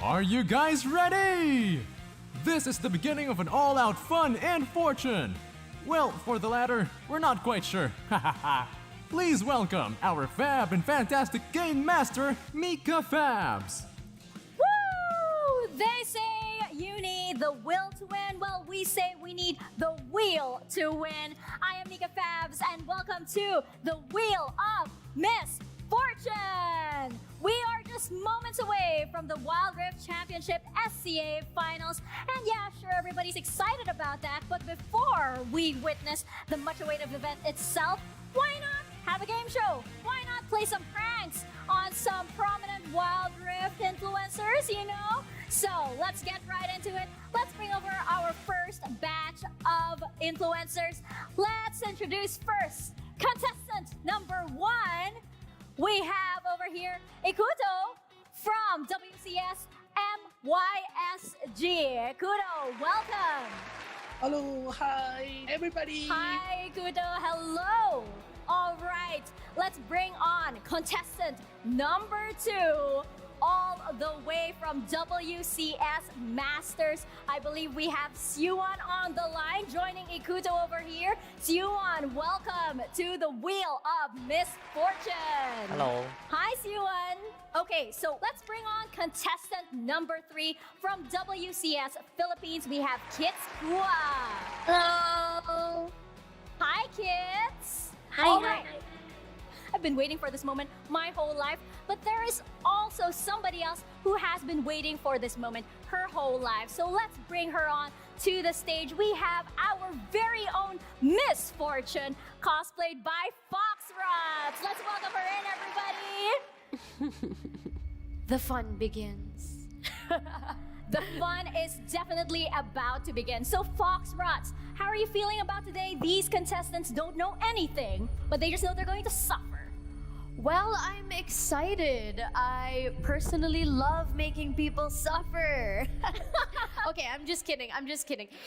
Are you guys ready? This is the beginning of an all-out fun and fortune. Well, for the latter, we're not quite sure. Please welcome our fab and fantastic game master, Mika Fabs. Woo! They say you need the will to win. Well, we say we need the wheel to win. I am Mika Fabs, and welcome to the Wheel of Miss Fortune. We are just moments away from the Wild Rift Championship SCA Finals. And yeah, sure, everybody's excited about that. But before we witness the much-awaited event itself, why not have a game show? Why not play some pranks on some prominent Wild Rift influencers, you know? So let's get right into it. Let's bring over our first batch of influencers. Let's introduce first contestant number 1. We have over here Ikuto from WCS MYSG. Ikuto, welcome. Hello, hi, everybody. Hi, Ikuto, hello. All right, let's bring on contestant number 2, all the way from WCS Masters. I believe we have Siwon on the line, joining Ikuto over here. Siwon, welcome to the Wheel of Miss Fortune. Hello. Hi, Siwon. Okay, so let's bring on contestant number 3 from WCS Philippines. We have Kits Hua. Hello. Hi, Kits. Hi. All right. I've been waiting for this moment my whole life, but there is also somebody else who has been waiting for this moment her whole life. So let's bring her on to the stage. We have our very own Miss Fortune, cosplayed by Foxrots. Let's welcome her in, everybody. The fun begins. The fun is definitely about to begin. So Foxrots, how are you feeling about today? These contestants don't know anything, but they just know they're going to suffer. Well, I'm excited. I personally love making people suffer. Okay, I'm just kidding.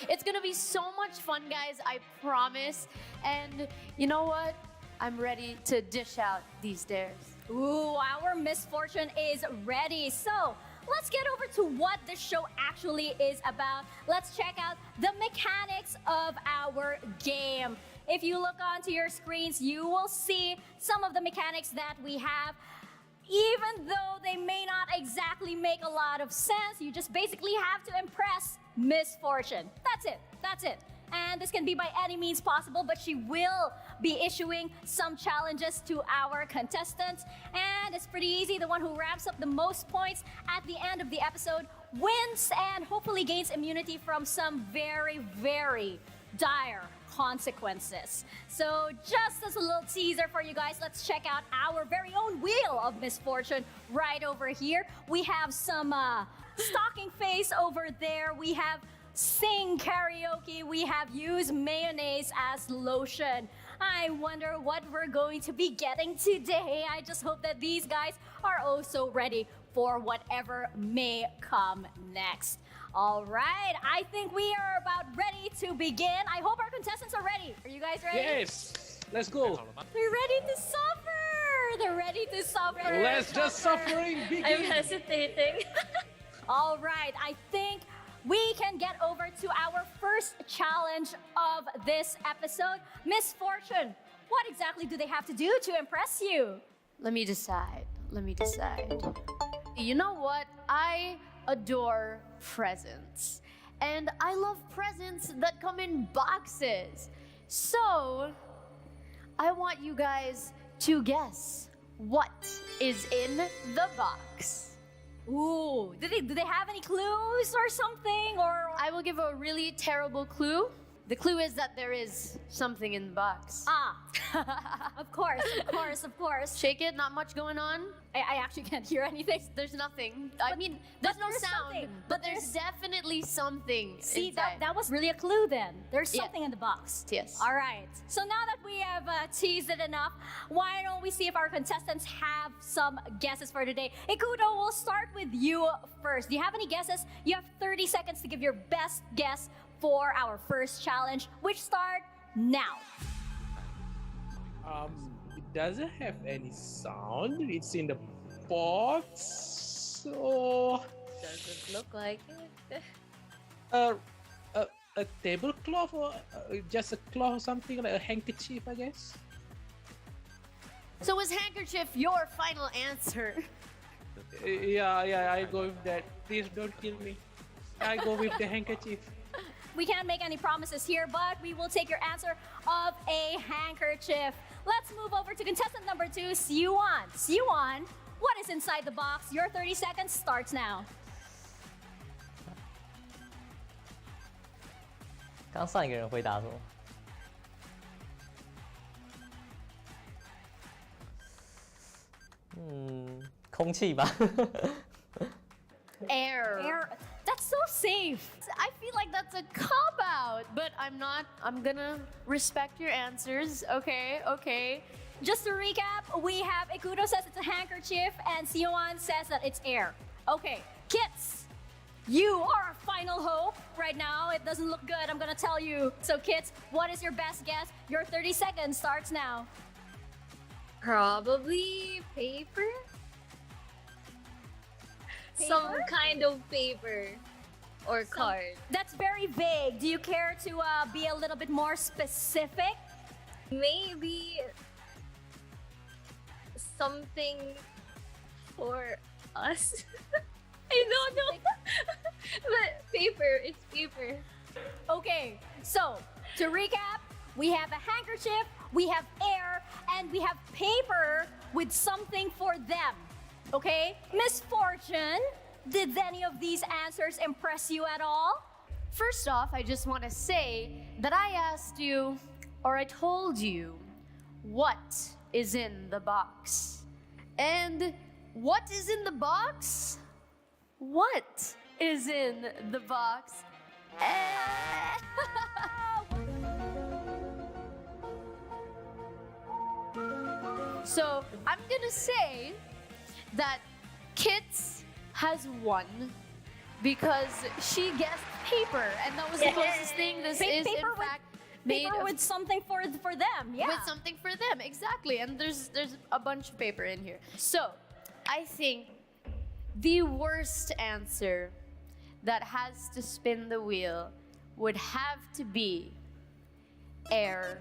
It's gonna be so much fun, guys, I promise. And you know what? I'm ready to dish out these dares. Ooh, our Miss Fortune is ready. So let's get over to what this show actually is about. Let's check out the mechanics of our game. If you look onto your screens, you will see some of the mechanics that we have. Even though they may not exactly make a lot of sense, you just basically have to impress Miss Fortune. That's it. And this can be by any means possible, but she will be issuing some challenges to our contestants. And it's pretty easy. The one who wraps up the most points at the end of the episode wins and hopefully gains immunity from some very, very dire consequences. So just as a little teaser for you guys, let's check out our very own Wheel of Miss Fortune right over here. We have some stocking face over there. We have sing karaoke. We have use mayonnaise as lotion. I wonder what we're going to be getting today. I just hope that these guys are also ready for whatever may come next. All right, I think we are about ready to begin. I hope our contestants are ready. Are you guys ready? Yes, let's go. They're ready to suffer. They're ready to suffer. Let's just suffering begin. I'm hesitating. All right, I think we can get over to our first challenge of this episode. Miss Fortune, what exactly do they have to do to impress you? Let me decide. You know what? I adore presents. And I love presents that come in boxes. So, I want you guys to guess what is in the box. Ooh, do they have any clues or something? Or I will give a really terrible clue. The clue is that there is something in the box. of course. Shake it, not much going on. I actually can't hear anything. There's nothing. I mean, there's no there's sound, something. but there's definitely something. See, inside. that was really a clue then. There's Yeah. something in the box. Yes. All right. So now that we have teased it enough, why don't we see if our contestants have some guesses for today? Ikuto, we'll start with you first. Do you have any guesses? You have 30 seconds to give your best guess for our first challenge, which start now. It doesn't have any sound. It's in the box. So Doesn't look like it. Uh, a tablecloth or just a cloth or something like a handkerchief, I guess. So is handkerchief your final answer? Yeah, I go with that. Please don't kill me. I go with the handkerchief. We can't make any promises here, but we will take your answer of a handkerchief. Let's move over to contestant number 2, Siuan. Siuan, what is inside the box? Your 30 seconds starts now. 刚上一个人回答什么？空气吧。Air. Air. That's so safe. I feel like that's a cop out, but I'm not. I'm gonna respect your answers. Okay. Just to recap, we have Ikuto says it's a handkerchief and Siuan says that it's air. Okay, Kits, you are our final hope right now. It doesn't look good, I'm gonna tell you. So Kits, what is your best guess? Your 30 seconds starts now. Probably paper? Some Paper? kind of paper or card. That's very vague. Do you care to be a little bit more specific? Maybe something for us. I don't know. But paper, it's paper. Okay, so to recap, we have a handkerchief, we have air, and we have paper with something for them. Okay? Miss Fortune, did any of these answers impress you at all? First off, I just want to say that I asked you, or I told you, what is in the box. And what is in the box? What is in the box? So I'm gonna say that Kits has won because she guessed paper, and that was the closest thing. This is in Paper with- fact made Paper of with something for them, yeah. with something for them, exactly. And there's a bunch of paper in here. So I think the worst answer that has to spin the wheel would have to be air.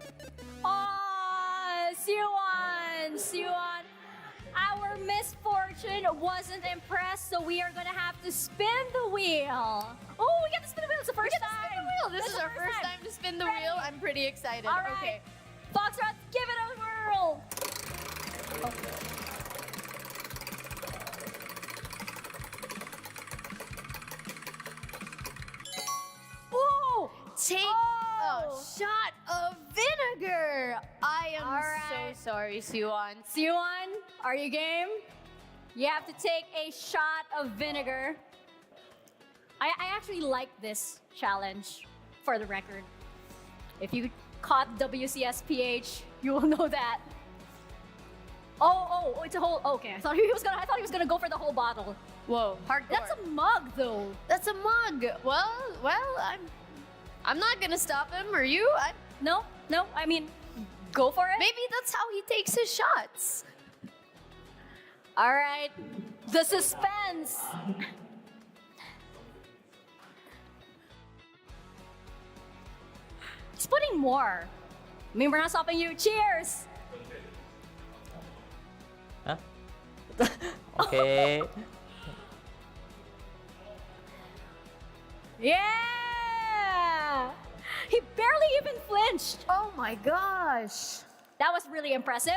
Oh, Siuan. Our misfortune wasn't impressed, so we are gonna have to spin the wheel. Oh, we get to spin the wheel. It's the first time. This is our first time to spin the Ready? wheel. I'm pretty excited. All right. Okay. Foxtrot, give it a whirl. Ooh, Take Oh. a shot of vinegar. I am All right. so sorry, Siuan. Siuan, are you game? You have to take a shot of vinegar. I actually like this challenge, for the record. If you caught WCSPH, you will know that. Oh, it's a whole. Okay, I thought he was gonna go for the whole bottle. Whoa, hardcore. That's a mug, though. That's a mug. Well, I'm not gonna stop him, or you. No. I mean, go for it. Maybe that's how he takes his shots. All right, the suspense. He's putting more. I mean, we're not stopping you. Cheers. 啊？OK， Yeah! He barely even flinched. Oh my gosh. That was really impressive.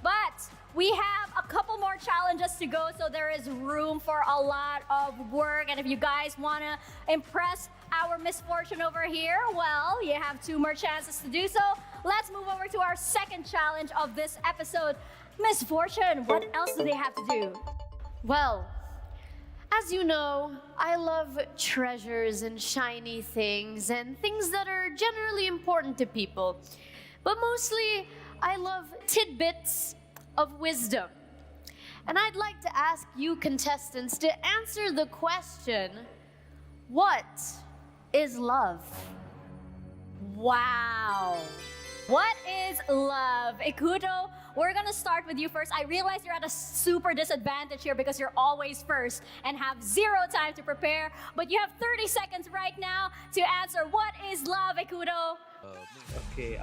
But we have a couple more challenges to go, so there is room for a lot of work. And if you guys want to impress our misfortune over here, well, you have 2 more chances to do so. Let's move over to our second challenge of this episode. Misfortune, what else do they have to do? Well, as you know, I love treasures and shiny things and things that are generally important to people. But mostly, I love tidbits of wisdom. And I'd like to ask you contestants to answer the question, what is love? Wow. What is love? Ikuto, we're gonna start with you first. I realize you're at a super disadvantage here because you're always first and have zero time to prepare, but you have 30 seconds right now to answer. What is love, Ikuto? Okay,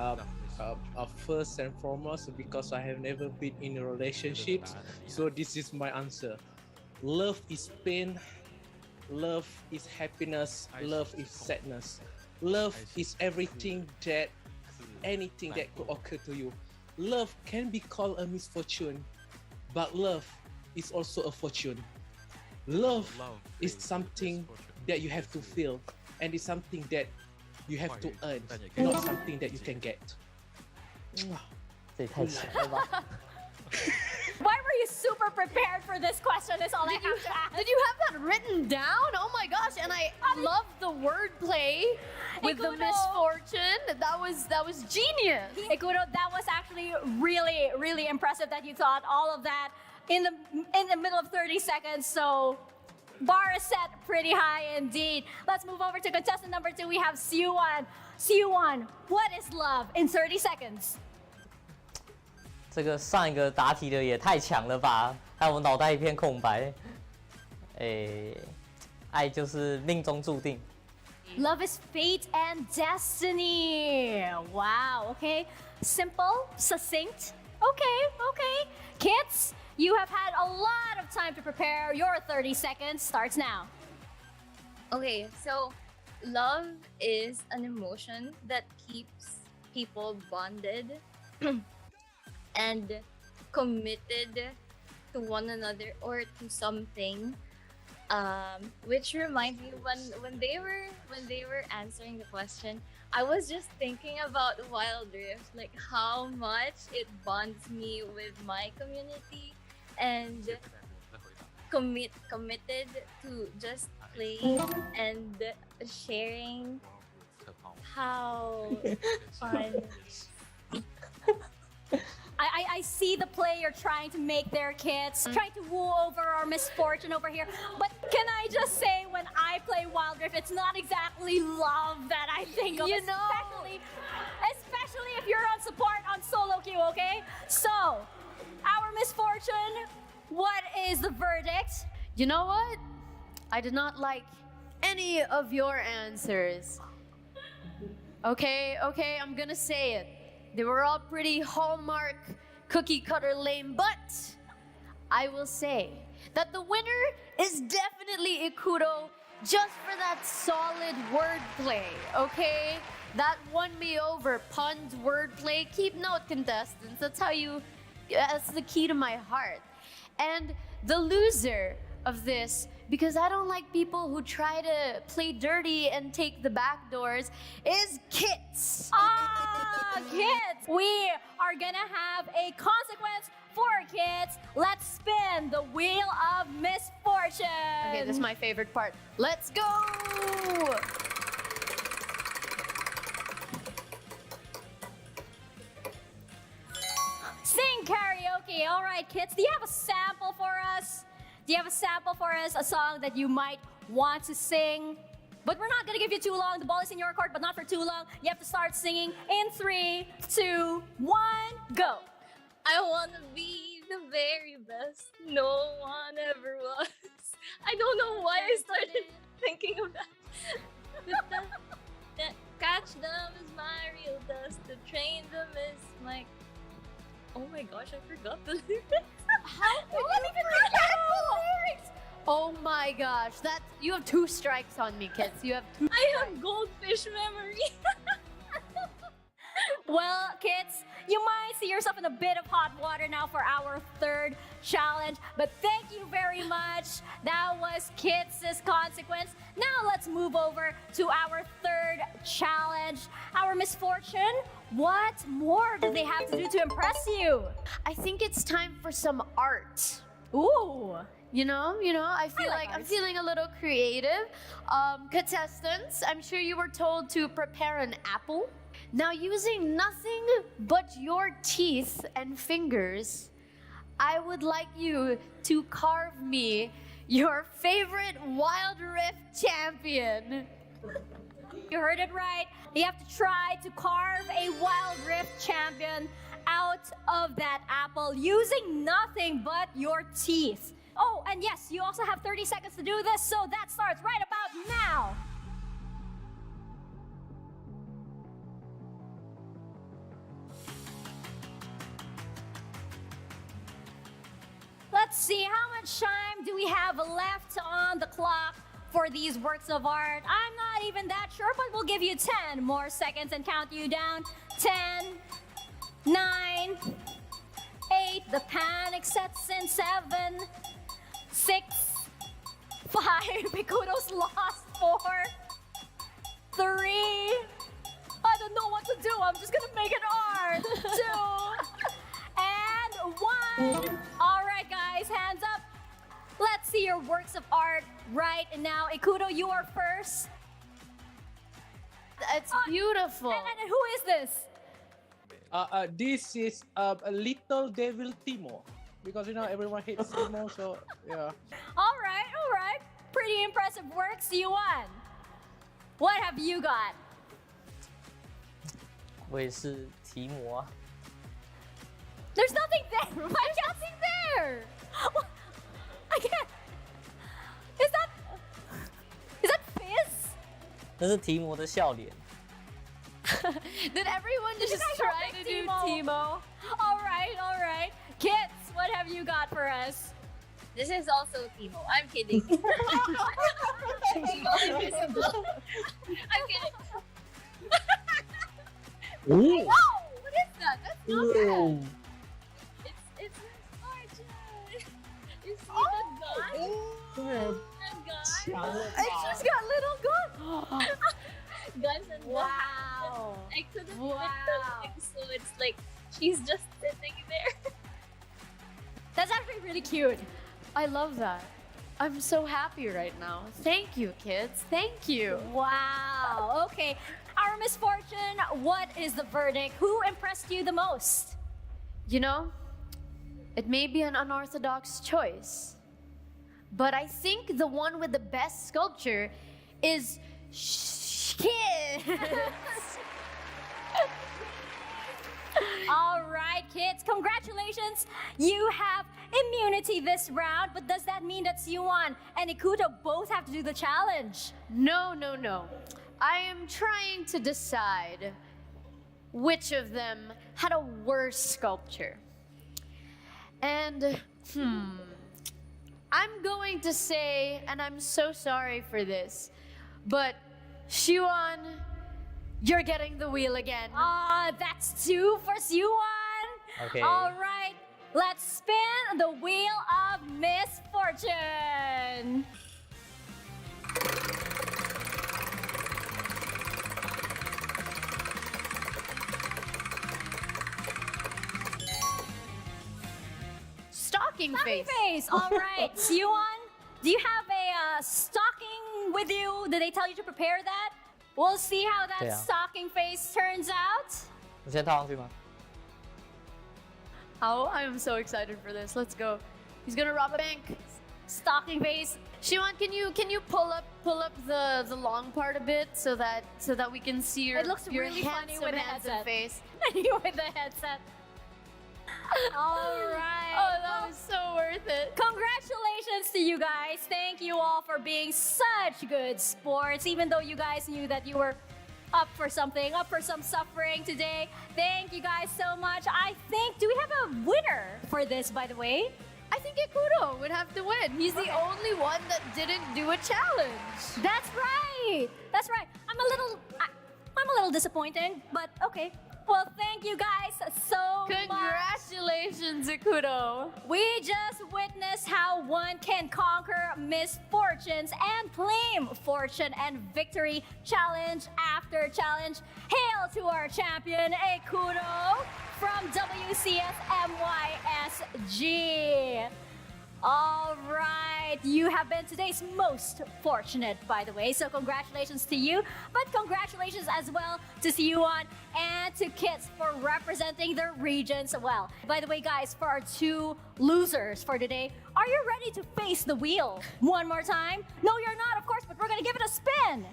first and foremost, because I have never been in a relationship, so this is my answer. Love is pain, love is happiness, love is sadness. Love is anything that could occur to you. Love can be called a misfortune, but love is also a fortune. Love is something that you have to feel, and it's something that you have to earn, not something that you can get. 这也太强了吧！ Why were you super prepared for this question? Is all I have to ask. Did you have that written down? Oh my gosh! And I love the wordplay with the Ikuto. misfortune. That was genius. Ikuto, that was actually really, really impressive that you thought all of that in the middle of 30 seconds. So bar is set pretty high indeed. Let's move over to contestant number 2. We have Siuan. Siuan, what is love in 30 seconds? 这个上一个答题的也太强了吧！害我脑袋一片空白。爱就是命中注定。 Love is fate and destiny. Wow, okay. Simple, succinct. Okay. Kids, you have had a lot of time to prepare. Your 30 seconds starts now. Okay, so love is an emotion that keeps people bonded and committed to one another or to something. Which reminds me when they were answering the question, I was just thinking about Wild Rift, like how much it bonds me with my community and committed to just playing and sharing. How fun. I see the player trying to make their kids, trying to woo over our misfortune over here. But can I just say, when I play Wild Rift, it's not exactly love that I think of. You know. Especially if you're on support on solo queue, okay? So, our misfortune, what is the verdict? You know what? I did not like any of your answers. Okay, I'm gonna say it. They were all pretty hallmark, cookie cutter lame, but I will say that the winner is definitely Ikuto just for that solid wordplay, okay? That won me over. Puns, wordplay, keep note, contestants. That's the key to my heart. And the loser of this, because I don't like people who try to play dirty and take the back doors, is Kits. Kids, we are gonna have a consequence for kids. Let's spin the wheel of misfortune. Okay, this is my favorite part. Let's go! Sing karaoke. All right, kids, do you have a sample for us? Do you have a sample for us? A song that you might want to sing? But we're not gonna give you too long. The ball is in your court, but not for too long. You have to start singing in 3, 2, 1, go. I wanna be the very best no one ever was. I don't know why I started thinking of that. Catch them is my real dust. To train them is my. Oh my gosh, I forgot the lyrics. How could you forget the lyrics? Oh my gosh, you have 2 strikes on me, kids. You have 2 I have goldfish memory. Well, kids, you might see yourself in a bit of hot water now for our 3rd challenge, but thank you very much. That was Kids' consequence. Now let's move over to our 3rd challenge, our misfortune. What more do they have to do to impress you? I think it's time for some art. Ooh. You know, I feel like like I'm art. feeling a little creative. Contestants, I'm sure you were told to prepare an apple. Now, using nothing but your teeth and fingers, I would like you to carve me your favorite Wild Rift champion. You heard it right. You have to try to carve a Wild Rift champion out of that apple using nothing but your teeth. Oh, and yes, you also have 30 seconds to do this, so that starts right about now. Let's see, how much time do we have left on the clock for these works of art? I'm not even that sure, but we'll give you 10 more seconds and count you down. 10, 9, 8, the panic sets in. 7, 6, 5, Ikuto's lost. 4, 3, I don't know what to do, I'm just gonna make it art. 2, and 1. All right, guys, hands up. Let's see your works of art right now. Ikuto, you are first. It's beautiful. And who is this? This is a little devil Timo, because everyone hates Timo, so yeah. All right. Pretty impressive works, Yuan. What have you got? 我也是提摩啊。 There's nothing there. There's nothing there. I can't. Is that Fizz? 那是提摩的笑脸。 Did everyone just try to do Timo? All right. Kids, what have you got for us? This is also Timo. I'm kidding. Timo invisible. I'm kidding. Ooh. Oh, what is that? That's not bad. It's gorgeous. You see the gun? The gun? It's just got little guns. Guns and Wow. I couldn't Wow. fit the so it's like she's just sitting there. That's actually really cute. I love that. I'm so happy right now. Thank you, kids. Thank you. Wow. Okay. Our misfortune, what is the verdict? Who impressed you the most? You know, it may be an unorthodox choice, but I think the one with the best sculpture is kids. All right, kids, congratulations. You have immunity this round, but does that mean that Yuan and Ikuto both have to do the challenge? No. I am trying to decide which of them had a worse sculpture. And, I'm going to say, and I'm so sorry for this, but Shuan, you're getting the wheel again. That's 2 for Yuan. Okay. All right, let's spin the wheel of misfortune. Stocking face. Face. All right, Yuan, do you have a stocking with you? Did they tell you to prepare that? We'll see how that Yeah. stocking face turns out. 你先套上去吗？ Oh, I'm so excited for this. Let's go. He's gonna rob a bank. Stocking face. Shuan, can you pull up the long part a bit so that we can see your It looks your really funny handsome, with the handsome headset. face. You with the headset. All right. Oh, that was so worth it. Congratulations to you guys. Thank you all for being such good sports, even though you guys knew that you were up for something, up for some suffering today. Thank you guys so much. I think, do we have a winner for this, by the way? I think Ikuto would have to win. He's the only one that didn't do a challenge. That's right. That's right. I'm a little disappointed, but okay. Well, thank you guys so much. Congratulations, Ikuto. We just witnessed how one can conquer misfortunes and claim fortune and victory challenge after challenge. Hail to our champion, Ikuto from WCS MYSG. All right, you have been today's most fortunate, by the way, so congratulations to you, but congratulations as well to Yuan and to Kits for representing their regions well. By the way, guys, for our 2 losers for today, are you ready to face the wheel one more time? No, you're not, of course, but we're gonna give it a spin.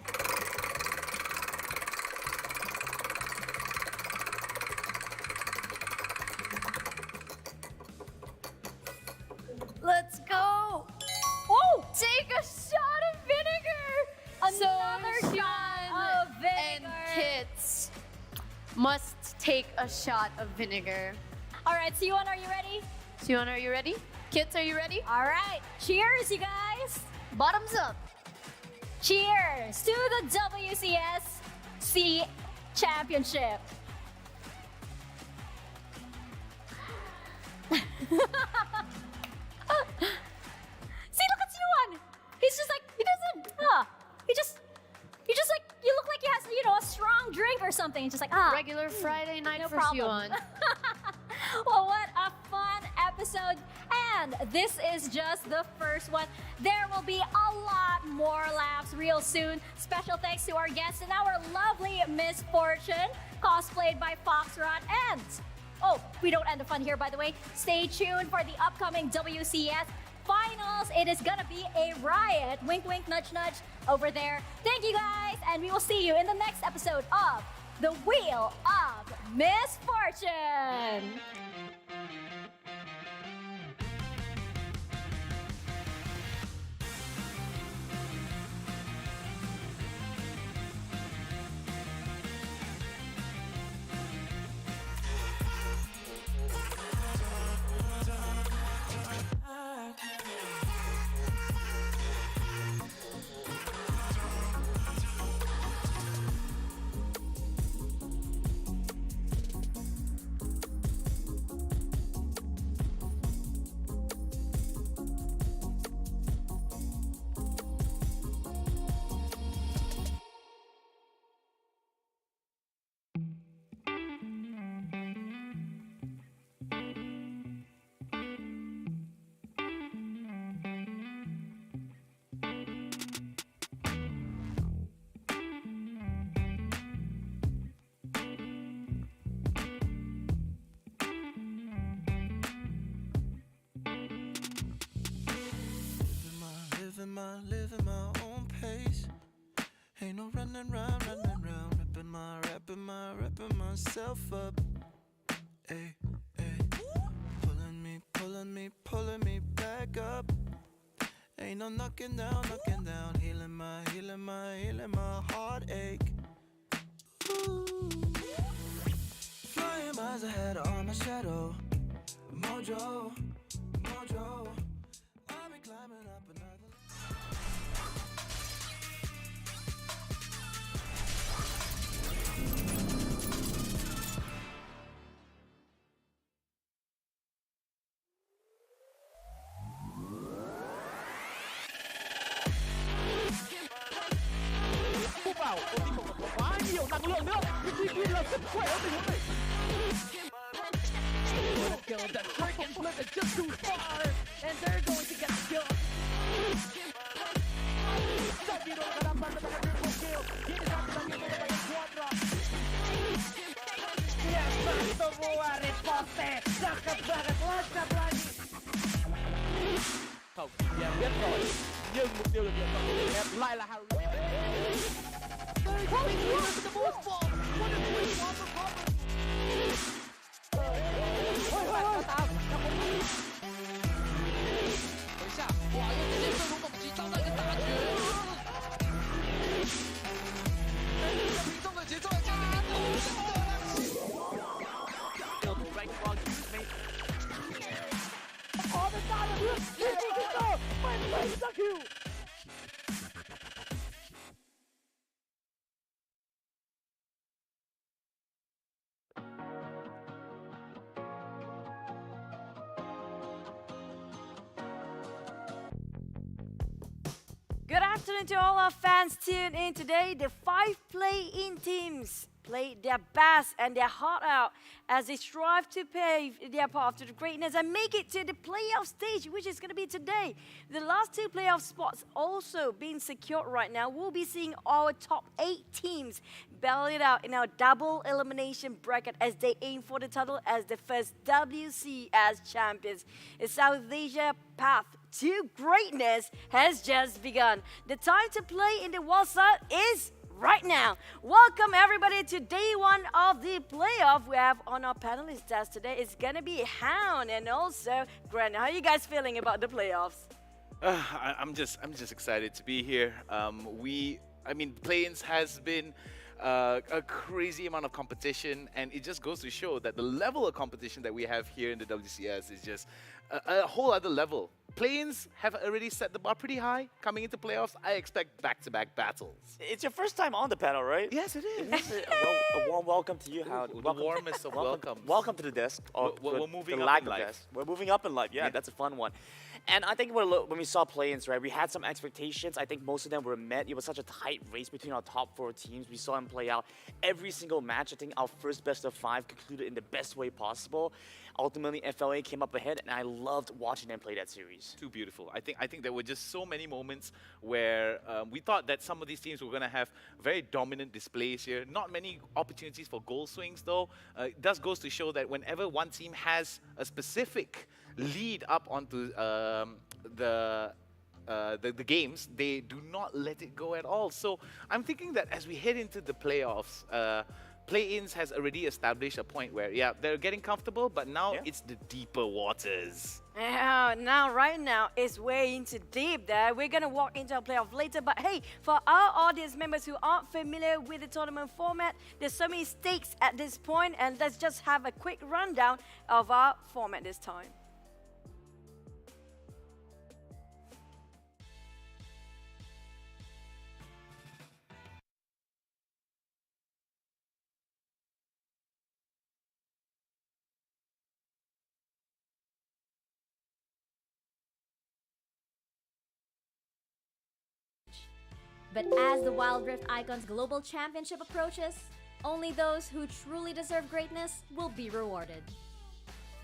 take a shot of vinegar. All right, Siwon, are you ready? Siwon, are you ready? Kids, are you ready? All right, cheers, you guys. Bottoms up. Cheers to the WCSC Championship. See, look at Siwon. He's just like, he doesn't, he just like, you look like he has, a strong drink or something. He's just like, Regular Friday night no for problem. Siwon. Well, what a fun episode. And this is just the first one. There will be a lot more laughs real soon. Special thanks to our guests and our lovely Miss Fortune, cosplayed by Foxrot. And, we don't end the fun here, by the way. Stay tuned for the upcoming WCS finals. It is gonna be a riot. Wink, wink, nudge, nudge over there. Thank you guys, and we will see you in the next episode of The Wheel of Misfortune. Living my own pace. Ain't no running round, wrapping myself up. Ay, pulling me back up. Ain't no knocking down, healing my heartache. Ooh. Flying miles ahead on my shadow. Mojo, I'll be climbing up another. That trick and flip is just too far, and they're going to get the kill. Không, nhà biết rồi, nhưng mục tiêu lực lượng của người đẹp lại là Harry. Good afternoon to all our fans tuned in today. The 5 play-in teams played their best and their heart out as they strive to pave their path to the greatness and make it to the playoff stage, which is going to be today. The last 2 playoff spots also being secured right now. We'll be seeing our top 8 teams battle it out in our double elimination bracket as they aim for the title as the first WCS champions. The South Asia path to greatness has just begun. The time to play in the wild side is right now. Welcome everybody to day 1 of the playoff. We have on our panelist desk today, it's gonna be Hound and also Grant. How are you guys feeling about the playoffs? I'm just excited to be here. Play-ins has been a crazy amount of competition, and it just goes to show that the level of competition that we have here in the WCS is just a whole other level. Play-ins have already set the bar pretty high. Coming into playoffs, I expect back-to-back battles. It's your first time on the panel, right? Yes, it is. A warm welcome to you, Howard. The warmest of welcomes. Welcome to the desk. We're moving the up lack in of life. desk. We're moving up in life. Yeah, that's a fun one. And I think when we saw play-ins, right, we had some expectations. I think most of them were met. It was such a tight race between our top 4 teams. We saw them play out every single match. I think our first best of 5 concluded in the best way possible. Ultimately, FLA came up ahead, and I loved watching them play that series. Too beautiful. I think there were just so many moments where we thought that some of these teams were going to have very dominant displays here. Not many opportunities for goal swings, though. It does goes to show that whenever one team has a specific lead up onto the games, they do not let it go at all. So I'm thinking that as we head into the playoffs, play-ins has already established a point where, yeah, they're getting comfortable, but now it's the deeper waters. Yeah, right now, it's way into deep there. We're going to walk into a playoff later. But hey, for our audience members who aren't familiar with the tournament format, there's so many stakes at this point, and let's just have a quick rundown of our format this time. But as the Wild Rift Icons Global Championship approaches, only those who truly deserve greatness will be rewarded.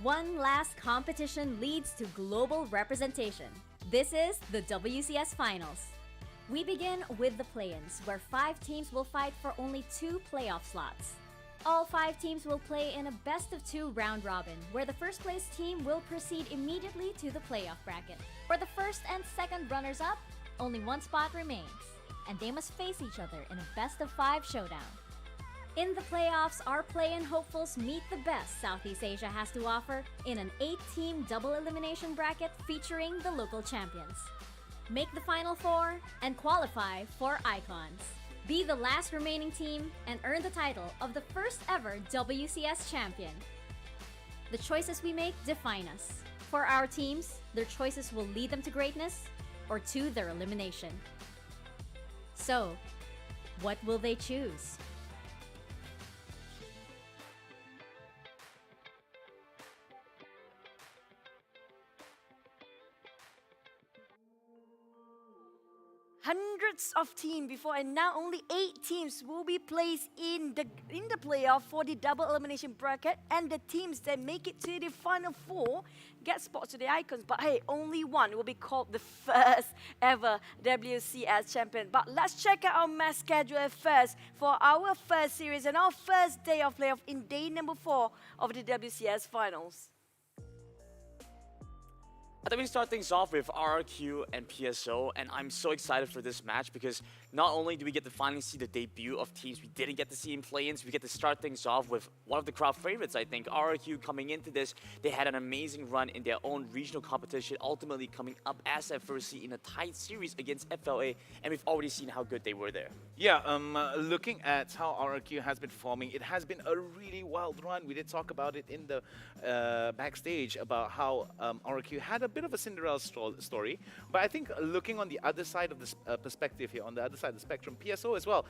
One last competition leads to global representation. This is the WCS Finals. We begin with the play-ins, where 5 teams will fight for only 2 playoff slots. All 5 teams will play in a best-of-2 round robin, where the first place team will proceed immediately to the playoff bracket. For the first and second runners-up, only 1 spot remains, and they must face each other in a best-of-5 showdown. In the playoffs, our play-in hopefuls meet the best Southeast Asia has to offer in an 8-team double elimination bracket featuring the local champions. Make the Final 4 and qualify for Icons. Be the last remaining team and earn the title of the first ever WCS champion. The choices we make define us. For our teams, their choices will lead them to greatness or to their elimination. So, what will they choose? Hundreds of teams before, and now only 8 teams will be placed in the playoff for the double elimination bracket, and the teams that make it to the final 4 get spots to the Icons. But hey, only one will be called the first ever WCS champion. But let's check out our match schedule first for our first series and our first day of playoff in day number 4 of the WCS finals. I think we start things off with RRQ and PSO, and I'm so excited for this match because not only do we get to finally see the debut of teams we didn't get to see in play-ins, we get to start things off with one of the crowd favorites, I think. RRQ coming into this, they had an amazing run in their own regional competition, ultimately coming up as that first seed in a tight series against FLA, and we've already seen how good they were there. Yeah, looking at how RRQ has been performing, it has been a really wild run. We did talk about it in the backstage about how RRQ had a bit of a Cinderella story, but I think looking on the other side of the perspective here, on the other side of the spectrum, PSO as well,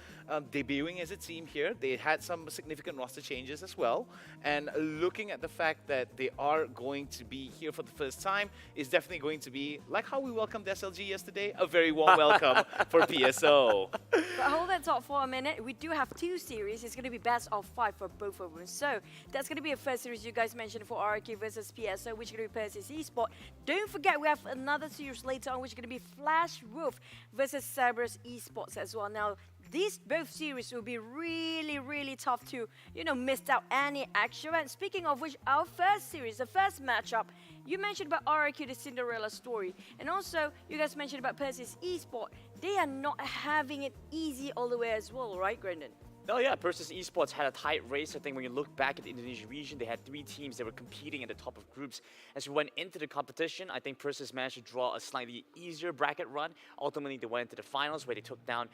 debuting as a team here, they had some significant roster changes as well, and looking at the fact that they are going to be here for the first time is definitely going to be, like how we welcomed SLG yesterday, a very warm welcome for PSO. But hold that thought for a minute. We do have 2 series. It's going to be best of 5 for both of them. So that's going to be a first series you guys mentioned for RRQ versus PSO, which is going to be Persis Esports. Don't forget, we have another series later on, which is going to be Flash Wolf versus CERBERUS Esports as well. Now, these both series will be really, really tough to, miss out any action. And speaking of which, our first series, the first matchup, you mentioned about RRQ, the Cinderella story. And also, you guys mentioned about Persis Esports. They are not having it easy all the way as well, right, Brendan? Oh yeah, Persis Esports had a tight race. I think when you look back at the Indonesian region, they had 3 teams that were competing at the top of groups. As we went into the competition, I think Persis managed to draw a slightly easier bracket run. Ultimately, they went into the finals where they took down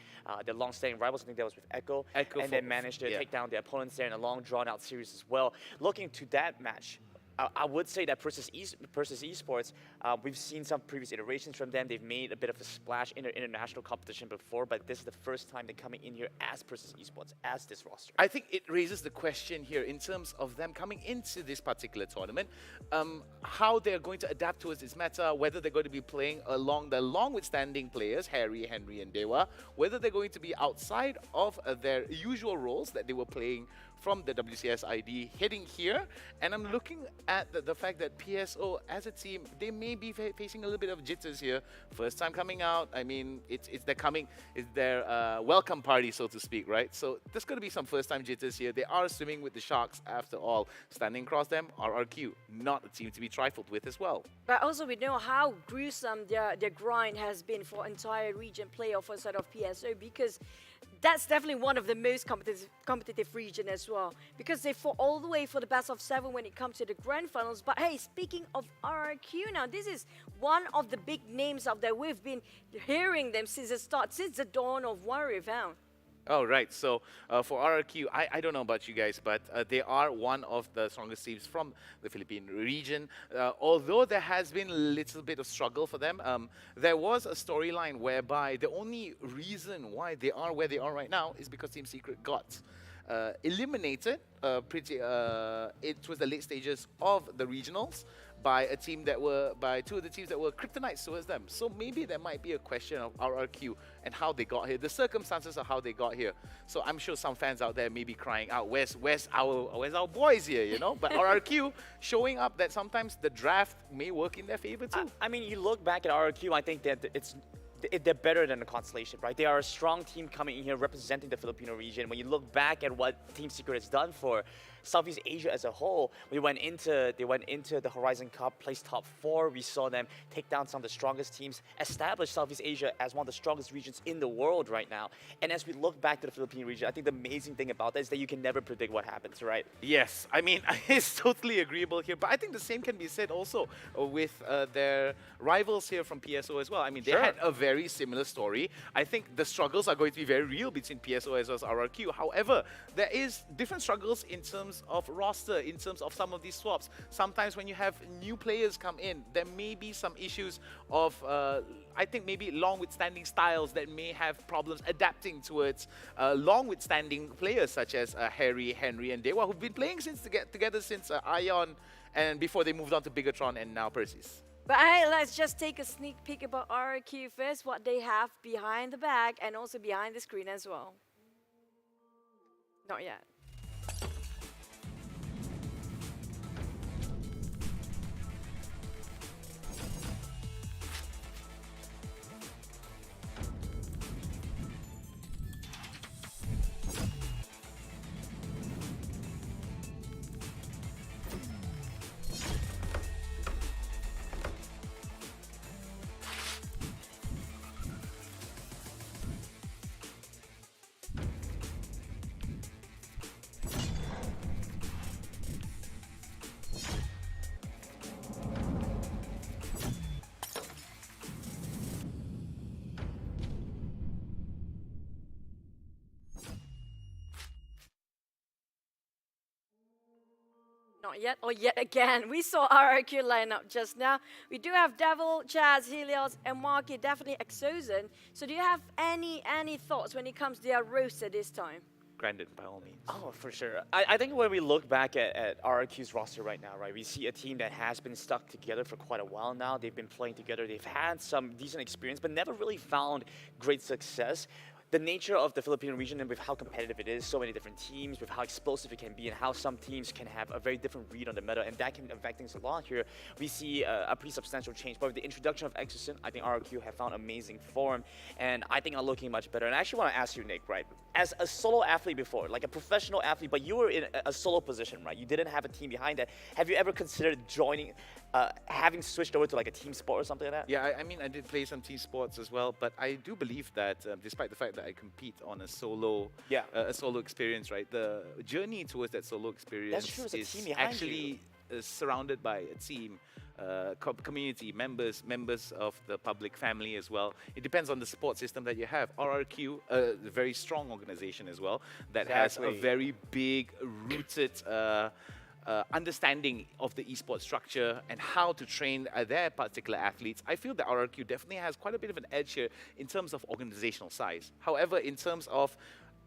their long-standing rivals. I think that was with Echo and then managed to take down their opponents there in a long, drawn-out series as well. Looking to that match, I would say that Persis Esports, we've seen some previous iterations from them. They've made a bit of a splash in their international competition before, but this is the first time they're coming in here as Persis Esports, as this roster. I think it raises the question here in terms of them coming into this particular tournament, how they're going to adapt towards this meta, whether they're going to be playing along the long-withstanding players, Harry, Henry, and Dewa, whether they're going to be outside of their usual roles that they were playing from the WCS ID heading here. And I'm looking at the fact that PSO as a team, they may be facing a little bit of jitters here. First time coming out, I mean, it's their welcome party, so to speak, right? So there's going to be some first time jitters here. They are swimming with the sharks after all. Standing across them, RRQ, not a team to be trifled with as well. But also we know how gruesome their grind has been for entire region playoff outside of PSO, because that's definitely one of the most competitive region as well, because they fought all the way for the best of 7 when it comes to the grand finals. But hey, speaking of RRQ now, this is one of the big names out there. We've been hearing them since the start, since the dawn of Warrior Vow. Oh, right. So for RRQ, I don't know about you guys, but they are one of the strongest teams from the Philippine region. Although there has been a little bit of struggle for them, there was a storyline whereby the only reason why they are where they are right now is because Team Secret got eliminated it was the late stages of the regionals by two of the teams that were kryptonites towards them. So maybe there might be a question of RRQ and how they got here, the circumstances of how they got here. So I'm sure some fans out there may be crying out, where's our boys here, you know? But RRQ showing up that sometimes the draft may work in their favor too. I mean, you look back at RRQ, I think that they're better than the Constellation, right? They are a strong team coming in here representing the Filipino region. When you look back at what Team Secret has done for Southeast Asia as a whole, they went into the Horizon Cup, placed top 4. We saw them take down some of the strongest teams, establish Southeast Asia as one of the strongest regions in the world right now. And as we look back to the Philippine region, I think the amazing thing about that is that you can never predict what happens, right? Yes, I mean, it's totally agreeable here, but I think the same can be said also with their rivals here from PSO as well. I mean, they had a very similar story. I think the struggles are going to be very real between PSO as well as RRQ. However, there is different struggles in terms of roster, in terms of some of these swaps. Sometimes when you have new players come in, there may be some issues of, I think maybe long-withstanding styles that may have problems adapting towards long-withstanding players such as Harry, Henry, and Dewa, who've been playing together since Ion, and before they moved on to Bigatron and now Persis. But hey, let's just take a sneak peek about RRQ first, what they have behind the back and also behind the screen as well. Not yet. Not yet, or yet again. We saw RRQ lineup just now. We do have Devil, Chaz, Helios, and Marky, definitely Exozen. So do you have any thoughts when it comes to their roster this time? Granted, by all means. Oh, for sure. I think when we look back at RRQ's roster right now, right, we see a team that has been stuck together for quite a while now. They've been playing together. They've had some decent experience, but never really found great success. The nature of the Filipino region and with how competitive it is, so many different teams, with how explosive it can be and how some teams can have a very different read on the meta, and that can affect things a lot here. We see a pretty substantial change. But with the introduction of Exozen, I think RRQ have found amazing form, and I think are looking much better. And I actually want to ask you, Nick, right? as a solo athlete before, like a professional athlete, but you were in a solo position, right? You didn't have a team behind that. Have you ever considered joining, having switched over to like a team sport or something like that? Yeah, I mean, I did play some team sports as well, but I do believe that despite the fact that I compete on a solo, a solo experience, right? The journey towards that solo experience true, there's a team is behind actually surrounded by a team. Community members of the public family as well. It depends on the support system that you have. RRQ, a very strong organization as well, that has a very big rooted understanding of the esports structure and how to train their particular athletes. I feel that RRQ definitely has quite a bit of an edge here in terms of organizational size. However, in terms of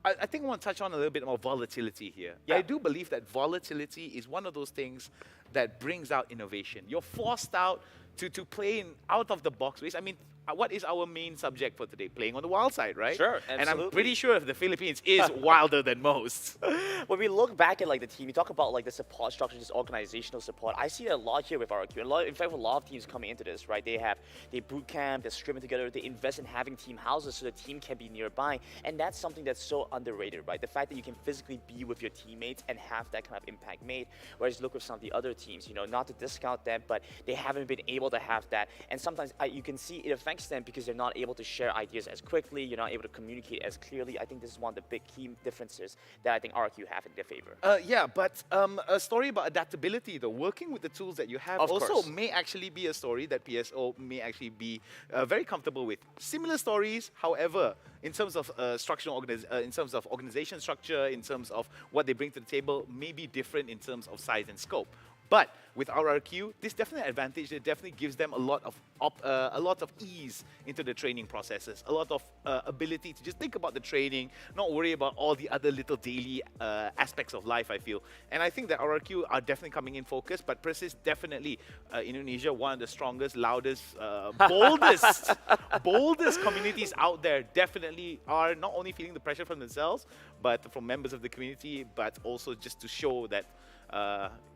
I think I want to touch on a little bit more volatility here. Yeah. I do believe that volatility is one of those things that brings out innovation. You're forced out to play in out of the box ways. I mean, what is our main subject for today? Playing on the wild side, right? Sure, And I'm absolutely. pretty sure the Philippines is wilder than most. When we look back at like the team, you talk about like the support structure, just organizational support. I see it a lot here with RQ. In fact, a lot of teams coming into this, right? They boot camp, they're scrimming together, they invest in having team houses so the team can be nearby, and that's something that's so underrated, right? The fact that you can physically be with your teammates and have that kind of impact made. Whereas look with some of the other teams, you know, not to discount them, but they haven't been able to have that, and sometimes you can see it affects them because they're not able to share ideas as quickly. You're not able to communicate as clearly. I think this is one of the big key differences that I think RQ have in their favor. Yeah, but a story about adaptability, though, working with the tools that you have Of also course. may actually be a story that PSO may actually be very comfortable with. Similar stories, however, in terms of in terms of organization structure, in terms of what they bring to the table, may be different in terms of size and scope. But with RRQ, this definitely advantage. It definitely gives them a lot of ease into the training processes, a lot of ability to just think about the training, not worry about all the other little daily aspects of life, I feel. And I think that RRQ are definitely coming in focus, but Persis definitely, Indonesia, one of the strongest, loudest, boldest communities out there, definitely are not only feeling the pressure from themselves, but from members of the community, but also just to show that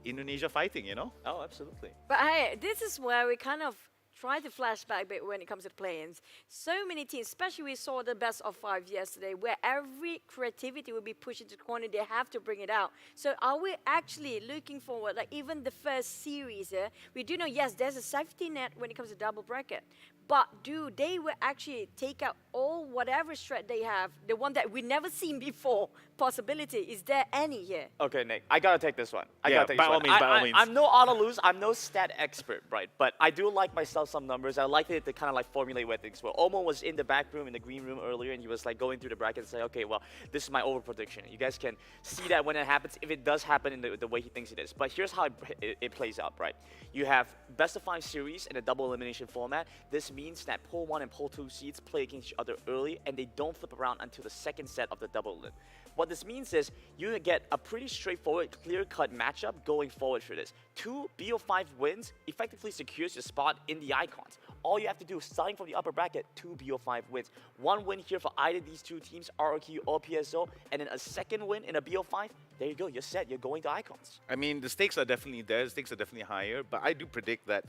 Indonesia fighting, you know? Oh, absolutely. But hey, this is where we kind of try to flashback a bit when it comes to play-ins. So many teams, especially we saw the best of 5 yesterday, where every creativity will be pushed into the corner. They have to bring it out. So are we actually looking forward, like even the first series here, we do know, yes, there's a safety net when it comes to double bracket. But do they will actually take out all whatever strat they have, the one that we never seen before, possibility? Is there any here? Okay, Nick, I gotta take this one. I Yeah, gotta take by this all one. means, by all means. I'm no auto-lose, I'm no stat expert, right? But I do like myself some numbers. I like it to kind of like formulate where things were. Omo was in the back room, in the green room earlier, and he was like going through the brackets and say, okay, well, this is my over prediction. You guys can see that when it happens, if it does happen in the way he thinks it is. But here's how it plays out, right? You have best of 5 series in a double elimination format. This means that pool 1 and pool 2 seeds play against each other early, and they don't flip around until the second set of the double elim. What this means is you get a pretty straightforward, clear-cut matchup going forward for this. 2 BO5 wins effectively secures your spot in the icons. All you have to do is starting from the upper bracket, 2 BO5 wins. 1 win here for either these two teams, ROQ or PSO, and then a second win in a BO5. There you go, you're set, you're going to icons. I mean, the stakes are definitely there, the stakes are definitely higher, but I do predict that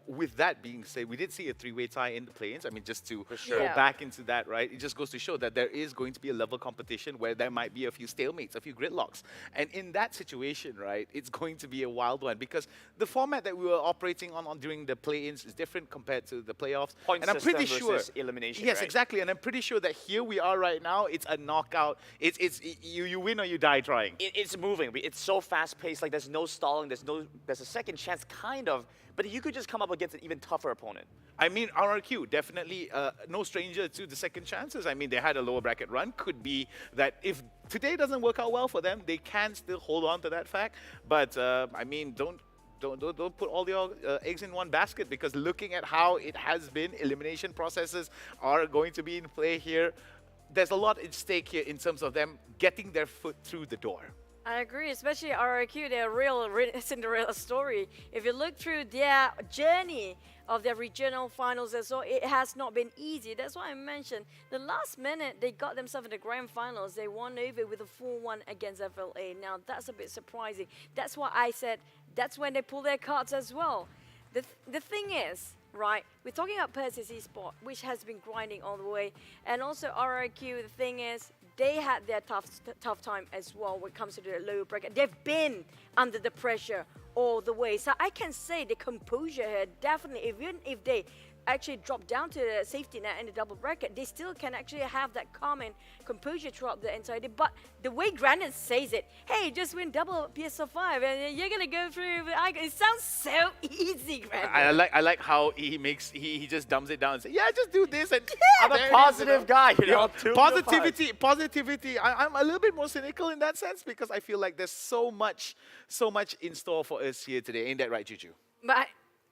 with that being said, we did see a 3-way tie in the play-ins. I mean, just to sure. go Yeah. back into that, right? It just goes to show that there is going to be a level competition where there might be a few stalemates, a few gridlocks. And in that situation, right, it's going to be a wild one because the format that we were operating on during the play-ins is different compared to the playoffs. Point and I'm pretty system sure versus elimination, Yes, right? exactly. And I'm pretty sure that here we are right now, it's a knockout. You win or you die trying. It's moving. It's so fast-paced. Like there's no stalling. There's a second chance, kind of. But you could just come up against an even tougher opponent. I mean, RRQ, definitely no stranger to the second chances. I mean, they had a lower bracket run. Could be that if today doesn't work out well for them, they can still hold on to that fact. But, I mean, don't put all your eggs in one basket because looking at how it has been, elimination processes are going to be in play here. There's a lot at stake here in terms of them getting their foot through the door. I agree, especially RRQ, they're a real Cinderella story. If you look through their journey of their regional finals as well, it has not been easy. That's why I mentioned the last minute they got themselves in the grand finals. They won over with a 4-1 against FLA. Now that's a bit surprising. That's why I said that's when they pull their cards as well. The thing is, right, we're talking about Persis Esports, which has been grinding all the way, and also RRQ. The thing is, they had their tough time as well when it comes to the low bracket. They've been under the pressure all the way. So I can say the composure here, definitely, even if they actually drop down to the safety net in the double bracket, they still can actually have that calm and composure throughout the entire day. But the way Grandin says it, hey, just win double PSO5 and you're gonna go through the icon. It sounds so easy, Grandin. I like how he just dumps it down and says, yeah, just do this and I'm a positive guy, you know. Positivity. I'm a little bit more cynical in that sense because I feel like there's so much in store for us here today. Ain't that right, Juju? But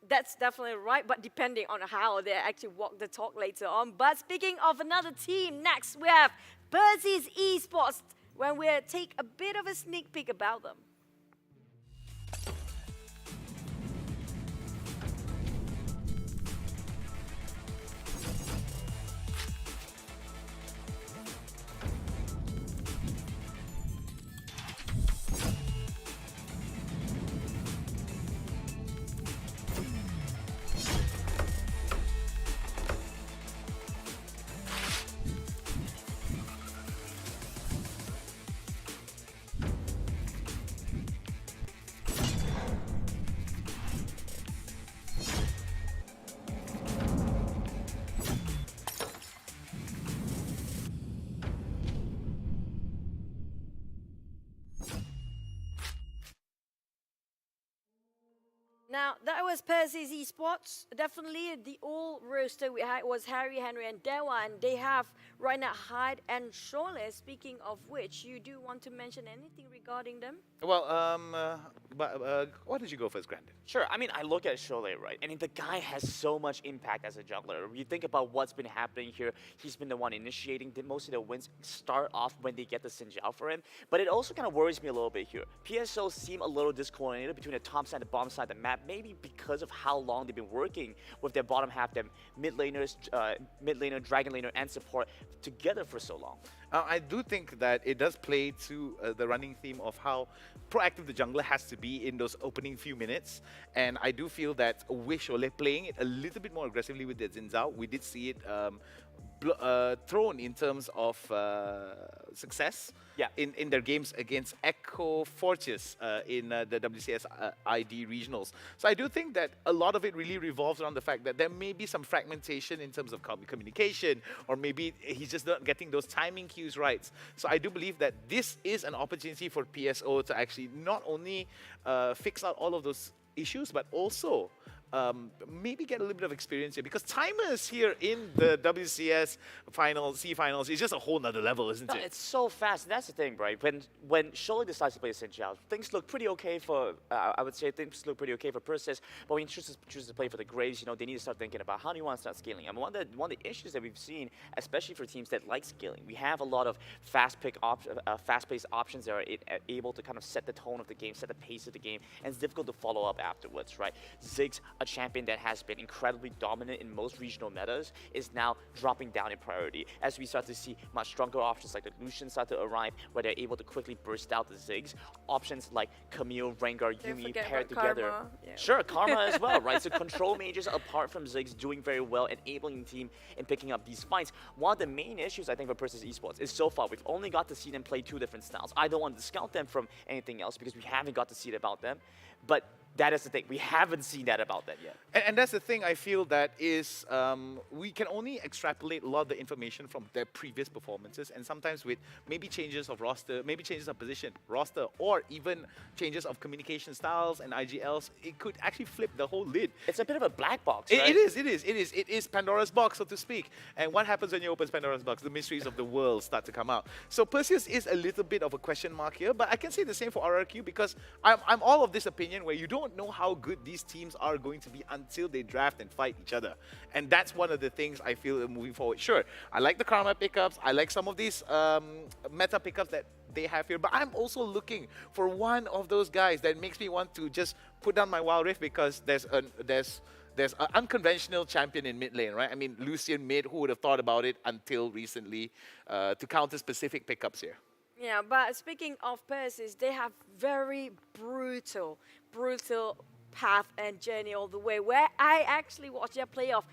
that's definitely right, but depending on how they actually walk the talk later on. But speaking of another team, next we have Persis Esports, when we take a bit of a sneak peek about them. Now, that was Persis Esports. Definitely the old roster we had was Harry, Henry, and Dewa, and they have right now Hyde and Shole. Speaking of which, you do want to mention anything regarding them? Well, why did you go first, Grandin? Sure, I mean, I look at Cholet, right? And the guy has so much impact as a jungler. You think about what's been happening here. He's been the one initiating. Most of the wins start off when they get the Sinjao for him. But it also kind of worries me a little bit here. PSO seem a little discoordinated between the top side and the bottom side of the map, maybe because of how long they've been working with their bottom half, their mid laners, mid laner, dragon laner, and support together for so long. I do think that it does play to the running theme of how proactive the jungler has to be in those opening few minutes. And I do feel that with Cholet playing it a little bit more aggressively with their Xin Zhao, we did see it thrown in terms of success in their games against Echo Fortress in the WCS ID regionals. So I do think that a lot of it really revolves around the fact that there may be some fragmentation in terms of communication, or maybe he's just not getting those timing cues right. So I do believe that this is an opportunity for PSO to actually not only fix out all of those issues, but also maybe get a little bit of experience here, because timers here in the WCS finals, C finals, is just a whole nother level, isn't it? It's so fast. That's the thing, right? When Cholet decides to play Sinjao, things look pretty okay for, I would say things look pretty okay for Persis, but when he chooses to play for the Graves, you know, they need to start thinking about how do you want to start scaling. I mean, one of the issues that we've seen, especially for teams that like scaling, we have a lot of fast-paced options that are able to kind of set the tone of the game, set the pace of the game, and it's difficult to follow up afterwards, right? Ziggs, a champion that has been incredibly dominant in most regional metas, is now dropping down in priority as we start to see much stronger options like the Lucian start to arrive, where they're able to quickly burst out the Ziggs. Options like Camille, Rengar, Yuumi paired together. Yeah. Sure, Karma as well, right? So control mages apart from Ziggs doing very well, enabling the team in picking up these fights. One of the main issues I think for Persis Esports is so far we've only got to see them play two different styles. I don't want to discount them from anything else because we haven't got to see it about them, but that is the thing. We haven't seen that about them yet. And that's the thing I feel that is, we can only extrapolate a lot of the information from their previous performances, and sometimes with maybe changes of roster, maybe changes of position, roster, or even changes of communication styles and IGLs, it could actually flip the whole lid. It's a bit of a black box, right? It is Pandora's box, so to speak. And what happens when you open Pandora's box? The mysteries of the world start to come out. So Perseus is a little bit of a question mark here, but I can say the same for RRQ, because I'm all of this opinion where you don't know how good these teams are going to be until they draft and fight each other. And that's one of the things I feel moving forward. Sure, I like the Karma pickups, I like some of these meta pickups that they have here, but I'm also looking for one of those guys that makes me want to just put down my Wild Rift, because there's an unconventional champion in mid lane, right? I mean, Lucian mid, who would have thought about it until recently, to counter specific pickups here. Yeah, but speaking of Persis, they have very brutal path and journey all the way, where I actually watched their playoff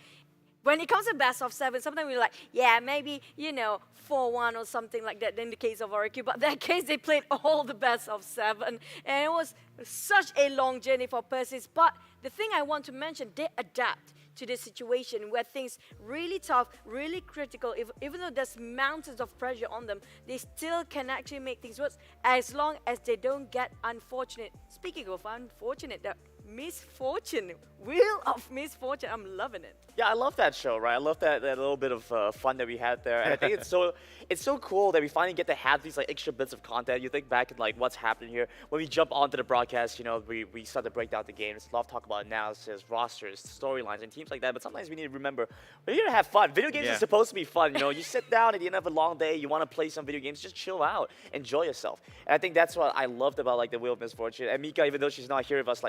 when it comes to best of 7, sometimes we're like, yeah, maybe, 4-1 or something like that in the case of RQ. But in that case, they played all the best of 7. And it was such a long journey for Persis. But the thing I want to mention, they adapt to this situation where things really tough, really critical. Even though there's mountains of pressure on them, they still can actually make things worse as long as they don't get unfortunate. Speaking of unfortunate, the misfortune, wheel of misfortune, I'm loving it. Yeah, I love that show, right? I love that little bit of fun that we had there. And I think it's so cool that we finally get to have these like extra bits of content. You think back at like what's happening here. When we jump onto the broadcast, we start to break down the game. There's a lot of talk about analysis, rosters, storylines, and teams like that. But sometimes we need to remember, we're here to have fun. Video games are supposed to be fun. You sit down at the end of a long day, you want to play some video games, just chill out, enjoy yourself. And I think that's what I loved about like the Wheel of Misfortune. And Mika, even though she's not here with us,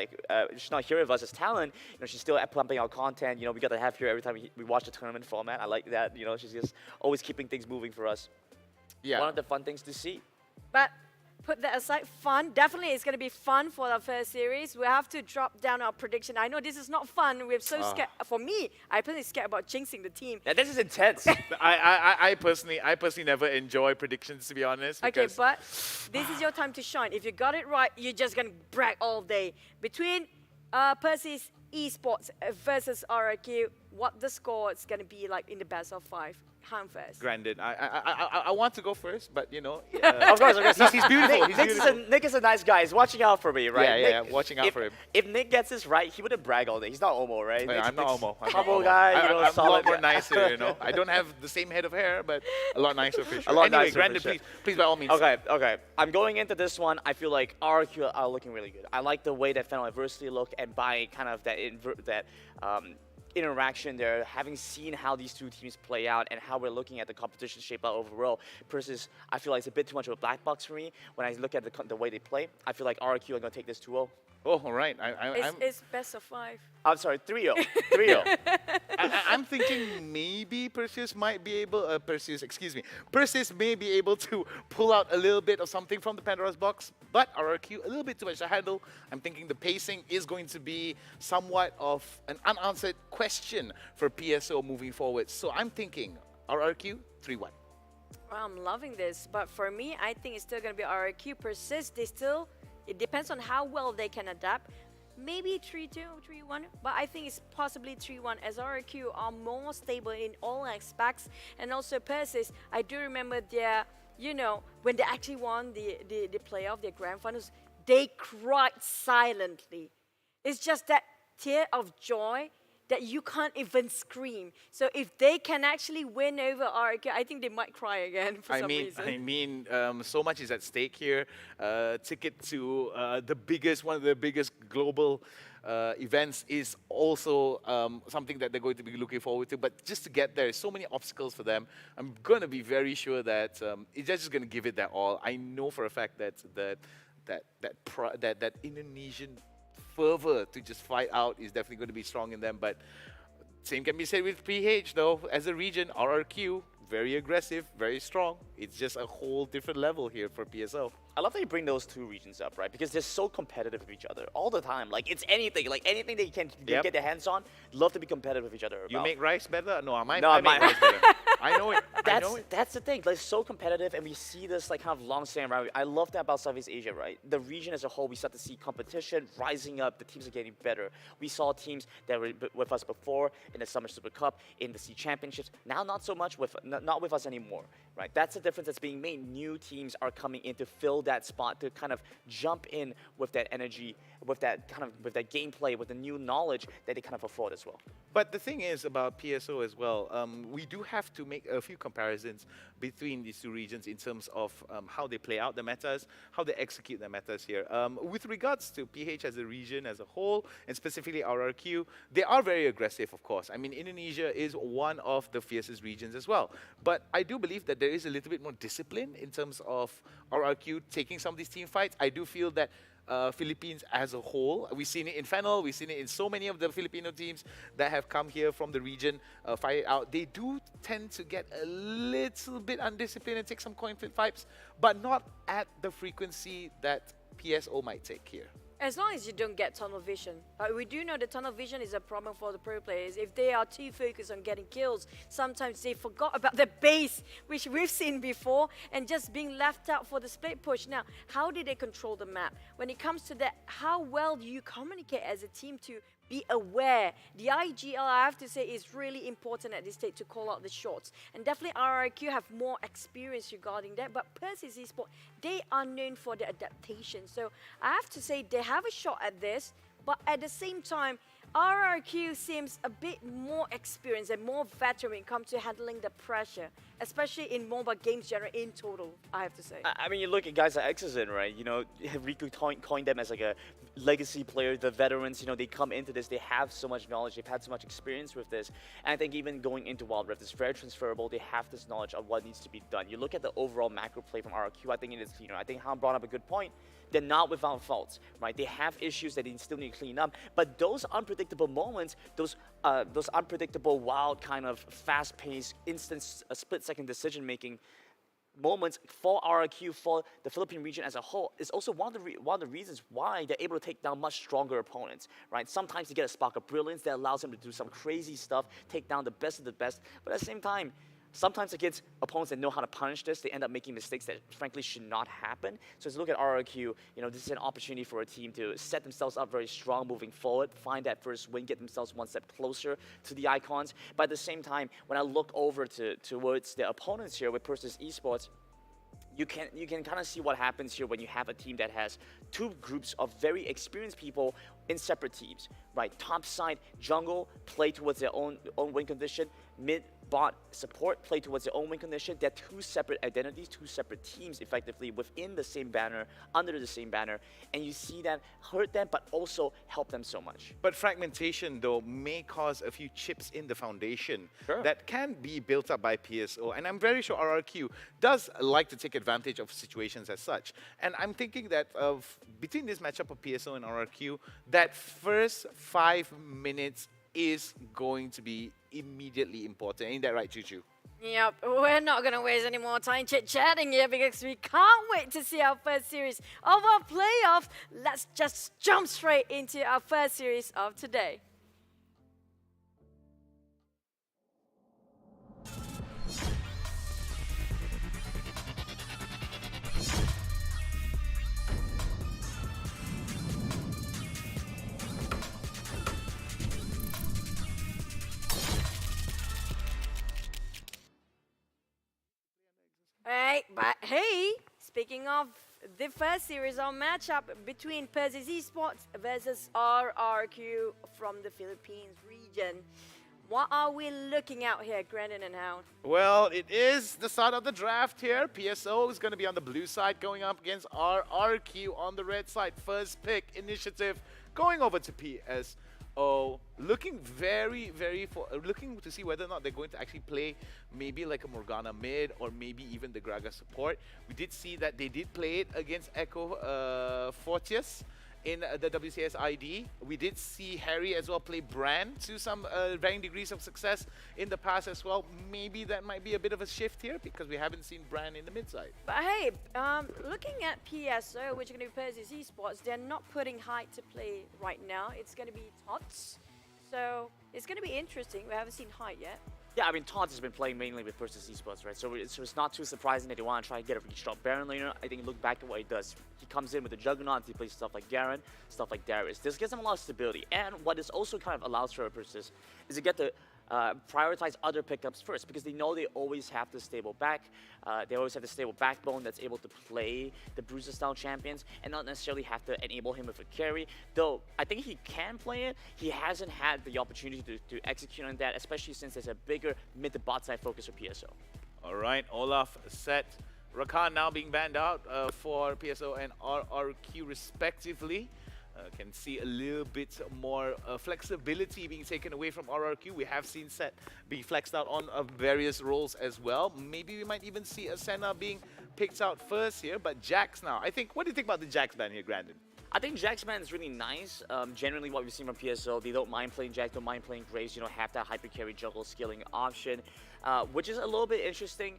she's not here with us as talent, she's still pumping out content. We got to have her every time we watch the tournament format. I like that. She's just always keeping things moving for us. Yeah. One of the fun things to see. But put that aside, fun. Definitely it's going to be fun for our first series. We have to drop down our prediction. I know this is not fun. We're so scared. For me, I'm personally scared about jinxing the team. Yeah, this is intense. I personally never enjoy predictions, to be honest. Okay, but this is your time to shine. If you got it right, you're just going to brag all day. Between Persis Esports versus RRQ, what the score is going to be like in the best of 5. Han first. Granted, I want to go first, but of course. He's beautiful. Nick is a nice guy. He's watching out for me, right? Yeah, watching out for him. If Nick gets this right, he wouldn't brag all day. He's not Omo, right? Yeah, I'm not Omo. I'm humble guy. I'm a solid lot more nicer. I don't have the same head of hair, but a lot nicer for sure. A lot anyway, nicer granted, for sure. please by all means. Okay. I'm going into this one. I feel like RQ are looking really good. I like the way that Final Adversity looked, and by kind of that interaction there, having seen how these two teams play out and how we're looking at the competition shape out overall, Persis, I feel like it's a bit too much of a black box for me. When I look at the way they play, I feel like RQ are going to take this 2-0. Oh, all right. It's best of 5. I'm sorry, 3-0. 3-0. I'm thinking maybe Persis may be able to pull out a little bit of something from the Pandora's box, but RRQ, a little bit too much to handle. I'm thinking the pacing is going to be somewhat of an unanswered question for PSO moving forward. So I'm thinking RRQ 3-1. Well, I'm loving this, but for me, I think it's still going to be RRQ. Persis, it depends on how well they can adapt. Maybe 3-2, 3-1, but I think it's possibly 3-1 as RRQ are more stable in all aspects. And also Persis, I do remember their, when they actually won the playoff, their grand finals, they cried silently. It's just that tear of joy that you can't even scream. So if they can actually win over RRQ, I think they might cry again for some reason. So much is at stake here. Ticket to one of the biggest global events is also something that they're going to be looking forward to. But just to get there, so many obstacles for them. I'm going to be very sure that it's just going to give it their all. I know for a fact that Indonesian fervor to just fight out is definitely going to be strong in them, but same can be said with PH though. As a region, RRQ, very aggressive, very strong. It's just a whole different level here for PSO. I love that you bring those two regions up, right? Because they're so competitive with each other all the time. Like, it's anything they can get their hands on, love to be competitive with each other about. You make rice better? No, I make rice better. I know it. That's the thing. Like, so competitive, and we see this like kind of long-standing rivalry. I love that about Southeast Asia, right? The region as a whole, we start to see competition rising up. The teams are getting better. We saw teams that were with us before in the Summer Super Cup, in the Sea Championships. Now, not so much not with us anymore, right? That's the difference that's being made. New teams are coming in to fill that spot, to kind of jump in with that energy, with that gameplay, with the new knowledge that they kind of afford as well. But the thing is about PSO as well, we do have to make a few comparisons between these two regions in terms of how they play out the metas, how they execute the metas here. With regards to PH as a region as a whole, and specifically RRQ, they are very aggressive, of course. I mean, Indonesia is one of the fiercest regions as well. But I do believe that there is a little bit more discipline in terms of RRQ taking some of these team fights. I do feel that Philippines as a whole, we've seen it in Fennel, we've seen it in so many of the Filipino teams that have come here from the region, fight it out. They do tend to get a little bit undisciplined and take some coin flip fights, but not at the frequency that PSO might take here. As long as you don't get tunnel vision. We do know that tunnel vision is a problem for the pro players. If they are too focused on getting kills, sometimes they forgot about the base, which we've seen before, and just being left out for the split push. Now, how do they control the map? When it comes to that, how well do you communicate as a team to be aware? The IGL, I have to say, is really important at this stage to call out the shots. And definitely RRQ have more experience regarding that. But Persis Esports, they are known for their adaptation. So I have to say they have a shot at this. But at the same time, RRQ seems a bit more experienced and more veteran when it comes to handling the pressure, especially in mobile games generally in total, I have to say. I mean, you look at guys like Exozen, right? You know, Riku coined them as like a legacy player, the veterans, you know, they come into this, they have so much knowledge, they've had so much experience with this. And I think even going into Wild Rift is very transferable. They have this knowledge of what needs to be done. You look at the overall macro play from RRQ, I think it is, you know, I think Han brought up a good point. They're not without faults, right? They have issues that they still need to clean up. But those unpredictable moments, those unpredictable, wild kind of fast-paced, instant, split-second decision-making moments for RRQ, for the Philippine region as a whole, is also one of the reasons why they're able to take down much stronger opponents, right? Sometimes they get a spark of brilliance that allows them to do some crazy stuff, take down the best of the best, but at the same time, sometimes against opponents that know how to punish this, they end up making mistakes that frankly should not happen. So as you look at RRQ, you know, this is an opportunity for a team to set themselves up very strong moving forward, find that first win, get themselves one step closer to the icons. But at the same time, when I look over towards the opponents here with Persis Esports, you can kind of see what happens here when you have a team that has two groups of very experienced people in separate teams, right? Top side, jungle, play towards their own win condition. Mid, bot, support, play towards their own win condition. They're two separate identities, two separate teams effectively within the same banner, under the same banner. And you see that hurt them, but also help them so much. But fragmentation, though, may cause a few chips in the foundation that can be built up by PSO. And I'm very sure RRQ does like to take advantage of situations as such. And I'm thinking that between this matchup of PSO and RRQ, that first 5 minutes is going to be immediately important. Ain't that right, Choo-Choo? Yep, we're not going to waste any more time chit-chatting here because we can't wait to see our first series of our playoff. Let's just jump straight into our first series of today. Alright, but hey, speaking of the first series of matchup between Persis Esports versus RRQ from the Philippines region, what are we looking at here, Grandin and Hound? Well, it is the start of the draft here. PSO is going to be on the blue side going up against RRQ on the red side. First pick initiative going over to PSO. Looking looking to see whether or not they're going to actually play maybe like a Morgana mid or maybe even the Graga support. We did see that they did play it against Echo Fortius in the WCS ID. We did see Harry as well play Brand to some varying degrees of success in the past as well. Maybe that might be a bit of a shift here because we haven't seen Brand in the mid side. But hey, looking at PSO, which are going to be Persis Esports, they're not putting Hyde to play right now. It's going to be Tots. So it's going to be interesting. We haven't seen Hyde yet. Yeah, I mean, Tots has been playing mainly with Persis Esports, right? So it's not too surprising that they want to try and get a really strong Baron laner. I think look back at what he does. He comes in with the Juggernaut, he plays stuff like Garen, stuff like Darius. This gives him a lot of stability. And what this also kind of allows for Persis is to get to prioritize other pickups first because they know they always have the stable back. They always have the stable backbone that's able to play the Bruiser style champions and not necessarily have to enable him with a carry. Though I think he can play it, he hasn't had the opportunity to execute on that, especially since there's a bigger mid to bot side focus for PSO. All right, Olaf set. Rakan now being banned out for PSO and RRQ respectively. Can see a little bit more flexibility being taken away from RRQ. We have seen Set be flexed out on various roles as well. Maybe we might even see Asena being picked out first here, but Jax now. I think, what do you think about the Jax ban here, Grandin? I think Jax ban is really nice. Generally what we've seen from PSO, they don't mind playing Jax, don't mind playing Graves, you know, have that hyper carry juggle skilling option, which is a little bit interesting.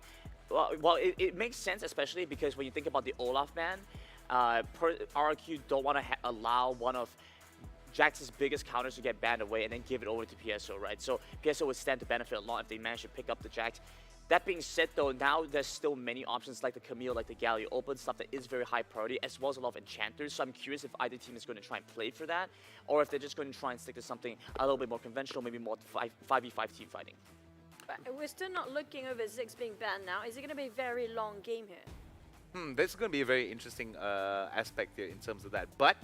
Well, it makes sense, especially because when you think about the Olaf ban, RRQ don't want to allow one of Jax's biggest counters to get banned away and then give it over to PSO, right? So PSO would stand to benefit a lot if they manage to pick up the Jax. That being said, though, now there's still many options like the Camille, like the Galio Open, stuff that is very high priority, as well as a lot of enchanters. So I'm curious if either team is going to try and play for that, or if they're just going to try and stick to something a little bit more conventional, maybe more 5v5 team fighting. But we're still not looking over Ziggs being banned now. Is it going to be a very long game here? This is going to be a very interesting aspect here in terms of that. But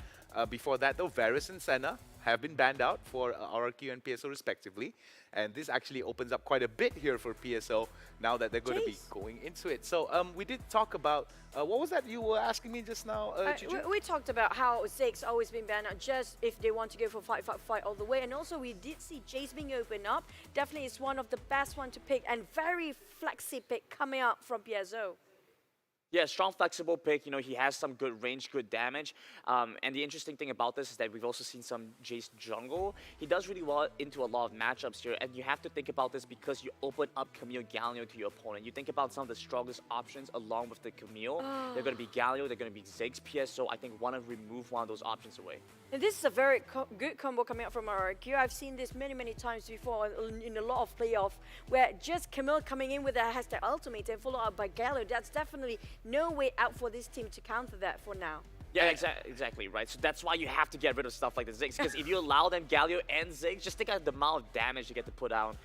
before that, though, Varus and Senna have been banned out for RRQ and PSO respectively. And this actually opens up quite a bit here for PSO now that they're going to be going into it. So we did talk about, what was that you were asking me just now, Juju? We talked about how Ziggs always been banned out just if they want to go for fight all the way. And also we did see Jace being opened up. Definitely is one of the best one to pick and very flexy pick coming up from PSO. Yeah, strong, flexible pick. You know, he has some good range, good damage. And the interesting thing about this is that we've also seen some Jace jungle. He does really well into a lot of matchups here. And you have to think about this because you open up Camille Galio to your opponent. You think about some of the strongest options along with the Camille. They're going to be Galio, they're going to be Ziggs. PSO, I think, want to remove one of those options away. And this is a very good combo coming out from RRQ. I've seen this many times before in a lot of playoffs where just Camille coming in with a hashtag ultimate and followed up by Galio. That's definitely no way out for this team to counter that for now. Yeah, exactly, right? So that's why you have to get rid of stuff like the Ziggs, because if you allow them Galio and Ziggs, just think of the amount of damage you get to put down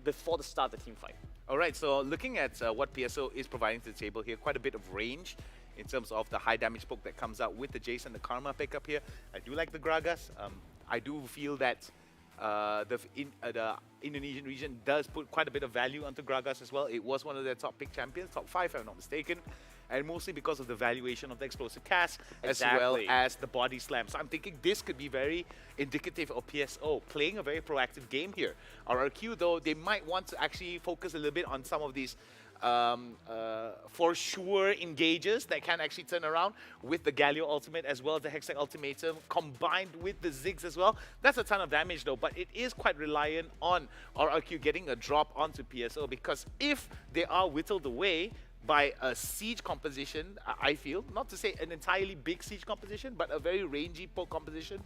before the start of the team fight. All right, so looking at what PSO is providing to the table here, quite a bit of range in terms of the high damage poke that comes out with the Jace and the Karma pickup here. I do like the Gragas. I do feel that the Indonesian region does put quite a bit of value onto Gragas as well. It was one of their top pick champions, top 5 if I'm not mistaken. And mostly because of the valuation of the explosive cast, as well as the body slam. So I'm thinking this could be very indicative of PSO playing a very proactive game here. RRQ, though, they might want to actually focus a little bit on some of these for sure engages that can actually turn around with the Galio ultimate as well as the Hextech ultimatum combined with the Ziggs as well. That's a ton of damage though, but it is quite reliant on RRQ getting a drop onto PSO, because if they are whittled away by a siege composition, I feel, not to say an entirely big siege composition, but a very rangy poke composition,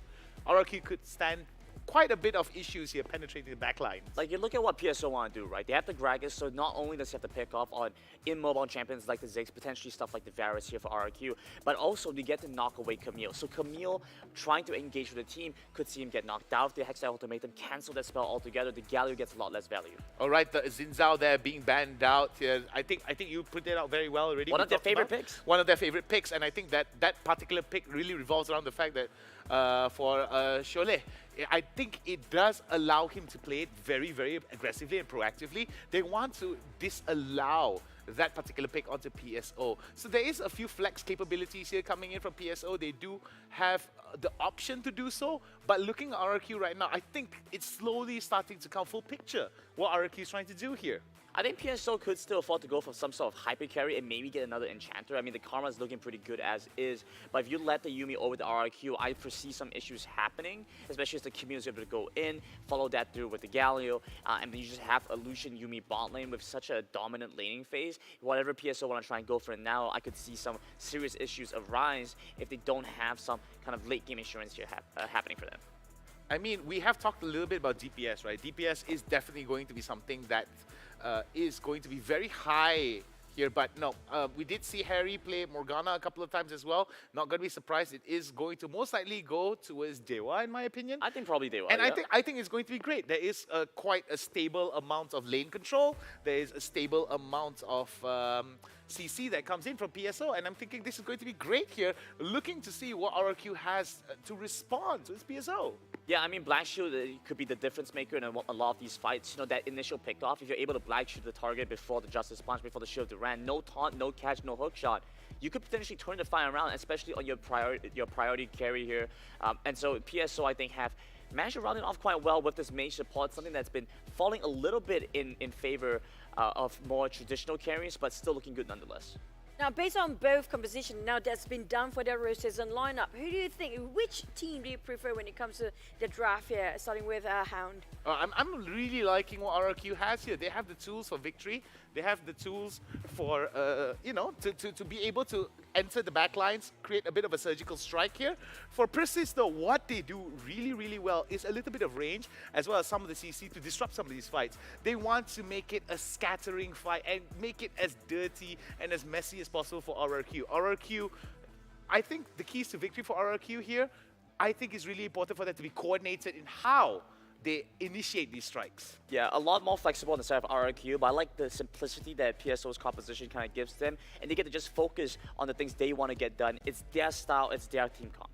RRQ could stand quite a bit of issues here penetrating the back line. Like, you look at what PSO want to do, right? They have the Gragas, so not only does he have to pick off on immobile champions like the Ziggs, potentially stuff like the Varus here for RRQ, but also they get to knock away Camille. So Camille, trying to engage with the team, could see him get knocked out. If the Hextech ultimatum cancel that spell altogether, the Galio gets a lot less value. All right, the Xin there being banned out here. I think you put it out very well already. One of their favorite picks. One of their favorite picks, and I think that particular pick really revolves around the fact that for Cholet, I think it does allow him to play it very, very aggressively and proactively. They want to disallow that particular pick onto PSO. So there is a few flex capabilities here coming in from PSO. They do have the option to do so, but looking at RRQ right now, I think it's slowly starting to come full picture what RRQ is trying to do here. I think PSO could still afford to go for some sort of hyper carry and maybe get another enchanter. I mean, the Karma is looking pretty good as is, but if you let the Yuumi over the RRQ, I foresee some issues happening, especially as the community is able to go in, follow that through with the Galio, and then you just have a Lucian Yuumi bot lane with such a dominant laning phase. Whatever PSO want to try and go for it now, I could see some serious issues arise if they don't have some kind of late game insurance here happening for them. I mean, we have talked a little bit about DPS, right? DPS is definitely going to be something that is going to be very high here, but no, we did see Harry play Morgana a couple of times as well. Not going to be surprised. It is going to most likely go towards Dewa, in my opinion. I think probably Dewa. And yeah. I think it's going to be great. There is quite a stable amount of lane control. There is a stable amount of CC that comes in from PSO, and I'm thinking this is going to be great here. Looking to see what RRQ has to respond to this PSO. Yeah, I mean, Black Shield could be the difference maker in a lot of these fights. You know, that initial pick-off, if you're able to Black Shield the target before the Justice Punch, before the Shield Duran, no taunt, no catch, no hook shot, you could potentially turn the fight around, especially on your priority carry here. And so PSO, I think, have managed to round it off quite well with this mage support, something that's been falling a little bit in favor of more traditional carries, but still looking good nonetheless. Now, based on both composition now that's been done for their rosters and lineup, who do you think, which team do you prefer when it comes to the draft here, starting with Hound? I'm really liking what RRQ has here. They have the tools for victory. They have the tools for, you know, to be able to enter the back lines, create a bit of a surgical strike here. For Persis, though, what they do really, really well is a little bit of range, as well as some of the CC to disrupt some of these fights. They want to make it a scattering fight and make it as dirty and as messy as possible for RRQ. RRQ, I think the keys to victory for RRQ here, I think is really important for them to be coordinated in how they initiate these strikes. Yeah, a lot more flexible on the side of RRQ, but I like the simplicity that PSO's composition kind of gives them, and they get to just focus on the things they want to get done. It's their style, it's their team comp.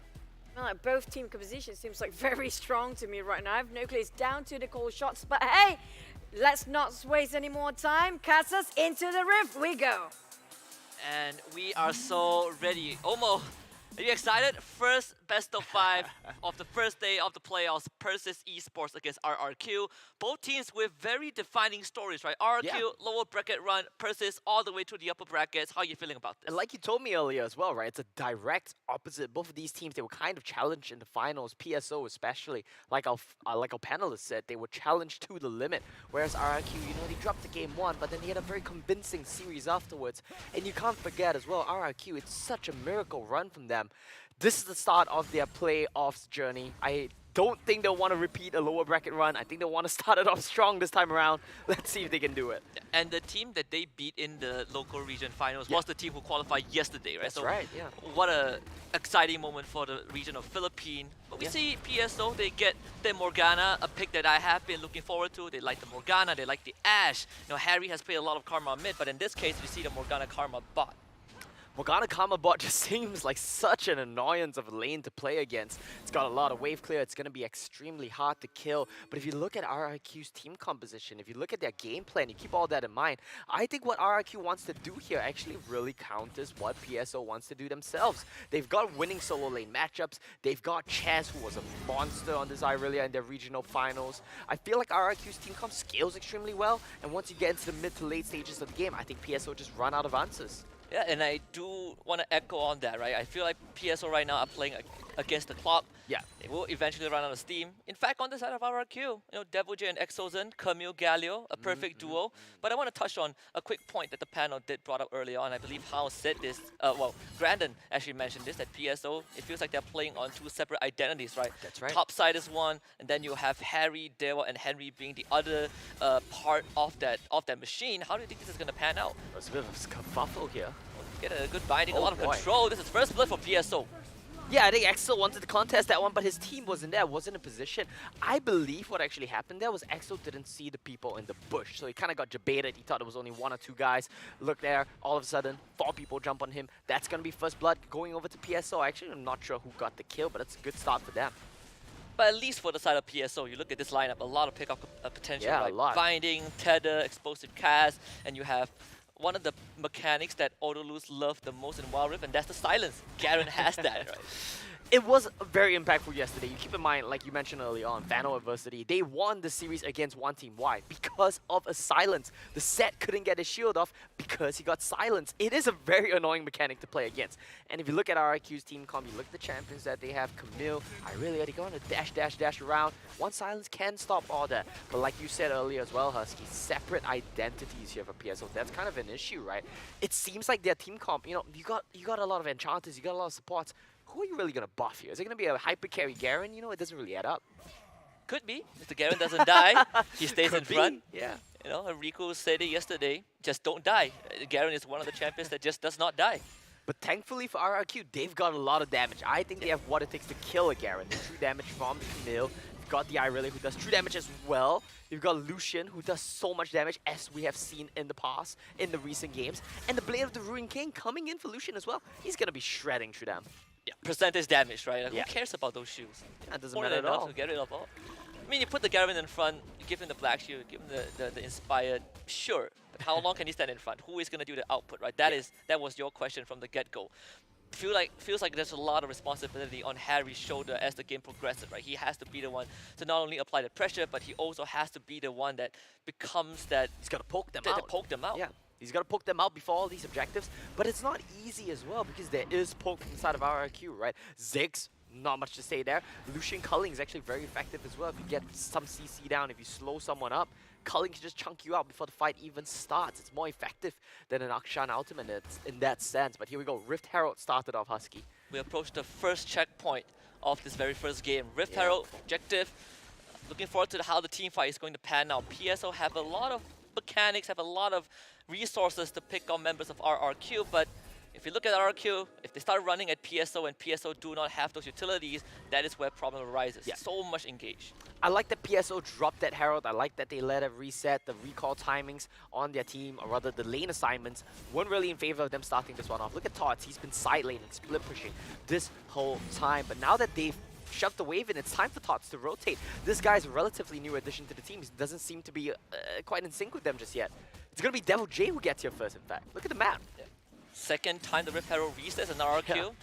Well, like both team composition seems like very strong to me right now. I have Nucleus down to the cold shots, but hey, let's not waste any more time. Casas, into the rift we go. And we are so ready. Omo, are you excited? First best of 5 of the first day of the playoffs, Persis Esports against RRQ. Both teams with very defining stories, right? RRQ, lower bracket run, Persis all the way to the upper brackets. How are you feeling about this? And like you told me earlier as well, right? It's a direct opposite. Both of these teams, they were kind of challenged in the finals. PSO especially, like our panelists said, they were challenged to the limit. Whereas RRQ, you know, they dropped the game 1, but then they had a very convincing series afterwards. And you can't forget as well, RRQ, it's such a miracle run from them. This is the start of their playoffs journey. I don't think they'll want to repeat a lower bracket run. I think they'll want to start it off strong this time around. Let's see if they can do it. And the team that they beat in the local region finals was the team who qualified yesterday, right? That's right, yeah. What a exciting moment for the region of Philippines. But we see PSO, they get the Morgana, a pick that I have been looking forward to. They like the Morgana, they like the Ashe. You know, Harry has played a lot of Karma mid, but in this case, we see the Morgana Karma bot. Morgana Karma bot just seems like such an annoyance of a lane to play against. It's got a lot of wave clear, it's going to be extremely hard to kill. But if you look at RRQ's team composition, if you look at their game plan, you keep all that in mind, I think what RRQ wants to do here actually really counters what PSO wants to do themselves. They've got winning solo lane matchups, they've got Chaz, who was a monster on this Irelia in their regional finals. I feel like RRQ's team comp scales extremely well, and once you get into the mid to late stages of the game, I think PSO just run out of answers. Yeah, and I do want to echo on that, right? I feel like PSO right now are playing against the clock. Yeah. They will eventually run out of steam. In fact, on the side of RRQ, you know, Devil J and Exozen, Camille Galio, a perfect duo. But I want to touch on a quick point that the panel did brought up earlier on. I believe Hao said this, well, Grandin actually mentioned this, that PSO, it feels like they're playing on 2 separate identities, right? That's right. Top side is one, and then you have Harry, Dewa, and Henry being the other part of that machine. How do you think this is going to pan out? There's a bit of a scuffle here. Get a good binding, a Oh lot of boy. control. This is first blood for PSO. Yeah, I think Exo wanted to contest that one, but his team wasn't there, wasn't in position. I believe what actually happened there was Exo didn't see the people in the bush, so he kind of got debated. He thought it was only 1 or 2 guys. Look there, all of a sudden, 4 people jump on him. That's going to be first blood going over to PSO. Actually, I'm not sure who got the kill, but it's a good start for them. But at least for the side of PSO, you look at this lineup, a lot of pickup potential. Yeah, like a lot. Binding, Tether, Explosive Cast, and you have one of the mechanics that Autolus love the most in Wild Rift, and that's the silence. Garen has that, right? It was very impactful yesterday. You keep in mind, like you mentioned earlier on, Fano Adversity, they won the series against one team. Why? Because of a silence. The set couldn't get his shield off because he got silenced. It is a very annoying mechanic to play against. And if you look at RRQ's team comp, you look at the champions that they have, Camille, Irelia, they go on a dash around. One silence can stop all that. But like you said earlier as well, Husky, separate identities here for PSO. That's kind of an issue, right? It seems like their team comp, you know, you got a lot of enchanters, you got a lot of supports. Who are you really going to buff here? Is it going to be a hyper carry Garen? You know, it doesn't really add up. Could be. If the Garen doesn't die, he stays in front. Yeah. You know, Riku said it yesterday, just don't die. Garen is one of the champions that just does not die. But thankfully for RRQ, they've got a lot of damage. I think they have what it takes to kill a Garen. The true damage from the Camille. You've got the Irelia, who does true damage as well. You've got Lucian, who does so much damage, as we have seen in the past, in the recent games. And the Blade of the Ruined King coming in for Lucian as well. He's going to be shredding through them. Yeah, percentage damage, right? Like, Yeah. Who cares about those shields? Yeah, it doesn't More matter than at enough all. to get rid of all. I mean, you put the Garen in front, you give him the black shield, you give him the inspired, sure. But how long can he stand in front? Who is going to do the output, right? That was your question from the get-go. Feels like there's a lot of responsibility on Harry's shoulder as the game progresses, right? He has to be the one to not only apply the pressure, but he also has to be the one that becomes that. He's got to poke them to out. poke them out. Yeah. He's got to poke them out before all these objectives, but it's not easy as well because there is poke inside of RRQ, right? Ziggs, not much to say there. Lucian culling is actually very effective as well. If you get some CC down, if you slow someone up, culling can just chunk you out before the fight even starts. It's more effective than an Akshan ultimate in that sense. But here we go. Rift Herald started off Husky. We approach the first checkpoint of this very first game. Rift Herald objective. Looking forward to how the team fight is going to pan out. PSO have a lot of mechanics, have a lot of resources to pick on members of RRQ, but if you look at RRQ, if they start running at PSO and PSO do not have those utilities, that is where problem arises. Yeah. So much engaged. I like that PSO dropped that Herald. I like that they let it reset. The recall timings on their team, or rather the lane assignments, weren't really in favor of them starting this one off. Look at Tots. He's been side laning, split pushing this whole time. But now that they've shoved the wave in, it's time for Tots to rotate. This guy's a relatively new addition to the team. He doesn't seem to be quite in sync with them just yet. It's going to be Devil J who gets here first, in fact. Look at the map. Yeah. Second time the Rift Herald resets an RRQ,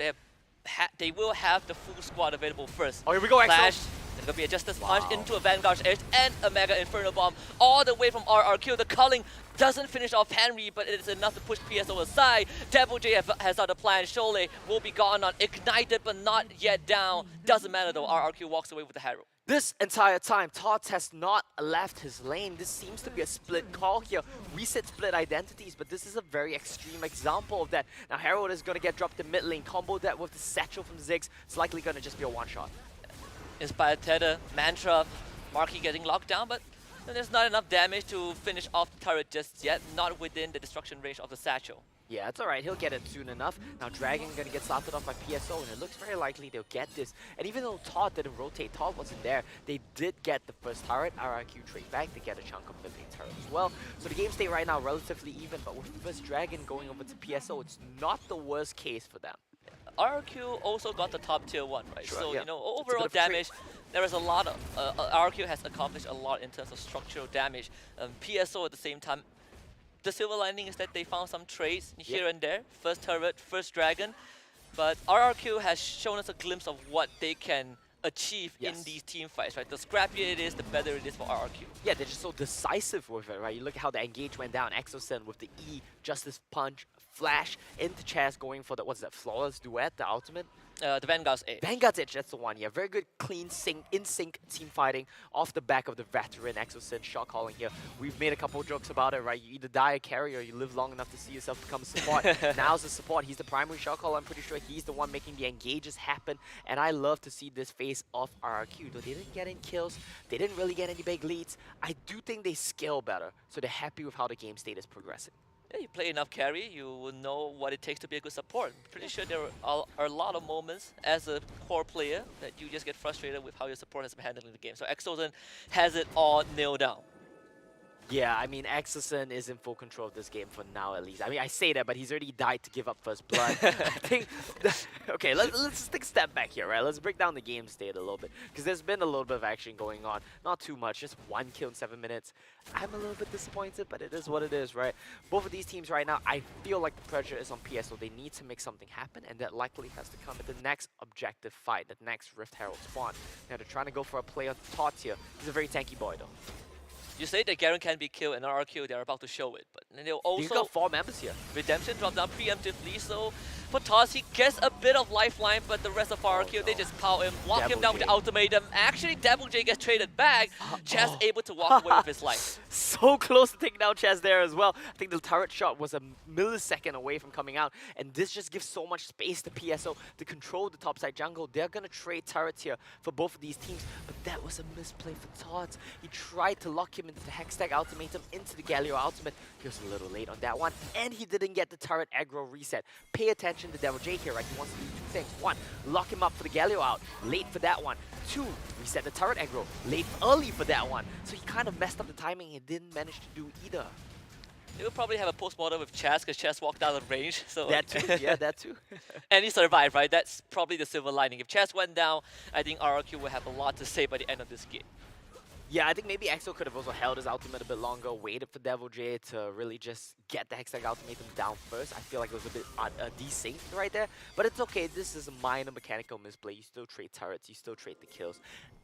they will have the full squad available first. Oh, here we go, Flash, there's going to be a Justice Punch into a Vanguard's Edge and a Mega Inferno Bomb all the way from RRQ. The culling doesn't finish off Henry, but it is enough to push PSO aside. Devil J has other plans. Sholei will be gone on, ignited but not yet down. Doesn't matter though, RRQ walks away with the Herald. This entire time, Tots has not left his lane. This seems to be a split call here. We said split identities, but this is a very extreme example of that. Now, Herald is going to get dropped in mid lane. Combo that with the satchel from Ziggs. It's likely going to just be a one-shot. Inspired Tether, Mantra, Marky getting locked down, but there's not enough damage to finish off the turret just yet. Not within the destruction range of the satchel. Yeah, it's alright. He'll get it soon enough. Now, Dragon gonna get started off by PSO, and it looks very likely they'll get this. And even though Todd didn't rotate, Todd wasn't there, they did get the first turret. RRQ trade back to get a chunk of the lane turret as well. So the game state right now relatively even, but with first Dragon going over to PSO, it's not the worst case for them. RRQ also got the top tier 1, right? Sure, so, yeah. you know, overall damage, there is a lot of... RRQ has accomplished a lot in terms of structural damage. PSO at the same time, the silver lining is that they found some trades here and there. First turret, first dragon. But RRQ has shown us a glimpse of what they can achieve in these team fights, right? The scrappier it is, the better it is for RRQ. Yeah, they're just so decisive with it, right? You look at how the engage went down. Exosen with the E, Justice Punch, Flash, into Chaz going for the, what's that, Flawless Duet, the ultimate? The Vanguard's Edge. Vanguard's Edge, that's the one, yeah. Very good, clean, in-sync team fighting off the back of the veteran Exosen shot calling here. We've made a couple jokes about it, right? You either die a carry or you live long enough to see yourself become a support. Now's the support. He's the primary shot caller. I'm pretty sure he's the one making the engages happen. And I love to see this phase of RRQ. Though they didn't get in kills, they didn't really get any big leads. I do think they scale better, so they're happy with how the game state is progressing. Yeah, you play enough carry, you will know what it takes to be a good support. Pretty sure there are a lot of moments as a core player that you just get frustrated with how your support has been handling the game. So Exosen has it all nailed down. Yeah, I mean, Exosen is in full control of this game for now, at least. I mean, I say that, but he's already died to give up first blood. I think... okay, let's just take a step back here, right? Let's break down the game state a little bit. Because there's been a little bit of action going on. Not too much, just 1 kill in 7 minutes. I'm a little bit disappointed, but it is what it is, right? Both of these teams right now, I feel like the pressure is on PSO. They need to make something happen, and that likely has to come at the next objective fight, the next Rift Herald spawn. Now, they're trying to go for a play on Tots here. He's a very tanky boy, though. You say that Garen can be killed and RRQ, they're about to show it. But then they'll also... He's got 4 members here. Redemption drop down preemptively, so for Toss, he gets a bit of lifeline, but the rest of RRQ, they just power him, lock him down with the ultimatum. Actually, Devil J gets traded back. Chaz able to walk away with his life. So close to taking down Chaz there as well. I think the turret shot was a millisecond away from coming out, and this just gives so much space to PSO to control the topside jungle. They're going to trade turrets here for both of these teams, but that was a misplay for Tots. He tried to lock him into the Hextech ultimatum, into the Galio ultimate. He was a little late on that one, and he didn't get the turret aggro reset. Pay attention to Devil J here, right? He wants to do 2 things. 1, lock him up for the Galio out. Late for that one. 2, reset the turret aggro. Late early for that one. So he kind of messed up the timing and didn't manage to do either. They will probably have a post-mortem with Chaz, because Chaz walked out of range. So that too, yeah, that too. And he survived, right? That's probably the silver lining. If Chaz went down, I think RRQ will have a lot to say by the end of this game. Yeah, I think maybe Exo could have also held his ultimate a bit longer, waited for Devil J to really just get the Hextech ultimatum down first. I feel like it was a bit desynced right there, but it's okay. This is a minor mechanical misplay. You still trade turrets, you still trade the kills.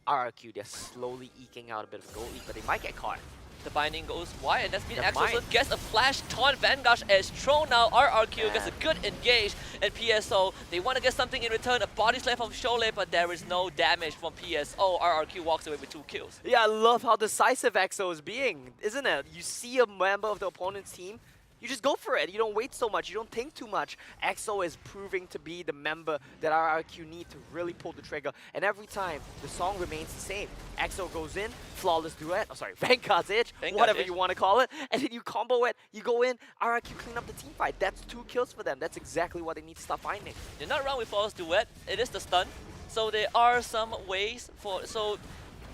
RRQ, they're slowly eking out a bit of a gold lead, but they might get caught. The binding goes wide, and that's been The Exosun bind. gets a flash taunt. Vanguard is thrown out. RRQ gets a good engage, and PSO, they want to get something in return. A body slam from Sholay, but there is no damage from PSO. RRQ walks away with 2 kills. Yeah, I love how decisive EXO is being, isn't it? You see a member of the opponent's team, you just go for it. You don't wait so much. You don't think too much. EXO is proving to be the member that RRQ need to really pull the trigger. And every time, the song remains the same. EXO goes in, flawless duet, Vanguard's Edge, whatever you want to call it. And then you combo it, you go in, RRQ clean up the team fight. That's 2 kills for them. That's exactly what they need to start finding. You're not wrong with flawless duet. It is the stun. So there are some ways for...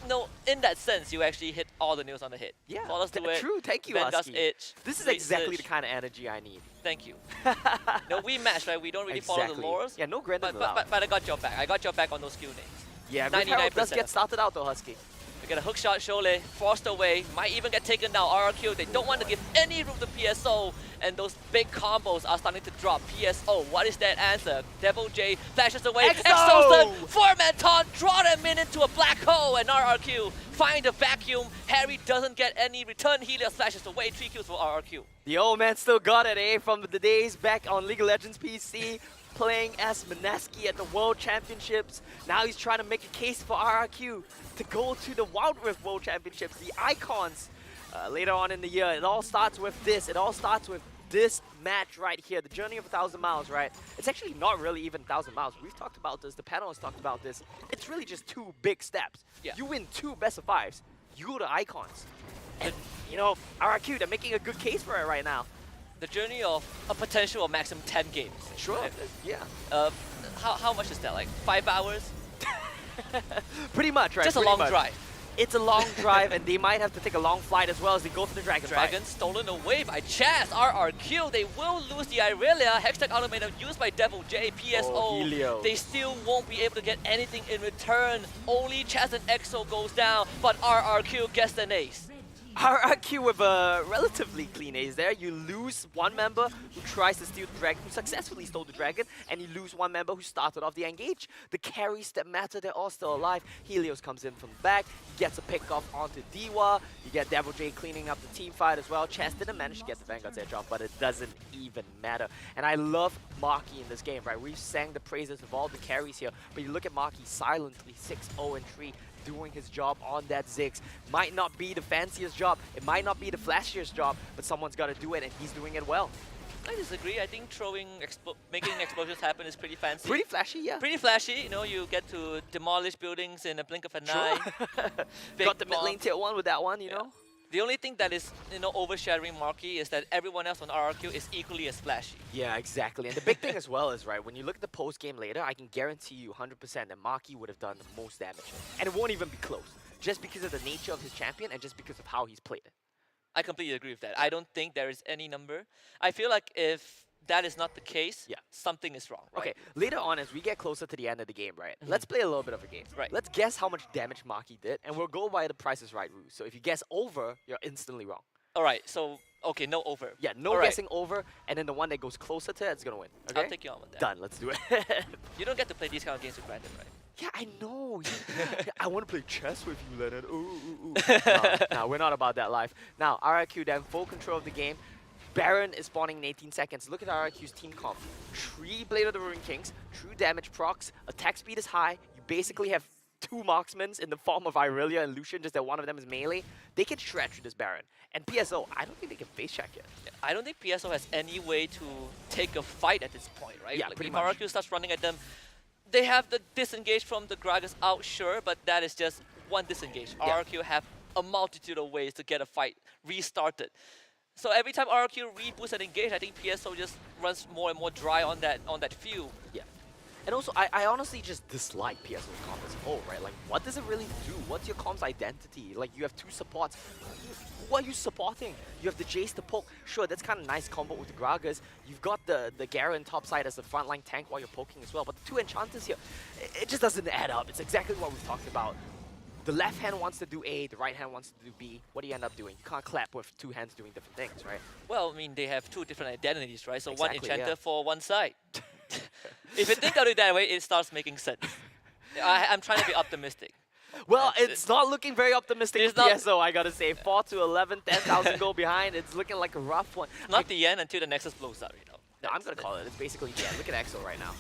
No, in that sense, you actually hit all the nails on the head. Yeah, Flawless duet, true. Thank you, Vanguard's Husky. Edge. This is Great exactly search. the kind of energy I need. Thank you. No, we match, right? We don't really follow the lores. Yeah, no granted but I got your back. I got your back on those skill names. Yeah, Herald does get started out though, Husky. We get a hook shot, Sholay, forced away, might even get taken down. RRQ, they don't want to give any room to PSO, and those big combos are starting to drop. PSO, what is that answer? Devil J flashes away. Exosun, 4-man taunt, draw them into a black hole, and RRQ find a vacuum. Harry doesn't get any return. Helios flashes away, 3 kills for RRQ. The old man still got it, eh? From the days back on League of Legends PC, playing as Minaski at the World Championships. Now he's trying to make a case for RRQ to go to the Wild Rift World Championships, the Icons, later on in the year. It all starts with this. It all starts with this match right here, the journey of 1,000 miles, right? It's actually not really even 1,000 miles. We've talked about this. The panel has talked about this. It's really just 2 big steps. Yeah. You win 2 best of 5s. You go to Icons. And, you know, RRQ, they're making a good case for it right now. The journey of a potential of maximum 10 games. Sure, yeah. How much is that? Like 5 hours? Pretty much, right? Just a long drive. It's a long drive, and they might have to take a long flight as well as they go for the Dragon fight. Dragon stolen away by Chaz. RRQ, they will lose the Irelia. Hextech Automator used by Devil J. PSO, Helios. they still won't be able to get anything in return. Only Chaz and EXO goes down, but RRQ gets an ace. RRQ with a relatively clean ace there. You lose one member who tries to steal the dragon, who successfully stole the dragon, and you lose one member who started off the engage. The carries that matter, they're all still alive. Helios comes in from the back, he gets a pick off onto Diwa. You get Devil J cleaning up the team fight as well. Chess didn't manage to get the Vanguard's edge off, but it doesn't even matter. And I love Maki in this game, right? We've sang the praises of all the carries here, but you look at Maki silently, 6-0-3. Doing his job on that Ziggs. Might not be the fanciest job, it might not be the flashiest job, but someone's got to do it, and he's doing it well. I disagree. I think making explosions happen is pretty fancy. Pretty flashy, yeah. Pretty flashy. You know, you get to demolish buildings in a blink of an eye. Got the mid lane tier 1 with that one, you know. The only thing that is, overshadowing Marky is that everyone else on RRQ is equally as flashy. Yeah, exactly. And the big thing as well is, right, when you look at the post-game later, I can guarantee you 100% that Marky would have done the most damage. And it won't even be close, just because of the nature of his champion and just because of how he's played it. I completely agree with that. I don't think there is any number. I feel like if that is not the case, something is wrong, right? Okay, later on, as we get closer to the end of the game, right, let's play a little bit of a game. Right. Let's guess how much damage Maki did, and we'll go by the Price is Right rule. So if you guess over, you're instantly wrong. All right, so, okay, no over. Yeah, no guessing over, and then the one that goes closer to it's going to win. Okay? I'll take you on with that. Done, let's do it. You don't get to play these kind of games with Brandon, right? Yeah, I know. I want to play chess with you, Leonard. Ooh, ooh, ooh. No, we're not about that life. Now, RRQ then full control of the game. Baron is spawning in 18 seconds. Look at RRQ's team comp. 3 Blade of the Ruined Kings, true damage procs, attack speed is high. You basically have 2 marksmen in the form of Irelia and Lucian, just that one of them is melee. They can shred through this Baron. And PSO, I don't think they can face check it. I don't think PSO has any way to take a fight at this point, right? Yeah, like pretty if much. RRQ starts running at them, they have the disengage from the Gragas out, sure, but that is just one disengage. Yeah. RRQ have a multitude of ways to get a fight restarted. So every time RRQ reboosts and engage, I think PSO just runs more and more dry on that few. Yeah. And also, I honestly just dislike PSO's comp as a whole, right? Like, what does it really do? What's your comp's identity? Like, you have 2 supports. Who are you supporting? You have the Jace to poke. Sure, that's kind of nice combo with the Gragas. You've got the Garen topside as the frontline tank while you're poking as well. But the 2 enchanters here, it just doesn't add up. It's exactly what we've talked about. The left hand wants to do A, the right hand wants to do B. What do you end up doing? You can't clap with 2 hands doing different things, right? Well, I mean, they have 2 different identities, right? So Exactly, one enchanter yeah. for one side. If you think of it that way, it starts making sense. I'm trying to be optimistic. Well, it's not looking very optimistic It's for not- PSO, I gotta say. 4 to 11, 10,000 goal behind. It's looking like a rough one. Not the end until the Nexus blows up, you know. No, I'm gonna call it. It's basically the end. Look at EXO right now.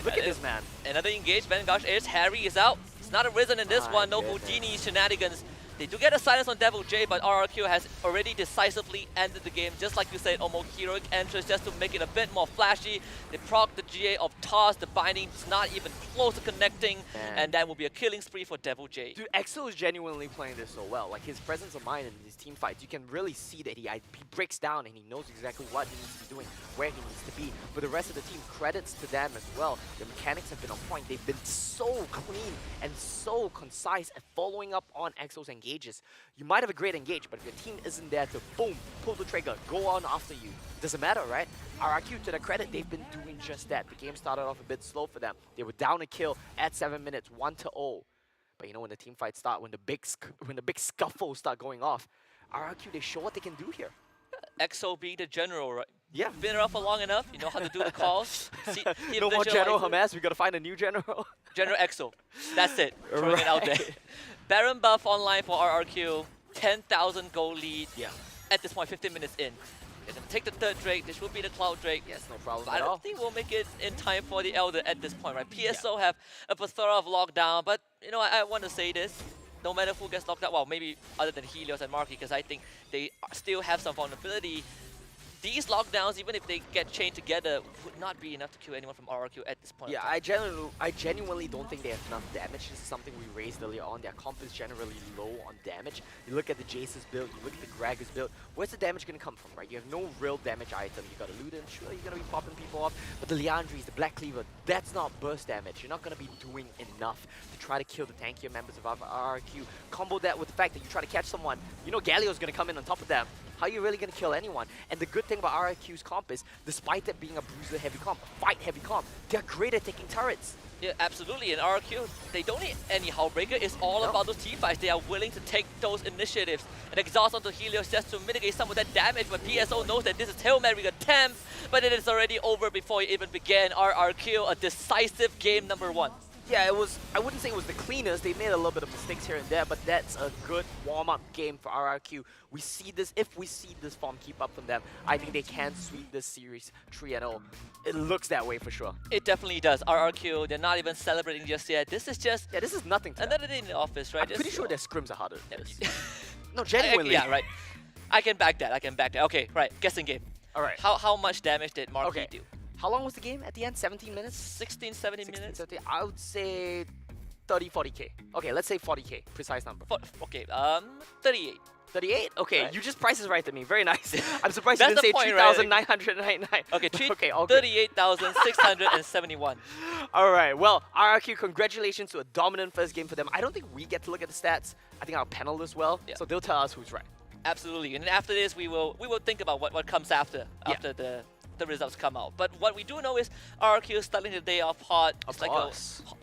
Look at this man. Another engagement. Gosh, is Harry is out. It's not a Risen in this My one. No goodness. Houdini shenanigans. They do get a silence on Devil J, but RRQ has already decisively ended the game. Just like you said, almost heroic entrance just to make it a bit more flashy. They proc the GA of Toss. The binding is not even close to connecting. And that will be a killing spree for Devil J. Dude, EXO is genuinely playing this so well. Like, his presence of mind in these team fights, you can really see that he breaks down and he knows exactly what he needs to be doing, where he needs to be. But the rest of the team, credits to them as well. The mechanics have been on point. They've been so clean and so concise at following up on EXO's engages. You might have a great engage, but if your team isn't there to, boom, pull the trigger, go on after you. Doesn't matter, right? RRQ, to their credit, they've been doing just that. The game started off a bit slow for them. They were down a kill at 7 minutes, 1-0. But you know, when the team fights start, when the big scuffles start going off, RRQ, they show what they can do here. EXO be the general, right? Yeah. Been around for long enough. You know how to do the calls. See, he No more General visualizes- Hamas, we gotta find a new general. General EXO. That's it. Throwing it out there. Baron buff online for RRQ. 10,000 gold lead. Yeah. At this point, 15 minutes in. They're gonna take the third Drake. This will be the Cloud Drake. Yes, no problem But I at all. don't think we'll make it in time for the Elder at this point, right? PSO have a plethora of lockdown, but you know, I want to say this. No matter who gets locked out, well, maybe other than Helios and Marky, because I think they still have some vulnerability. These lockdowns, even if they get chained together, would not be enough to kill anyone from RRQ at this point. Yeah, I genuinely don't think they have enough damage. This is something we raised earlier on. Their comp is generally low on damage. You look at the Jace's build, you look at the Gragas build. Where's the damage going to come from, right? You have no real damage item. You got a Luden, sure, you're going to be popping people off. But the Liandry's, the Black Cleaver, that's not burst damage. You're not going to be doing enough to try to kill the tankier members of RRQ. Combo that with the fact that you try to catch someone. You know Galio's going to come in on top of them. How are you really going to kill anyone? And the good thing about RRQ's comp is, despite it being a bruiser-heavy comp, a fight-heavy comp, they're great at taking turrets. Yeah, absolutely. In RRQ, they don't need any Hullbreaker. It's all about those team fights. They are willing to take those initiatives and exhaust onto Helios just to mitigate some of that damage. But PSO knows that this is Hail Mary attempt, but it is already over before it even began. RRQ, a decisive game number 1. Yeah, it was, I wouldn't say it was the cleanest. They made a little bit of mistakes here and there, but that's a good warm-up game for RRQ. We see this, if we see this form keep up from them, I think they can sweep this series 3-0. It looks that way for sure. It definitely does. RRQ, they're not even celebrating just yet. This is just... Yeah, this is nothing to another day in the office, right? I'm pretty sure their scrims are harder than Yeah. this. No, genuinely. Yeah, right. I can back that. Okay, right. Guessing game. All right. How much damage did Marky do? How long was the game at the end? 17 minutes? 16, 17 minutes? 17, I would say 30, 40k. Okay, let's say 40k. Precise number. Okay, 38. 38? Okay, Right. you just prices right to me. Very nice. I'm surprised you That's didn't the say point, right? 3,999. Okay, all good. 38,671. All right, well, RRQ, congratulations to a dominant first game for them. I don't think we get to look at the stats. I think our panel as well. Yeah. So they'll tell us who's right. Absolutely. And then after this, we will think about what comes after the results come out. But what we do know is RRQ is starting the day off hot. It's like a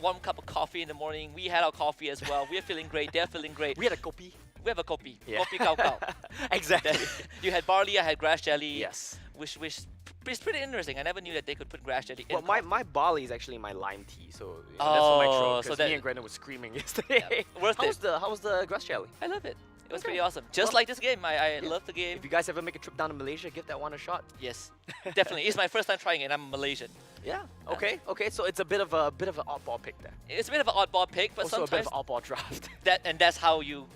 warm cup of coffee in the morning. We had our coffee as well. We're feeling great. They're feeling great. We had a kopi. We have a kopi. Yeah. Kopi kao kao. Exactly. You had barley, I had grass jelly. Yes. Which is pretty interesting. I never knew that they could put grass jelly in Well, coffee. my barley is actually my lime tea, so that's for my throat. so Because that- me and Grenna was screaming yesterday. Yeah, worth it. How was the grass jelly? I love it. It was Okay. pretty awesome. Just like this game. I love the game. If you guys ever make a trip down to Malaysia, give that one a shot. Yes, definitely. It's my first time trying it. I'm Malaysian. Yeah. Okay. Okay. So it's a bit of an oddball pick there. It's a bit of an oddball pick, but Also a bit sometimes of an oddball draft. that's how you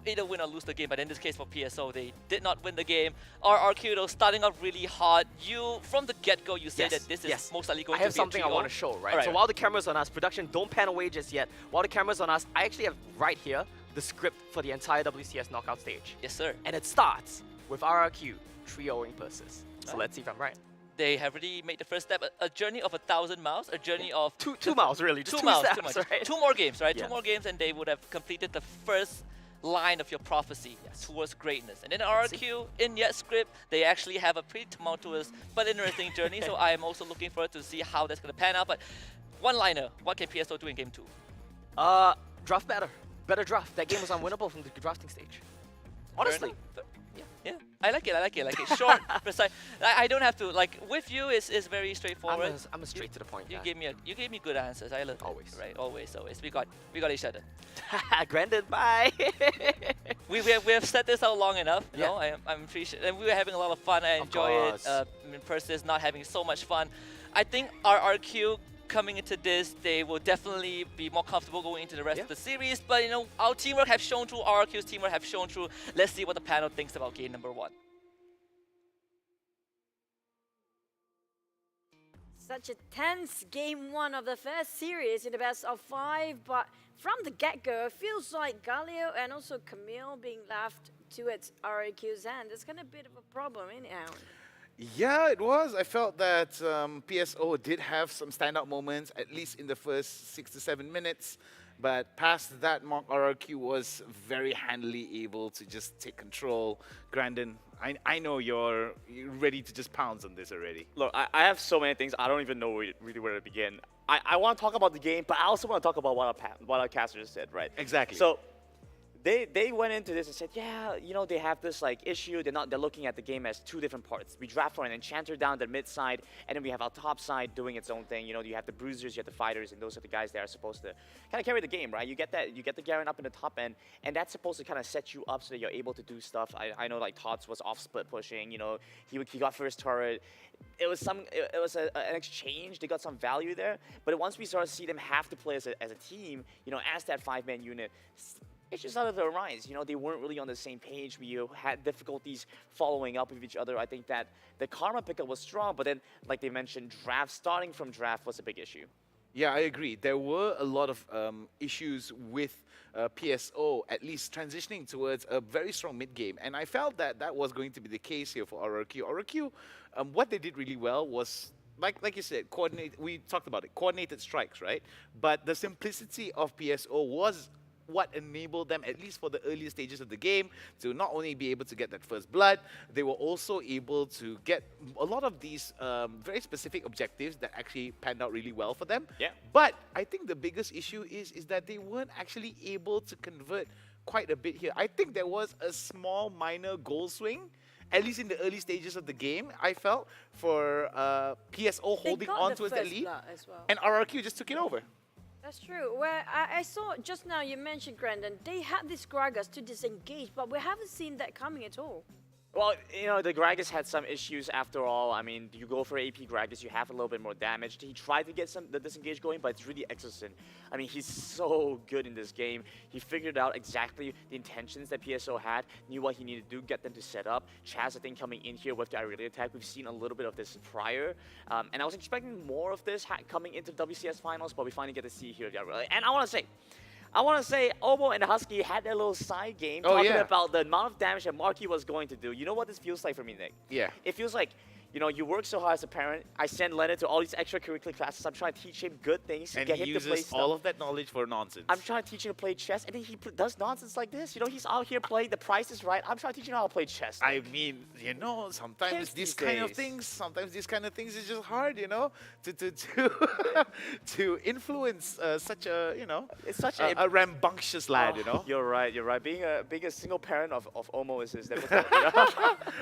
either win or lose the game. But in this case for PSO, they did not win the game. RRQ though starting off really hot. You from the get-go you say that this is most likely going I have to be something a I 3-0. want to show, right? Alright, So while the camera's on us, production, don't pan away just yet. While the camera's on us, I actually have right here the script for the entire WCS knockout stage. yes sir. And it starts with RRQ 3-0ing Persis. So let's see if I'm right. They have already made the first step. A journey of 1,000 miles. A journey of Two miles, really. Just two two miles. steps, Too much. right? Two more games, right? Yeah. Two more games, and they would have completed the first line of your prophecy towards greatness. And then RRQ, in yet script, they actually have a pretty tumultuous but interesting journey. So I am also looking forward to see how that's going to pan out. But one-liner, what can PSO do in game 2? Draft better. Better draft. That game was unwinnable from the drafting stage. Honestly. Yeah, I like it. I like it. Like it short, precise. I don't have to like with you. Is very straightforward. I'm a straight to the point You guy. gave me good answers. I love Always. it, right? Always. We got each other. Grandin, bye. We have set this out long enough. You Yeah. know, I'm pretty sure, and we were having a lot of fun. I enjoy it. course. Persis not having so much fun. I think RRQ coming into this, they will definitely be more comfortable going into the rest of the series. But you know, our teamwork have shown through. RRQ's teamwork have shown through. Let's see what the panel thinks about game number 1. Such a tense game 1 of the first series in the best of 5, but from the get-go, it feels like Galio and also Camille being left to its RAQ's hand. It's kind of a bit of a problem, anyhow. Yeah, it was. I felt that PSO did have some standout moments, at least in the first 6 to 7 minutes. But past that, Mark RRQ was very handily able to just take control. Grandin, I know you're ready to just pounce on this already. Look, I have so many things. I don't even know really where to begin. I want to talk about the game, but I also want to talk about what our casters said, right? Exactly. So they went into this and said, yeah, you know, they have this like issue. They're looking at the game as 2 different parts. We draft for an enchanter down the mid side, and then we have our top side doing its own thing. You know, you have the bruisers, you have the fighters, and those are the guys that are supposed to kind of carry the game, right? You get the Garen up in the top end, and that's supposed to kind of set you up so that you're able to do stuff. I know like Tots was off split pushing. You know, he got first turret. It was an exchange. They got some value there. But once we started to see them have to play as a team, you know, as that 5-man unit, it's just out of their minds. You know, they weren't really on the same page. We had difficulties following up with each other. I think that the Karma pickup was strong, but then, like they mentioned, starting from draft was a big issue. Yeah, I agree. There were a lot of issues with PSO, at least transitioning towards a very strong mid-game. And I felt that that was going to be the case here for RRQ. RRQ, what they did really well was, like you said, we talked about it, coordinated strikes, right? But the simplicity of PSO was what enabled them, at least for the early stages of the game, to not only be able to get that first blood, they were also able to get a lot of these very specific objectives that actually panned out really well for them. Yeah. But I think the biggest issue is that they weren't actually able to convert quite a bit here. I think there was a small minor goal swing, at least in the early stages of the game, I felt, for PSO holding on to that lead. As well. And RRQ just took it over. That's true. Where I saw just now, you mentioned, Grandin, they had these Gragas to disengage, but we haven't seen that coming at all. Well, you know, the Gragas had some issues after all. I mean, you go for AP Gragas, you have a little bit more damage. He tried to get the disengage going, but it's really Exorcist. I mean, he's so good in this game. He figured out exactly the intentions that PSO had, knew what he needed to do, get them to set up. Chaz, I think, coming in here with the Irelia attack. We've seen a little bit of this prior. And I was expecting more of this coming into WCS finals, but we finally get to see here the Irelia. And I want to say, Omo and Husky had their little side game talking about the amount of damage that Marky was going to do. You know what this feels like for me, Nick? Yeah. It feels like, you know, you work so hard as a parent. I send Leonard to all these extracurricular classes. I'm trying to teach him good things, And get he him to play uses stuff. all of that knowledge for nonsense. I'm trying to teach him to play chess, and then he does nonsense like this. You know, he's out here playing. The price is right. I'm trying to teach him how to play chess. I mean, you know, sometimes Kids these these kind of days. things, is just hard, you know, to to influence such a, you know, It's such a rambunctious lad, you know. You're right. You're right. Being a single parent of Omo is difficult. You know?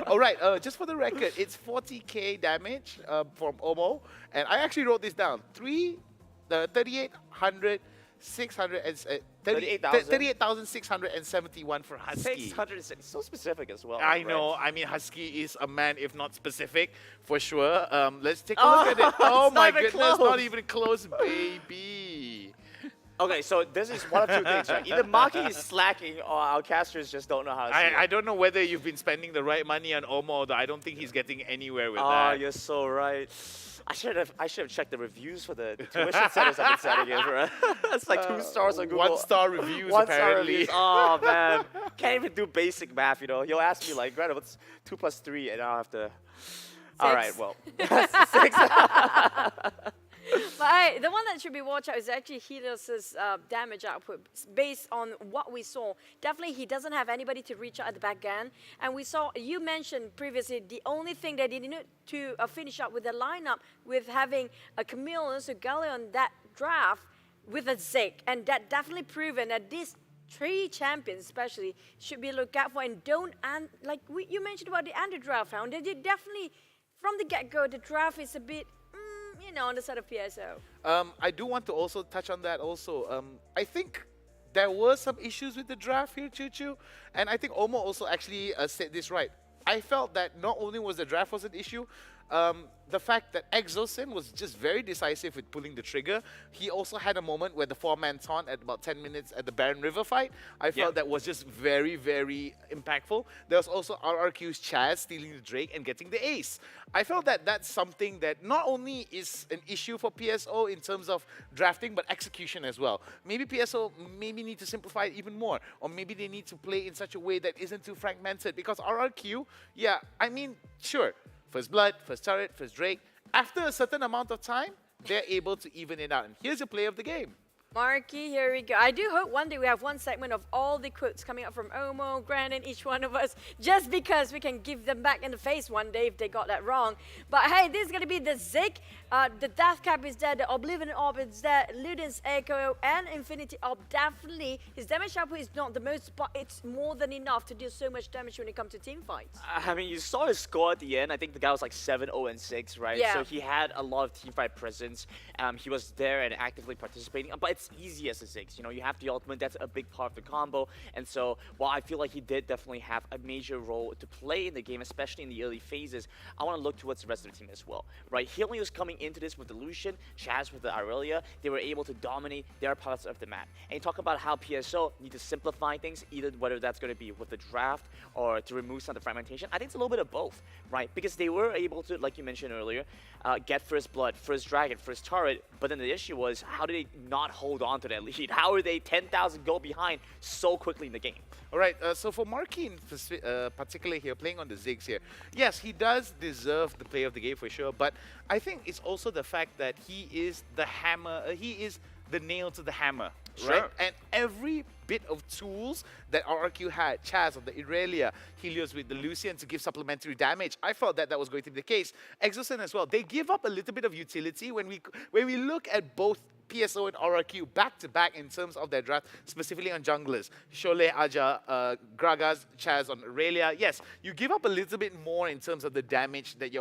All right, just for the record, it's 40k damage from Omo, and I actually wrote this down. 38,671 for Husky. 606. So specific as well. I right? know. I mean, Husky is a man, if not specific, for sure. Let's take a look at it. Oh it's my not even goodness, close. not even close, baby. Okay, so this is one of two things, right? Either Maki is slacking, or our casters just don't know how to see I it. don't know whether you've been spending the right money on Omo, though. I don't think he's getting anywhere with Oh, that. you're so right. I should have checked the reviews for the tuition centers I've been setting in for. It's like 2 stars on Google. 1-star reviews, 1-star apparently. reviews. Oh man, can't even do basic math. You know, he'll ask me like, "Greta, what's 2 plus 3?" And I'll have to. All right, well, 6. But the one that should be watched out is actually Helios's damage output. Based on what we saw, definitely he doesn't have anybody to reach out at the back end. And we saw, you mentioned previously, the only thing they needed to finish up with the lineup with having a Camille and Galio on that draft with a Zeke. And that definitely proven that this three champions especially should be looked out for and don't, and like you mentioned about the under-draft round, they did definitely, from the get-go, the draft is a bit, you know, on the side of PSO. I do want to also touch on that also. I think there were some issues with the draft here, Choo Choo, and I think Omo also actually said this right. I felt that not only was the draft was an issue, the fact that Exosin was just very decisive with pulling the trigger. He also had a moment where the 4-man taunt at about 10 minutes at the Baron River fight. I felt that was just very, very impactful. There was also RRQ's Chaz stealing the Drake and getting the ace. I felt that that's something that not only is an issue for PSO in terms of drafting, but execution as well. Maybe PSO maybe need to simplify it even more, or maybe they need to play in such a way that isn't too fragmented, because RRQ, yeah, I mean, sure, first blood, first turret, first Drake. After a certain amount of time, they're able to even it out. And here's your play of the game. Marky, here we go. I do hope one day we have one segment of all the quotes coming up from Omo, Grant, and each one of us, just because we can give them back in the face one day if they got that wrong. But hey, this is going to be the Zig. The Death Cap is there, the Oblivion Orb is there, Luden's Echo, and Infinity Orb. Definitely, his damage output is not the most, but it's more than enough to deal so much damage when it comes to team fights. I mean, you saw his score at the end. I think the guy was like 7-0-6, right? Yeah. So he had a lot of team fight presence. He was there and actively participating. But it's easy as a Ziggs. You know, you have the ultimate. That's a big part of the combo. And so, while I feel like he did definitely have a major role to play in the game, especially in the early phases, I want to look towards the rest of the team as well, right? Healing was coming into this with the Lucian, Chaz with the Irelia. They were able to dominate their parts of the map. And you talk about how PSO need to simplify things, either whether that's going to be with the draft or to remove some of the fragmentation. I think it's a little bit of both, right? Because they were able to, like you mentioned earlier, get first blood, first dragon, first turret, but then the issue was, how did they not hold on to that lead? How are they 10,000 goal behind so quickly in the game? All right, so for Marky in particular here, playing on the Ziggs here, yes, he does deserve the play of the game for sure, but I think it's also the fact that he is the hammer, he is the nail to the hammer, right? And every bit of tools that RRQ had, Chaz on the Irelia, Helios with the Lucian to give supplementary damage, I felt that that was going to be the case. Exosin as well, they give up a little bit of utility when we look at both PSO and RRQ back-to-back in terms of their draft, specifically on junglers. Sholeh, Aja, Gragas, Chaz on Irelia. Yes, you give up a little bit more in terms of the damage that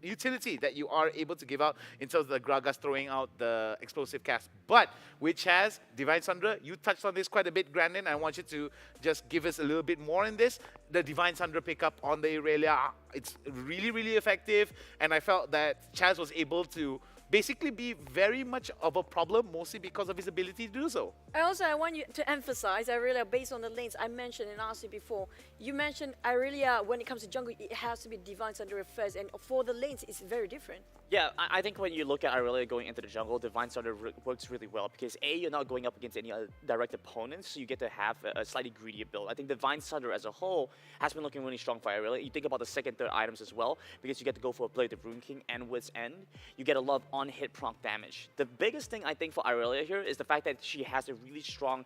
utility that you are able to give out in terms of the Gragas throwing out the explosive cast. But with Chaz, Divine Sundra, you touched on this quite a bit, Grandin. I want you to just give us a little bit more in this. The Divine Sundra pickup on the Irelia, it's really, really effective. And I felt that Chaz was able to basically be very much of a problem, mostly because of his ability to do so. I want you to emphasize Irelia based on the lanes I mentioned and asked you before. You mentioned Irelia, when it comes to jungle, it has to be Divine Thunder first, and for the lanes, it's very different. Yeah, I think when you look at Irelia going into the jungle, Divine Thunder works really well because A, you're not going up against any other direct opponents, so you get to have a slightly greedier build. I think Divine Thunder as a whole has been looking really strong for Irelia. You think about the second, third items as well, because you get to go for a play with the Rune King and Wit's End. You get a lot of on-hit prompt damage. The biggest thing I think for Irelia here is the fact that she has a really strong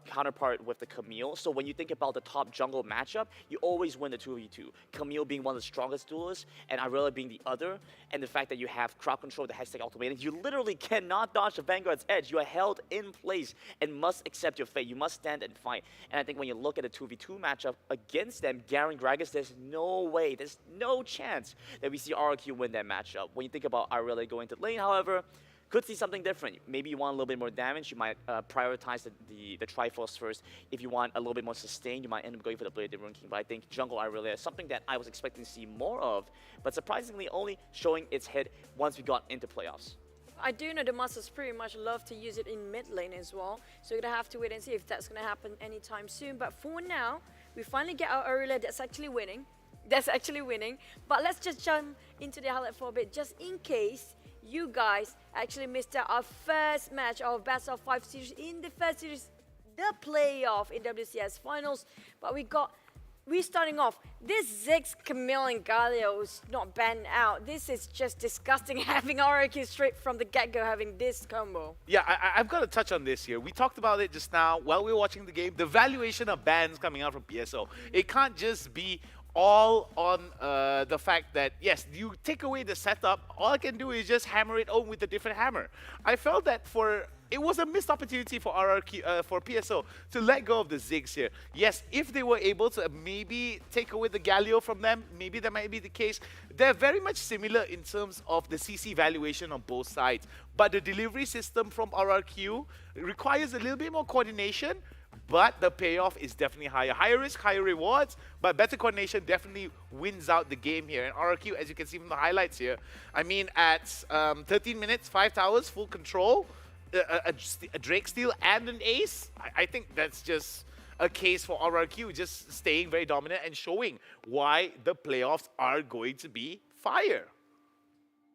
counterpart with the Camille. So when you think about the top jungle matchup, you always win the 2v2. Camille being one of the strongest duelists, and Irelia being the other, and the fact that you have crowd control, the hashtag ultimatum, you literally cannot dodge the Vanguard's edge. You are held in place and must accept your fate. You must stand and fight. And I think when you look at a 2v2 matchup against them, Garen Gragas, there's no way, there's no chance that we see RRQ win that matchup. When you think about Irelia going to lane, however, could see something different. Maybe you want a little bit more damage, you might prioritize the Triforce first. If you want a little bit more sustain, you might end up going for the Blade of the Rune King. But I think jungle Irelia is something that I was expecting to see more of, but surprisingly only showing its head once we got into playoffs. I do know the Masters pretty much love to use it in mid lane as well, so we're gonna have to wait and see if that's gonna happen anytime soon. But for now, we finally get our Irelia that's actually winning. But let's just jump into the highlight for a bit, just in case you guys actually missed out our first match of Best of 5 series in the first series, the playoff in WCS finals. But we're starting off. This Ziggs, Camille, and Galio is not banned out. This is just disgusting having RRQ straight from the get-go having this combo. Yeah, I've got to touch on this here. We talked about it just now while we were watching the game. The valuation of bans coming out from PSO. It can't just be all on the fact that, yes, you take away the setup, all I can do is just hammer it home with a different hammer. I felt that for it was a missed opportunity for RRQ, for PSO to let go of the Ziggs here. Yes, if they were able to maybe take away the Galio from them, maybe that might be the case. They're very much similar in terms of the CC valuation on both sides, but the delivery system from RRQ requires a little bit more coordination, but the payoff is definitely higher. Higher risk, higher rewards, but better coordination definitely wins out the game here. And RRQ, as you can see from the highlights here, I mean, at 13 minutes, 5 towers, full control, a Drake steal and an ace, I think that's just a case for RRQ just staying very dominant and showing why the playoffs are going to be fire.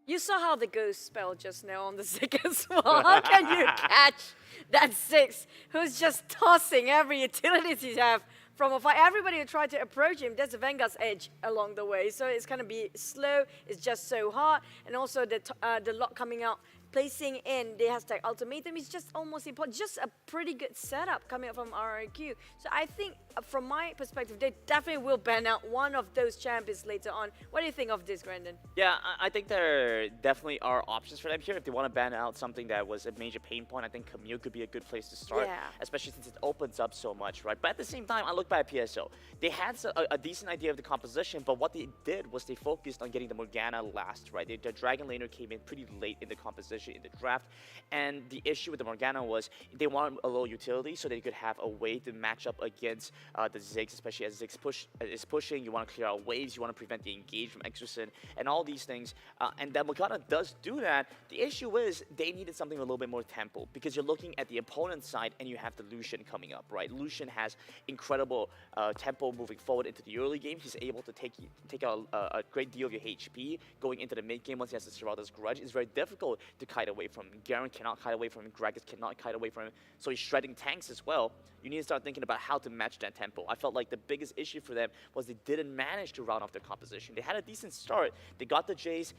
You saw how the ghost spell just now on the Zig as well. How can you catch that Ziggs who's just tossing every utilities you have from afar? Everybody will try to approach him. There's a Vanguard's edge along the way, so it's going to be slow. It's just so hard, and also the lock coming out, placing in the hashtag ultimatum is just almost impossible. Just a pretty good setup coming up from RRQ. So I think, from my perspective, they definitely will ban out one of those champions later on. What do you think of this, Brandon? Yeah, I think there definitely are options for them here. If they want to ban out something that was a major pain point, I think Camille could be a good place to start, especially since it opens up so much, right? But at the same time, I look back at PSO. They had a decent idea of the composition, but what they did was they focused on getting the Morgana last, right? The Dragon Laner came in pretty late in the composition in the draft, and the issue with the Morgana was they wanted a low utility so they could have a way to match up against the Ziggs, especially as Ziggs is pushing. You want to clear out waves, you want to prevent the engage from Exorcin, and all these things. And that Morgana does do that. The issue is they needed something with a little bit more tempo, because you're looking at the opponent's side and you have the Lucian coming up, right? Lucian has incredible tempo moving forward into the early game. He's able to take out a great deal of your HP going into the mid game. Once he has the Serrata's Grudge, it's very difficult to kite away from him. Garen cannot kite away from him. Gragas cannot kite away from him. So he's shredding tanks as well. You need to start thinking about how to match that tempo. I felt like the biggest issue for them was they didn't manage to round off their composition. They had a decent start. They got the Jace,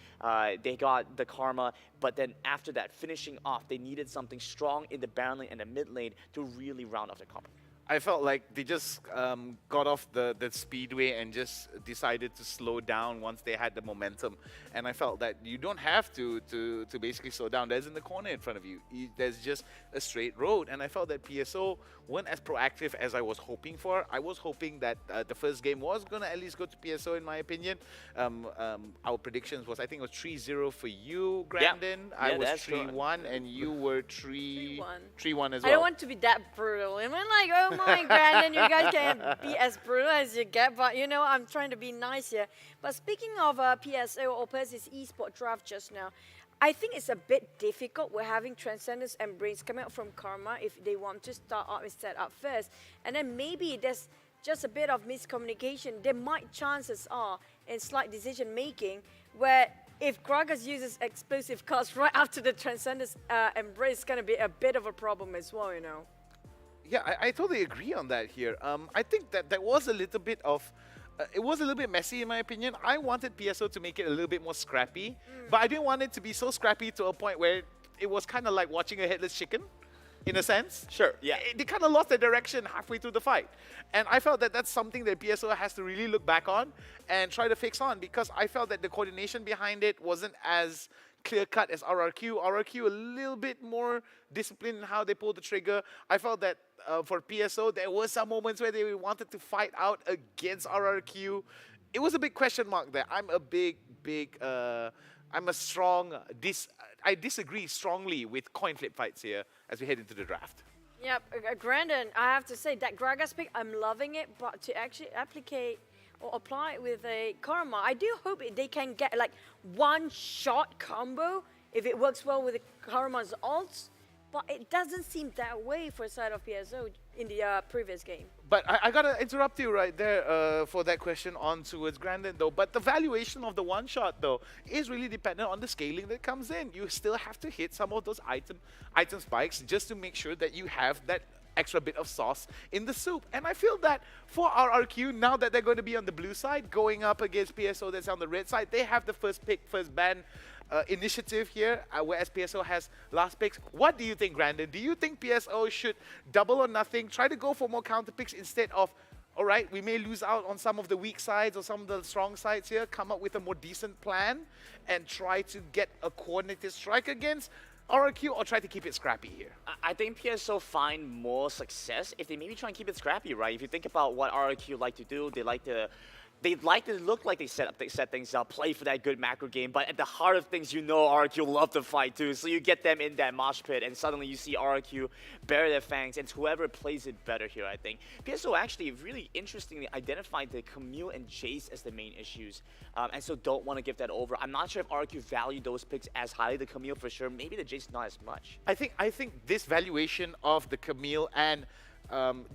they got the Karma, but then after that, finishing off, they needed something strong in the Baron lane and the mid lane to really round off their comp. I felt like they just got off the speedway and just decided to slow down once they had the momentum. And I felt that you don't have to basically slow down. There's in the corner in front of you. There's just a straight road. And I felt that PSO weren't as proactive as I was hoping for. I was hoping that the first game was going to at least go to PSO, in my opinion. Our predictions was, I think it was 3-0 for you, Grandin. Yeah. I was 3-1, and you were 3-1 as well. I don't want to be that brutal. I mean, like, oh my Brandon, you guys can't be as brutal as you get, but you know, I'm trying to be nice here. But speaking of PSO or Persis Esports draft just now, I think it's a bit difficult. We're having Transcendence and Brains coming out from Karma if they want to start out and set up first. And then maybe there's just a bit of miscommunication. There might, chances are, in slight decision making, where if Gragas uses explosive cards right after the Transcendence Embrace, it's going to be a bit of a problem as well, you know. Yeah, I totally agree on that here. I think that there was a little bit of... it was a little bit messy, in my opinion. I wanted PSO to make it a little bit more scrappy, but I didn't want it to be so scrappy to a point where it was kind of like watching a headless chicken, in a sense. Sure, yeah. They kind of lost their direction halfway through the fight. And I felt that that's something that PSO has to really look back on and try to fix on, because I felt that the coordination behind it wasn't as clear-cut as RRQ. RRQ a little bit more disciplined in how they pulled the trigger. I felt that for PSO, there were some moments where they wanted to fight out against RRQ. It was a big question mark there. I'm a strong... I disagree strongly with coin flip fights here as we head into the draft. Yep, Grandin, I have to say that Gragas pick, I'm loving it, but to actually apply it with a Karma, I do hope they can get like one-shot combo if it works well with the Karma's ults, but it doesn't seem that way for the side of PSO in the previous game. But I gotta interrupt you right there for that question on towards Grandin though. But the valuation of the one-shot though is really dependent on the scaling that comes in. You still have to hit some of those item spikes just to make sure that you have that extra bit of sauce in the soup. And I feel that for RRQ, now that they're going to be on the blue side, going up against PSO that's on the red side, they have the first pick, first ban initiative here, whereas PSO has last picks. What do you think, Grandin? Do you think PSO should double or nothing, try to go for more counter picks instead of, all right, we may lose out on some of the weak sides or some of the strong sides here, come up with a more decent plan and try to get a coordinated strike against RRQ or try to keep it scrappy here? I think PSO find more success if they maybe try and keep it scrappy, right? If you think about what RRQ like to do, they like to look like they set things up, play for that good macro game, but at the heart of things, you know RRQ love to fight too. So you get them in that mosh pit, and suddenly you see RRQ bare their fangs, and it's whoever plays it better here, I think. PSO actually really interestingly identified the Camille and Jace as the main issues, and so don't want to give that over. I'm not sure if RRQ value those picks as highly. The Camille for sure, maybe the Jace not as much. I think this valuation of the Camille and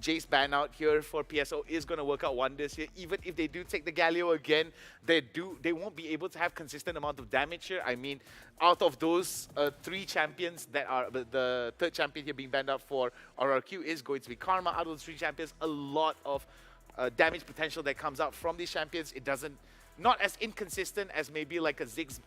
Jace ban out here for PSO is going to work out wonders here. Even if they do take the Galio again, they won't be able to have consistent amount of damage here. I mean, out of those 3 champions that are the third champion here being banned out for RRQ is going to be Karma. Out of those 3 champions, a lot of damage potential that comes out from these champions. It doesn't. Not as inconsistent as maybe like a Ziggs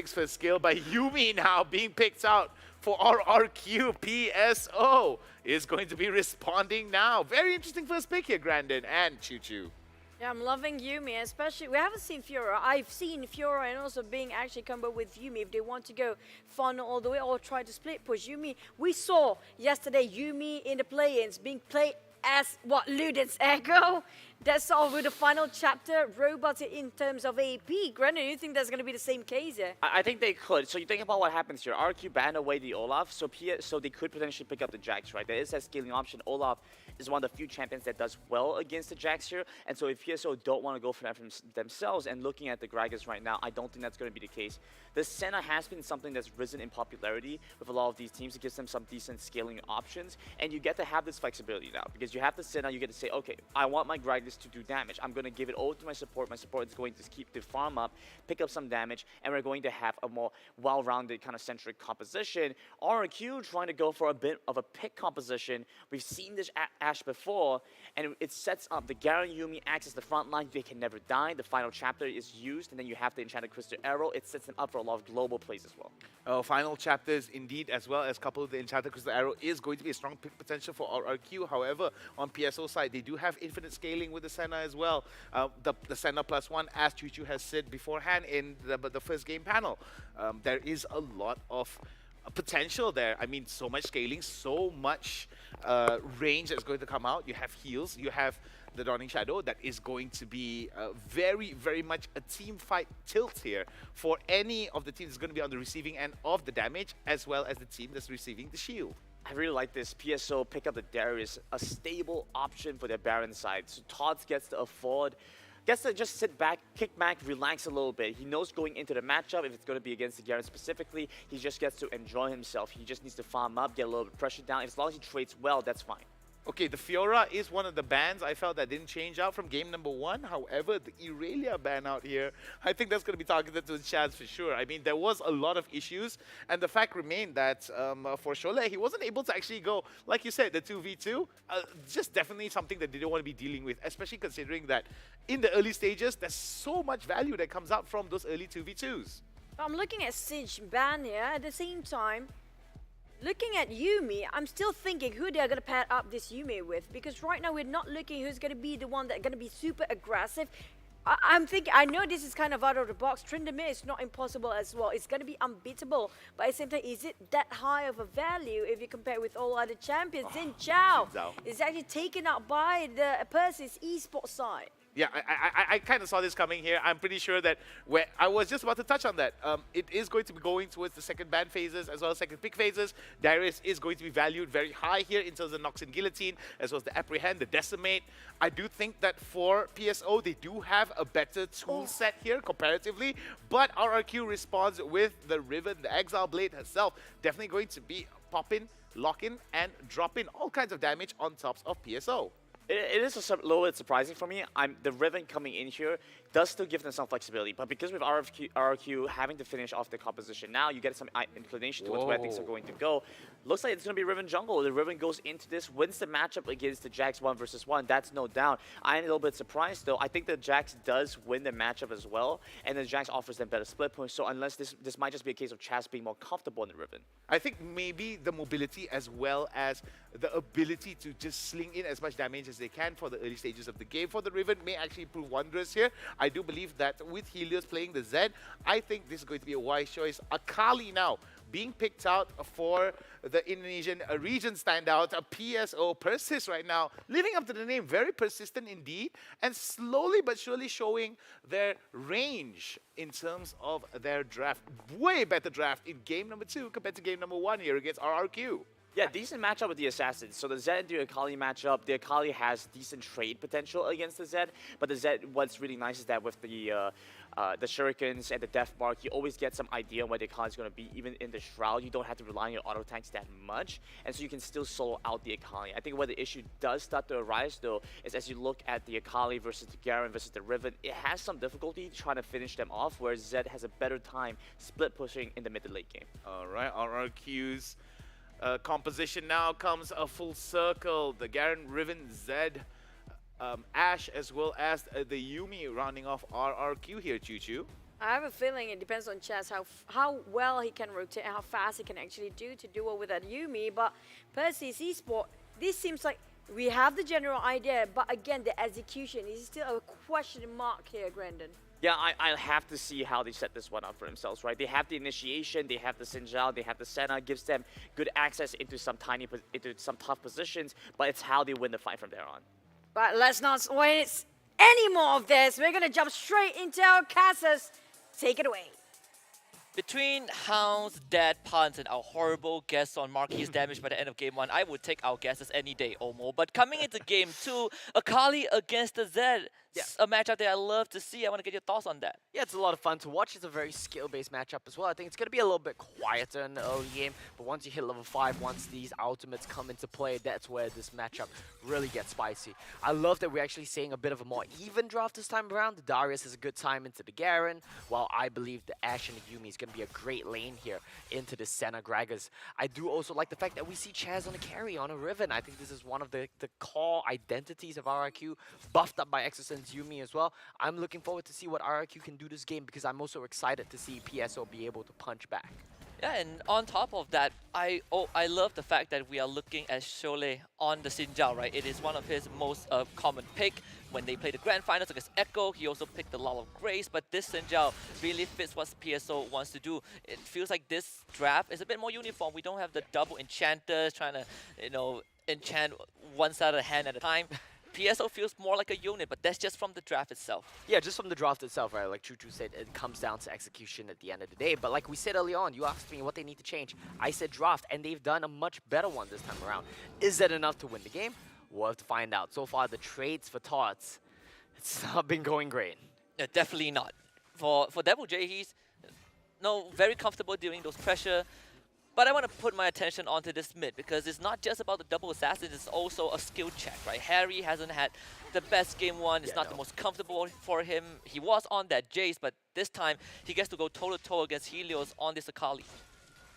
first skill, but Yuumi now being picked out for RRQ. PSO is going to be responding now. Very interesting first pick here, Grandin and Choo Choo. Yeah, I'm loving Yuumi, especially, we haven't seen Fiora. I've seen Fiora and also Bing actually combo with Yuumi if they want to go funnel all the way or try to split push. Yuumi, we saw yesterday Yuumi in the play-ins being played as what, Luden's Echo? That's all with the final chapter robots in terms of AP. Granted, do you think that's going to be the same case here? I think they could. So you think about what happens here. RQ banned away the Olaf, so they could potentially pick up the Jax, right? There is that scaling option. Olaf is one of the few champions that does well against the Jax here, and so if PSO don't want to go for that themselves, and looking at the Gragas right now, I don't think that's going to be the case. The Senna has been something that's risen in popularity with a lot of these teams. It gives them some decent scaling options, and you get to have this flexibility now, because you have the Senna, you get to say, okay, I want my Gragas to do damage. I'm going to give it all to my support. My support is going to keep the farm up, pick up some damage, and we're going to have a more well-rounded kind of centric composition. RQ trying to go for a bit of a pick composition. We've seen this Ashe before, and it sets up the Garen Yuumi acts as the front line. They can never die. The final chapter is used, and then you have the Enchanted Crystal Arrow. It sets them up for a lot of global plays as well. Final chapters indeed, as well as coupled with the Enchanted Crystal Arrow, is going to be a strong pick potential for RRQ. However, on PSO side, they do have infinite scaling with the Senna as well. The Senna +1, as Choo Choo has said beforehand in the first game panel. There is a lot of potential there. I mean, so much scaling, so much range that's going to come out. You have heals, you have the Dawning Shadow. That is going to be very, very much a team fight tilt here for any of the teams that's going to be on the receiving end of the damage, as well as the team that's receiving the shield. I really like this. PSO pick up the Darius, a stable option for their Baron side. So Tots gets to afford, gets to just sit back, kick back, relax a little bit. He knows going into the matchup, if it's going to be against the Garen specifically, he just gets to enjoy himself. He just needs to farm up, get a little bit of pressure down. As long as he trades well, that's fine. Okay, the Fiora is one of the bans I felt that didn't change out from game number 1. However, the Irelia ban out here, I think that's going to be targeted to Chaz for sure. I mean, there was a lot of issues, and the fact remained that for Cholet, he wasn't able to actually go, like you said, the 2v2. Just definitely something that they don't want to be dealing with, especially considering that in the early stages, there's so much value that comes out from those early 2v2s. I'm looking at Singe ban here. At the same time, looking at Yuumi, I'm still thinking who they're going to pair up this Yuumi with, because right now we're not looking who's going to be the one that's going to be super aggressive. I'm thinking, I know this is kind of out of the box. Tryndamere is not impossible as well. It's going to be unbeatable. But at the same time, is it that high of a value if you compare with all other champions? Xin Zhao is actually taken out by the Persis Esports side. Yeah, I kind of saw this coming here. I'm pretty sure that I was just about to touch on that. It is going to be going towards the second ban phases as well as second pick phases. Darius is going to be valued very high here in terms of Nox and Guillotine, as well as the Apprehend, the Decimate. I do think that for PSO, they do have a better tool set here comparatively, but RRQ responds with the Riven, the Exile Blade herself, definitely going to be popping, locking, and dropping all kinds of damage on tops of PSO. It is a little bit surprising for me. The Riven coming in here does still give them some flexibility, but because with RRQ having to finish off the composition now, you get some inclination towards where things are going to go. Looks like it's going to be Riven jungle. The Riven goes into this, wins the matchup against the Jax 1 versus 1. That's no doubt. I'm a little bit surprised though. I think the Jax does win the matchup as well, and the Jax offers them better split points. So unless this might just be a case of Chaz being more comfortable in the Riven. I think maybe the mobility as well as the ability to just sling in as much damage as they can for the early stages of the game for the Riven may actually prove wondrous here. I do believe that with Helios playing the Zed, I think this is going to be a wise choice. Akali now being picked out for the Indonesian region standout, PSO Persis right now, living up to the name, very persistent indeed, and slowly but surely showing their range in terms of their draft. Way better draft in game number 2 compared to game number 1 here against RRQ. Yeah, decent matchup with the Assassins. So the Zed and the Akali matchup, the Akali has decent trade potential against the Zed, but the Zed, what's really nice is that with the Shurikens and the Death Mark, you always get some idea on where the Akali is going to be. Even in the Shroud, you don't have to rely on your auto tanks that much, and so you can still solo out the Akali. I think where the issue does start to arise, though, is as you look at the Akali versus the Garen versus the Riven, it has some difficulty trying to finish them off, whereas Zed has a better time split pushing in the mid to late game. All right, RRQ's composition now comes a full circle. The Garen, Riven, Zed, Ashe, as well as the Yuumi rounding off RRQ here, Choo Choo. I have a feeling it depends on Chess how well he can rotate, how fast he can actually do to duel with that Yuumi. But Persis Esports, this seems like we have the general idea, but again, the execution is still a question mark here, Grandin. Yeah, I'll have to see how they set this one up for themselves, right? They have the initiation, they have the Sinjal, they have the Senna, gives them good access into some tough positions, but it's how they win the fight from there on. But let's not waste any more of this. We're gonna jump straight into our casters. Take it away. Between Hound's dead puns and our horrible guess on Marquis' damage by the end of game 1, I would take our guesses any day, Omo. But coming into game 2, Akali against the Zed. Yeah. A matchup that I love to see. I want to get your thoughts on that. Yeah, it's a lot of fun to watch. It's a very skill-based matchup as well. I think it's going to be a little bit quieter in the early game, but once you hit level 5, once these ultimates come into play, that's where this matchup really gets spicy. I love that we're actually seeing a bit of a more even draft this time around. The Darius has a good time into the Garen, while I believe the Ashe and the Yuumi is going to be a great lane here into the Senna Gragas. I do also like the fact that we see Chaz on a carry, on a Riven. I think this is one of the core identities of RRQ, buffed up by Exosense Yuumi as well. I'm looking forward to see what RRQ can do this game because I'm also excited to see PSO be able to punch back. Yeah, and on top of that, I love the fact that we are looking at Cholet on the Sinjal, right? It is one of his most common pick. When they play the Grand Finals against Echo, he also picked the Lull of Grace, but this Sinjal really fits what PSO wants to do. It feels like this draft is a bit more uniform. We don't have the double enchanters trying to, enchant one side of the hand at a time. PSO feels more like a unit, but that's just from the draft itself. Yeah, just from the draft itself, right? Like Choo Choo said, it comes down to execution at the end of the day. But like we said early on, you asked me what they need to change. I said draft, and they've done a much better one this time around. Is that enough to win the game? We'll have to find out. So far, the trades for Tots, it's not been going great. Yeah, definitely not. For Devil J, he's very comfortable dealing those pressure. But I want to put my attention onto this mid because it's not just about the double assassins, it's also a skill check, right? Harry hasn't had the best game 1, it's not the most comfortable for him. He was on that Jace, but this time he gets to go toe-to-toe against Helios on this Akali.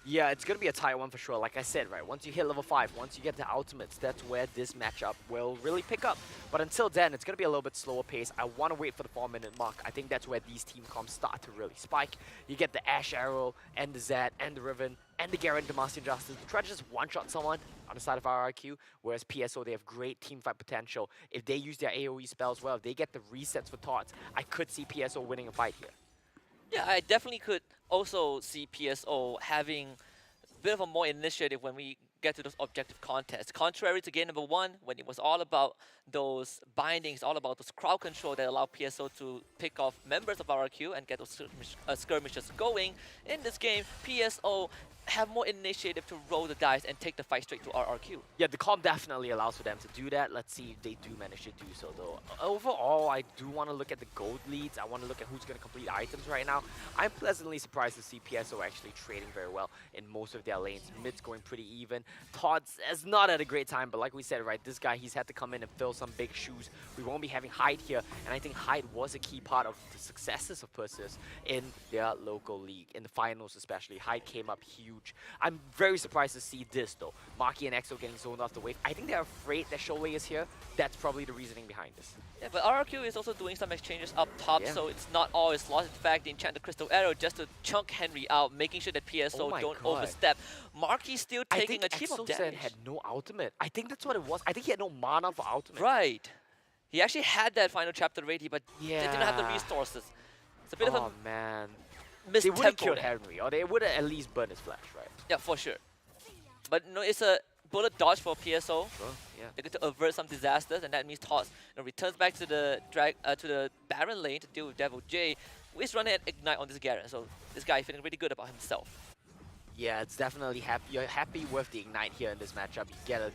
Yeah, it's going to be a tight one for sure. Like I said, right, once you hit level 5, once you get the ultimates, that's where this matchup will really pick up. But until then, it's going to be a little bit slower pace. I want to wait for the 4-minute mark. I think that's where these team comps start to really spike. You get the Ashe Arrow, and the Zed, and the Riven, and the Garen Demacian Justice. Try to just one-shot someone on the side of RRQ, whereas PSO, they have great teamfight potential. If they use their AoE spells well, if they get the resets for Tots, I could see PSO winning a fight here. Yeah, I definitely could also see PSO having a bit of a more initiative when we get to those objective contests. Contrary to game number 1, when it was all about those bindings, all about those crowd control that allow PSO to pick off members of RRQ and get those skirmishes going. In this game, PSO have more initiative to roll the dice and take the fight straight to RRQ. Yeah, the comp definitely allows for them to do that. Let's see if they do manage to do so, though. Overall, I do want to look at the gold leads. I want to look at who's going to complete items right now. I'm pleasantly surprised to see PSO actually trading very well in most of their lanes. Mid's going pretty even. Todd's has not had a great time, but like we said, right, this guy, he's had to come in and fill some big shoes. We won't be having Hyde here, and I think Hyde was a key part of the successes of Persis in their local league. In the finals especially, Hyde came up huge. I'm very surprised to see this, though. Maki and EXO getting zoned off the wave. I think they're afraid that Cholet is here. That's probably the reasoning behind this. Yeah, but RRQ is also doing some exchanges up top, so it's not all is lost. In fact, they enchant the Crystal Arrow just to chunk Henry out, making sure that PSO don't overstep. Marky's still taking a chip of damage. Had no ultimate. I think that's what it was. I think he had no mana for ultimate. Right. He actually had that final chapter ready, but they didn't have the resources. It's a bit of a man. missed They would have tempo killed there. Henry, or they would have at least burned his flash, right? Yeah, for sure. But no, it's a bullet dodge for PSO. Yeah. They're going to avert some disasters, and that means Toss returns back to the Baron lane to deal with Devil J. He's running at Ignite on this Garen, so this guy is feeling really good about himself. Yeah, it's definitely you're happy with the Ignite here in this matchup. You get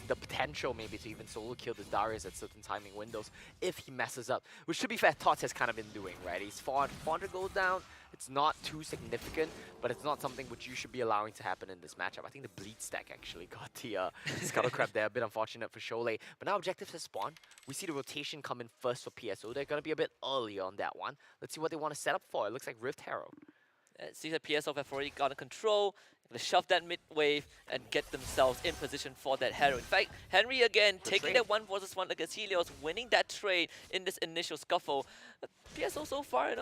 the potential maybe to even solo kill this Darius at certain timing windows if he messes up, which to be fair, Tots has kind of been doing, right? He's 400 gold down. It's not too significant, but it's not something which you should be allowing to happen in this matchup. I think the bleed stack actually got the Scuttle Crab there. A bit unfortunate for Sholay. But now objectives has spawned. We see the rotation come in first for PSO. They're going to be a bit early on that one. Let's see what they want to set up for. It looks like Rift Herald. It seems that PSO have already gotten control. They're going to shove that mid wave and get themselves in position for that Herald. In fact, Henry again taking that 1 versus 1 against Helios, winning that trade in this initial scuffle. PSO so far,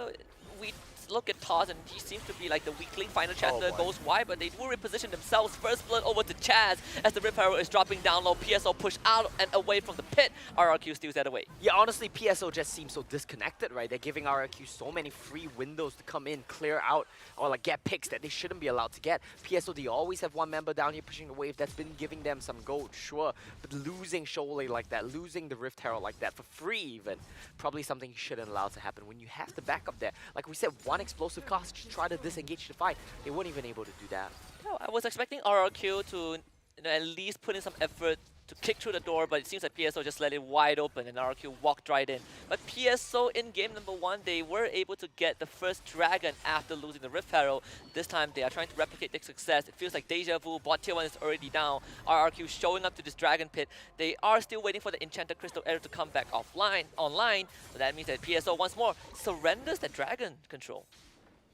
we look at Taz and he seems to be like the weakling. Final chapter goes wide, but they will reposition themselves. First blood over to Chaz as the Rip Arrow is dropping down low. PSO push out and away from the pit. RRQ steals that away. Yeah, honestly, PSO just seems so disconnected, right? They're giving RRQ so many free windows to come in, clear out, or like get picks that they shouldn't be allowed to get. PSO, they always have one member down here pushing the wave that's been giving them some gold, sure. But losing Sholay like that, losing the Rift Herald like that for free even, probably something you shouldn't allow to happen when you have the backup there. Like we said, one explosive cast to try to disengage the fight. They weren't even able to do that. No, I was expecting RRQ to at least put in some effort to kick through the door, but it seems like PSO just let it wide open and RRQ walked right in. But PSO in game number 1, they were able to get the first dragon after losing the Rift Herald. This time they are trying to replicate their success. It feels like deja vu. Bot tier 1 is already down. RRQ showing up to this dragon pit. They are still waiting for the enchanted crystal arrow to come back online. So that means that PSO once more surrenders the dragon control.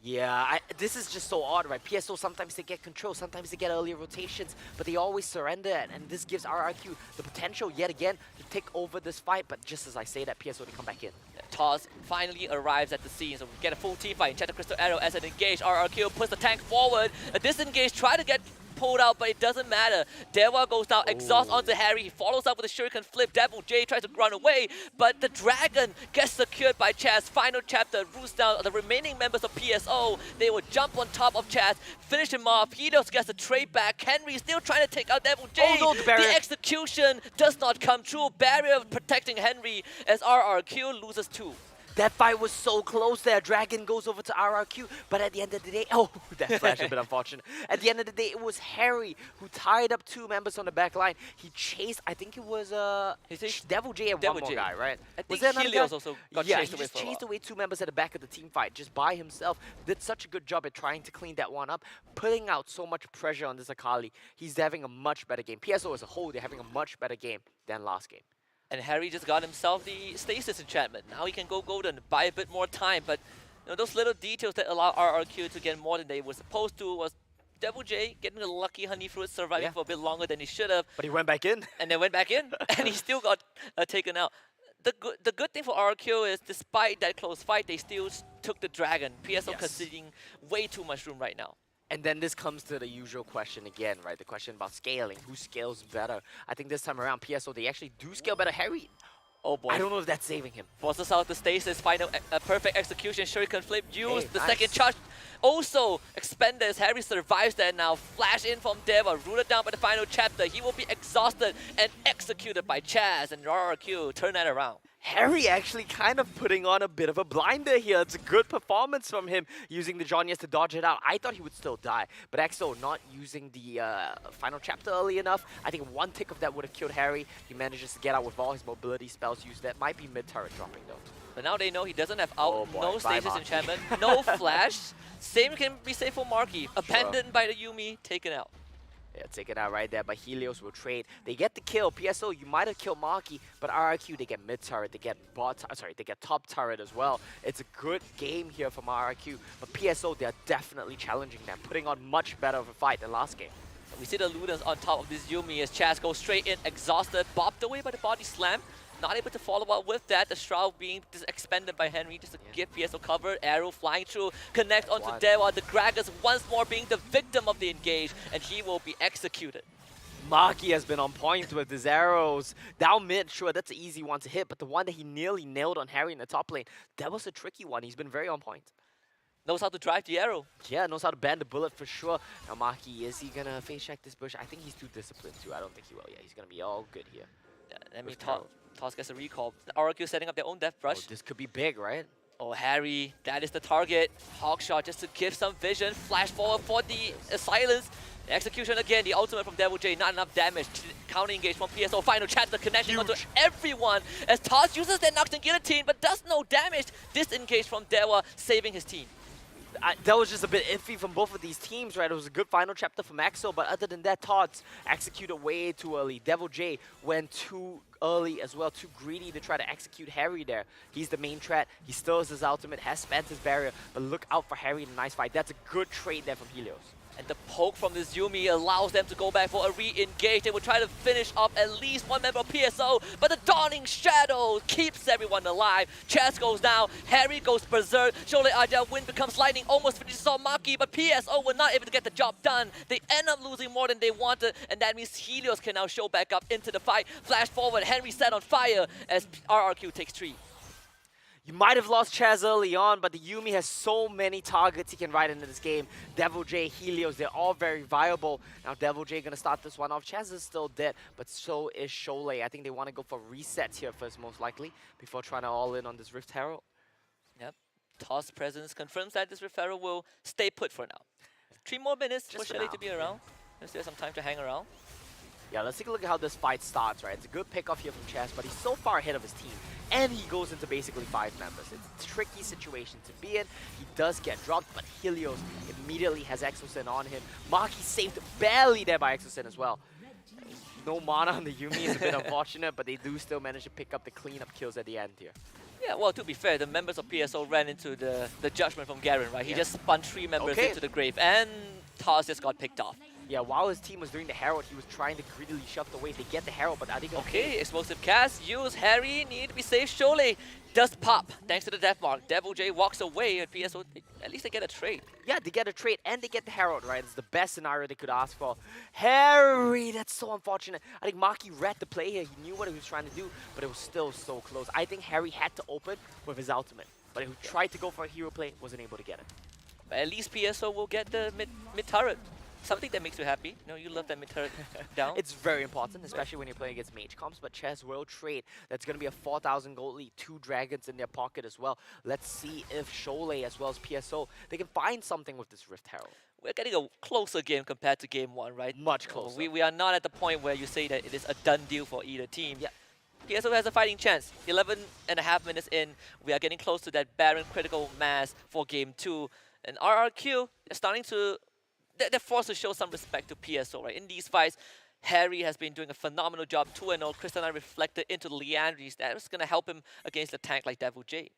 Yeah, this is just so odd, right? PSO, sometimes they get control, sometimes they get earlier rotations, but they always surrender, and this gives RRQ the potential, yet again, to take over this fight, but just as I say that, PSO, they come back in. Taz finally arrives at the scene, so we get a full team fight. Enchanted Crystal Arrow as an engage. RRQ puts the tank forward. A disengage, try to get pulled out, but it doesn't matter. Dewa goes down, exhaust onto Harry. He follows up with a shuriken flip. Devil J tries to run away, but the dragon gets secured by Chaz. Final chapter roots down the remaining members of PSO. They will jump on top of Chaz, finish him off. Helios gets the trade back. Henry still trying to take out Devil J. Oh no, the barrier. The execution does not come true. Barrier protecting Henry as RRQ loses 2. That fight was so close there. Dragon goes over to RRQ, but at the end of the day, oh, that flash a bit unfortunate. At the end of the day, it was Harry who tied up 2 members on the back line. He chased, I think it was Devil J and one more guy, right? I think was there another Helios guy? also got yeah, chased he away just for a chased while. away 2 members at the back of the team fight just by himself. Did such a good job at trying to clean that one up, putting out so much pressure on this Akali. He's having a much better game. PSO as a whole, they're having a much better game than last game. And Harry just got himself the stasis enchantment. Now he can go golden, buy a bit more time, but those little details that allow RRQ to get more than they were supposed to was Devil J getting a lucky honey fruit, surviving for a bit longer than he should have. But he went back in. And then went back in, and he still got taken out. The good thing for RRQ is, despite that close fight, they still took the dragon. PSO conceding way too much room right now. And then this comes to the usual question again, right? The question about scaling. Who scales better? I think this time around, PSO, they actually do scale better. Harry, oh boy. I don't know if that's saving him. Forces out the stasis, final perfect execution. Shuriken flip, use the nice. second charge. Also expended as Harry survives that now. Flash in from Deva, rooted down by the final chapter. He will be exhausted and executed by Chaz, and RRQ turn that around. Harry actually kind of putting on a bit of a blinder here. It's a good performance from him using the Jonias to dodge it out. I thought he would still die, but EXO not using the final chapter early enough. I think one tick of that would have killed Harry. He manages to get out with all his mobility spells used. That might be mid-turret dropping though. But now they know he doesn't have out, no Bye, stasis Marky. enchantment, no flash. Same can be said for Marky. Abandoned by the Yuumi, taken out. Yeah, taken out right there, but Helios will trade. They get the kill. PSO, you might have killed Marky, but RRQ, they get mid-turret, they get they get top turret as well. It's a good game here from RRQ, but PSO, they're definitely challenging them, putting on much better of a fight than last game. We see the Ludens on top of this Yuumi as Chaz goes straight in, exhausted, bopped away by the body slam. Not able to follow up with that. The Shroud being just expended by Henry just to give PSO cover. Arrow flying through, connect onto Dewa. The Gragas once more being the victim of the engage, and he will be executed. Marky has been on point with his arrows. Down mid, sure, that's an easy one to hit, but the one that he nearly nailed on Harry in the top lane, that was a tricky one. He's been very on point. Knows how to drive the arrow. Yeah, knows how to bend the bullet for sure. Now Maki, is he gonna face check this bush? I think he's too disciplined too. I don't think he will. Yeah, he's gonna be all good here. Let me Toss gets a recall. RRQ setting up their own death brush. Oh, this could be big, right? Oh, Harry, that is the target. Hawkshot just to give some vision. Flash forward for the silence. The execution again, the ultimate from Devil J, not enough damage. Counter engage from PSO. Final chapter connection onto everyone as Toss uses their Nox and Guillotine, but does no damage. Disengage from Dewa, saving his team. That was just a bit iffy from both of these teams, right? It was a good final chapter from Axel, but other than that, Tots executed way too early. Devil J went too early as well, too greedy to try to execute Harry there. He's the main threat. He still has his ultimate, has spent his barrier, but look out for Harry in a nice fight. That's a good trade there from Helios. And the poke from this Yumi allows them to go back for a re-engage. They will try to finish up at least one member of PSO, but the Dawning Shadow keeps everyone alive. Chess goes down, Harry goes berserk, Shole Ajah wind becomes lightning, almost finishes off Maki, but PSO were not able to get the job done. They end up losing more than they wanted, and that means Helios can now show back up into the fight. Flash forward, Henry set on fire as RRQ takes 3. You might have lost Chaz early on, but the Yumi has so many targets he can ride into this game. Devil J, Helios, they're all very viable. Now Devil J gonna start this one off. Chaz is still dead, but so is Shole. I think they want to go for resets here first, most likely, before trying to all in on this Rift Herald. Yep. Toss presence confirms that this Rift Herald will stay put for now. 3 more minutes for Shelley to be around. There's still some time to hang around. Yeah, let's take a look at how this fight starts, right? It's a good pick off here from Chaz, but he's so far ahead of his team. And he goes into basically 5 members. It's a tricky situation to be in. He does get dropped, but Helios immediately has Exosin on him. Maki saved barely there by Exosin as well. No mana on the Yumi is a bit unfortunate, but they do still manage to pick up the cleanup kills at the end here. Yeah, well, to be fair, the members of PSO ran into the judgment from Garen, right? He just spun 3 members into the grave, and Taz just got picked off. Yeah, while his team was doing the Herald, he was trying to greedily shove away. They get the Herald, but are they going to... Okay, explosive cast, use Harry, need to be safe. Shole does pop, thanks to the death mark. Devil J walks away, and PSO, at least they get a trade. Yeah, they get a trade, and they get the Herald, right? It's the best scenario they could ask for. Harry, that's so unfortunate. I think Maki read the play here. He knew what he was trying to do, but it was still so close. I think Harry had to open with his ultimate, but he tried to go for a hero play, wasn't able to get it. But at least PSO will get the mid turret. Something that makes you happy. You know, you love that mid turret down. It's very important, especially when you're playing against mage comps, but Chess will trade. That's going to be a 4,000 gold lead, 2 dragons in their pocket as well. Let's see if Shole as well as PSO, they can find something with this Rift Herald. We're getting a closer game compared to game 1, right? Much closer. We are not at the point where you say that it is a done deal for either team. Yeah. PSO has a fighting chance. 11.5 minutes in, we are getting close to that Baron critical mass for game 2. And RRQ is starting to... They're forced to show some respect to PSO, right? In these fights, Harry has been doing a phenomenal job, 2-0. Crystalline reflected into the Leandries. That was going to help him against a tank like Devil J.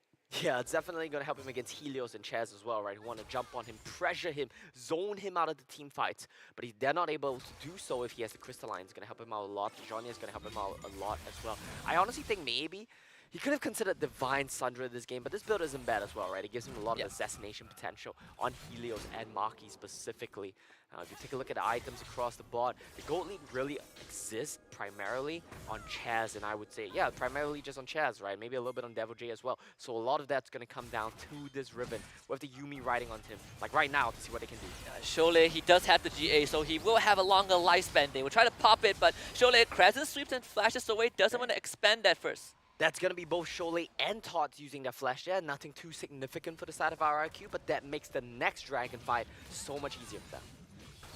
Yeah, it's definitely going to help him against Helios and Chaz as well, right? Who want to jump on him, pressure him, zone him out of the team fights. But they're not able to do so if he has the Crystalline. It's going to help him out a lot. Johnny is going to help him out a lot as well. I honestly think maybe he could have considered Divine Sundra this game, but this build isn't bad as well, right? It gives him a lot of assassination potential on Helios and Maki specifically. If you take a look at the items across the board, the gold lead really exists primarily on Chaz, and I would say, yeah, primarily just on Chaz, right? Maybe a little bit on Devil J as well. So a lot of that's going to come down to this ribbon with the Yumi riding onto him, like right now, to see what they can do. Shole, he does have the GA, so he will have a longer lifespan. They will try to pop it, but Shole crescent sweeps and flashes away, doesn't want to expand that first. That's going to be both Shole and Tots using their flash there. Nothing too significant for the side of RRQ, but that makes the next dragon fight so much easier for them.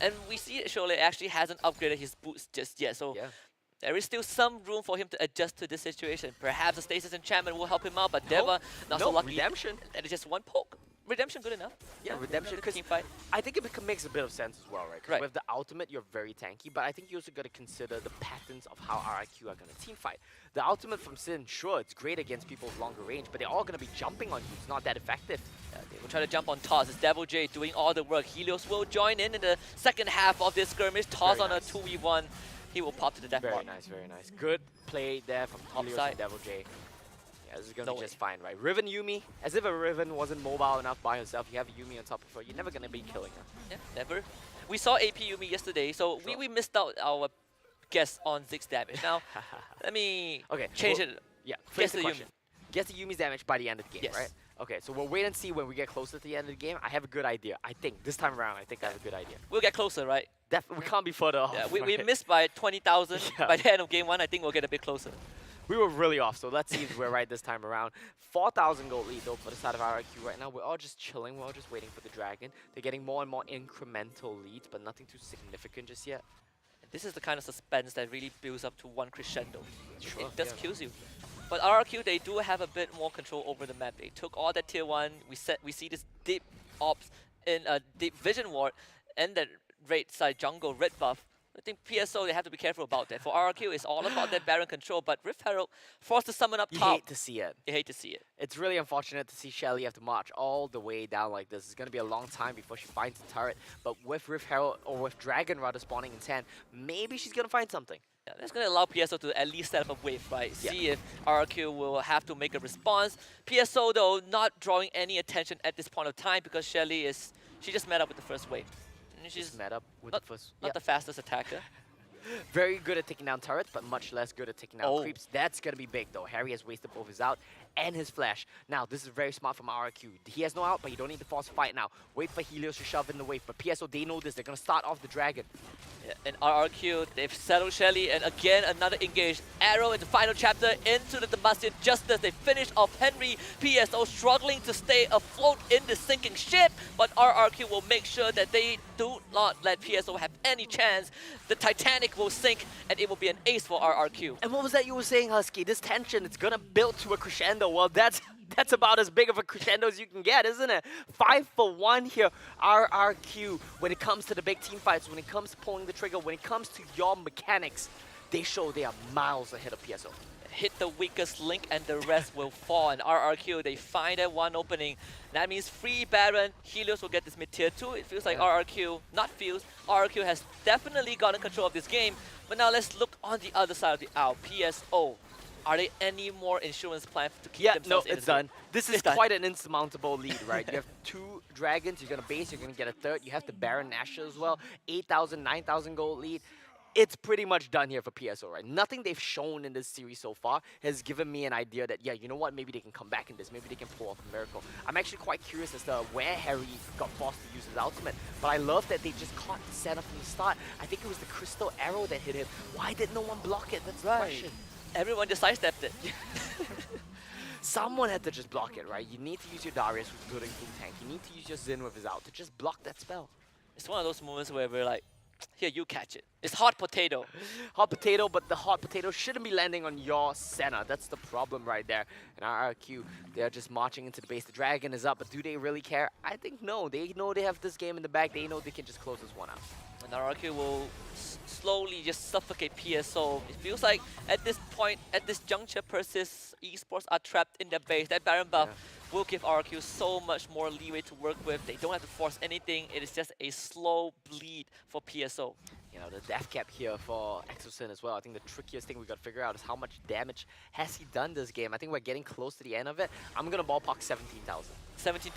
And we see that Shole actually hasn't upgraded his boots just yet, so there is still some room for him to adjust to this situation. Perhaps the Stasis Enchantment will help him out, but Deva, not so lucky. Redemption. That is just one poke. Redemption good enough. Yeah, Redemption, because team fight. I think it makes a bit of sense as well, right? With the ultimate, you're very tanky, but I think you also got to consider the patterns of how RIQ are going to team fight. The ultimate from Sin, sure, it's great against people with longer range, but they're all going to be jumping on you. It's not that effective. Yeah, they will try to jump on Toss. It's Devil J doing all the work. Helios will join in the second half of this skirmish. Toss on a 2v1. He will pop to the death mark. Very nice, very nice. Good play there from Helios and Devil J. Yeah, this is going to be just fine, right? Riven Yumi, as if a Riven wasn't mobile enough by herself. You have a Yumi on top of her, you're never going to be killing her. Yeah, never. We saw AP Yumi yesterday, so we missed out our guess on Zig's damage. Now, let me change it. Yeah, guess the question. Guess the Yumi's damage by the end of the game, right? Okay, so we'll wait and see when we get closer to the end of the game. I have a good idea. I think this time around, I think I have a good idea. We'll get closer, right? We can't be further off. Yeah, we right? missed by 20,000 Yeah. by the end of game 1. I think we'll get a bit closer. We were really off, so let's see if we're right this time around. 4,000 gold lead though for the side of RRQ right now. We're all just chilling. We're all just waiting for the dragon. They're getting more and more incremental leads, but nothing too significant just yet. This is the kind of suspense that really builds up to one crescendo. Sure, It just yeah. kills you. But RRQ, they do have a bit more control over the map. They took all that tier 1. We see this deep ops in a deep vision ward and that raid side jungle red buff. I think PSO, they have to be careful about that. For RRQ, it's all about that Baron control, but Rift Herald forced to summon up You top. hate to see it. You hate to see it. It's really unfortunate to see Shelly have to march all the way down like this. It's going to be a long time before she finds the turret, but with Rift Herald, or with Dragon rather spawning in 10, maybe she's going to find something. Yeah, that's going to allow PSO to at least set up a wave, right? Yeah. See if RRQ will have to make a response. PSO, though, not drawing any attention at this point of time because Shelly is... She just met up with the first wave. And she's Met up with not, the first. not the fastest attacker. Very good at taking down turrets, but much less good at taking down Oh. creeps. That's going to be big, though. Harry has wasted both his out and his flash. Now, this is very smart from RRQ. He has no out, but you don't need to force a fight now. Wait for Helios to shove in the wave. But PSO, they know this. They're going to start off the dragon. Yeah, and RRQ, they've settled Shelly, and again, another engaged arrow into final chapter into the Demacian Justice. They finish off Henry. PSO struggling to stay afloat in the sinking ship, but RRQ will make sure that they do not let PSO have any chance. The Titanic will sink, and it will be an ace for RRQ. And what was that you were saying, Husky? This tension, it's going to build to a crescendo. Well, that's about as big of a crescendo as you can get, isn't it? 5 for 1 here. RRQ, when it comes to the big team fights, when it comes to pulling the trigger, when it comes to your mechanics, they show they are miles ahead of PSO. Hit the weakest link and the rest will fall. And RRQ, they find that one opening. That means free Baron. Helios will get this mid tier 2. It feels like RRQ, not feels, RRQ has definitely gotten control of this game. But now let's look on the other side of the aisle. PSO. Are there any more insurance plans to keep themselves in it's the game? done. This is quite an insurmountable lead, right? You have 2 dragons, you're going to base, you're going to get a third. You have the Baron Nashor as well. 8,000, 9,000 gold lead. It's pretty much done here for PSO, right? Nothing they've shown in this series so far has given me an idea that, yeah, you know what, maybe they can come back in this. Maybe they can pull off a miracle. I'm actually quite curious as to where Harry got forced to use his ultimate. But I love that they just caught the setup from the start. I think it was the crystal arrow that hit him. Why did no one block it? That's the question. Everyone just sidestepped it. Someone had to just block it, right? You need to use your Darius with building full tank. You need to use your Xin with his out to just block that spell. It's one of those moments where we're like, here, you catch it. It's hot potato. Hot potato, but the hot potato shouldn't be landing on your center. That's the problem right there. And RRQ, they're just marching into the base. The dragon is up, but do they really care? I think no. They know they have this game in the bag. They know they can just close this one out. And RRQ will slowly just suffocate PSO. It feels like at this point, at this juncture, Persis Esports are trapped in their base. That Baron buff will give RRQ so much more leeway to work with. They don't have to force anything. It is just a slow bleed for PSO. You know, the death cap here for Exosin as well. I think the trickiest thing we got to figure out is how much damage has he done this game. I think we're getting close to the end of it. I'm going to ballpark 17,000. 17.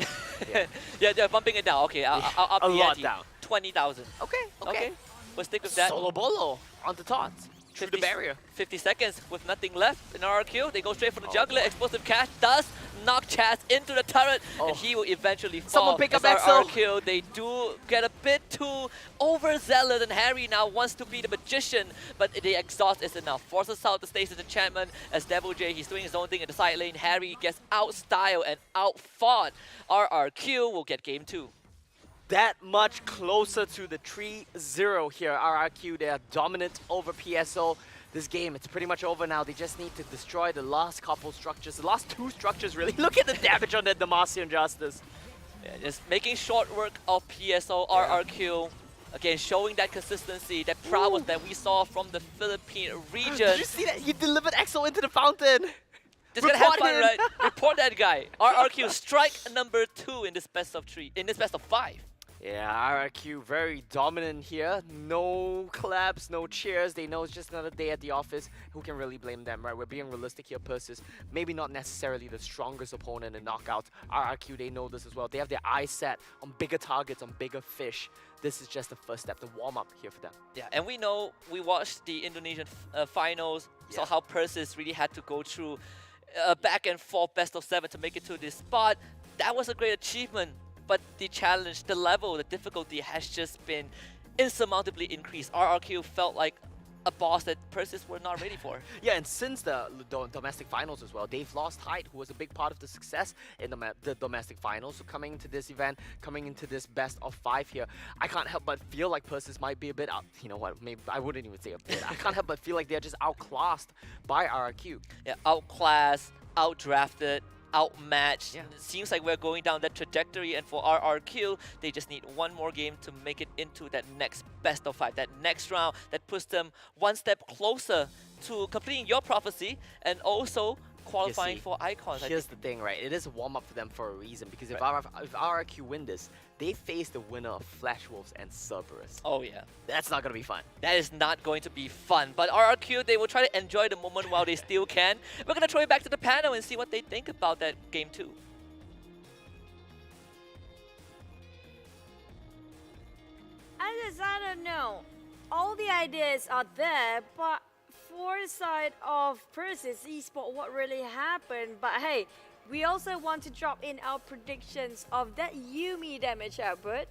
Yeah. Yeah, they're bumping it down. Okay, I'll up A the lot ante. down. 20,000. Okay. We'll stick with that. Solo bolo on the tots. Through the barrier. 50 seconds with nothing left in RRQ. They go straight for the juggler. Explosive Cash does knock Chaz into the turret, and he will eventually fall. Someone pick up As Axel. RRQ, they do get a bit too overzealous, and Harry now wants to be the magician, but the exhaust is enough. Forces out the stasis enchantment as Devil J, he's doing his own thing in the side lane. Harry gets outstyled and outfought. RRQ will get game 2. That much closer to the 3-0 here. RRQ, they are dominant over PSO. This game, it's pretty much over now. They just need to destroy the last couple structures. The last 2 structures, really. Look at the damage on that Demacian Justice. Yeah, just making short work of PSO, RRQ. Again, showing that consistency, that prowess that we saw from the Philippine region. Did you see that? He delivered Axel into the fountain. Just gonna have Report fun, him. right? Report that guy. RRQ strike number 2 in this best of 3, in this best of 5. Yeah, RRQ very dominant here. No claps, no cheers. They know it's just another day at the office. Who can really blame them, right? We're being realistic here, Persis. Maybe not necessarily the strongest opponent in knockouts. RRQ, they know this as well. They have their eyes set on bigger targets, on bigger fish. This is just the first step, the warm-up here for them. Yeah, and we know, we watched the Indonesian finals, saw how Persis really had to go through. a back and forth best of 7 to make it to this spot. That was a great achievement, but the challenge, the level, the difficulty has just been insurmountably increased. RRQ felt like a boss that Persis were not ready for. Yeah, and since the domestic finals as well, they've lost Hyde, who was a big part of the success in the domestic finals. So coming into this event, coming into this best of 5 here, I can't help but feel like Persis might be a bit out. You know what? Maybe I wouldn't even say a bit. I can't help but feel like they're just outclassed by RRQ. Yeah, outclassed, outdrafted, outmatched. It seems like we're going down that trajectory, and for RRQ, they just need one more game to make it into that next best of 5, that next round that puts them one step closer to completing your prophecy and also qualifying for Icons. Here's the thing, right? It is a warm-up for them for a reason, because if RRQ win this, they face the winner of Flash Wolves and Cerberus. Oh yeah. That's not going to be fun. That is not going to be fun. But RRQ, they will try to enjoy the moment while they still can. We're going to throw it back to the panel and see what they think about that game 2. I don't know. All the ideas are there, but for the side of Persis Esports, what really happened? But hey, we also want to drop in our predictions of that Yuumi damage output.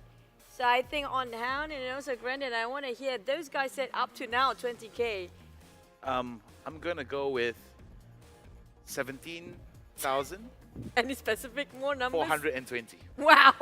So I think on Hound and also Grandin, I want to hear those guys said up to now 20k. I'm gonna go with 17,000. Any specific more numbers? 420. Wow.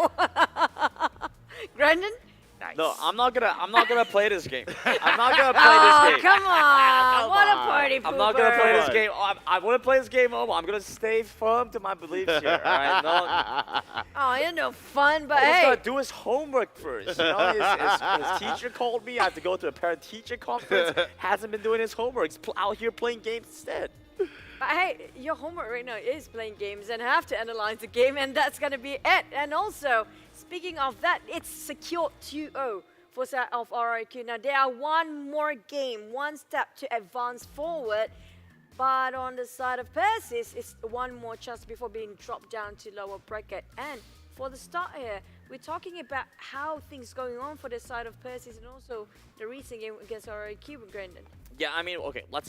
Grandin? Nice. No, I'm not gonna play this game. I'm not gonna play this game. Come on! What a party pooper! I'm not gonna play this game. I want to play this game over. I'm gonna stay firm to my beliefs here. All right? No. Oh, you're no fun, but All he's hey. gotta do his homework first. You know, his teacher called me. I have to go to a parent-teacher conference. Hasn't been doing his homework. He's out here playing games instead. But hey, your homework right now is playing games and have to analyze the game, and that's gonna be it. And also, speaking of that, it's secured 2-0 for side of RRQ. Now, there are one more game, one step to advance forward. But on the side of Persis, it's one more chance before being dropped down to lower bracket. And for the start here, we're talking about how things going on for the side of Persis and also the recent game against RRQ with Grandin. Yeah, I mean, okay, let's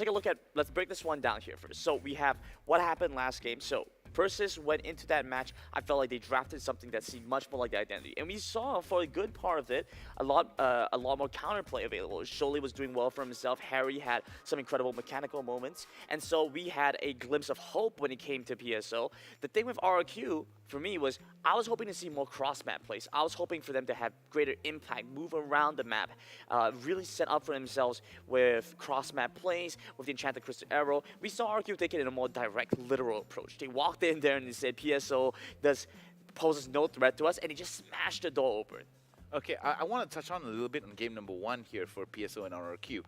break this one down here first. So we have what happened last game. So Persis went into that match. I felt like they drafted something that seemed much more like the identity, and we saw for a good part of it a lot more counterplay available. Sholey was doing well for himself. Harry had some incredible mechanical moments, and so we had a glimpse of hope when it came to PSO. The thing with RRQ for me was I was hoping to see more cross-map plays. I was hoping for them to have greater impact, move around the map, really set up for themselves with cross-map plays, with the Enchanted Crystal Arrow. We saw RRQ take it in a more direct, literal approach. They walked in there and they said PSO poses no threat to us, and he just smashed the door open. Okay, I want to touch on a little bit on game number 1 here for PSO and RRQ.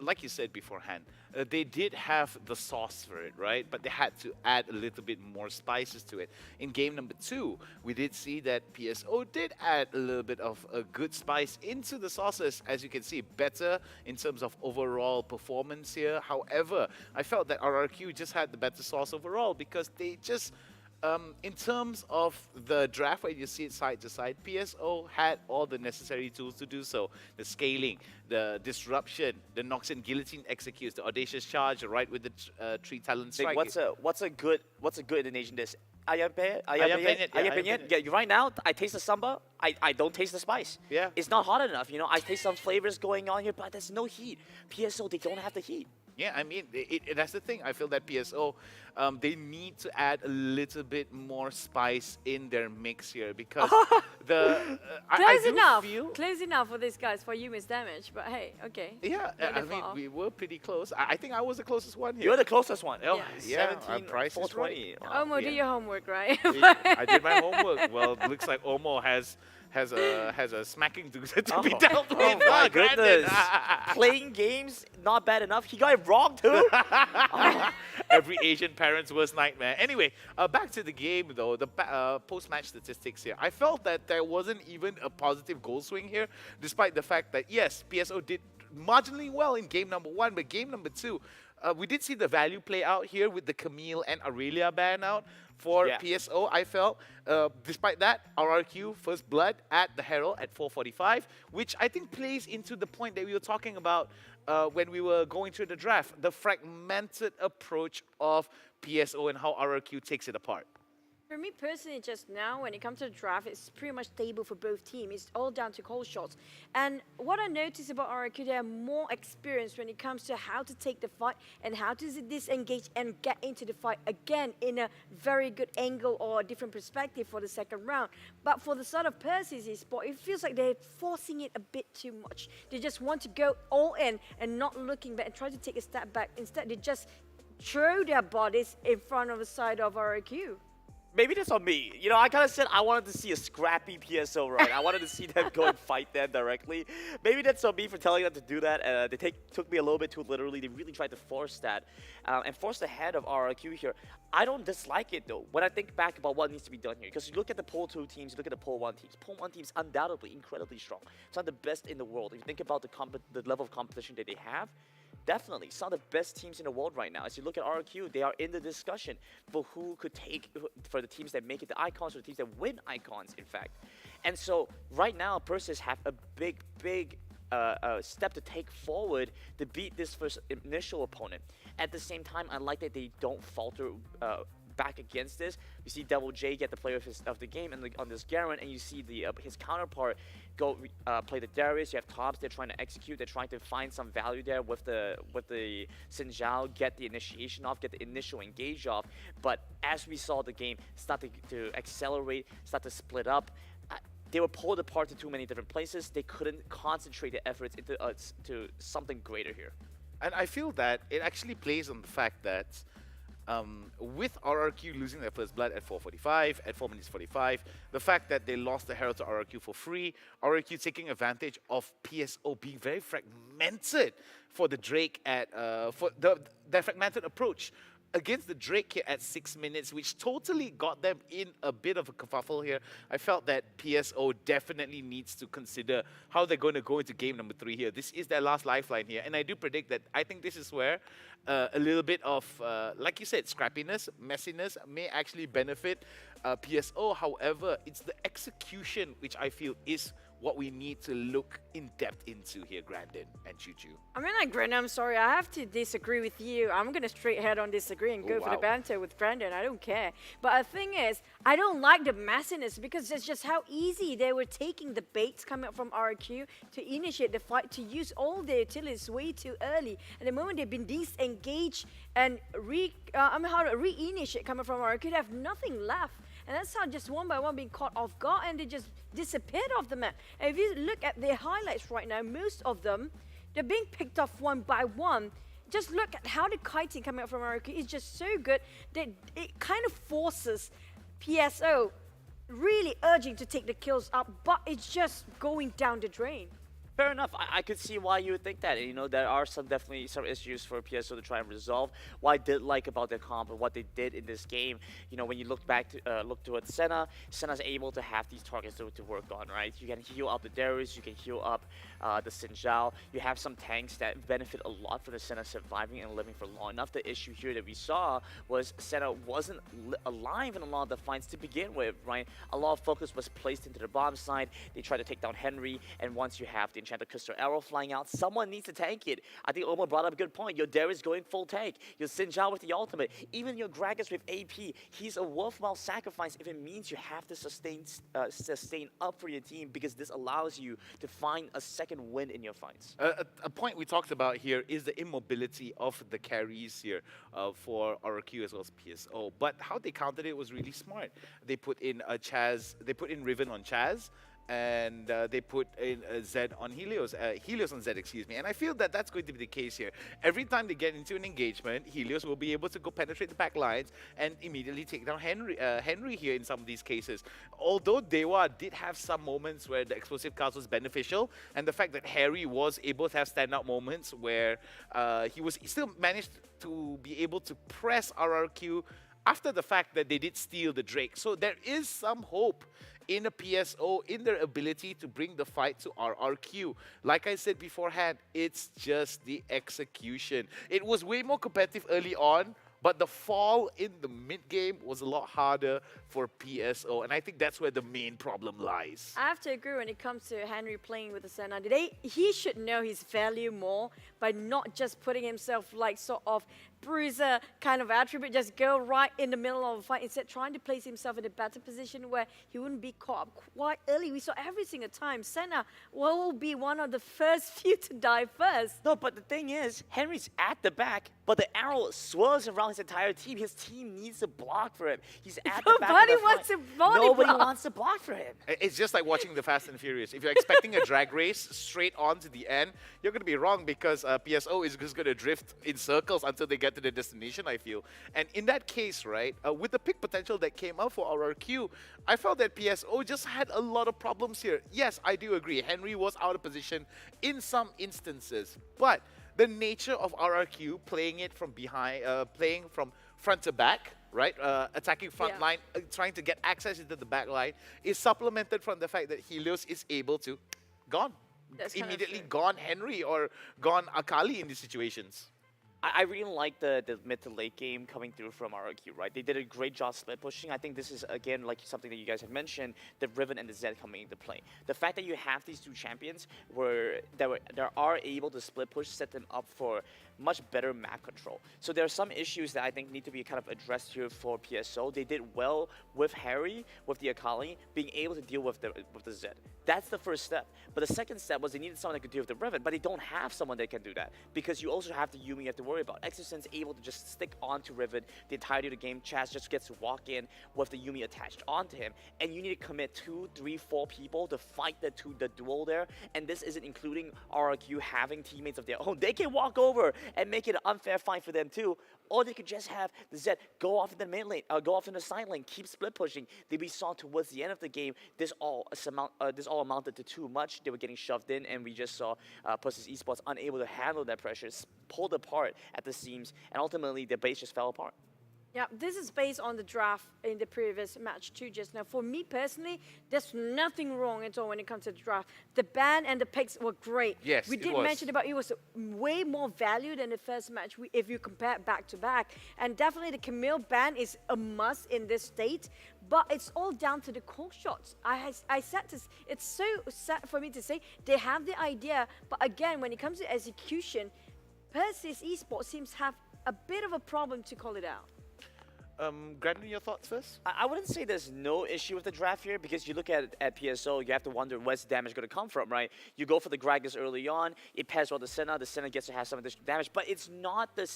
Like you said beforehand, they did have the sauce for it, right? But they had to add a little bit more spices to it. In game number 2, we did see that PSO did add a little bit of a good spice into the sauces. As you can see, better in terms of overall performance here. However, I felt that RRQ just had the better sauce overall because they just... in terms of the draft, where you see it side to side, PSO had all the necessary tools to do so. The scaling, the disruption, the Noxian Guillotine executes, the audacious charge, right with the 3 talent strike. What's a good Indonesian dish? Ayam penyet. Penyet. Yeah, right now I taste the samba. I don't taste the spice. Yeah. It's not hot enough. You know, I taste some flavors going on here, but there's no heat. PSO, they don't have the heat. Yeah, I mean, that's the thing. I feel that PSO, they need to add a little bit more spice in their mix here because Close enough for these guys for Yuumi's damage, but hey, okay. Yeah, I mean, we were pretty close. I think I was the closest one here. You're the closest one. Oh, yeah, 17, Price is 420. right. Omo, do your homework, right? I did my homework. Well, looks like Omo has a smacking to be dealt with. Oh my goodness. Playing games, not bad enough. He got it wrong too. Every Asian parent's worst nightmare. Anyway, back to the game though, the post-match statistics here. I felt that there wasn't even a positive goal swing here, despite the fact that, yes, PSO did marginally well in game number 1, but game number 2, we did see the value play out here with the Camille and Aurelia ban out for PSO, I felt. Despite that, RRQ first blood at the Herald at 4:45, which I think plays into the point that we were talking about when we were going through the draft, the fragmented approach of PSO and how RRQ takes it apart. For me personally, just now, when it comes to the draft, it's pretty much stable for both teams. It's all down to call shots. And what I noticed about RRQ, they are more experienced when it comes to how to take the fight and how to disengage and get into the fight again in a very good angle or a different perspective for the second round. But for the side of Persis Esports, it feels like they're forcing it a bit too much. They just want to go all in and not looking back and try to take a step back. Instead, they just throw their bodies in front of the side of RRQ. Maybe that's on me. You know, I kind of said I wanted to see a scrappy PSO run. I wanted to see them go and fight them directly. Maybe that's on me for telling them to do that. They took me a little bit too literally. They really tried to force that and force the hand of RRQ here. I don't dislike it, though, when I think back about what needs to be done here. Because you look at the Poll 2 teams, you look at the Poll 1 teams. Poll 1 teams undoubtedly incredibly strong. It's not the best in the world. If you think about the level of competition that they have, definitely some of the best teams in the world right now. As you look at RQ, they are in the discussion for who could take, for the teams that make it the icons, or the teams that win icons, in fact. And so right now, Persis have a big step to take forward to beat this first initial opponent. At the same time, I like that they don't falter back against this. You see Devil J get the player of the game on this Garen, and you see his counterpart go play the Darius. You have Tops, they're trying to execute, they're trying to find some value there with the Xin Zhao, get the initiation off, get the initial engage off. But as we saw the game start to accelerate, start to split up, they were pulled apart to too many different places. They couldn't concentrate their efforts into to something greater here. And I feel that it actually plays on the fact that with RRQ losing their first blood at 4:45, at 4 minutes 45, the fact that they lost the Herald to RRQ for free, RRQ taking advantage of PSO being very fragmented for the Drake at for their fragmented approach against the Drake here at 6 minutes, which totally got them in a bit of a kerfuffle here. I felt that PSO definitely needs to consider how they're going to go into game number 3 here. This is their last lifeline here, and I do predict that I think this is where a little bit of, like you said, scrappiness, messiness may actually benefit PSO. However, it's the execution which I feel is what we need to look in depth into here, Grandin and Choo-Choo. I mean, like, Brandon, I'm sorry, I have to disagree with you. I'm going to straight head on disagree and go for the banter with Brandon. I don't care. But the thing is, I don't like the messiness because that's just how easy they were taking the baits coming up from RQ to initiate the fight, to use all their utilities way too early. And the moment they've been disengaged and re-initiate coming from RQ, they have nothing left. And that's how just one by one being caught off guard and they just disappeared off the map. And if you look at their highlights right now, most of them, they're being picked off one by one. Just look at how the kiting coming out from America is just so good that it kind of forces PSO really urging to take the kills up, but it's just going down the drain. Fair enough. I could see why you would think that. You know, there are definitely some issues for PSO to try and resolve. What I did like about their comp and what they did in this game, you know, when you look back to look towards Senna, Senna's able to have these targets to work on, right? You can heal up the Darius, you can heal up the Xin Zhao. You have some tanks that benefit a lot from the Senna surviving and living for long enough. The issue here that we saw was Senna wasn't alive in a lot of the fights to begin with, right? A lot of focus was placed into the bottom side. They tried to take down Henry, and once you have the Enchanted Crystal Arrow flying out, someone needs to tank it. I think Omar brought up a good point. Your Darius going full tank. Your Xin Zhao with the ultimate. Even your Gragas with AP. He's a worthwhile sacrifice if it means you have to sustain up for your team, because this allows you to find a second win in your fights. A point we talked about here is the immobility of the carries here for RQ as well as PSO. But how they countered it was really smart. They put in Riven on Chaz, and they put in Zed on Helios, Helios on Zed, excuse me. And I feel that that's going to be the case here. Every time they get into an engagement, Helios will be able to go penetrate the back lines and immediately take down Henry here in some of these cases. Although Dewa did have some moments where the explosive cast was beneficial, and the fact that Harry was able to have standout moments where he still managed to be able to press RRQ after the fact that they did steal the Drake. So there is some hope in a PSO, in their ability to bring the fight to RRQ. Like I said beforehand, it's just the execution. It was way more competitive early on, but the fall in the mid-game was a lot harder for PSO, and I think that's where the main problem lies. I have to agree when it comes to Henry playing with the Senna. He should know his value more by not just putting himself like sort of bruiser kind of attribute, just go right in the middle of a fight, instead trying to place himself in a better position where he wouldn't be caught up quite early. We saw every single time Senna will be one of the first few to die first. No, but the thing is, Henry's at the back, but the arrow swirls around his entire team. His team needs to block for him. He's at the back of the wants fight. to body Nobody block. wants to block for him. It's just like watching the Fast and Furious. If you're expecting a drag race straight on to the end, you're going to be wrong, because PSO is just going to drift in circles until they get to the destination, I feel. And in that case, right, with the pick potential that came up for RRQ, I felt that PSO just had a lot of problems here. Yes, I do agree. Henry was out of position in some instances, but the nature of RRQ playing it from behind, playing from front to back, right, attacking front line, trying to get access into the back line, is supplemented from the fact that Helios is able to gone. Immediately gone Henry or gone Akali in these situations. I really like the mid to late game coming through from RRQ, right? They did a great job split pushing. I think this is, again, like something that you guys have mentioned, the Riven and the Zed coming into play. The fact that you have these two champions that are able to split push, set them up for much better map control. So there are some issues that I think need to be kind of addressed here for PSO. They did well with Harry, with the Akali, being able to deal with the Zed. That's the first step. But the second step was they needed someone that could deal with the Riven, but they don't have someone that can do that, because you also have the Yumi you have to worry about. Exosen's able to just stick onto Riven the entirety of the game. Chaz just gets to walk in with the Yumi attached onto him, and you need to commit 2, 3, 4 people to fight the duel there. And this isn't including RRQ having teammates of their own. They can walk over and make it an unfair fight for them too. Or they could just have the Zed go off in the mid lane, go off in the side lane, keep split pushing. We saw towards the end of the game, this all amounted to too much. They were getting shoved in, and we just saw Persis Esports unable to handle that pressure, pulled apart at the seams, and ultimately the base just fell apart. Yeah, this is based on the draft in the previous match too just now. For me personally, there's nothing wrong at all when it comes to the draft. The ban and the picks were great. Yes, we did mention about it was way more value than the first match if you compare it back to back. And definitely the Camille ban is a must in this state. But it's all down to the call shots. I said this, it's so sad for me to say, they have the idea, but again, when it comes to execution, Persis Esports seems to have a bit of a problem to call it out. Brandon, your thoughts first? I wouldn't say there's no issue with the draft here, because you look at PSO, you have to wonder where's the damage going to come from, right? You go for the Gragas early on, it pairs well the Senna gets to have some additional damage, but it's not the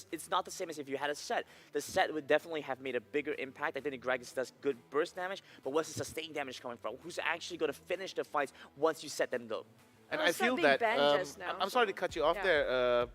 same as if you had a set. The set would definitely have made a bigger impact. I think the Gragas does good burst damage, but where's the sustained damage coming from? Who's actually going to finish the fights once you set them low? And I feel that, I'm sorry to cut you off there,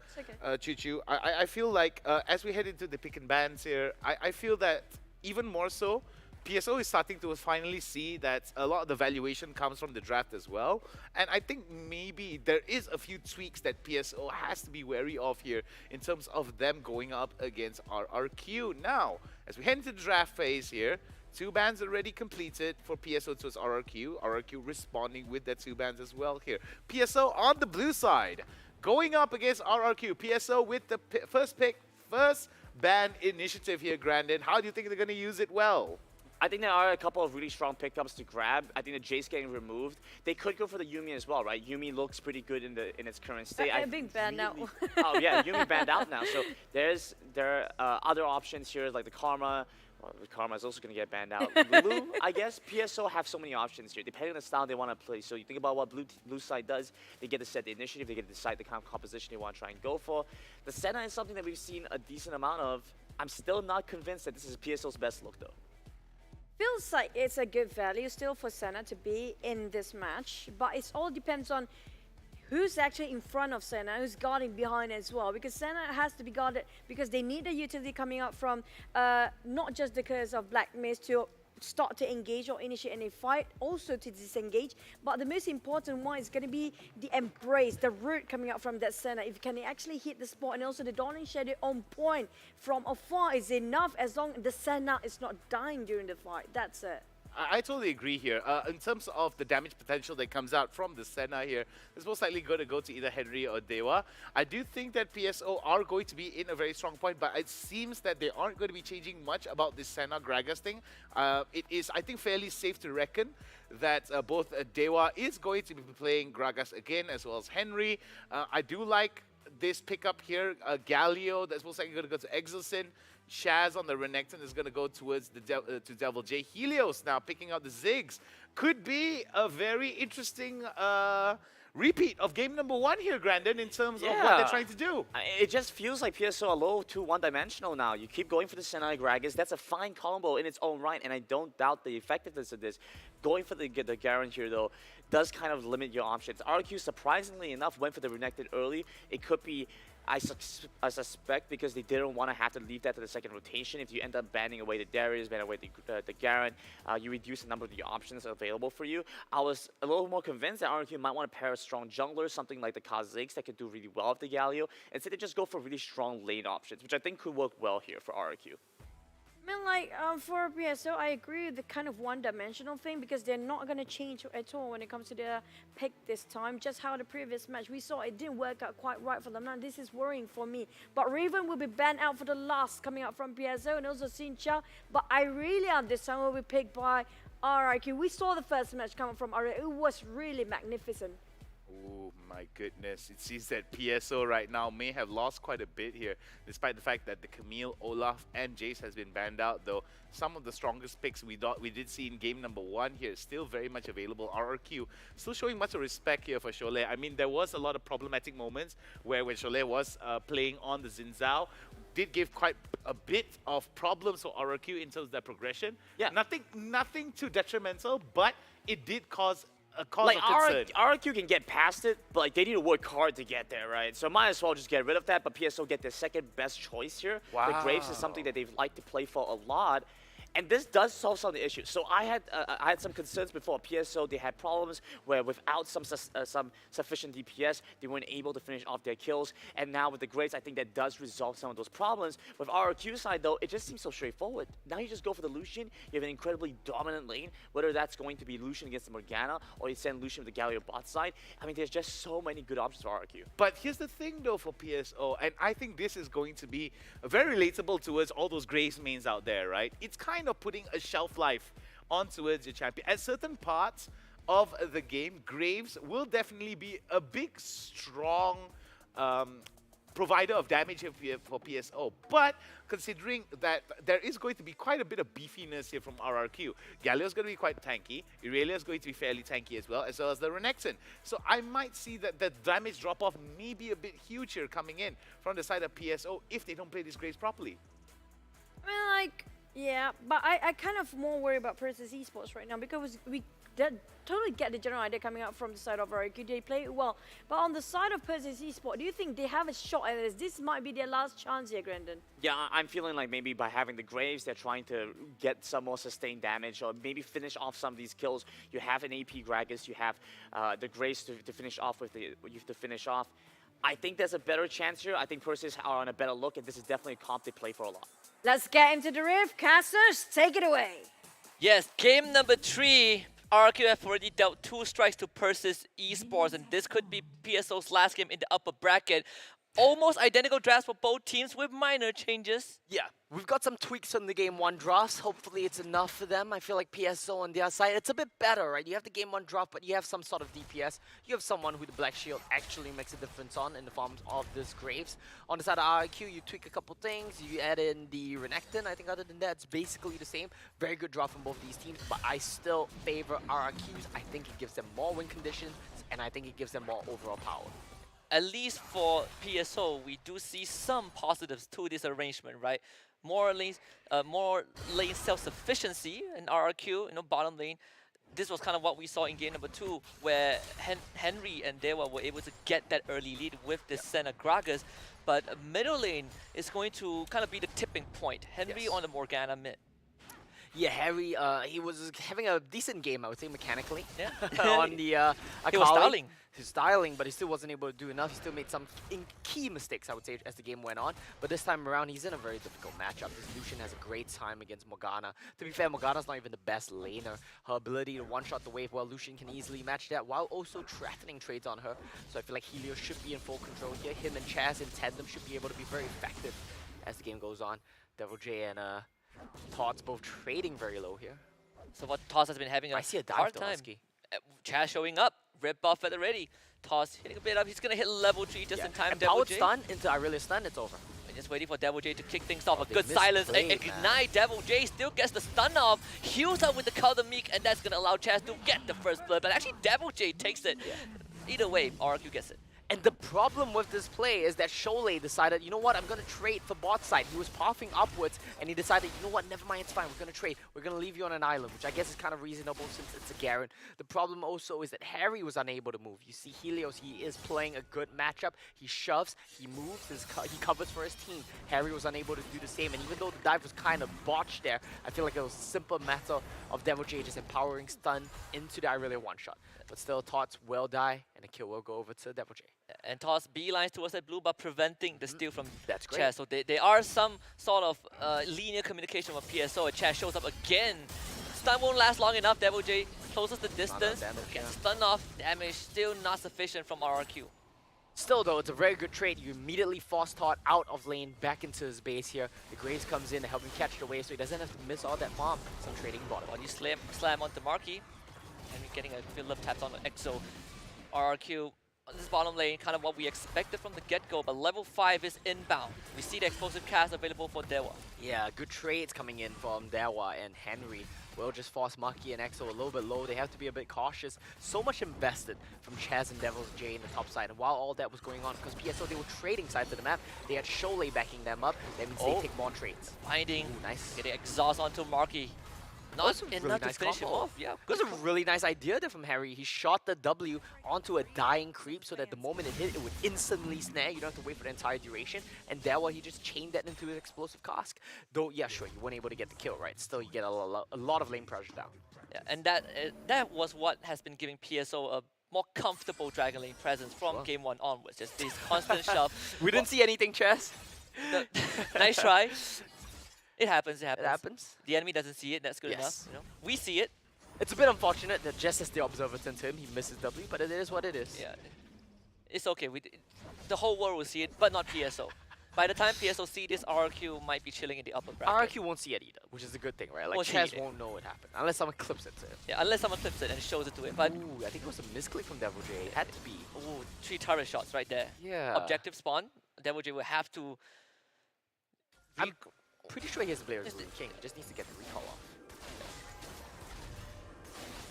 Choo-Choo. I feel like as we head into the pick and bans here, I feel that even more so, PSO is starting to finally see that a lot of the valuation comes from the draft as well. And I think maybe there is a few tweaks that PSO has to be wary of here in terms of them going up against RRQ. Now, as we head into the draft phase here, 2 bans already completed for PSO towards RRQ. RRQ responding with their 2 bans as well here. PSO on the blue side, going up against RRQ. PSO with the first pick, first ban initiative here, Grandin. How do you think they're going to use it well? I think there are a couple of really strong pickups to grab. I think the Jace getting removed. They could go for the Yumi as well, right? Yumi looks pretty good in its current state. I'm being banned now. Oh yeah, Yumi banned out now. So there are other options here like the Karma. Well, the Karma is also going to get banned out. Blue, I guess, PSO have so many options here, depending on the style they want to play. So you think about what blue side does, they get to set the initiative, they get to decide the kind of composition they want to try and go for. The Senna is something that we've seen a decent amount of. I'm still not convinced that this is PSO's best look, though. Feels like it's a good value still for Senna to be in this match, but it all depends on who's actually in front of Senna, who's guarding behind as well, because Senna has to be guarded because they need a utility coming up from not just the curse of Black Mist to start to engage or initiate any fight, also to disengage. But the most important one is going to be the embrace, the root coming out from that center. If you can actually hit the spot, and also the Dawning Shadow on point from afar is enough, as long as the center is not dying during the fight. That's it. I totally agree here. In terms of the damage potential that comes out from the Senna here, it's most likely going to go to either Henry or Dewa. I do think that PSO are going to be in a very strong point, but it seems that they aren't going to be changing much about this Senna Gragas thing. It is, I think, fairly safe to reckon that both Dewa is going to be playing Gragas again, as well as Henry. I do like this pickup here. Galio, that's most likely going to go to Exilson. Shaz on the Renekton is going to go towards the to Devil J. Helios now picking out the Ziggs. Could be a very interesting repeat of game number 1 here, Grandin, in terms of what they're trying to do. It just feels like PSO are a little too one-dimensional now. You keep going for the Senai Gragas. That's a fine combo in its own right, and I don't doubt the effectiveness of this. Going for the Garen here, though, does kind of limit your options. RQ, surprisingly enough, went for the Renekton early. It could be, I suspect, because they didn't want to have to leave that to the second rotation. If you end up banning away the Darius, banning away the Garen, you reduce the number of the options available for you. I was a little more convinced that RQ might want to pair a strong jungler, something like the Kha'Zix that could do really well with the Galio, instead they just go for really strong lane options, which I think could work well here for RQ. I mean, like, for PSO, I agree with the kind of one-dimensional thing, because they're not going to change at all when it comes to their pick this time. Just how the previous match we saw, it didn't work out quite right for them. Now, this is worrying for me. But Raven will be banned out for the last coming out from PSO, and also Xingqiao. But I really understand will be picked by RIQ. We saw the first match coming from RIQ. It was really magnificent. Oh my goodness, it seems that PSO right now may have lost quite a bit here, despite the fact that the Camille, Olaf and Jace has been banned out, though some of the strongest picks we did see in game number 1 here is still very much available. RRQ still showing much of respect here for Cholet. I mean, there was a lot of problematic moments where when Cholet was playing on the Xin Zhao, did give quite a bit of problems for RRQ in terms of their progression. Yeah. Nothing too detrimental, but it did cause like concern. RQ can get past it, but like they need to work hard to get there, right? So might as well just get rid of that, but PSO get their second best choice here. Wow. The Graves is something that they've liked to play for a lot. And this does solve some of the issues. So I had some concerns before PSO. They had problems where without some sufficient DPS, they weren't able to finish off their kills. And now with the Graves, I think that does resolve some of those problems. With RRQ side, though, it just seems so straightforward. Now you just go for the Lucian. You have an incredibly dominant lane, whether that's going to be Lucian against the Morgana or you send Lucian with the Galio bot side. I mean, there's just so many good options for RRQ. But here's the thing, though, for PSO, and I think this is going to be very relatable towards all those Graves mains out there, right? It's kind of putting a shelf life on towards your champion. At certain parts of the game, Graves will definitely be a big, strong provider of damage here for PSO. But considering that there is going to be quite a bit of beefiness here from RRQ, Galio's going to be quite tanky, Irelia is going to be fairly tanky as well as the Renekton. So I might see that the damage drop-off may be a bit huge here coming in from the side of PSO if they don't play these Graves properly. I mean, like, yeah, but I kind of more worry about Persis Esports right now, because we totally get the general idea coming out from the side of RIQ. They play it well. But on the side of Persis Esports, do you think they have a shot at this? This might be their last chance here, Grandin. Yeah, I'm feeling like maybe by having the Graves, they're trying to get some more sustained damage or maybe finish off some of these kills. You have an AP Gragas, you have the Graves to finish off with you have to finish off. I think there's a better chance here. I think Persis are on a better look, and this is definitely a comp they play for a lot. Let's get into the riff. Casters, take it away. Yes, game number 3. RQ have already dealt 2 strikes to Persis Esports, and this could be PSO's last game in the upper bracket. Almost identical drafts for both teams with minor changes. Yeah, we've got some tweaks on the game 1 drafts. Hopefully it's enough for them. I feel like PSO on their side, it's a bit better, right? You have the game 1 draft, but you have some sort of DPS. You have someone who the Black Shield actually makes a difference on in the form of this Graves. On the side of RIQ, you tweak a couple things. You add in the Renekton. I think other than that, it's basically the same. Very good draft from both these teams, but I still favor RIQs. I think it gives them more win conditions, and I think it gives them more overall power. At least for PSO, we do see some positives to this arrangement, right? More lane self-sufficiency in RRQ, bottom lane. This was kind of what we saw in game number 2, where Henry and Dewa were able to get that early lead with the Senna Gragas. But middle lane is going to kind of be the tipping point. Henry on the Morgana mid. Yeah, Harry, he was having a decent game, I would say, mechanically. Yeah. On the He was Akali. styling. He's styling, but he still wasn't able to do enough. He still made some key mistakes, I would say, as the game went on. But this time around, he's in a very difficult matchup. This Lucian has a great time against Morgana. To be fair, Morgana's not even the best laner. Her ability to one-shot the wave, well, Lucian can easily match that while also threatening trades on her. So I feel like Helios should be in full control here. Him and Chaz in tandem should be able to be very effective as the game goes on. Devil J and Todd's both trading very low here. So what Toss has been having a I see a dive hard though, time. Husky. Chaz showing up, red buff at the ready. Toss hitting a bit up. He's gonna hit level 3 just in time. And Devil powered J. stun into Irelia stun, it's over. We're just waiting for Devil J to kick things off. A they good silence. misplayed, Ignite. Devil J still gets the stun off. Heals up with the Counter Meek, and that's gonna allow Chaz to get the first blood. But actually, Devil J takes it. Either way, RQ gets it. And the problem with this play is that Sholay decided, you know what, I'm going to trade for bot side. He was pathing upwards, and he decided, you know what, never mind, it's fine, we're going to trade. We're going to leave you on an island, which I guess is kind of reasonable since it's a Garen. The problem also is that Harry was unable to move. You see Helios, he is playing a good matchup. He shoves, he moves, he covers for his team. Harry was unable to do the same, and even though the dive was kind of botched there, I feel like it was a simple matter of Devil J just empowering stun into the Irelia one-shot. But still, Tots will die, and the kill will go over to Devil J. And Toss beelines towards that blue, but preventing the steal from That's great. Chaz. So there are some sort of linear communication with PSO. And Chaz shows up again. Stun won't last long enough. Devil J closes the distance. Gets stunned off. Damage still not sufficient from RRQ. Still though, it's a very good trade. You immediately force Todd out of lane, back into his base here. The Graves comes in to help him catch the wave so he doesn't have to miss all that farm. Some trading bottom. When you slam onto Marky, and you're getting a Philip taps on the EXO. RRQ on this bottom lane, kind of what we expected from the get-go, but level 5 is inbound. We see the explosive cast available for Dewa. Yeah, good trades coming in from Dewa and Henry. Will just force Maki and EXO a little bit low. They have to be a bit cautious. So much invested from Chaz and Devil J in the top side. And while all that was going on, because PSO, they were trading sides of the map, they had Sholay backing them up. That means they take more trades. Finding, nice. Getting exhaust onto Marky. Not enough really to nice finish him combo. off. Yeah, It was a really nice idea there from Harry. He shot the W onto a dying creep so that the moment it hit, it would instantly snare. You don't have to wait for the entire duration. And Dewa, he just chained that into his explosive cask. Though, yeah, sure, you weren't able to get the kill, right? Still, you get a lot of lane pressure down. Yeah, and that was what has been giving PSO a more comfortable Dragon Lane presence from game 1 onwards. Just this constant shove. We didn't see anything, Chess. Nice try. It happens, it happens. It happens. The enemy doesn't see it, that's good enough. You know? We see it. It's a bit unfortunate that just as the observer turns to him, he misses W, but it is what it is. Yeah, it's okay. The whole world will see it, but not PSO. By the time PSO see this, RRQ might be chilling in the upper bracket. RRQ won't see it either, which is a good thing, right? Like, Won't see Chaz it. won't know what happened, unless someone clips it to him. Yeah, unless someone clips it and shows it to him. But Ooh, I think it was a misclick from Devil J. It had to be. ooh, 3 turret shots right there. Yeah. Objective spawn. Devil J will have to. I'm pretty sure he has the Blair's Rune King. He just needs to get the recall off.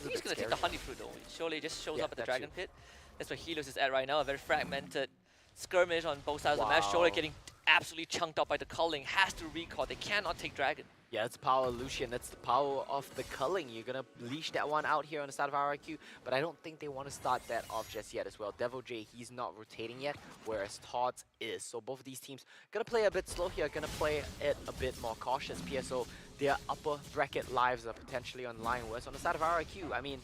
He's gonna take the honey fruit though. Surely just shows up at the that Dragon too. Pit. That's where Helios is at right now. A very fragmented skirmish on both sides of the map. Surely getting absolutely chunked up by the culling. Has to recall. They cannot take Dragon. Yeah, that's the power of Lucian. That's the power of the culling. You're going to leash that one out here on the side of RRQ, but I don't think they want to start that off just yet as well. Devil J, he's not rotating yet, whereas Tots is. So both of these teams going to play a bit slow here, going to play it a bit more cautious. PSO, their upper bracket lives are potentially on line, whereas on the side of RRQ, I mean,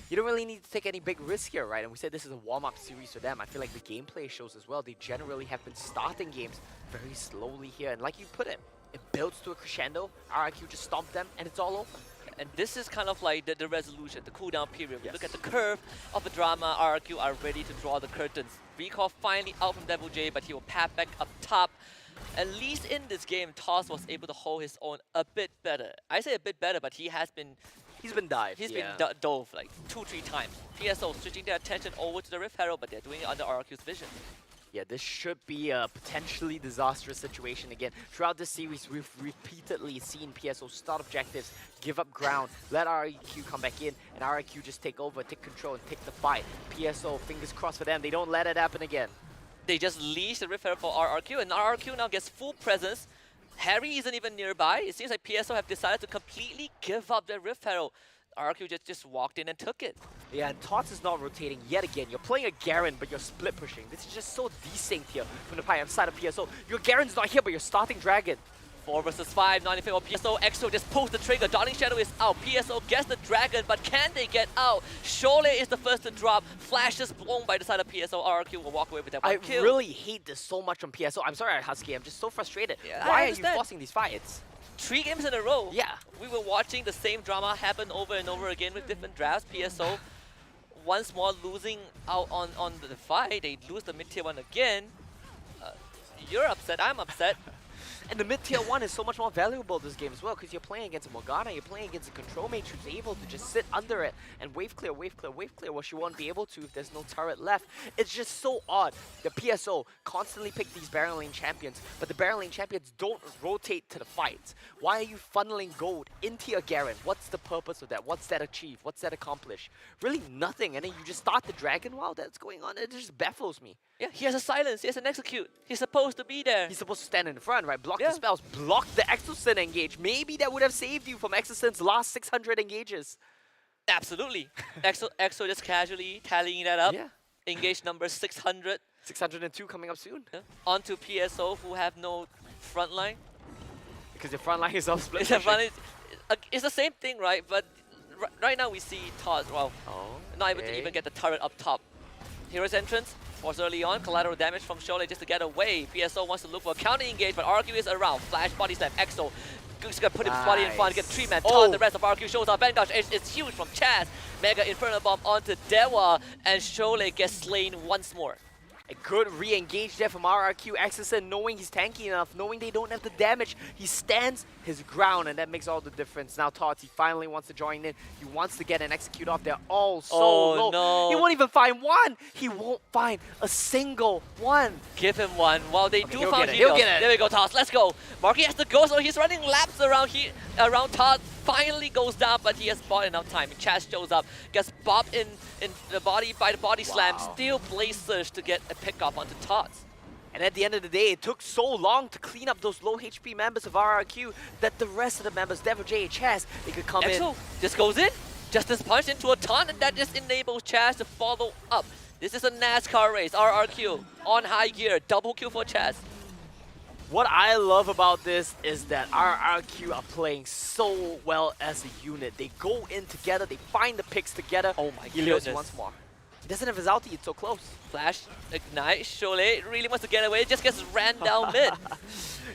you don't really need to take any big risk here, right? And we said this is a warm-up series for them. I feel like the gameplay shows as well. They generally have been starting games very slowly here, and like you put it builds to a crescendo. RRQ just stomped them, and it's all over. And this is kind of like the resolution, the cooldown period. We look at the curve of the drama. RRQ are ready to draw the curtains. Recall finally out from Devil J, but he will pat back up top. At least in this game, Toss was able to hold his own a bit better. I say a bit better, but he has been... He's been dived. He's been dove like 2-3 times. PSO switching their attention over to the Rift Herald, but they're doing it under RRQ's vision. Yeah, this should be a potentially disastrous situation again. Throughout this series, we've repeatedly seen PSO start objectives, give up ground, let RRQ come back in, and RRQ just take over, take control, and take the fight. PSO, fingers crossed for them, they don't let it happen again. They just leash the Rift Herald for RRQ, and RRQ now gets full presence. Harry isn't even nearby. It seems like PSO have decided to completely give up their Rift Herald. RRQ just walked in and took it. Yeah, and Tots is not rotating yet again. You're playing a Garen, but you're split pushing. This is just so desynced here from the side of PSO. Your Garen's not here, but you're starting Dragon. 4 versus 5, not in favor of PSO. EXO just pulls the trigger. Darling Shadow is out. PSO gets the dragon, but can they get out? Sholay is the first to drop. Flash is blown by the side of PSO. RRQ will walk away with that one I kill. really hate this so much from PSO. I'm sorry, Husky. I'm just so frustrated. Yeah, I Why are you understand. forcing these fights? 3 games in a row. Yeah. We were watching the same drama happen over and over again with different drafts. PSO once more losing out on the fight. They lose the mid-tier one again. You're upset, I'm upset. And the mid-tier 1 is so much more valuable this game as well, because you're playing against a Morgana, you're playing against a control mage who's able to just sit under it and wave clear, wave clear, wave clear, well, she won't be able to if there's no turret left. It's just so odd. The PSO constantly pick these Baron lane champions, but the Baron lane champions don't rotate to the fights. Why are you funneling gold into your Garen? What's the purpose of that? What's that achieve? What's that accomplish? Really nothing, and then you just start the dragon while that's going on. It just baffles me. Yeah, he has a silence, he has an execute. He's supposed to be there. He's supposed to stand in the front, right? Block the spells, block the Exosyn engage. Maybe that would have saved you from Exosyn's last 600 engages. Absolutely. EXO just casually tallying that up. Yeah. Engage number 600. 602 coming up soon. Yeah. On to PSO, who have no front line. Because the front line is all split. It's the same thing, right? But right now we see Todd, well, not able to even get the turret up top. Hero's entrance, forced early on, collateral damage from Sholay just to get away. PSO wants to look for a counter engage, but RQ is around. Flash, body slam, EXO. Just gonna put his body in front, get 3-man ton. The rest of RQ shows up. Vanguard is huge from Chaz. Mega Inferno Bomb onto Dewa, and Sholay gets slain once more. A good re-engage there from RRQ. Exosyn knowing he's tanky enough, knowing they don't have the damage, he stands his ground, and that makes all the difference. Now Tots, he finally wants to join in. He wants to get an execute off. They're all so low. No. He won't even find one. He won't find a single one. Give him one. While they do find he'll get it. There we go, Tots. Let's go. Marky has to go, so he's running laps around Tots. Finally goes down, but he has bought enough time. Chaz shows up, gets bopped in the body by the body slam. Still Blaze Surge to get a pick off onto Tots. And at the end of the day, it took so long to clean up those low HP members of RRQ that the rest of the members, Devil J and Chaz, they could come in. Just goes in, Justice Punch into a taunt, and that just enables Chaz to follow up. This is a NASCAR race. RRQ on high gear, double kill for Chaz. What I love about this is that RRQ are playing so well as a unit. They go in together, they find the picks together. Oh my Helios goodness. once more. He doesn't have his ulti, it's so close. Flash, Ignite, Sholay really wants to get away, just gets ran down mid.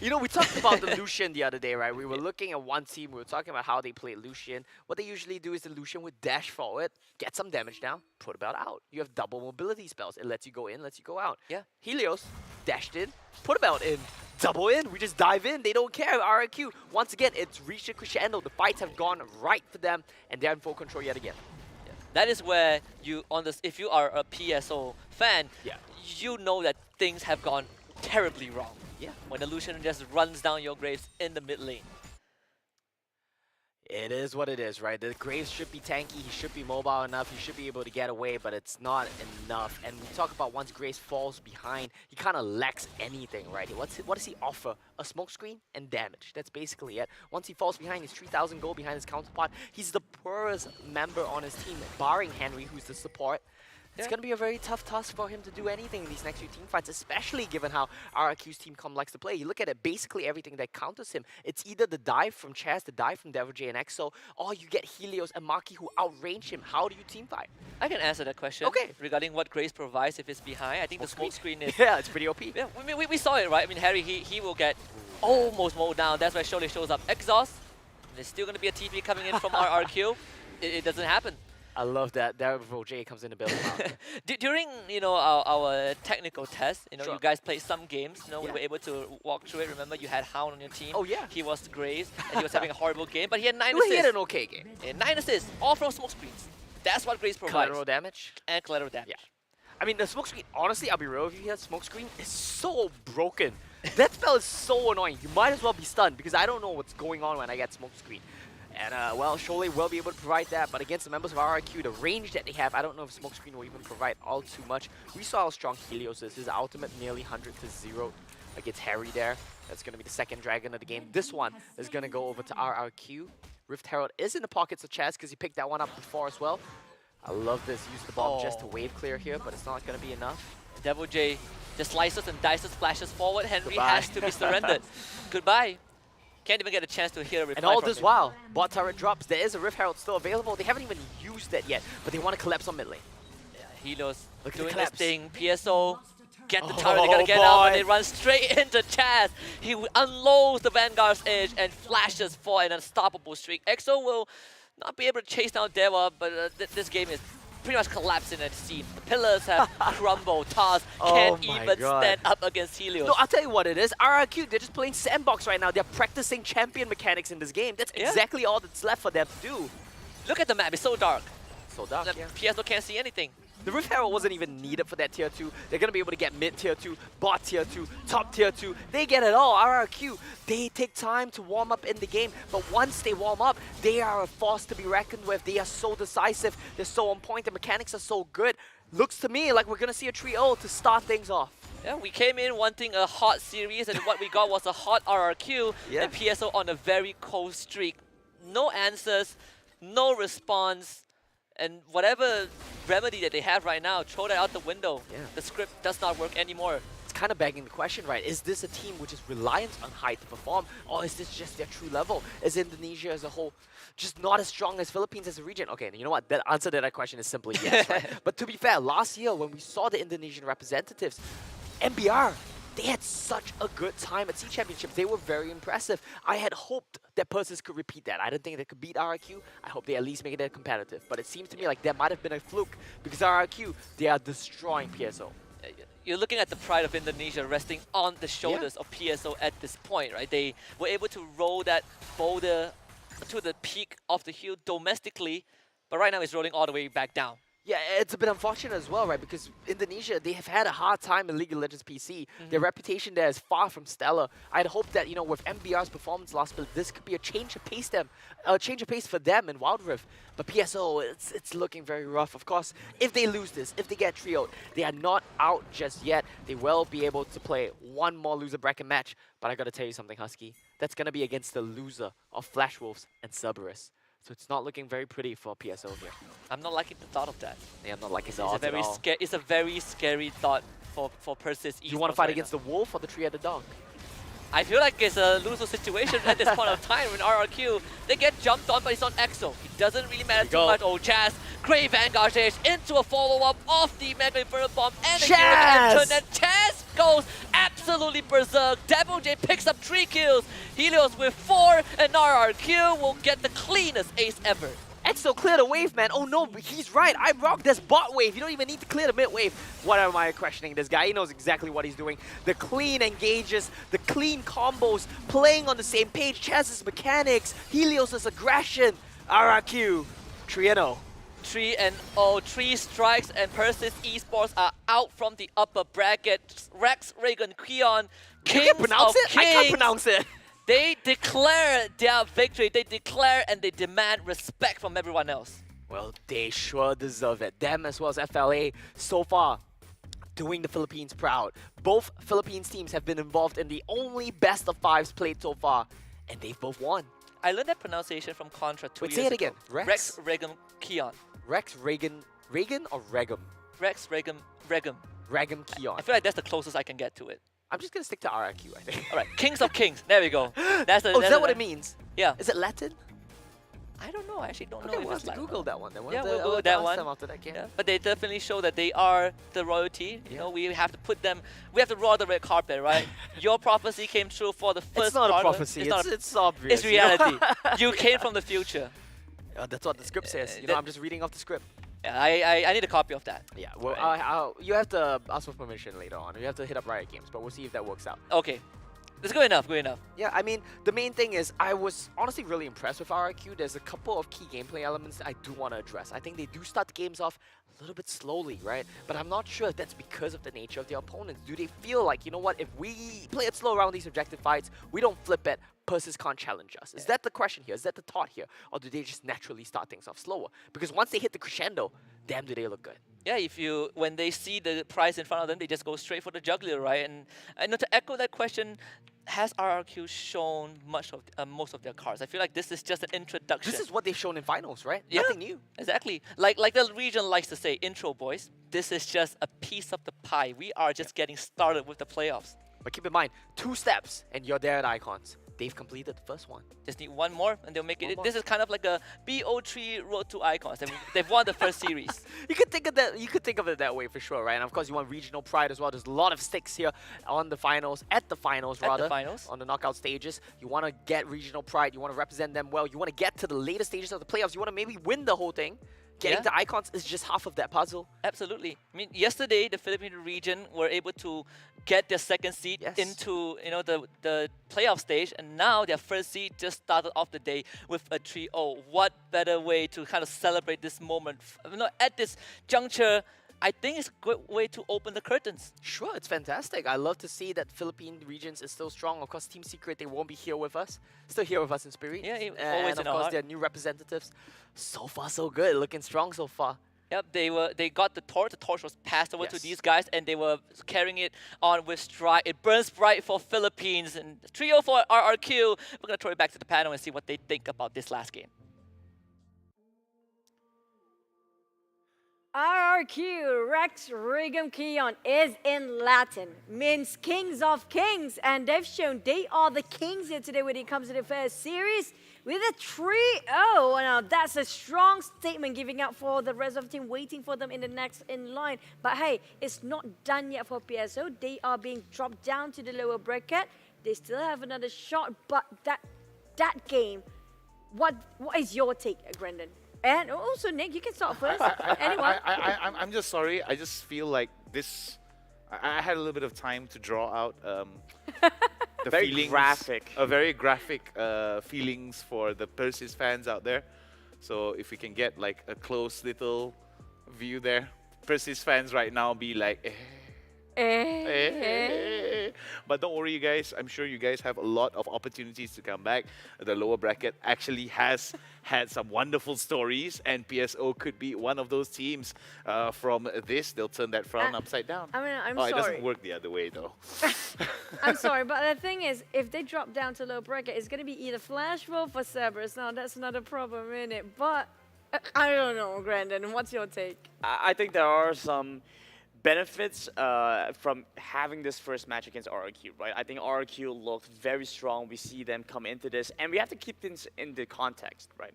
You know, we talked about the Lucian the other day, right? We were looking at one team, we were talking about how they play Lucian. What they usually do is the Lucian would dash forward, get some damage down, put about out. You have double mobility spells. It lets you go in, lets you go out. Yeah. Helios dashed in, put about in, double in. We just dive in. They don't care. RRQ, once again, it's reached a crescendo. The fights have gone right for them, and they're in full control yet again. That is where you, if you are a PSO fan, you know that things have gone terribly wrong. Yeah. When the Lucian just runs down your Graves in the mid lane. It is what it is, right? The Graves should be tanky, he should be mobile enough, he should be able to get away, but it's not enough. And we talk about once Graves falls behind, he kind of lacks anything, right? What does he offer? A smokescreen and damage. That's basically it. Once he falls behind, he's 3,000 gold behind his counterpart. He's the poorest member on his team, barring Henry, who's the support. It's going to be a very tough task for him to do anything in these next few team fights, especially given how RRQ's team likes to play. You look at it, basically everything that counters him, it's either the dive from Chaz, the dive from Devil J and EXO, or you get Helios and Maki who outrange him. How do you team fight? I can answer that question. Okay. Regarding what Graves provides if it's behind. I think the smoke screen is... Yeah, it's pretty OP. Yeah, we saw it, right? I mean, Harry, he will get almost mowed down. That's why Sholay shows up. Exhaust. There's still going to be a TP coming in from RRQ. It doesn't happen. I love that. Devil J comes in to build him up. During, our technical test, you guys played some games. We were able to walk through it. Remember, you had Hound on your team. Oh, yeah. He was Graves, and he was having a horrible game, but he had 9 Well, assists. he had an okay game. And 9 assists, all from smoke screens. That's what Graves provides. Collateral damage. And collateral damage. Yeah. I mean, the smoke screen, honestly, I'll be real with you here, smoke screen is so broken. That spell is so annoying. You might as well be stunned because I don't know what's going on when I get smoke screen. And, well, Sholay will be able to provide that, but against the members of RRQ, the range that they have, I don't know if Smokescreen will even provide all too much. We saw how strong Helios is. His ultimate nearly 100 to 0 against Harry there. That's going to be the second dragon of the game. This one is going to go over to RRQ. Rift Herald is in the pockets of Chaz because he picked that one up before as well. I love this. Use the bomb just to wave clear here, but it's not going to be enough. Devil J just slices and dices, flashes forward. Henry Goodbye. has to be surrendered. Goodbye. Can't even get a chance to hear a reply And all from this him. while, bot turret drops. There is a Rift Herald still available. They haven't even used that yet, but they want to collapse on mid lane. Helios Look at the doing this collapse. thing. PSO, get the Oh, turret, they gotta get out, and boy. they run straight into Chaz. He unloads the Vanguard's edge and flashes for an unstoppable streak. EXO will not be able to chase down Dewa, but this game is pretty much collapsing at the seams. The pillars have crumbled. Taz can't Oh my even God. stand up against Helios. No, I'll tell you what it is. RRQ, they're just playing sandbox right now. They're practicing champion mechanics in this game. That's Yeah. exactly all that's left for them to do. Look at the map, it's so dark. So dark, The yeah. PSO can't see anything. The Rift Herald wasn't even needed for that tier 2. They're going to be able to get mid tier 2, bot tier 2, top tier 2. They get it all. RRQ, they take time to warm up in the game. But once they warm up, they are a force to be reckoned with. They are so decisive. They're so on point. The mechanics are so good. Looks to me like we're going to see a 3-0 to start things off. Yeah, we came in wanting a hot series, and what we got was a hot RRQ, Yeah. and PSO on a very cold streak. No answers, no response, and whatever remedy that they have right now, throw that out the window. Yeah. The script does not work anymore. It's kind of begging the question, right? Is this a team which is reliant on height to perform, or is this just their true level? Is Indonesia as a whole just not as strong as Philippines as a region? Okay, you know what? The answer to that question is simply yes, right? But to be fair, last year when we saw the Indonesian representatives, MBR, they had such a good time at SEA Championships. They were very impressive. I had hoped that Persis could repeat that. I didn't think they could beat RRQ. I hope they at least make it competitive. But it seems to me like there might have been a fluke because RRQ, they are destroying PSO. You're looking at the pride of Indonesia resting on the shoulders of PSO at this point, right? They were able to roll that boulder to the peak of the hill domestically, but right now it's rolling all the way back down. Yeah, it's a bit unfortunate as well, right? Because Indonesia, they have had a hard time in League of Legends PC. Their reputation there is far from stellar. I'd hope that, you know, with MBR's performance last split, this could be a change of pace for them in Wild Rift. But PSO, it's looking very rough. Of course, if they lose this, if they get trioed, they are not out just yet. They will be able to play one more loser bracket match. But I gotta tell you something, Husky. That's gonna be against the loser of Flash Wolves and Cerberus. So it's not looking very pretty for PSO here. I'm not liking the thought of that. Yeah, I'm not liking It's the a odds at very all. it's a very scary thought for Persis Esports. Do you want to fight right against now. the wolf or the three-headed dog? I feel like it's a lose situation at this point of time in RRQ. They get jumped on, but it's on EXO. It doesn't really matter too much. Oh, Chaz, great Vanguard Edge into a follow-up of the Mega Inferno Bomb and a Chaz! turn, and Chaz goes absolutely berserk. Devil J picks up 3 kills. Helios with 4, and RRQ will get the cleanest ace ever. EXO, clear the wave, man. Oh no, he's right. I'm wrong. There's bot wave. You don't even need to clear the mid wave. What am I questioning this guy? He knows exactly what he's doing. The clean engages, the clean combos, playing on the same page. Chaz's mechanics, Helios' aggression. RRQ, 3-0. 3-0, 3 strikes, and Persis Esports are out from the upper bracket. Rex, Reagan, Keon, You Kings can pronounce of it? Kings. I can't pronounce it. They declare their victory. They declare and they demand respect from everyone else. Well, they sure deserve it. Them as well as FLA so far doing the Philippines proud. Both Philippines teams have been involved in the only best of 5s played so far, and they've both won. I learned that pronunciation from Contra 2 Wait, years say it ago. again. Rex? Rex, Reagan, Keon. Rex, Reagan or Regum? Rex, Reagan, Regum. Regum Keon. I feel like that's the closest I can get to it. I'm just gonna stick to RRQ, I think. All right, Kings of Kings. There we go. That's the, Oh, is that's that what it means? Yeah. Is it Latin? I don't know. I actually don't know Okay, if we'll it's have to Latin. Google that one then. Yeah, have to- we'll Google have to that ask one. them after that game. Yeah, but they definitely show that they are the royalty. You know, we have to put them. We have to roll the red carpet, right? Your prophecy came true for the first. It's not a part of it. prophecy. It's, It's obvious. it's you know? reality. You came from the future. That's what the script says. You know, I'm just reading off the script. Yeah, I need a copy of that. Yeah, well, Right. you have to ask for permission later on. You have to hit up Riot Games, but we'll see if that works out. Okay, it's good enough. Good enough. Yeah, I mean, the main thing is I was honestly really impressed with RRQ. There's a couple of key gameplay elements that I do want to address. I think they do start the games off a little bit slowly, right? But I'm not sure if that's because of the nature of their opponents. Do they feel like, you know what, if we play it slow around these objective fights, we don't flip it, Persis can't challenge us? Is that the question here? Is that the thought here? Or do they just naturally start things off slower? Because once they hit the crescendo, damn, do they look good. Yeah, when they see the prize in front of them, they just go straight for the jugular, right? And I know to echo that question, has RRQ shown most of their cards? I feel like this is just an introduction. This is what they've shown in finals, right? Yeah, Nothing new. Exactly. Like the region likes to say, intro boys. This is just a piece of the pie. We are just getting started with the playoffs. But keep in mind, 2 steps and you're there at Icons. they've completed the first one. Just need one more and they'll make One it. more. This is kind of like a BO3 Road to Icons. They've won the first series. You could think of that. You could think of it that way for sure, right? And of course, you want regional pride as well. There's a lot of stakes here on the finals, at the finals rather, on the knockout stages. You want to get regional pride. You want to represent them well. You want to get to the later stages of the playoffs. You want to maybe win the whole thing. Getting to Icons is just half of that puzzle. Absolutely. I mean, yesterday the Philippine region were able to get their second seed into the playoff stage, and now their first seed just started off the day with a 3-0. What better way to kind of celebrate this moment? At this juncture, I think it's a good way to open the curtains. Sure, it's fantastic. I love to see that Philippine regions is still strong. Of course, Team Secret, they won't be here with us. Still here with us in spirit. Yeah, and always of in our course, heart. their new representatives. So far, so good. Looking strong so far. Yep, they got the torch. The torch was passed over to these guys, and they were carrying it on with stride. It burns bright for Philippines, and 3-0 for RRQ. We're gonna throw it back to the panel and see what they think about this last game. RRQ, Rex Regum Kion, is in Latin, means Kings of Kings, and they've shown they are the kings here today when it comes to the first series with a 3-0. Now that's a strong statement giving out for the rest of the team, waiting for them in the next in line. But hey, it's not done yet for PSO. They are being dropped down to the lower bracket. They still have another shot, but that game, what is your take, Brendan? And also, Nick, you can start first. Anyone? I'm just sorry. I just feel like this. I had a little bit of time to draw out the Very feelings. graphic. Very graphic feelings for the Persis fans out there. So if we can get like a close little view there, Persis fans right now be like. But don't worry, you guys. I'm sure you guys have a lot of opportunities to come back. The lower bracket actually has had some wonderful stories, and PSO could be one of those teams. From this, they'll turn that frown upside down. I mean, I'm It sorry. doesn't work the other way, though. I'm sorry, but the thing is, if they drop down to low bracket, it's going to be either Flash Wolf or Cerberus. Now, that's not a problem, in it. But I don't know, Brandon. What's your take? I think there are some benefits from having this first match against RRQ, right? I think RRQ looked very strong. We see them come into this, and we have to keep things in the context, right?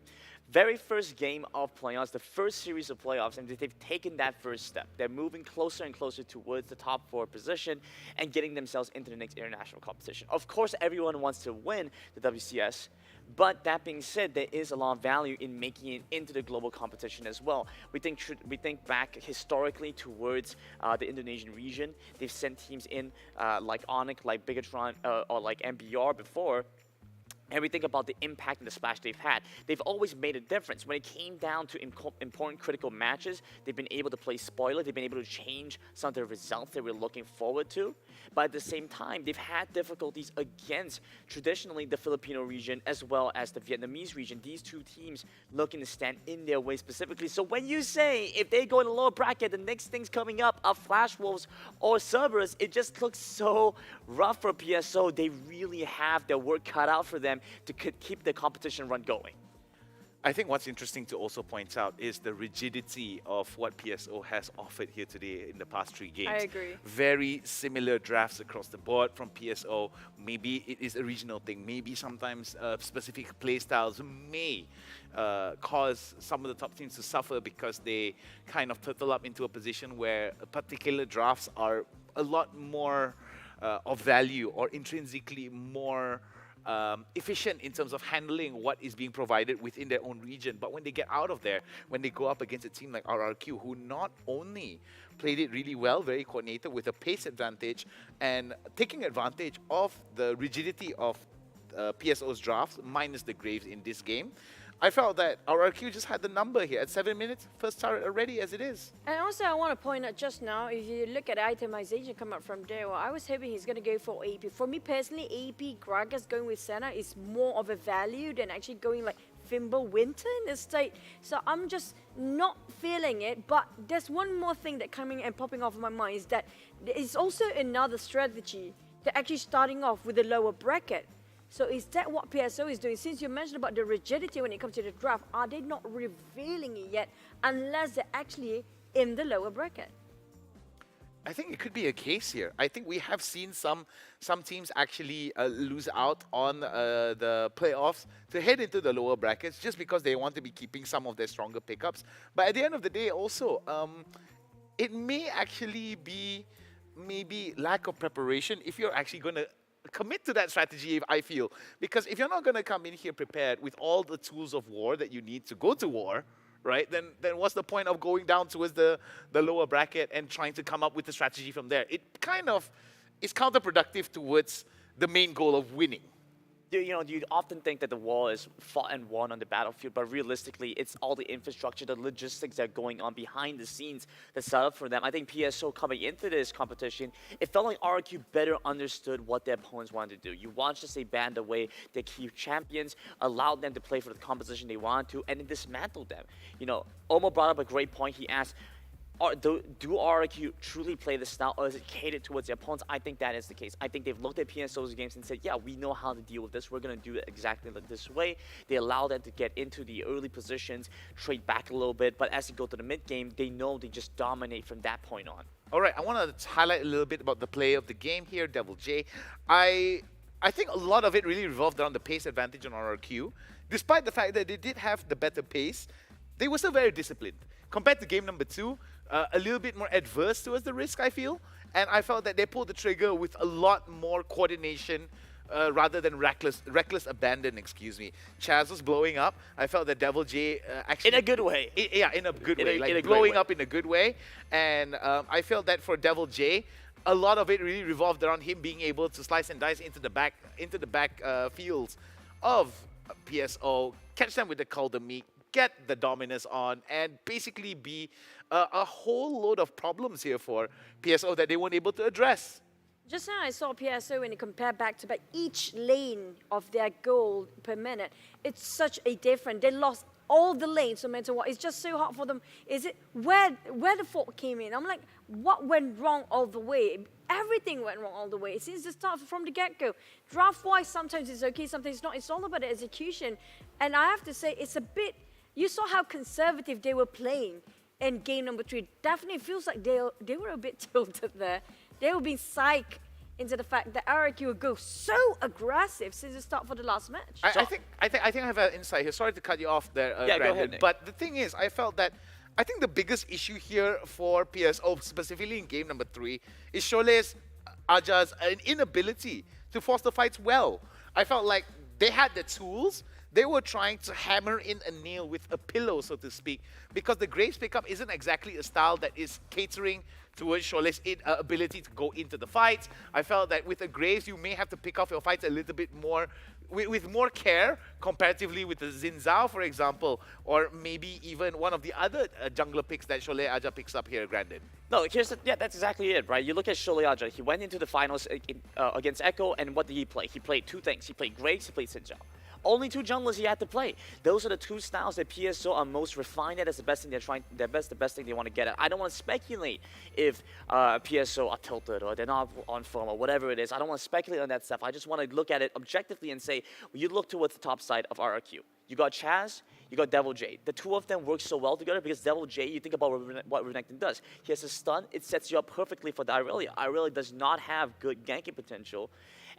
Very first game of playoffs, the first series of playoffs, and they've taken that first step. They're moving closer and closer towards the top 4 position and getting themselves into the next international competition. Of course, everyone wants to win the WCS, but that being said, there is a lot of value in making it into the global competition as well. We think back historically towards the Indonesian region. They've sent teams in like Onyx, like Bigatron, or like MBR before. And we think about the impact and the splash they've had. They've always made a difference. When it came down to important critical matches, they've been able to play spoiler. They've been able to change some of the results they were looking forward to. But at the same time, they've had difficulties against traditionally the Filipino region as well as the Vietnamese region. These two teams looking to stand in their way specifically. So when you say if they go in the lower bracket, the next things coming up are Flash Wolves or Cerberus, it just looks so rough for PSO. They really have their work cut out for them to keep the competition run going. I think what's interesting to also point out is the rigidity of what PSO has offered here today in the past 3 games. I agree. Very similar drafts across the board from PSO. Maybe it is a regional thing. Maybe sometimes specific playstyles may cause some of the top teams to suffer because they kind of turtle up into a position where particular drafts are a lot more of value or intrinsically more efficient in terms of handling what is being provided within their own region. But when they get out of there, when they go up against a team like RRQ, who not only played it really well, very coordinated with a pace advantage, and taking advantage of the rigidity of PSO's drafts, minus the Graves in this game, I felt that RRQ just had the number here at 7 minutes, first turret already as it is. And also, I want to point out just now, if you look at itemization come up from there, I was hoping he's going to go for AP. For me personally, AP Gragas going with Senna is more of a value than actually going like Fimble Winter in this state. So I'm just not feeling it. But there's one more thing that coming and popping off in my mind is that there is also another strategy to actually starting off with the lower bracket. So is that what PSO is doing? Since you mentioned about the rigidity when it comes to the draft, are they not revealing it yet unless they're actually in the lower bracket? I think it could be a case here. I think we have seen some teams actually lose out on the playoffs to head into the lower brackets just because they want to be keeping some of their stronger pickups. But at the end of the day, also, it may actually be maybe lack of preparation if you're actually going to commit to that strategy, I feel. Because if you're not going to come in here prepared with all the tools of war that you need to go to war, right, then what's the point of going down towards the lower bracket and trying to come up with a strategy from there? It kind of is counterproductive towards the main goal of winning. You often think that the war is fought and won on the battlefield, but realistically, it's all the infrastructure, the logistics that are going on behind the scenes that set up for them. I think PSO coming into this competition, it felt like RRQ better understood what their opponents wanted to do. You watched as they banned away their key champions, allowed them to play for the composition they wanted to, and it dismantled them. Omo brought up a great point. He asked, do RRQ truly play this style, or is it catered towards their opponents? I think that is the case. I think they've looked at PSO's games and said, yeah, we know how to deal with this. We're going to do it exactly like this way. They allow them to get into the early positions, trade back a little bit, but as they go to the mid game, they know they just dominate from that point on. All right, I want to highlight a little bit about the play of the game here, Devil J. I think a lot of it really revolved around the pace advantage on RRQ. Despite the fact that they did have the better pace, they were still very disciplined. Compared to game number 2, a little bit more adverse towards the risk, I feel. And I felt that they pulled the trigger with a lot more coordination rather than reckless abandon, excuse me. Chaz was blowing up. I felt that Devil J actually... In a good way. Yeah, in a good way. Like blowing up in a good way. And I felt that for Devil J, a lot of it really revolved around him being able to slice and dice into the back fields of PSO, catch them with the Kaldamik, get the Dominus on, and basically be a whole load of problems here for PSO that they weren't able to address. Just now I saw PSO when you compare back to back each lane of their goal per minute. It's such a different. They lost all the lanes no matter what. It's just so hard for them. Is it where the fault came in? I'm like, what went wrong all the way? Everything went wrong all the way since the start from the get-go. Draft-wise, sometimes it's okay, sometimes it's not. It's all about the execution. And I have to say, it's a bit... You saw how conservative they were playing in game number 3. Definitely feels like they were a bit tilted there. They were being psyched into the fact that RRQ would go so aggressive since the start for the last match. I think I have an insight here. Sorry to cut you off there, yeah, Brandon, go ahead, Nick. But the thing is, I felt that I think the biggest issue here for PSO, specifically in game number 3, is Shole's Aja's inability to force the fights well. I felt like they had the tools. They were trying to hammer in a nail with a pillow, so to speak, because the Graves pickup isn't exactly a style that is catering towards Shole's ability to go into the fights. I felt that with a Graves, you may have to pick off your fights a little bit more, with more care, comparatively with the Xin Zhao, for example, or maybe even one of the other jungler picks that Shole Aja picks up here, Grandin. No, that's exactly it, right? You look at Shole Aja, he went into the finals against Echo, and what did he play? He played 2 things. He played Graves, he played Xin Zhao. Only 2 junglers he had to play. Those are the 2 styles that PSO are most refined at. That's the best thing they're trying. The best thing they want to get at. I don't want to speculate if PSO are tilted or they're not on form or whatever it is. I don't want to speculate on that stuff. I just want to look at it objectively and say, well, you look towards the top side of RRQ. You got Chaz, you got Devil J. The 2 of them work so well together because Devil J, you think about what Renekton does. He has a stun. It sets you up perfectly for the Irelia. Irelia does not have good ganking potential.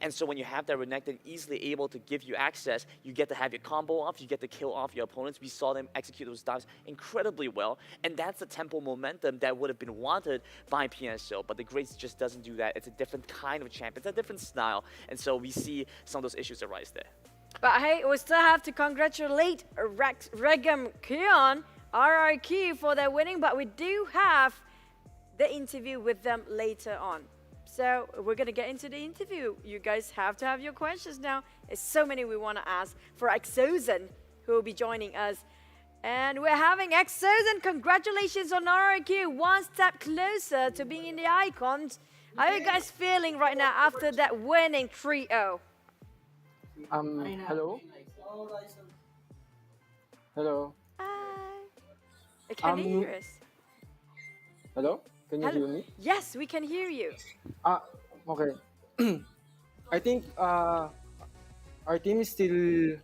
And so when you have that Renekton easily able to give you access, you get to have your combo off, you get to kill off your opponents. We saw them execute those dives incredibly well, and that's the tempo momentum that would have been wanted by PSO, but the Grace just doesn't do that. It's a different kind of champion, it's a different style, and so we see some of those issues arise there. But hey, we still have to congratulate Regum Kion, RRQ, for their winning, but we do have the interview with them later on. So we're going to get into the interview. You guys have to have your questions now. There's so many we want to ask for Exozen, who will be joining us. And we're having Exozen. Congratulations on RRQ. One step closer to being in the icons. How are you guys feeling right now after that winning 3-0? Hello? Hello? Hi. Can you hear us? Hello? Can you hear me? Yes, we can hear you. Okay. I think our team is still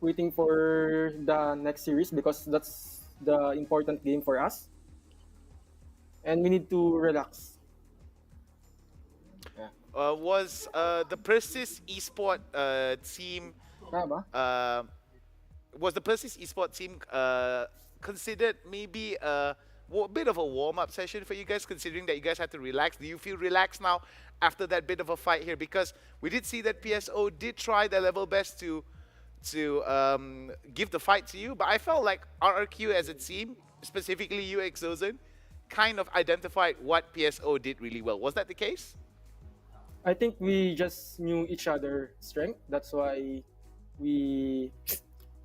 waiting for the next series because that's the important game for us. and we need to relax. Yeah. Was the Persis Esports team Tama? was the Persis Esports team considered maybe a bit of a warm-up session for you guys, considering that you guys had to relax? Do you feel relaxed now after that bit of a fight here? Because we did see that PSO did try their level best to give the fight to you, but I felt like RRQ as a team, specifically you, Exozen, kind of identified what PSO did really well. Was that the case? I think we just knew each other's strength. That's why we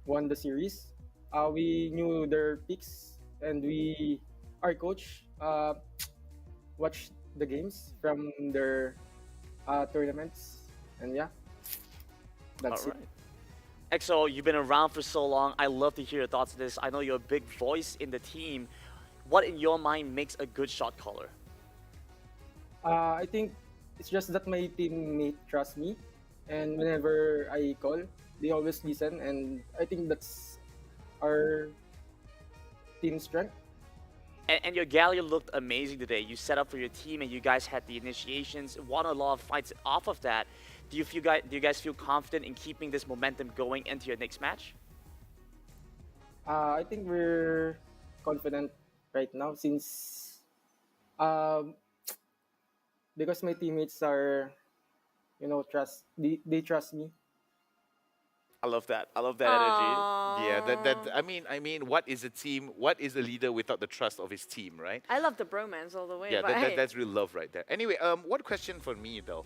won the series. We knew their picks, and our coach, watched the games from their tournaments, and yeah, that's it. EXO, you've been around for so long. I love to hear your thoughts on this. I know you're a big voice in the team. What in your mind makes a good shot caller? I think it's just that my teammate trusts me, and whenever I call, they always listen, and I think that's our team strength. And your Galio looked amazing today. You set up for your team, and you guys had the initiations, won a lot of fights off of that. Do you guys feel confident in keeping this momentum going into your next match? I think we're confident right now since because my teammates are, they trust me. I love that. I love that energy. Yeah, I mean, what is a team? What is a leader without the trust of his team, right? I love the bromance all the way. Yeah, but hey. that's real love right there. Anyway, one question for me though.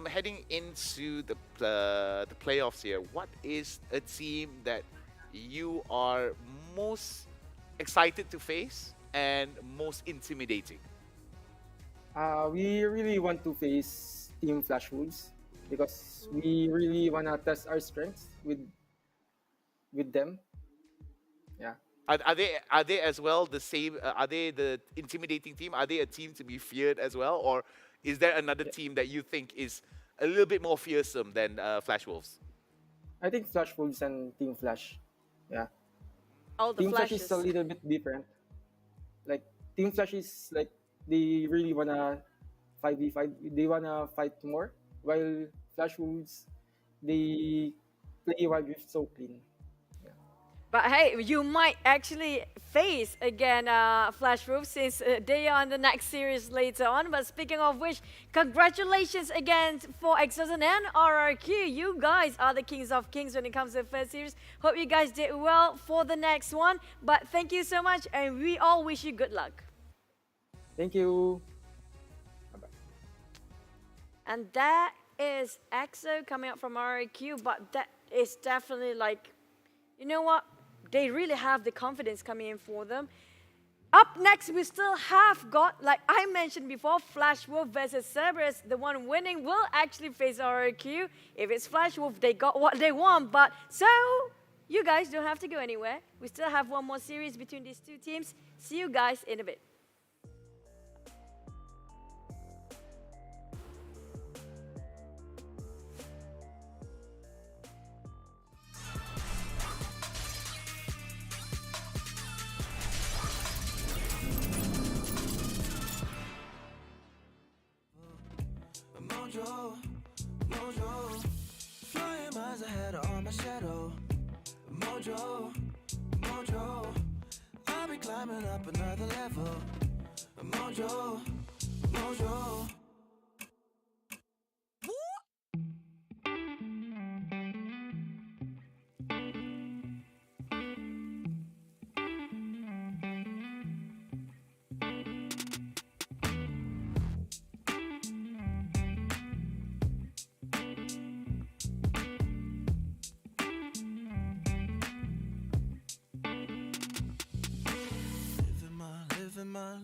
Heading into the playoffs here, what is a team that you are most excited to face and most intimidating? We really want to face Team Flash Wolves because we really wanna test our strengths with them. Yeah. Are they as well the same? Are they the intimidating team? Are they a team to be feared as well, or is there another team that you think is a little bit more fearsome than Flash Wolves? I think Flash Wolves and Team Flash. Yeah. All the Team Flash flashes. is a little bit different. Like Team Flash is like they really wanna 5v5. They wanna fight more, while Flash Wolves they play Wild Rift so clean. But hey, you might actually face again Flash Wolves since they are in the next series later on. But speaking of which, congratulations again for Exozen and RRQ. You guys are the kings of kings when it comes to the first series. Hope you guys did well for the next one. But thank you so much, and we all wish you good luck. Thank you. And that is EXO coming up from RRQ, but that is definitely like, you know what? They really have the confidence coming in for them. Up next, we still have got, like I mentioned before, Flash Wolf versus CERBERUS. The one winning will actually face RRQ. If it's Flash Wolf, they got what they want. But so, you guys don't have to go anywhere. We still have one more series between these two teams. See you guys in a bit. Mojo, Mojo, flying miles ahead of all my shadow. Mojo, Mojo, I'll be climbing up another level. Mojo, Mojo.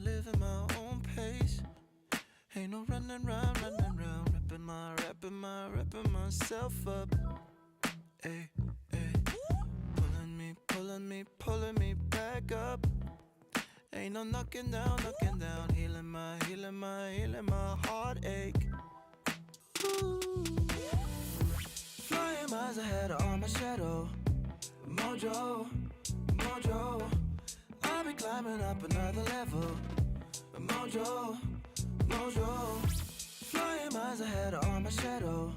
Living my own pace. Ain't no running round, ripping myself up. Ay, ay. Pulling me back up. Ain't no knocking down, healing my heartache. Ooh. Flying miles ahead of all my shadow. Mojo, Mojo, I'll be climbing up another level. Mojo, mojo. Flying miles ahead on my shadow.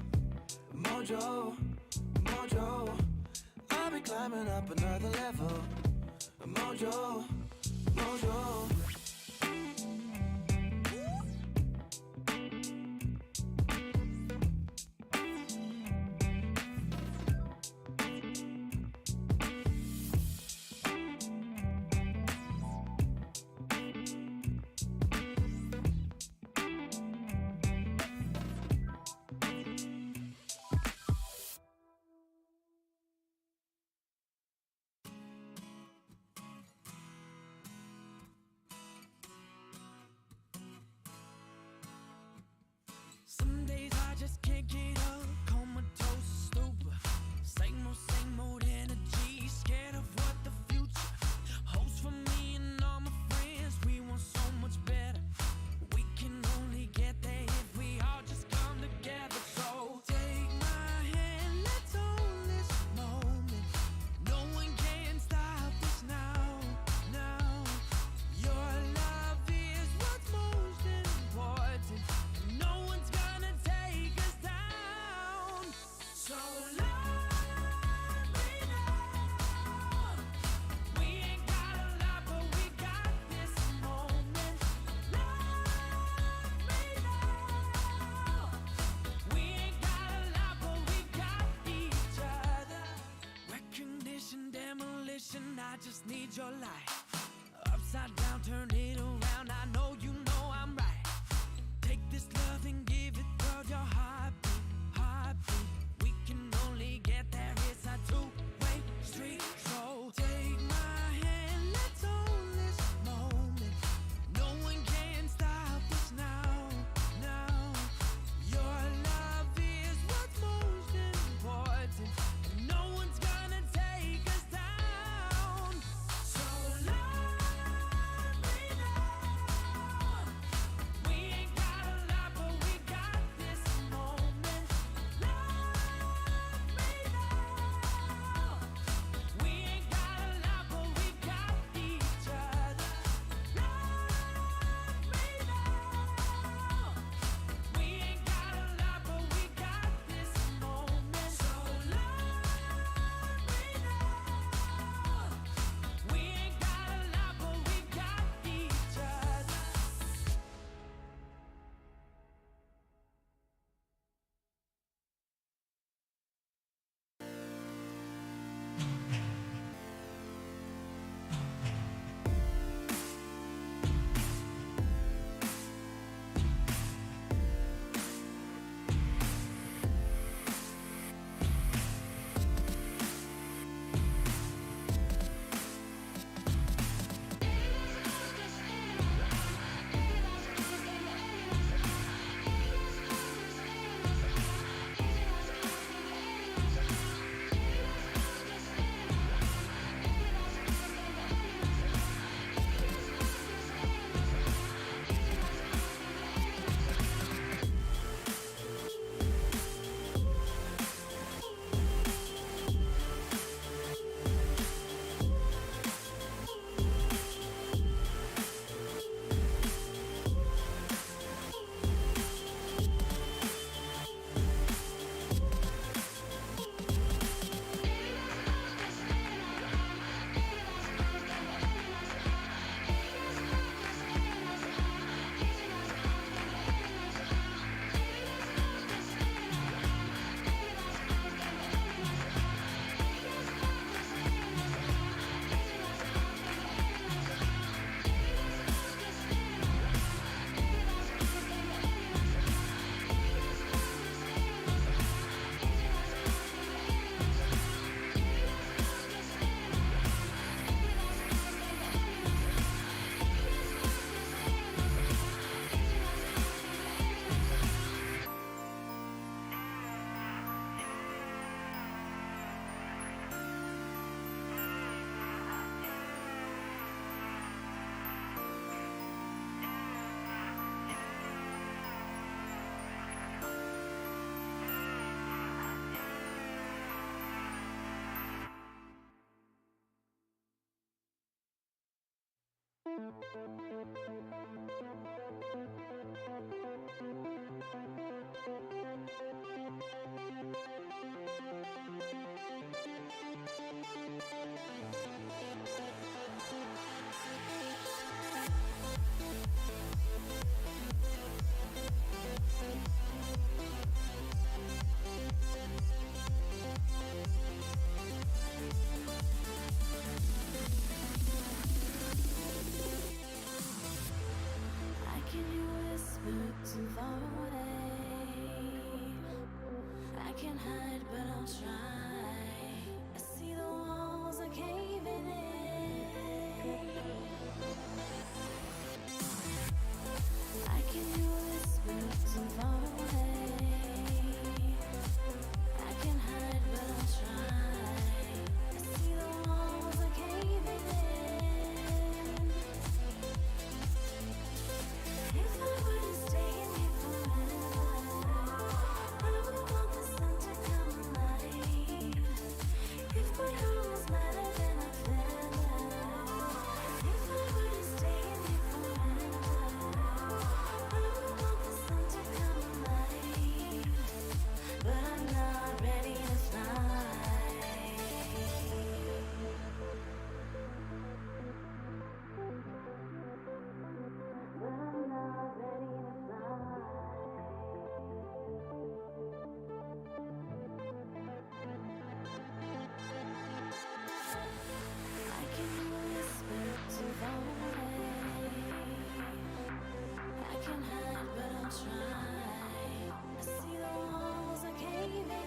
Mojo, mojo. I'll be climbing up another level. Mojo, mojo. Some days I just can't get up, comatose, stupid. Same old energy, scared of what the future holds for me and all my friends. We want so much better. We can only get there if we all just come together. So take my hand, let's own this moment. No one can stop us now, now. Your love is what's most important. No one's gonna take us down. So love me now. We ain't got a lot, but we got this moment. Love me now. We ain't got a lot, but we got each other. Recognition, demolition, I just need your light. Upside down, turn it around. I know you know I'm right. Take this love and give it, girl, your heartbeat, heartbeat. We can only get there, it's a two-way street. So take my hand, let's own this moment. No one can stop us now, now. Your love is what's most important. And no one's gonna take us down. So love me now. I can hear whispers too far away. I can hide, but I'll try. I see the walls are caving in. I can hear whispers too far away. I can hide, but I'll try. I see the walls are caving in. If I were to stay in here forever, I would want the sun to come alive. If my heart was lighter than a feather, if I were to stay in here forever, I would want the sun to come alive. But I'm not ready to fly. But I'm not ready to fly. I can whisper too far away. I can hide, but I'll try. I see the walls are caving in.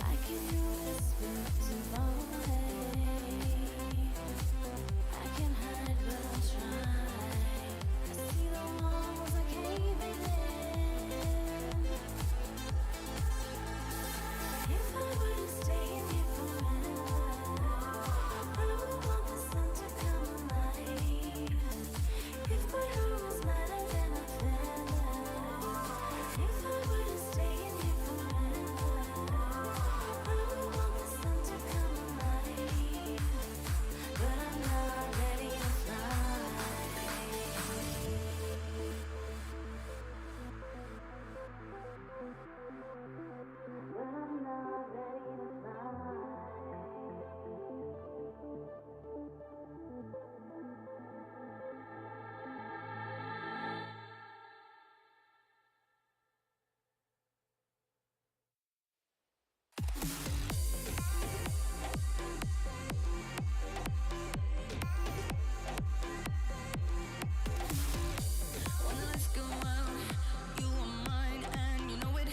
I can whisper too far away. I can hide, but I'll try. I see the walls are caving in. If I were to stay in here forever, I would want the sun to come alive. If my heart was lighter than a feather, if I were to stay in here forever, I would want the sun to come alive. But I'm not ready to fly. But I'm not ready to fly. When the lights go out, you are mine and you know it.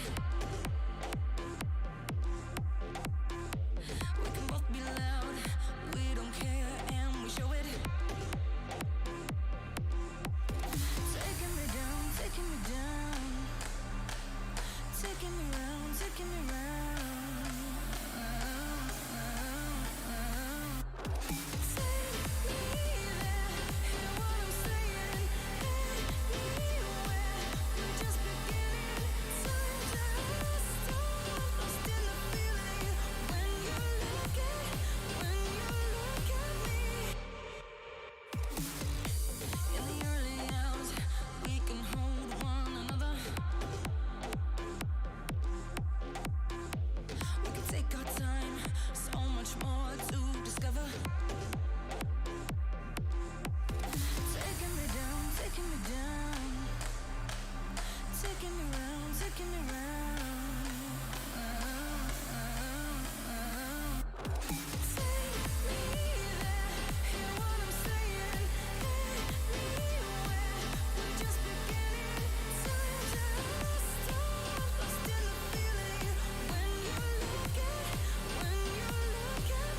We can both be loud, we don't care and we show it. Taking me down, taking me down. Taking me round, taking me round. Take me there, hear what I'm saying. Anywhere, we're just beginning. Time to stop, lost in the feeling. When you look at me. In the early hours, we can hold one another. We can take our time, so much more to discover. Taking me down, taking me down. Taking me round, taking me round. Take me there, hear what I'm saying. Anywhere, we're just beginning. Time to stop, lost in the feeling. When you look at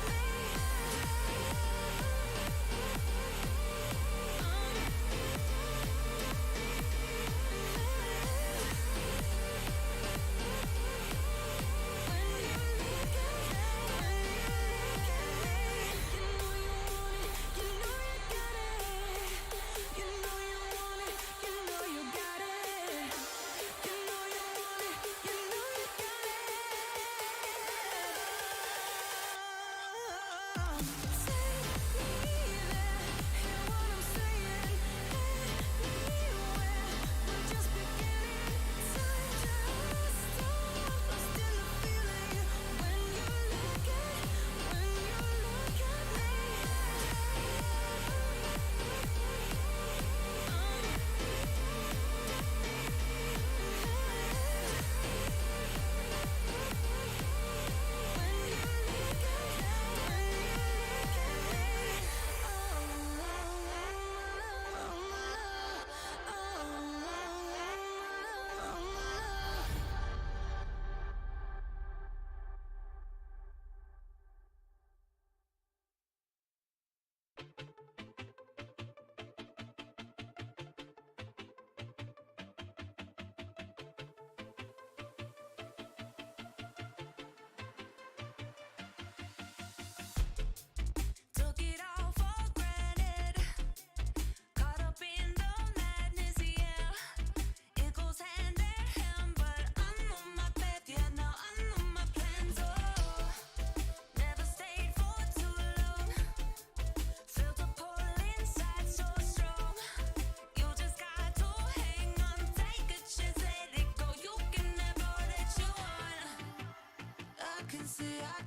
I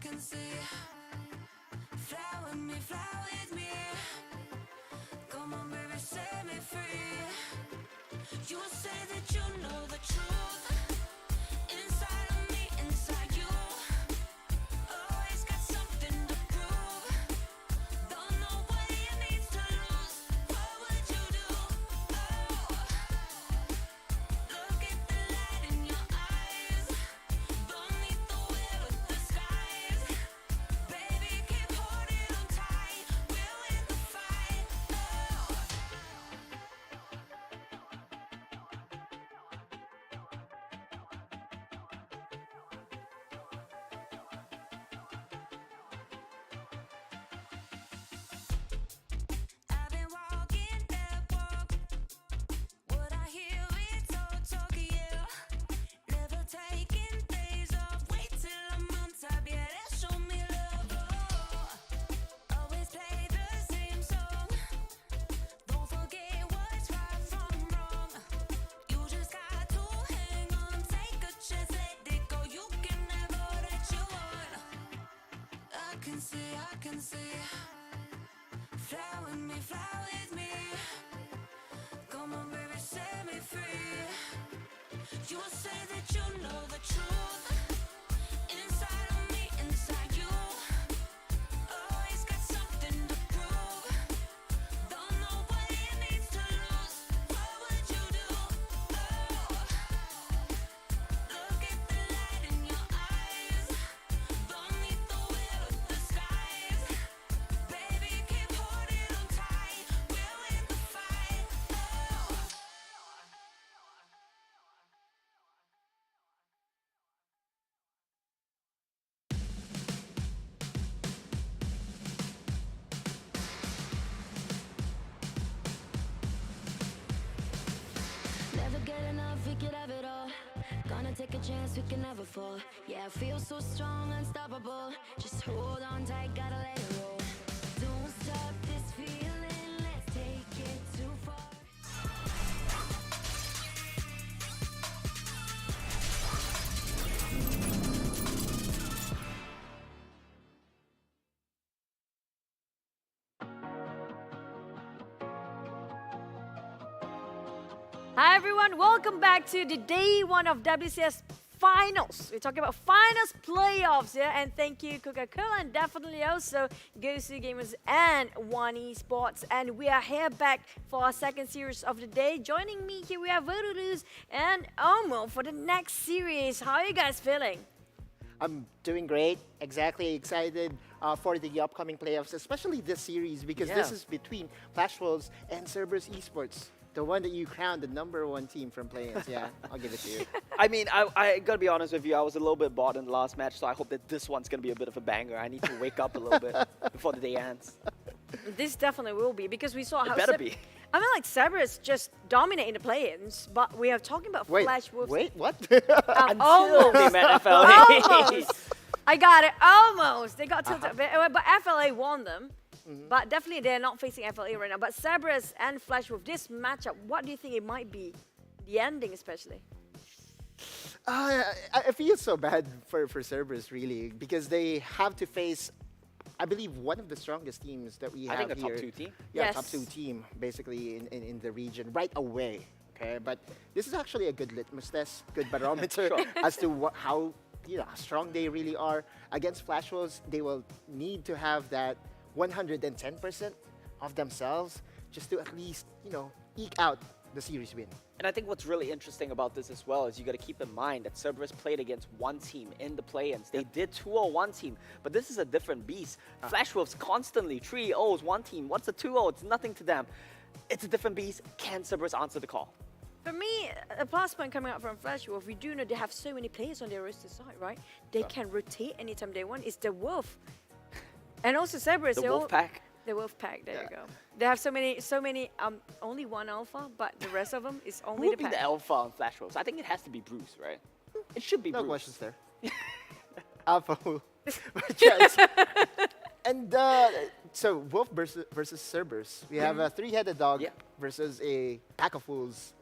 can see. Fly with me. Come on, baby, set me free. You say that you know the truth. Inside of me, inside you. Always got something to prove. Don't know what you need to lose. What would you do? Oh, look at the light in your eyes. Beneath the wheel of the skies. Baby, keep holding on tight. We'll win the fight. Oh. I've been walking that walk. What I hear is all talk, yeah. Never taking days off. Wait till I'm on top, yeah. That show me love. Oh, always play the same song. Don't forget what's right from wrong. You just got to hang on, take a chance, let it go. You can have all that you want. I can see. Fly with me. Come on, baby, set me free. You say that you know the truth. Inside of me, inside you. Always got something to prove. Don't know what it needs to lose. What would you do? Oh, look at the light in your eyes. Beneath the wheel of the skies. Baby, keep holding on tight. We'll win the fight. Oh. Never get enough, we could have it all. Gonna take a chance, we can never fall. Yeah, I feel so strong, unstoppable. Just hold on tight, gotta let it roll. Don't stop this feeling, let's take it too far. Hi everyone, welcome back to the day one of WCS finals. We're talking about finals playoffs, yeah, and thank you Coca-Cola and definitely also Gosu Gamers and One Esports. And we are here back for our second series of the day. Joining me here we have Verus and Omo for the next series. How are you guys feeling? I'm doing great. Exactly excited for the upcoming playoffs, especially this series because this is between Flash Wolves and Cerberus Esports. The one that you crowned the #1 team from play-ins. Yeah, I'll give it to you. I mean, I gotta be honest with you, I was a little bit bored in the last match, so I hope that this one's gonna be a bit of a banger. I need to wake up a little bit before the day ends. This definitely will be because we saw how It better be. I mean, like Cerberus just dominating the play-ins, but we are talking about Flash Wolves. Wait, what? Almost. They met FLA. Almost. I got it. Almost. They got tilted a bit, but FLA won them. But definitely they're not facing FLA right now. But Cerberus and Flash Wolf, this matchup, what do you think it might be? The ending especially. I feel so bad for Cerberus, really, because they have to face, I believe, one of the strongest teams that we have I think here. a top 2 team. Yeah, Yes. top 2 team, basically, in the region, right away. Okay, but this is actually a good litmus test, good barometer as to how strong they really are. Against Flash Wolves, they will need to have that 110% of themselves just to at least, eke out the series win. And I think what's really interesting about this as well is you got to keep in mind that Cerberus played against one team in the play-ins. They did 2-0 one team, but this is a different beast. Flash Wolves constantly 3-0s one team. What's a 2-0? It's nothing to them. It's a different beast. Can Cerberus answer the call? For me, a plus point coming out from Flash Wolf, we do know they have so many players on their roster side, right? They can rotate anytime they want. It's the Wolf. And also Cerberus. The Wolf Pack. The Wolf Pack, there you go. They have so many, only one alpha, but the rest of them is Who only would the be pack. the alpha on Flash Wolves? I think it has to be Bruce, right? It should be No Bruce. questions there. Alpha Wolf. Yes. And so Wolf versus Cerberus. We have a 3-headed dog versus a pack of wolves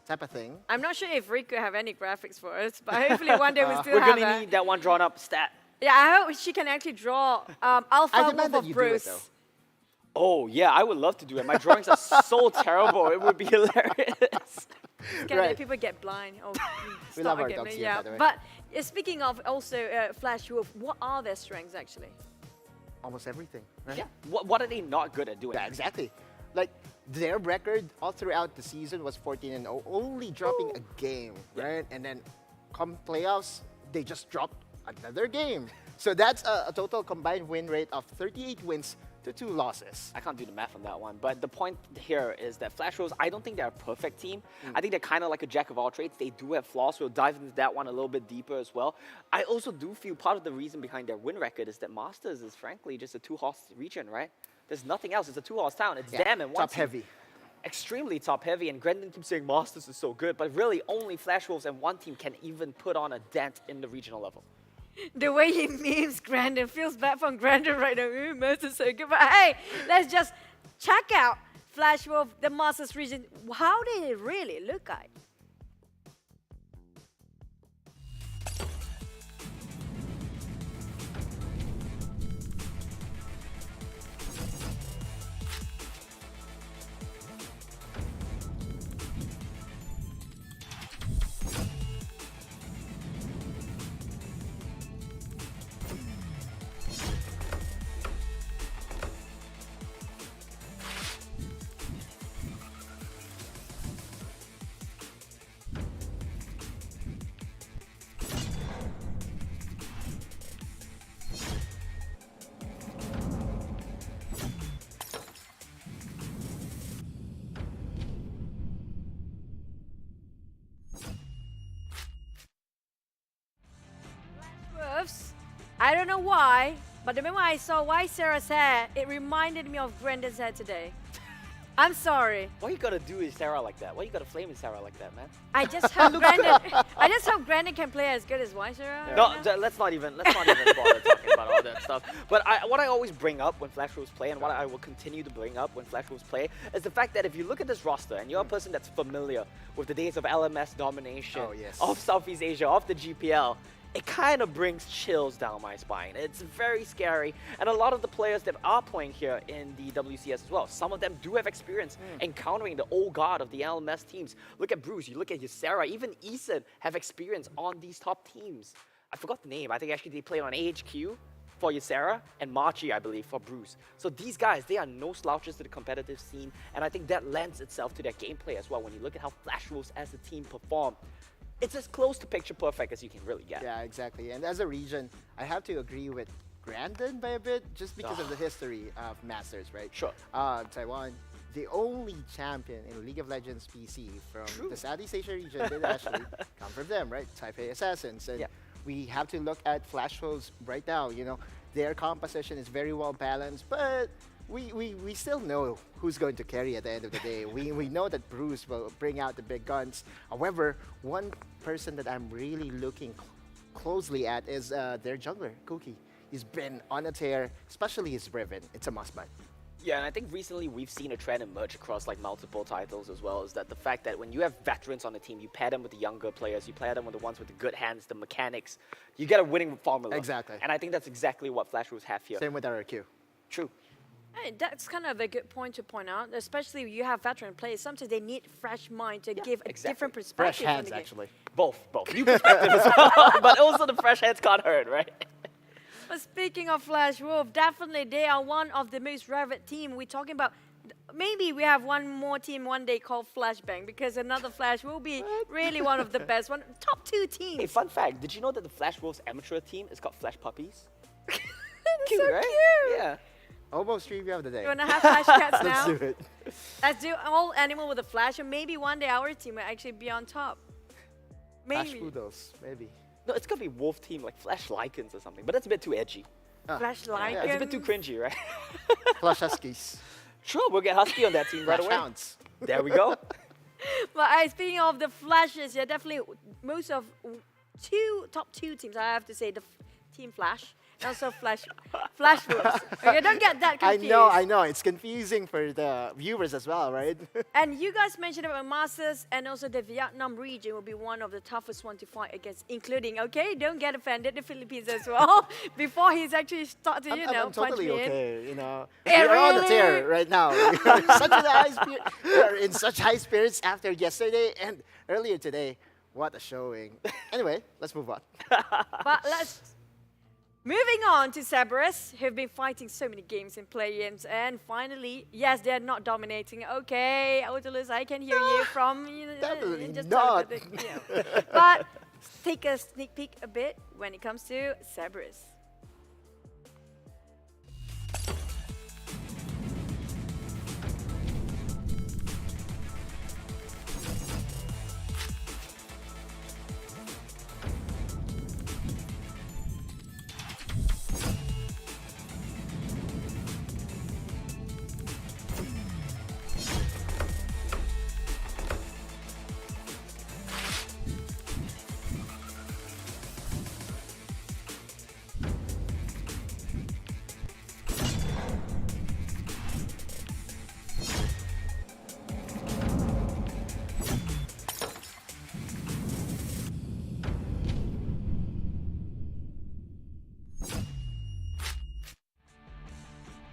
type of thing. I'm not sure if Rick could have any graphics for us, but hopefully one day we still We're have going to need that one drawn up stat. Yeah, I hope she can actually draw Alpha I Wolf demand that of you do it, Bruce. though. Oh yeah, I would love to do it. My drawings are so terrible. It would be hilarious. Scared people get blind. Oh, We love our again. dogs here, Yeah, by the way. but speaking of also Flash Wolf, what are their strengths actually? Almost everything, right? Yeah. What are they not good at doing? Yeah, exactly. Like their record all throughout the season was 14-0, only dropping a game, right? And then come playoffs, they just dropped another game. So that's a total combined win rate of 38 wins to 2 losses. I can't do the math on that one, but the point here is that Flash Rose, I don't think they're a perfect team. I think they're kind of like a jack of all trades. They do have flaws. We'll dive into that one a little bit deeper as well. I also do feel part of the reason behind their win record is that Masters is frankly just a 2-horse region, right? There's nothing else. It's a 2-horse town. It's them and one top team. heavy. Extremely top heavy, and Grendon keeps saying Masters is so good, but really only Flash Wolves and one team can even put on a dent in the regional level. The way he memes Grandin feels bad from Grandin right now. Ooh, Masters so good. But hey, let's just check out Flash Wolf, the Masters region. How did it really look like? Wolves, I don't know why, but the moment I saw White Sarah's hair, it reminded me of Grandin's hair today. I'm sorry. Why you gotta do Sarah like that? Why you gotta flame Sarah like that, man? I just hope Grandin can play as good as White Sarah. No, right now. let's not even bother talking about all that stuff. But what I always bring up when Flash Wolves play, and what I will continue to bring up when Flash Wolves play, is the fact that if you look at this roster and you're a person that's familiar with the days of LMS domination, of Southeast Asia, of the GPL, it kind of brings chills down my spine. It's very scary, and a lot of the players that are playing here in the WCS as well, some of them do have experience encountering the old god of the LMS teams. Look at Bruce, you look at Ysera, even Eason have experience on these top teams. I forgot the name. I think actually they played on AHQ for Ysera and Machi, I believe, for Bruce. So these guys, they are no slouches to the competitive scene, and I think that lends itself to their gameplay as well. When you look at how Flash Wolves as a team perform, it's as close to picture perfect as you can really get. Yeah, exactly. And as a region, I have to agree with Grandin by a bit, just because of the history of Masters, right? Sure. Taiwan, the only champion in League of Legends PC from the Southeast Asia region did actually come from them, right? Taipei Assassins. And we have to look at Flash Wolves right now. You know, their composition is very well balanced, but we still know who's going to carry at the end of the day. We know that Bruce will bring out the big guns. However, one person that I'm really looking closely at is their jungler, Cookie. He's been on a tear, especially his Riven. It's a must-buy. Yeah, and I think recently we've seen a trend emerge across like multiple titles as well, is that the fact that when you have veterans on the team, you pair them with the younger players, you pair them with the ones with the good hands, the mechanics, you get a winning formula. Exactly. And I think that's exactly what Flash Wolves have here. Same with RRQ. True. Hey, that's kind of a good point to point out, especially if you have veteran players. Sometimes they need fresh mind to give a different perspective. Fresh hands, on the game. actually. Both. New perspective as well, but also the fresh hands can't hurt, right? But speaking of Flash Wolf, definitely they are one of the most revered team. We're talking about, maybe we have one more team one day called Flashbang, because another Flash will be really one of the best, top 2 teams. Hey, fun fact, did you know that the Flash Wolves amateur team is called Flash Puppies? Cute, so right? cute. Yeah. Almost trivia of the day. You want to have Flash Cats now? Let's do it. Let's do all animal with a Flash, and maybe one day our team will actually be on top. Flash Maybe. Poodles, maybe. No, it's gonna be Wolf Team, like Flash Lycans or something, but that's a bit too edgy. Flash Lycans. Yeah, it's a bit too cringy, right? Flash Huskies. Sure, we'll get Husky on that team right Flash away. Hounds. There we go. But speaking of the Flashes, yeah, definitely most of top two teams, I have to say, the Team Flash and also Flash Wolves. Okay, don't get that confused. I know. It's confusing for the viewers as well, right? And you guys mentioned about Masters and also the Vietnam region will be one of the toughest one to fight against, including, okay, don't get offended, the Philippines as well. Before he's actually start to, you know, I'm totally punch me okay, you know. Eh, We're on the really? tear right now. We're in such high spirits after yesterday and earlier today. What a showing. Anyway, let's move on. But moving on to Cerberus, who've been fighting so many games in play-ins, and finally, yes, they're not dominating. Okay, Autolus, I can hear you from... Definitely just not. But take a sneak peek a bit when it comes to Cerberus.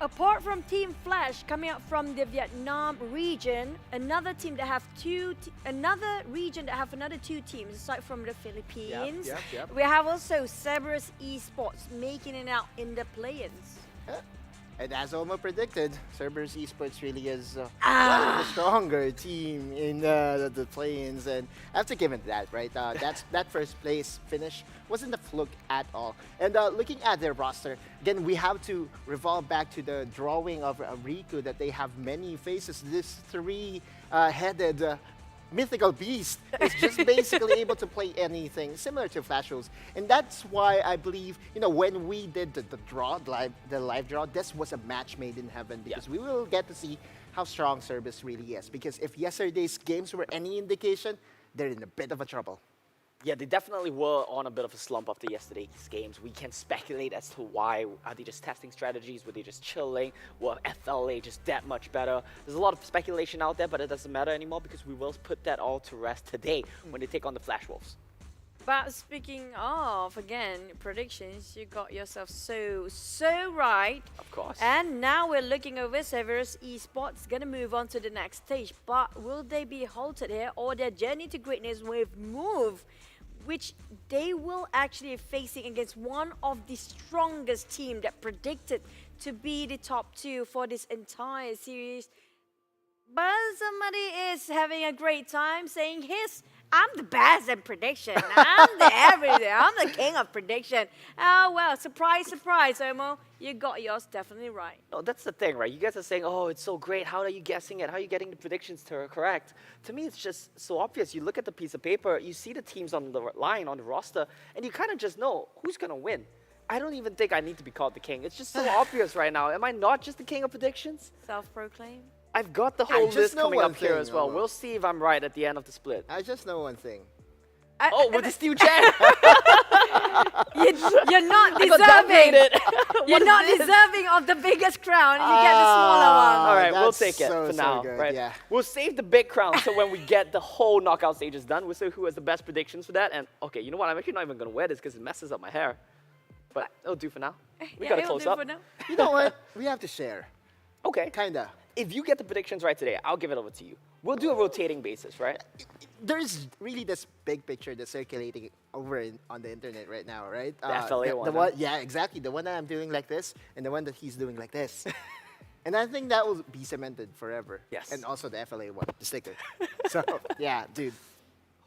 Apart from Team Flash coming out from the Vietnam region, another team that have another region that have another two teams aside from the Philippines. Yep. We have also Cerberus Esports making it out in the play-ins. And as Oma predicted, Cerberus Esports really is one of the stronger team in the play-ins, and I have to give it that, right? That first place finish wasn't a fluke at all. And looking at their roster, again, we have to revolve back to the drawing of Riku, that they have many faces. This three-headed mythical beast is just basically able to play anything similar to Flash Wolves. And that's why I believe, you know, when we did the live draw, this was a match made in heaven, because we will get to see how strong Cerberus really is. Because if yesterday's games were any indication, they're in a bit of a trouble. Yeah, they definitely were on a bit of a slump after yesterday's games. We can speculate as to why. Are they just testing strategies? Were they just chilling? Were FLA just that much better? There's a lot of speculation out there, but it doesn't matter anymore because we will put that all to rest today when they take on the Flash Wolves. But speaking of, again, predictions, you got yourself so right. Of course. And now we're looking over Cerberus Esports, gonna move on to the next stage. But will they be halted here, or their journey to greatness will move, which they will actually be facing against one of the strongest team that predicted to be the top two for this entire series. But somebody is having a great time saying I'm the best at prediction. I'm the everything. I'm the king of prediction. Oh, well, surprise, surprise, Omo. You got yours definitely right. No, that's the thing, right? You guys are saying, oh, it's so great. How are you guessing it? How are you getting the predictions correct? To me, it's just so obvious. You look at the piece of paper, you see the teams on the line, on the roster, and you kind of just know who's going to win. I don't even think I need to be called the king. It's just so obvious right now. Am I not just the king of predictions? Self-proclaimed. I've got the whole list coming up here as well. We'll see if I'm right at the end of the split. I just know one thing. With the steel chair. You're not deserving. You're not deserving of the biggest crown. You get the smaller one. All right, we'll take it so for now. good, Right? yeah. We'll save the big crown so when we get the whole knockout stages done, we'll see who has the best predictions for that. And okay, you know what? I'm actually not even gonna wear this because it messes up my hair. But it'll do for now. We got a close up. You know what? We have to share. Okay. Kinda. If you get the predictions right today, I'll give it over to you. We'll do a rotating basis, right? There's really this big picture that's circulating over on the internet right now, right? The FLA one, the one, yeah, exactly. The one that I'm doing like this, and the one that he's doing like this. And I think that will be cemented forever. Yes. And also the FLA one, the sticker. So, yeah, dude.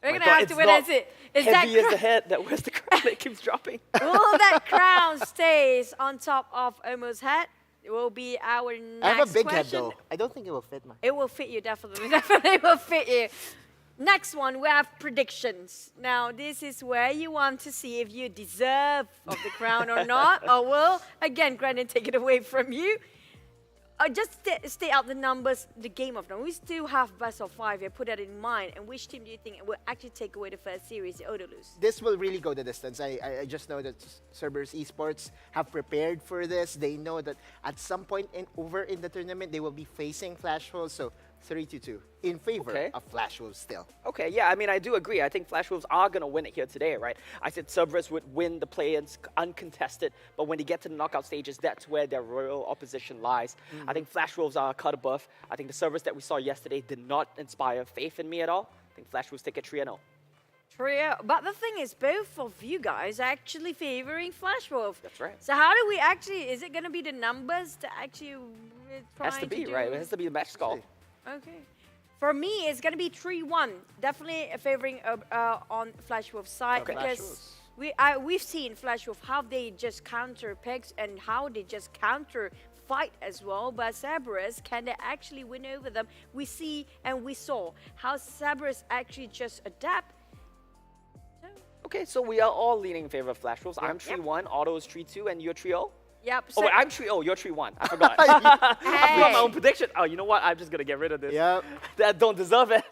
We're gonna have to wait and see. Is that heavy as the head that wears the crown that keeps dropping. will that crown stays on top of Omo's head? It will be our next I have a big head question. though. I don't think it will fit my. It will fit you, definitely. Definitely will fit you. Next one, we have predictions. Now, this is where you want to see if you deserve of the crown or not, or will, again, Brandon take it away from you. just stay out the numbers, the game of them. We still have best of 5 here. Put that in mind. And which team do you think will actually take away the first series, the Odalus? This will really go the distance. I just know that Cerberus Esports have prepared for this. They know that at some point over in the tournament, they will be facing Flash Wolves. So 3-2 in favor of Flash Wolves still. Okay, yeah, I mean, I do agree. I think Flash Wolves are going to win it here today, right? I said Cerberus would win the play-ins uncontested, but when they get to the knockout stages, that's where their real opposition lies. I think Flash Wolves are a cut above. I think the Cerberus that we saw yesterday did not inspire faith in me at all. I think Flash Wolves take it 3-0. Trio. But the thing is, both of you guys are actually favoring Flash Wolf. That's right. So how do we actually, is it going to be the numbers to actually try Has to be, right? It has to be the match score. Okay. For me, it's going to be 3-1. Definitely favoring on Flash Wolf's side because we've seen Flash Wolf how they just counter picks and how they just counter fight as well. But Cerberus, can they actually win over them? We see and we saw how Cerberus actually just adapt. Okay, so we are all leaning in favor of Flash Wolves. I'm 3-1, Otto is 3-2, and you're 3-0? Yep. Oh, wait, I'm 3-0, you're 3-1. I forgot. I forgot my own prediction. Oh, you know what? I'm just going to get rid of this. Yep. That don't deserve it.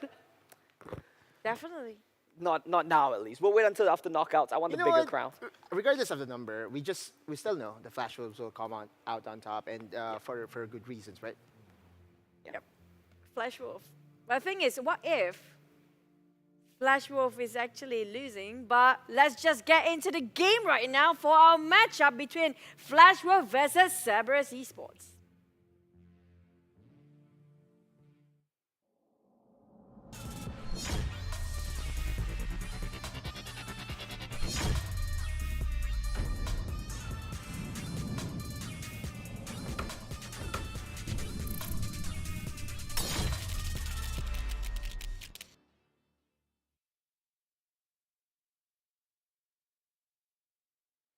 Definitely. Not now, at least. We'll wait until after knockouts. I want the bigger crown. Regardless of the number, we still know the Flash Wolves will come out on top, and for good reasons, right? Yep. Flash Wolf. But the thing is, what if Flash Wolf is actually losing? But let's just get into the game right now for our matchup between Flash Wolf versus Cerberus Esports.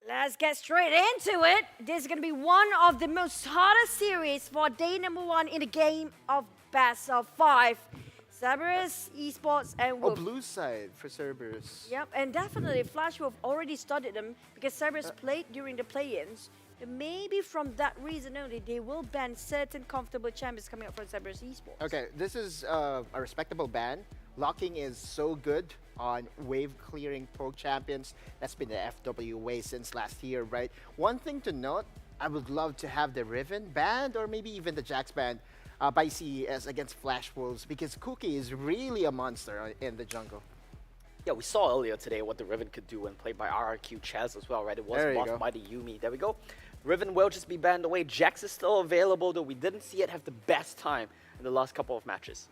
Let's get straight into it. This is going to be one of the most hardest series for day number 1 in the game of best of 5. Cerberus Esports and Wolf. Blue side for Cerberus. Yep, and definitely Flash Wolf already studied them because Cerberus played during the play-ins. Maybe from that reason only, they will ban certain comfortable champions coming up from Cerberus Esports. Okay, this is a respectable ban. Locking is so good on wave-clearing poke champions. That's been the FW way since last year, right? One thing to note, I would love to have the Riven banned or maybe even the Jax banned by CES against Flash Wolves because Cookie is really a monster in the jungle. Yeah, we saw earlier today what the Riven could do when played by RRQ Chaz as well, right? It was buffed by the Yuumi. There we go. Riven will just be banned away. Jax is still available, though we didn't see it have the best time in the last couple of matches.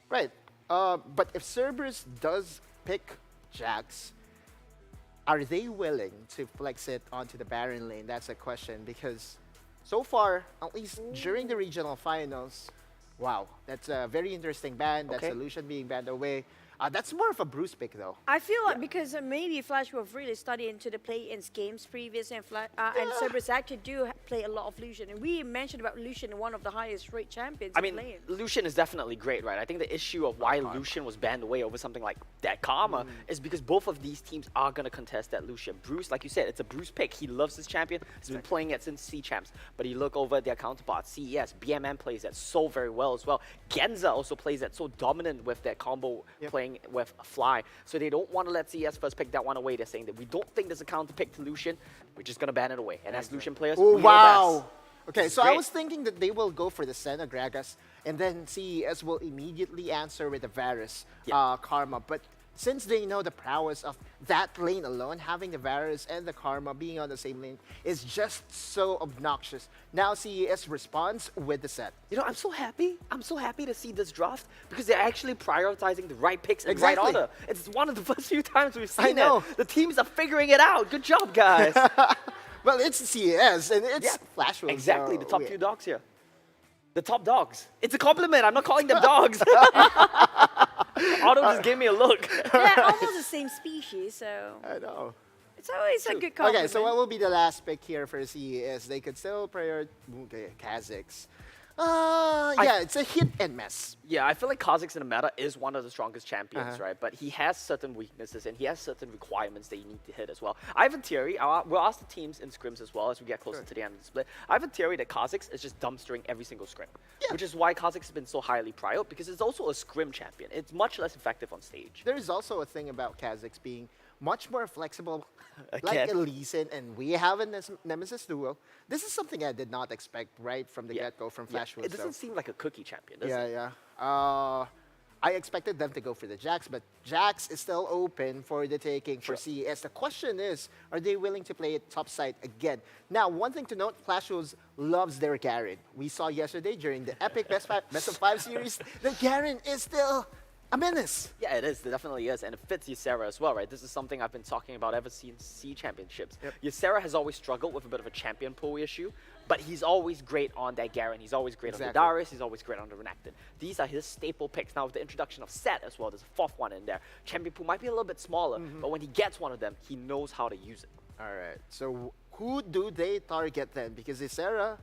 Right. But if Cerberus does pick Jax, are they willing to flex it onto the Baron lane? That's a question because so far, at least during the regional finals, wow, that's a very interesting ban. That solution being banned away. That's more of a Bruce pick, though. I feel like because maybe Flash Wolf really studied into the play-ins games previously, and Cerberus actually do play a lot of Lucian. And we mentioned about Lucian, one of the highest rate champions. I mean, Lucian is definitely great, right? I think the issue of why Lucian was banned away over something like that Karma is because both of these teams are going to contest that Lucian. Bruce, like you said, it's a Bruce pick. He loves his champion. He's been playing it since C-Champs. But you look over their counterparts, CES, BMM plays that so very well as well. Genza also plays that so dominant with that combo playing with Fly. So they don't want to let CES first pick that one away. They're saying that we don't think there's a counter pick to Lucian. We're just going to ban it away. And as Lucian players, we know best. Okay, so I was thinking that they will go for the Senna Gragas, and then CES will immediately answer with the Varus Karma. But since they know the prowess of that lane alone, having the Varus and the Karma being on the same lane is just so obnoxious. Now CES responds with the set. You know, I'm so happy. I'm so happy to see this draft because they're actually prioritizing the right picks in right order. It's one of the first few times we've seen it. The teams are figuring it out. Good job, guys. Well, it's CES and it's Flash Wolves. Exactly, the top few dogs here. The top dogs. It's a compliment. I'm not calling them dogs. Otto just gave me a look. They're almost the same species, so. I know. It's always a good compliment. Okay, so what will be the last pick here for CES? They could still prioritize Kazakhs. Yeah, it's a hit and miss. Yeah, I feel like Kha'Zix in the meta is one of the strongest champions, Uh-huh. right? But he has certain weaknesses and he has certain requirements that you need to hit as well. I have a theory. We'll ask the teams in scrims as well as we get closer to the end of the split. I have a theory that Kha'Zix is just dumpstering every single scrim, which is why Kha'Zix has been so highly prioritized because it's also a scrim champion. It's much less effective on stage. There is also a thing about Kha'Zix being much more flexible, like Again. a Lee Sin, and we have a Nemesis duo. This is something I did not expect right from the get-go from Flash Wolves. It doesn't seem like a cookie champion, does Yeah, it? yeah. I expected them to go for the Jax, but Jax is still open for the taking for CES. The question is, are they willing to play it topside again? Now, one thing to note, Flash Wolves loves their Garen. We saw yesterday during the epic best of 5 series that Garen is still a menace. Yeah, it is. It definitely is. And it fits Ysera as well, right? This is something I've been talking about ever since C championships. Ysera has always struggled with a bit of a champion pool issue, but he's always great on that Garen. He's always great on the Darius. He's always great on the Renekton. These are his staple picks. Now, with the introduction of Set as well, there's a fourth one in there. Champion pool might be a little bit smaller, but when he gets one of them, he knows how to use it. All right. So who do they target then? Because Ysera,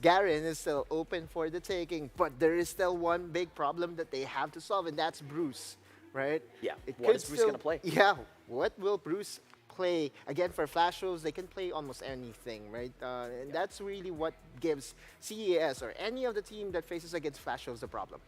Garen is still open for the taking, but there is still one big problem that they have to solve, and that's Bruce, right? Yeah. It What could is Bruce going to play? Yeah. What will Bruce play? Again, for Flash Wolves, they can play almost anything, right? And that's really what gives CES or any of the team that faces against Flash Wolves the problem.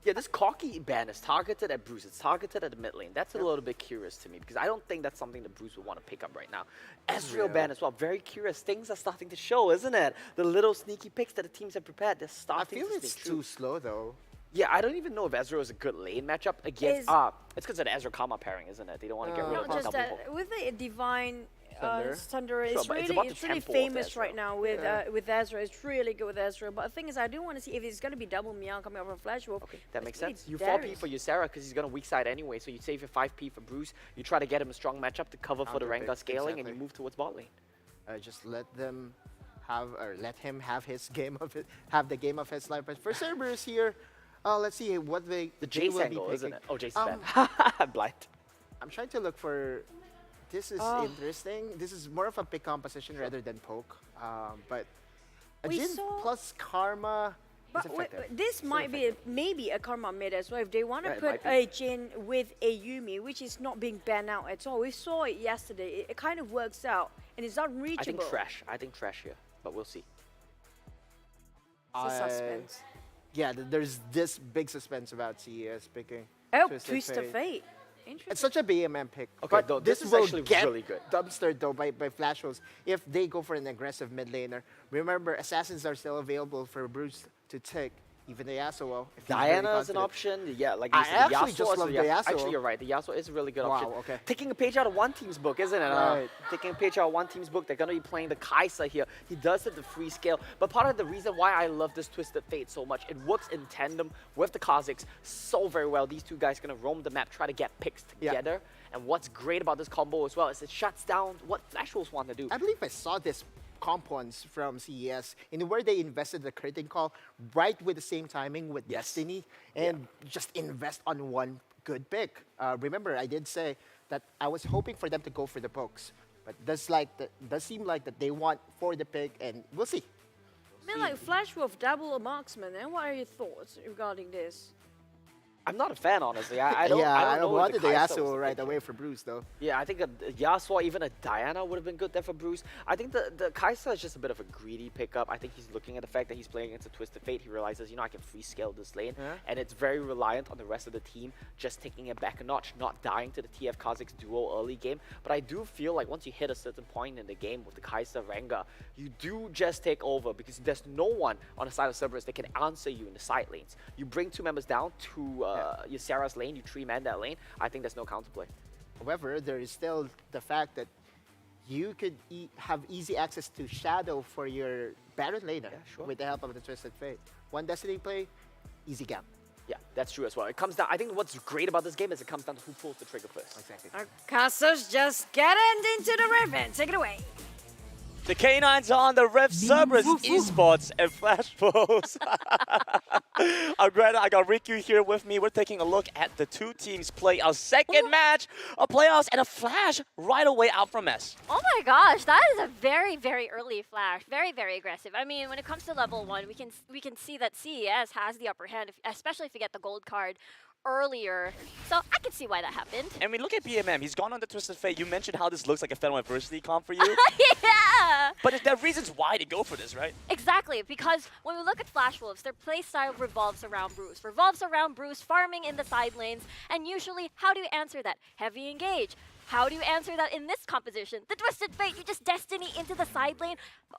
Yeah, this Corki ban is targeted at Bruce. It's targeted at the mid lane. That's a little bit curious to me because I don't think that's something that Bruce would want to pick up right now. Ezreal ban as well. Very curious. Things are starting to show, isn't it? The little sneaky picks that the teams have prepared, they're I starting feel to it's stay true. too slow, though. Yeah, I don't even know if Ezreal is a good lane matchup against... it's because of the Ezreal Karma pairing, isn't it? They don't want to get rid Not of the just double that, ball. with the Divine Thunder. Thunder, Sure, it's but it's really, about the it's really tempo of famous Ezreal. right now with Ezra. It's really good with Ezra. But the thing is, I do want to see if it's going to be double Meow coming out from Flash Wolf. Okay, that makes Let's sense. play You Darius. 4P for Ysera because he's going to weak side anyway, so you save your 5P for Bruce. You try to get him a strong matchup to cover for the Counter Rengar pick, scaling, and you exactly. move towards bot lane. Just let them have, or let him have his game of it, have the game of his life. But for Cerberus here, let's see what The they Jace will be angle, isn't picking. it? Oh, Jace is bad. Blind. I'm trying to look for. This is interesting. This is more of a pick composition rather than poke. But a We Jhin saw- plus Karma is But effective. this might be maybe a Karma mid as well. If they want to Yeah, it put might a Jhin with a Yumi, which is not being banned out at all. We saw it yesterday. It kind of works out, and it's unreachable. I think trash. I think trash here, but we'll see. It's a suspense. Yeah, there's this big suspense about CES picking. Oh, Twisted Twist of Fate. Fate. Interesting. It's such a BMM pick. Okay, but though, this this is will actually get really good. dumpstered though by Flash Wolves if they go for an aggressive mid laner. Remember, assassins are still available for Bruce to take. Even the Yasuo. If he's very Diana is an confident. option. Yeah, like I you said, the actually Yasuo just is love a- the yeah, Yasuo. Actually, you're right. The Yasuo is a really good Wow, option. okay. Taking a page out of one team's book, isn't it? Right. Taking a page out of one team's book. They're going to be playing the Kai'Sa here. He does have the free scale. But part of the reason why I love this Twisted Fate so much, it works in tandem with the Kha'Zix so very well. These two guys going to roam the map, try to get picks Yeah. together. And what's great about this combo as well is it shuts down what Flash Wolves want to do. I believe I saw this comp once from CES in where they invested the curtain call right with the same timing with Destiny and just invest on one good pick. Remember, I did say that I was hoping for them to go for the pokes, but does seem like that they want for the pick, and we'll see. I mean, like Flash Wolf double a marksman. And what are your thoughts regarding this? I'm not a fan, honestly. I don't know if wanted the Kai'Sa was Yasuo the right pick away for Bruce, though. Yeah, I think a Yasuo, even a Diana would have been good there for Bruce. I think the Kai'Sa is just a bit of a greedy pickup. I think he's looking at the fact that he's playing against a Twisted Fate. He realizes, I can free scale this lane. And it's very reliant on the rest of the team just taking it back a notch, not dying to the TF Kha'Zix duo early game. But I do feel like once you hit a certain point in the game with the Kai'Sa Rengar, you do just take over because there's no one on the side of Cerberus that can answer you in the side lanes. You bring two members down to Ysera's lane, you 3-man that lane, I think there's no counterplay. However, there is still the fact that you could have easy access to Shadow for your Baron laner with the help of the Twisted Fate. One Destiny play, easy gap. Yeah, that's true as well. It comes down, I think what's great about this game is it comes down to who pulls the trigger first. Exactly. Our casters just getting into the ribbon. Take it away. The K9s are on the Rev Cerberus Esports and Flash Pulse. I'm glad I got Riku here with me. We're taking a look at the two teams play our second match of playoffs and a Flash right away out from S. Oh my gosh, that is a very, very early Flash. Very, very aggressive. I mean, when it comes to level 1, we can see that CES has the upper hand, especially if you get the gold card earlier. So I can see why that happened. And we look at BMM. He's gone on the Twisted Fate. You mentioned how this looks like a Federal Adversity comp for you. Yeah! But there are reasons why to go for this, right? Exactly, because when we look at Flash Wolves, their playstyle revolves around Bruce, farming in the side lanes, and usually, how do you answer that? Heavy engage. How do you answer that in this composition? The Twisted Fate, you just Destiny into the side lane,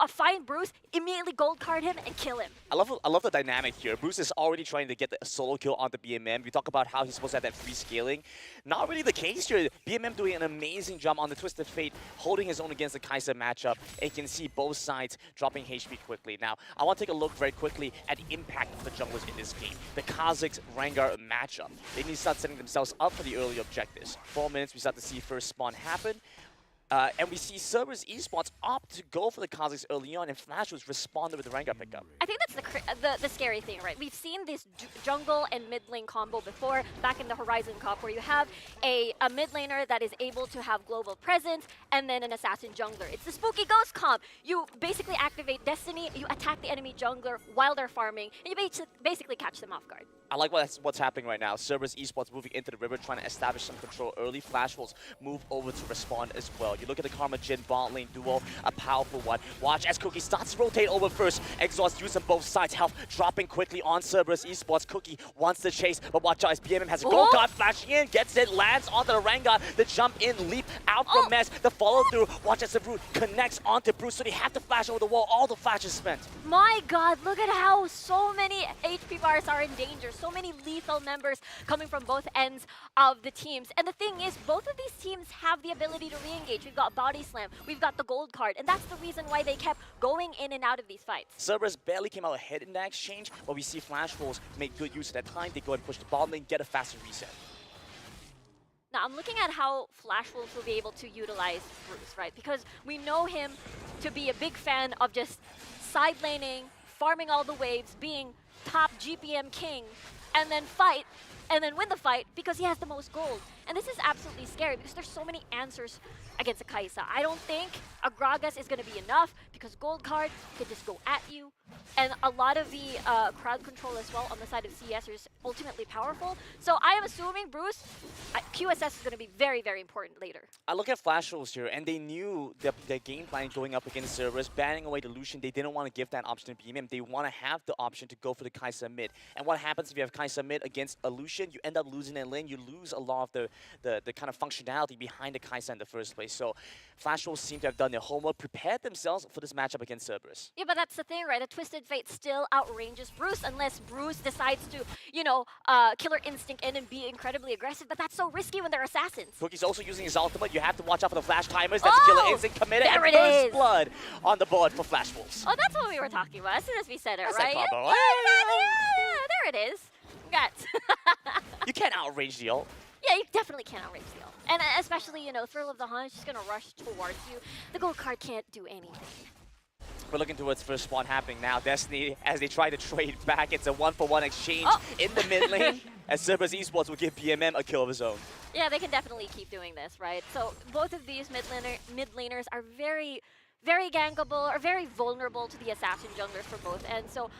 find Bruce, immediately gold card him, and kill him. I love the dynamic here. Bruce is already trying to get a solo kill on the BMM. We talk about how he's supposed to have that free scaling. Not really the case here. BMM doing an amazing job on the Twisted Fate, holding his own against the Kai'Sa matchup. And you can see both sides dropping HP quickly. Now, I want to take a look very quickly at the impact of the junglers in this game. The Kazakhs Rengar matchup. They need to start setting themselves up for the early objectives. 4 minutes, we start to see first spawn happen. And we see CERBERUS Esports opt to go for the Kazakhs early on, and Flash was responded with the Rengar pickup. I think that's the scary thing, right? We've seen this jungle and mid lane combo before, back in the Horizon Cup, where you have a mid laner that is able to have global presence, and then an assassin jungler. It's the Spooky Ghost comp. You basically activate Destiny, you attack the enemy jungler while they're farming, and you basically catch them off guard. I like what's happening right now. CERBERUS Esports moving into the river, trying to establish some control early. Flash Wolves move over to respond as well. You look at the Karma Jin bot lane duo, a powerful one. Watch as Cookie starts to rotate over first. Exhaust used on both sides. Health dropping quickly on CERBERUS Esports. Cookie wants to chase, but watch out as BMM has a gold card flashing in, gets it, lands onto the Rengar. The jump in, leap out from Mess. The follow through. Watch as the Root connects onto Bruce, so they have to flash over the wall. All the flashes spent. My god, look at how so many HP bars are in danger. So many lethal members coming from both ends of the teams. And the thing is, both of these teams have the ability to re-engage. We've got Body Slam, we've got the gold card, and that's the reason why they kept going in and out of these fights. CERBERUS barely came out ahead in that exchange, but we see Flash Wolves make good use of that time. They go and push the bottom lane, get a faster reset. Now, I'm looking at how Flash Wolves will be able to utilize Bruce, right? Because we know him to be a big fan of just side laning, farming all the waves, being top GPM king, and then fight, and then win the fight because he has the most gold. And this is absolutely scary because there's so many answers against a Kai'Sa. I don't think a Gragas is going to be enough because gold card can just go at you. And a lot of the crowd control as well on the side of CS is ultimately powerful. So I am assuming Bruce, QSS is going to be very, very important later. I look at Flash Wolves here, and they knew their game plan going up against CERBERUS, banning away the Lucian. They didn't want to give that option to BMM. They want to have the option to go for the Kai'Sa mid. And what happens if you have Kai'Sa mid against a Lucian? You end up losing that lane. You lose a lot of the kind of functionality behind the Kai'Sa in the first place. So Flash Wolves seem to have done their homework, prepared themselves for this matchup against CERBERUS. Yeah, but that's the thing, right? The Twisted Fate still outranges Bruce unless Bruce decides to, Killer Instinct in and be incredibly aggressive, but that's so risky when they're assassins. Cookie's also using his ultimate. You have to watch out for the flash timers. That's Killer Instinct committed. There and it first is. blood on the board for Flash Wolves. Oh, that's what we were talking about as soon as we said it, That's right? that combo. Yeah, there it is. Guts. You can't outrange the ult. Yeah, you definitely can't outrange the ult. And especially, Thrill of the Hunt is just going to rush towards you. The gold card can't do anything. We're looking towards first spawn happening now. Destiny, as they try to trade back, it's a 1-for-1 exchange in the mid lane, as CERBERUS Esports will give BMM a kill of his own. Yeah, they can definitely keep doing this, right? So both of these mid laners are very, very gankable, or very vulnerable to the assassin junglers for both ends. So,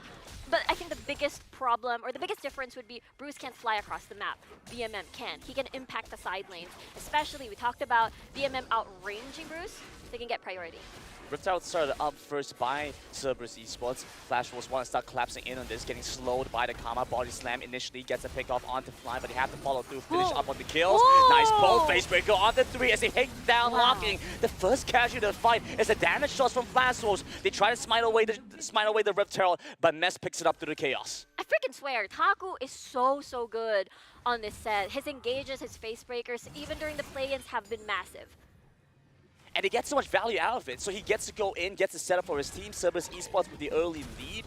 but I think the biggest problem, or the biggest difference would be Bruce can't fly across the map. BMM can. He can impact the side lanes. Especially, we talked about BMM outranging Bruce. They can get priority. Rift Out started up first by CERBERUS Esports. Flash Wolves want to start collapsing in on this, getting slowed by the Karma. Body Slam initially gets a pick off onto Fly, but they have to follow through, finish up on the kills. Nice pull, Facebreaker on the 3 as they take down locking. The first casualty of the fight is the damage shots from Flash Wolves. They try to smite away the Rift Herald, but Mess picks it up through the chaos. I freaking swear, Taku is so good on this set. His engages, his Facebreakers, even during the play-ins, have been massive. And he gets so much value out of it. So he gets to go in, gets to set up for his team. CERBERUS Esports with the early lead.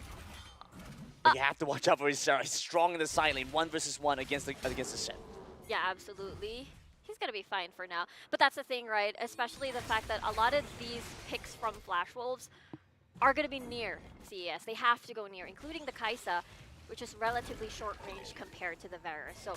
But you have to watch out for his strong in the side lane. 1 versus 1 against the set. Yeah, absolutely. he's gonna be fine for now. But that's the thing, right? Especially the fact that a lot of these picks from Flash Wolves are gonna be near CES. They have to go near, including the Kaisa, which is relatively short range compared to the Varus. So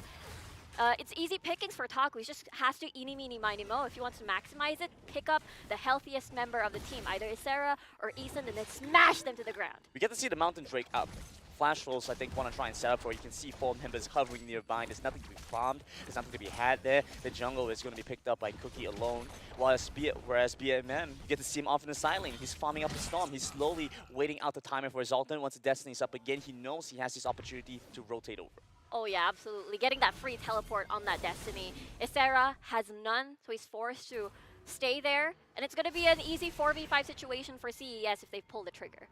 it's easy pickings for Taku. He just has to eeny, meeny, miny, mo. If he wants to maximize it, pick up the healthiest member of the team, either Isera or Eason, and then smash them to the ground. We get to see the Mountain Drake up. Flash Wolves, I think, want to try and set up for it. You can see 4 members hovering nearby. There's nothing to be farmed. There's nothing to be had there. The jungle is going to be picked up by Cookie alone. Whereas BMM, you get to see him off in the side lane. He's farming up the Storm. He's slowly waiting out the timing for his ultimate. Once the Destiny's up again, he knows he has this opportunity to rotate over. Oh yeah, absolutely. Getting that free teleport on that Destiny. Isera has none, so he's forced to stay there. And it's going to be an easy 4v5 situation for CES if they pull the trigger.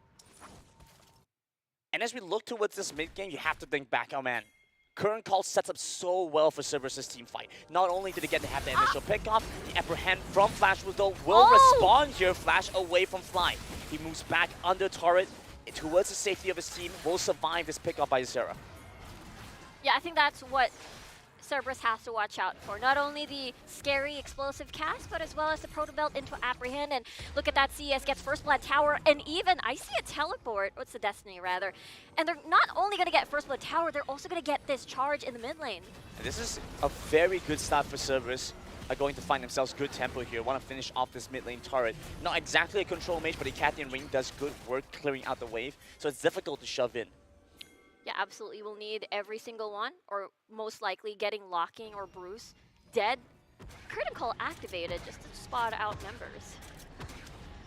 And as we look towards this mid-game, you have to think back, oh man, Current Call sets up so well for CERBERUS' team fight. Not only did they get to have the initial pickoff, the apprehend from Flash though will respond here. Flash away from Fly. He moves back under turret towards the safety of his team, will survive this pickoff by Isera. Yeah, I think that's what CERBERUS has to watch out for. Not only the scary explosive cast, but as well as the Proto Belt into apprehend. And look at that, CES gets First Blood Tower, and even, I see a teleport, what's the Destiny rather. And they're not only going to get First Blood Tower, they're also going to get this charge in the mid lane. And this is a very good start for CERBERUS. Are going to find themselves good tempo here. Want to finish off this mid lane turret. Not exactly a control mage, but a Cathian Ring does good work clearing out the wave, so it's difficult to shove in. Yeah, absolutely. We'll need every single one, or most likely getting Locking or Bruce dead. Curtain Call activated just to spot out members.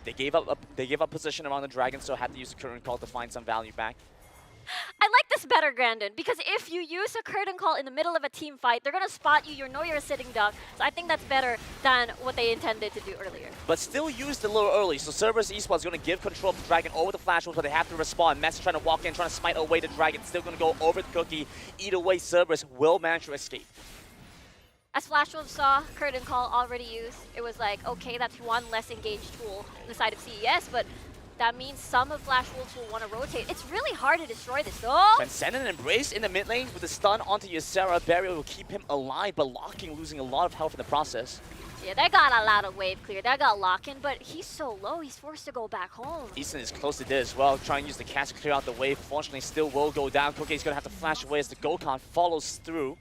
They gave up position around the dragon, so had to use the Curtain Call to find some value back. I like this better, Grandin, because if you use a Curtain Call in the middle of a team fight, they're going to spot you, you know you're a sitting duck. So I think that's better than what they intended to do earlier. But still used a little early, so CERBERUS Esports is going to give control of the dragon over the Flash Wolves, but they have to respond. Mess trying to walk in, trying to smite away the dragon. Still going to go over the Cookie. Either way, CERBERUS will manage to escape. As Flash Wolves saw Curtain Call already used, it was like, okay, that's one less engaged tool on the side of CES, but that means some of Flash Wolves will want to rotate. It's really hard to destroy this, though. Transcendent Embrace in the mid lane with a stun onto Ysera. Barrier will keep him alive, but Locking losing a lot of health in the process. Yeah, they got a lot of wave clear. They got Locking, but he's so low, he's forced to go back home. Easton is close to this as well, trying to use the cast to clear out the wave. Fortunately, still will go down. Cookie's going to have to flash away as the Gokhan follows through.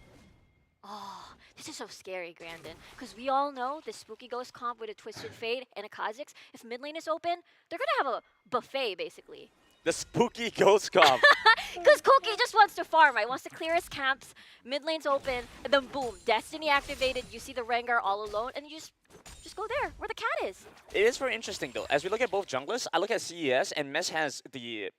Oh, this is so scary, Grandin, because we all know the Spooky Ghost comp with a Twisted Fate and a Kha'Zix, if mid lane is open, they're going to have a buffet, basically. The Spooky Ghost comp. Because Cookie just wants to farm, right? Wants to clear his camps, mid lane's open, and then boom, Destiny activated, you see the Rengar all alone, and you just go there, where the cat is. It is very interesting though. As we look at both junglers, I look at CES and Mess has the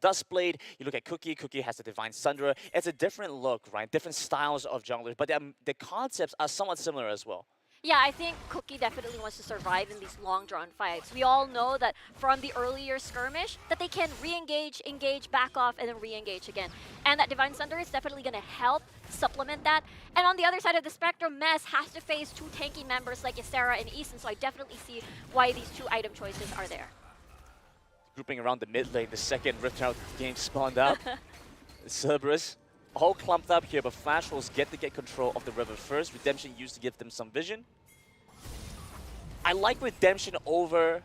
Dust Blade. You look at Cookie, Cookie has the Divine Sunderer. It's a different look, right? Different styles of junglers, but the concepts are somewhat similar as well. Yeah, I think Cookie definitely wants to survive in these long-drawn fights. We all know that from the earlier skirmish, that they can re-engage, engage, back off, and then re-engage again. And that Divine Thunder is definitely going to help supplement that. And on the other side of the spectrum, Mess has to face two tanky members like Ysera and Eason, so I definitely see why these two item choices are there. Grouping around the mid lane, the second Rift Herald game spawned up. CERBERUS all clumped up here, but Flash Wolves get control of the river first. Redemption used to give them some vision. I like Redemption over...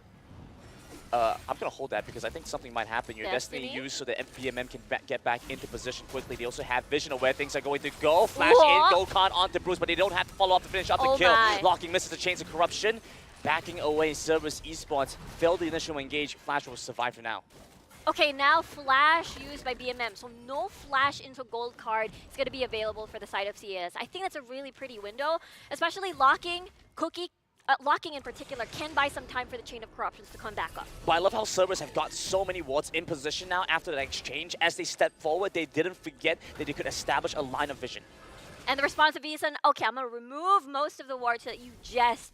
I'm going to hold that because I think something might happen. Your Destiny used so that BMM can get back into position quickly. They also have vision of where things are going to go. Flash in, Gokhan onto Bruce, but they don't have to follow up to finish up the kill. Locking misses the Chains of Corruption. Backing away, CERBERUS Esports failed the initial engage. Flash will survive for now. Okay, now Flash used by BMM, so no Flash into Gold card is going to be available for the side of CS. I think that's a really pretty window, especially Locking, Cookie, Locking in particular, can buy some time for the Chain of Corruptions to come back up. But I love how CERBERUS have got so many wards in position now after that exchange. As they step forward, they didn't forget that they could establish a line of vision. And the response of Eason, okay, I'm going to remove most of the wards that you just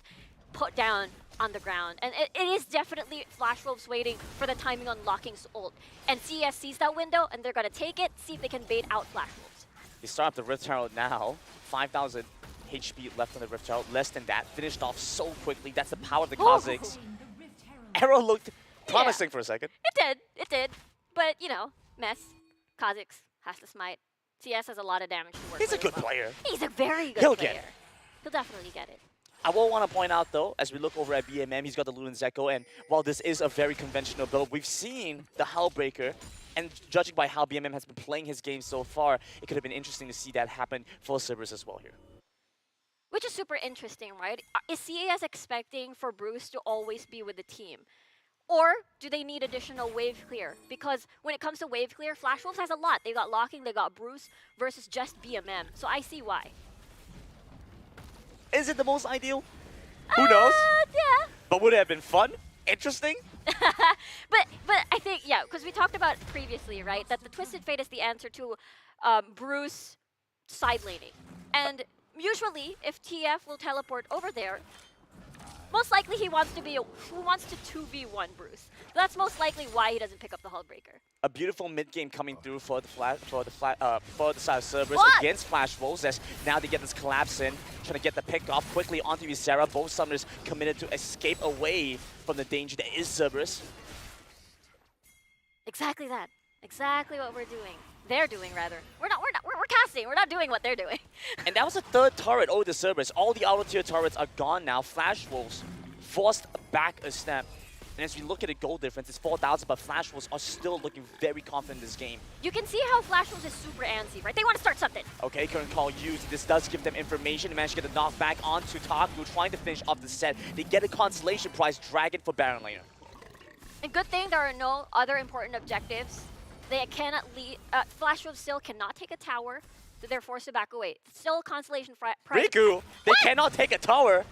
put down on the ground. And it is definitely Flash Wolves waiting for the timing on Locking's ult. And CS sees that window, and they're going to take it, see if they can bait out Flash Wolves. They start up the Rift Herald now. 5,000 HP left on the Rift Herald. Less than that. Finished off so quickly. That's the power of the Kha'Zix. Arrow looked promising for a second. It did. But, you know, Mess, Kha'Zix has to smite. CS has a lot of damage to work with. He's a good player. He's a very good player. He'll definitely get it. I will want to point out, though, as we look over at BMM, he's got the Luden Zeko, and while this is a very conventional build, we've seen the Hellbreaker, and judging by how BMM has been playing his game so far, it could have been interesting to see that happen for Cerberus as well here. Which is super interesting, right? Is CAS expecting for Bruce to always be with the team? Or do they need additional wave clear? Because when it comes to wave clear, Flash Wolves has a lot. They got Locking, they got Bruce versus just BMM. So I see why. Is it the most ideal? Who knows? Yeah. But would it have been fun? Interesting? But I think, yeah, because we talked about previously, right, that the Twisted Fate is the answer to Bruce side laning. And usually, if TF will teleport over there, most likely he wants to 2v1 Bruce. That's most likely why he doesn't pick up the Hullbreaker. A beautiful mid game coming through for the side of Cerberus against Flash Wolves, as now they get this collapse in, trying to get the pick off quickly onto Ysera. Both summoners committed to escape away from the danger that is Cerberus. Exactly that. Exactly what we're doing. They're doing, rather. We're casting. We're not doing what they're doing. And that was a third turret over the Cerberus. All the outer tier turrets are gone now. Flash Wolves forced back a step. And as we look at the goal difference, it's 4,000, but Flash Wolves are still looking very confident in this game. You can see how Flash Wolves is super antsy, right? They want to start something. Okay, current call used. This does give them information. They managed to get the knockback onto Taku, trying to finish off the set. They get a consolation prize, Dragon for Baron Laner. And good thing there are no other important objectives. They cannot lead. Flash Wolves still cannot take a tower. They're forced to back away. Still a consolation prize. Riku, they cannot take a tower.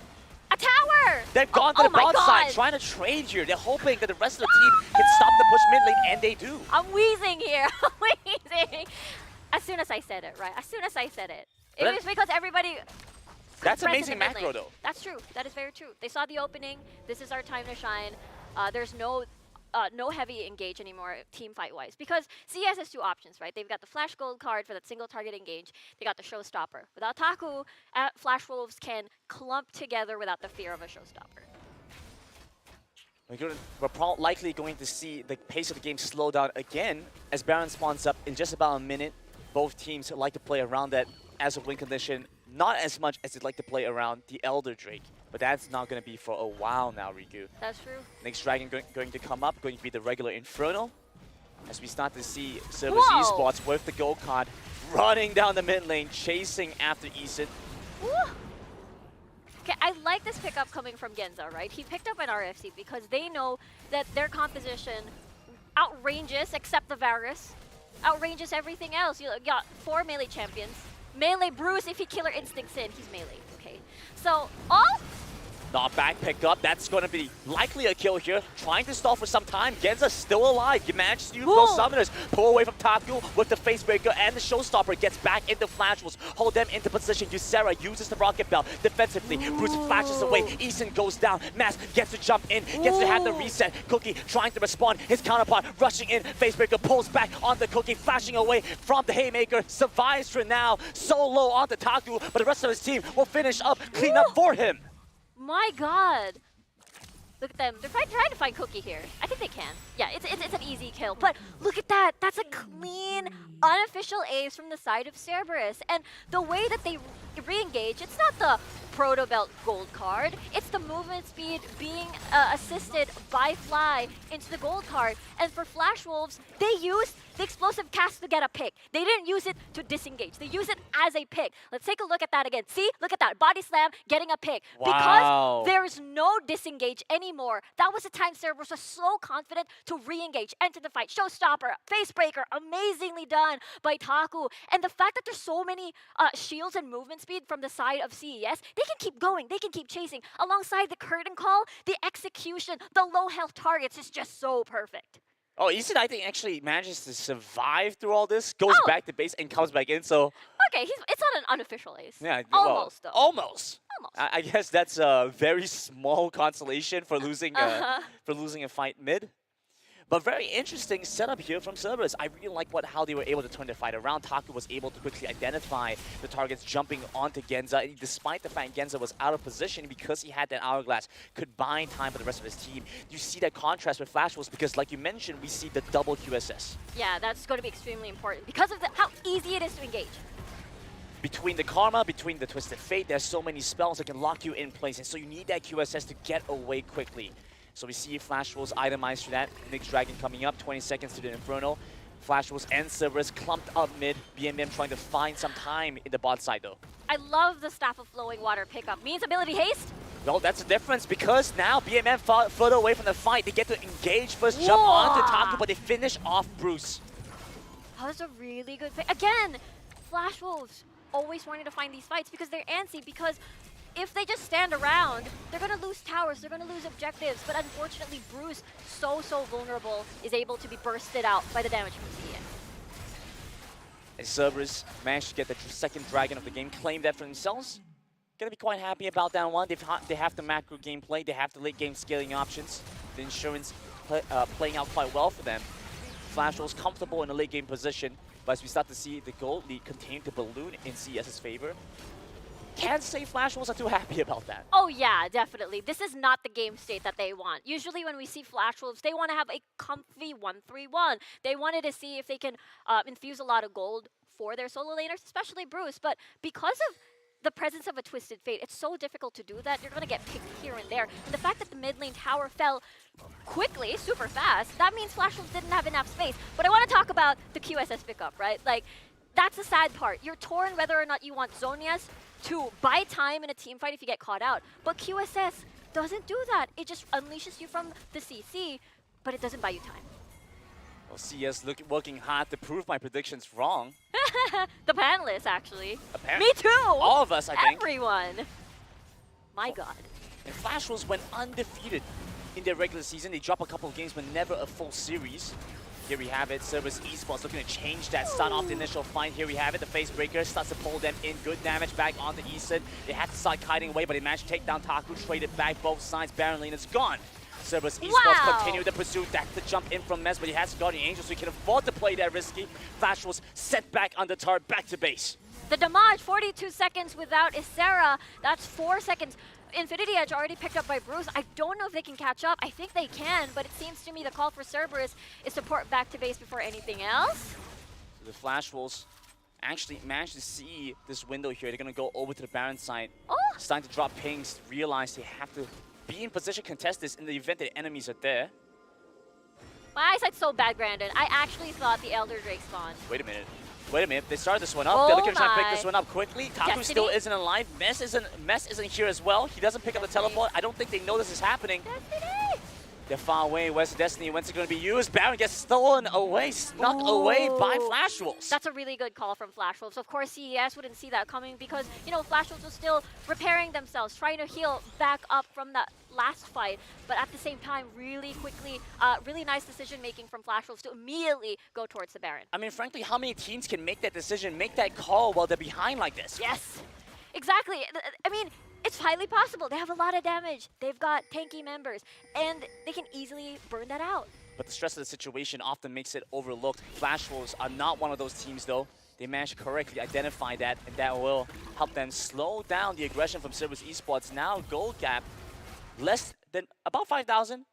A tower! They've gone to the bot side, trying to trade here. They're hoping that the rest of the team can stop the push mid lane, and they do. I'm wheezing here. I'm wheezing. As soon as I said it, right? As soon as I said it. It was because everybody... That's amazing macro, though. That's true. That is very true. They saw the opening. This is our time to shine. There's no heavy engage anymore, team fight-wise. Because CS has two options, right? They've got the Flash Gold card for that single target engage. They got the Showstopper. Without Taku, Flash Wolves can clump together without the fear of a Showstopper. We're likely going to see the pace of the game slow down again as Baron spawns up in just about a minute. Both teams like to play around that as a win condition, not as much as they'd like to play around the Elder Drake. But that's not going to be for a while now, Riku. That's true. Next Dragon going to come up, going to be the regular Inferno. As we start to see Persis Esports with the gold card, running down the mid lane, chasing after Eason. Okay, I like this pickup coming from Genza, right? He picked up an RFC because they know that their composition outranges, except the Varus, outranges everything else. You got 4 melee champions. Melee Bruce, if he Killer Instincts in, he's melee, okay? So, Knockback pick up. That's going to be likely a kill here. Trying to stall for some time. Genza's still alive. He managed to use those summoners. Pull away from Taku with the Facebreaker, and the Showstopper gets back into Flash Wolves. Hold them into position. Ysera uses the Rocket Bell defensively. Bruce flashes away. Eason goes down. Mass gets to jump in. Gets to have the reset. Cookie trying to respond. His counterpart rushing in. Facebreaker pulls back on the Cookie. Flashing away from the Haymaker. Survives for now. So low onto Taku, but the rest of his team will finish up, clean up for him. my God. Look at them. They're trying to find Cookie here. I think they can. Yeah, it's an easy kill. But look at that. That's a clean, unofficial ace from the side of Cerberus. And the way that they re-engage, it's not the Proto Belt gold card. It's the movement speed being assisted by Fly into the gold card. And for Flash Wolves, they used the explosive cast to get a pick. They didn't use it to disengage. They used it as a pick. Let's take a look at that again. See? Look at that. Body slam, getting a pick. Wow. Because there is no disengage anymore. That was the time Cerberus was so confident to re-engage, enter the fight. Showstopper, Facebreaker, amazingly done by Taku. And the fact that there's so many shields and movement speed from the side of CES, they can keep going. They can keep chasing. Alongside the curtain call, the execution, the low health targets is just so perfect. Oh, Eason, I think, actually manages to survive through all this, goes back to base and comes back in, so... Okay, it's not an unofficial ace. Yeah, almost, well, though. Almost. I guess that's a very small consolation for losing, for losing a fight mid. But very interesting setup here from Cerberus. I really like how they were able to turn their fight around. Taku was able to quickly identify the targets jumping onto Genza. And despite the fact Genza was out of position, because he had that Hourglass, could buy time for the rest of his team. You see that contrast with Flash Wolves because, like you mentioned, we see the double QSS. Yeah, that's going to be extremely important because of how easy it is to engage. between the Karma, between the Twisted Fate, there's so many spells that can lock you in place, and so you need that QSS to get away quickly. So we see Flash Wolves itemized for that. Mixed Dragon coming up, 20 seconds to the Inferno. Flash Wolves and Cerberus clumped up mid. BMM trying to find some time in the bot side though. I love the Staff of Flowing Water pickup. Means ability haste. Well, that's the difference because now BMM further away from the fight. They get to engage first, jump onto Taku, but they finish off Bruce. That was a really good pick. Again, Flash Wolves always wanting to find these fights because they're antsy, because if they just stand around, they're going to lose towers, they're going to lose objectives. But unfortunately, Bruce, so vulnerable, is able to be bursted out by the damage from CES. And Cerberus managed to get the second dragon of the game, claim that for themselves. Gonna be quite happy about that one. They have the macro gameplay, they have the late game scaling options. The insurance playing out quite well for them. Flash was comfortable in the late game position, but as we start to see the gold lead continue to balloon in CS's favor, can't say Flash Wolves are too happy about that. Oh yeah, definitely. This is not the game state that they want. Usually when we see Flash Wolves, they want to have a comfy 1-3-1. They wanted to see if they can infuse a lot of gold for their solo laners, especially Bruce. But because of the presence of a Twisted Fate, it's so difficult to do that. You're going to get picked here and there. And the fact that the mid lane tower fell quickly, super fast, that means Flash Wolves didn't have enough space. But I want to talk about the QSS pickup, right? Like, that's the sad part. You're torn whether or not you want Zonias to buy time in a team fight if you get caught out. But QSS doesn't do that. It just unleashes you from the CC, but it doesn't buy you time. Well, CS working hard to prove my predictions wrong. The panelists, actually. Apparently. Me too! All of us, I think. Everyone. My God. And Flash Wolves went undefeated in their regular season. They dropped a couple of games, but never a full series. Here we have it, Cerberus Esports looking to change that, start off the initial fight. Here we have it, the Face Breaker starts to pull them in. Good damage back onto Eason. They had to start kiting away, but they managed to take down Taku, traded back both sides. Baron Lane is gone. Cerberus Esports continue the pursuit. That's the jump in from Mez, but he has Guardian Angel, so he can afford to play that risky. Flash was set back on the turret, back to base. The damage, 42 seconds without Isera. That's 4 seconds. Infinity Edge already picked up by Bruce. I don't know if they can catch up. I think they can, but it seems to me the call for Cerberus is to port back to base before anything else. So the Flash Wolves actually managed to see this window here. They're going to go over to the Baron side. Starting to drop pings, realize they have to be in position to contest this in the event that enemies are there. My eyesight's so bad, Grandin. I actually thought the Elder Drake spawned. Wait a minute. Wait a minute, they started this one up. They're looking to try and pick this one up quickly. Taku Destiny? still isn't alive. Mess isn't here as well. He doesn't pick up the teleport. I don't think they know this is happening. Destiny! They're far away. Where's Destiny? When's it going to be used? Baron gets stolen away, snuck away by Flash Wolves. That's a really good call from Flash Wolves. Of course, CES wouldn't see that coming because, you know, Flash Wolves was still repairing themselves, trying to heal back up from that last fight. But at the same time, really quickly, really nice decision-making from Flash Wolves to immediately go towards the Baron. I mean, frankly, how many teams can make that decision, make that call while they're behind like this? Yes, exactly. I mean, it's highly possible. They have a lot of damage. They've got tanky members, and they can easily burn that out. But the stress of the situation often makes it overlooked. Flash Wolves are not one of those teams, though. They managed to correctly identify that, and that will help them slow down the aggression from Persis Esports. Now, gold gap, less than about 5,000.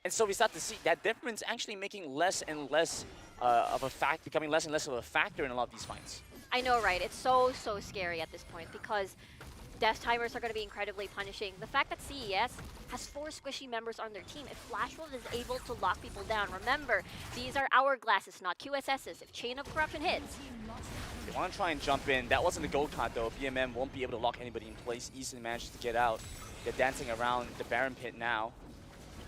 And so we start to see that difference actually making less and less of a fact, becoming less and less of a factor in a lot of these fights. I know, right? It's so scary at this point because death timers are going to be incredibly punishing. The fact that CES has 4 squishy members on their team, if Flash Wolves is able to lock people down, remember, these are hourglasses, not QSSs. If Chain of Corruption hits. They want to try and jump in. That wasn't a gold card, though. BMM won't be able to lock anybody in place. Eason manages to get out. They're dancing around the Baron pit now.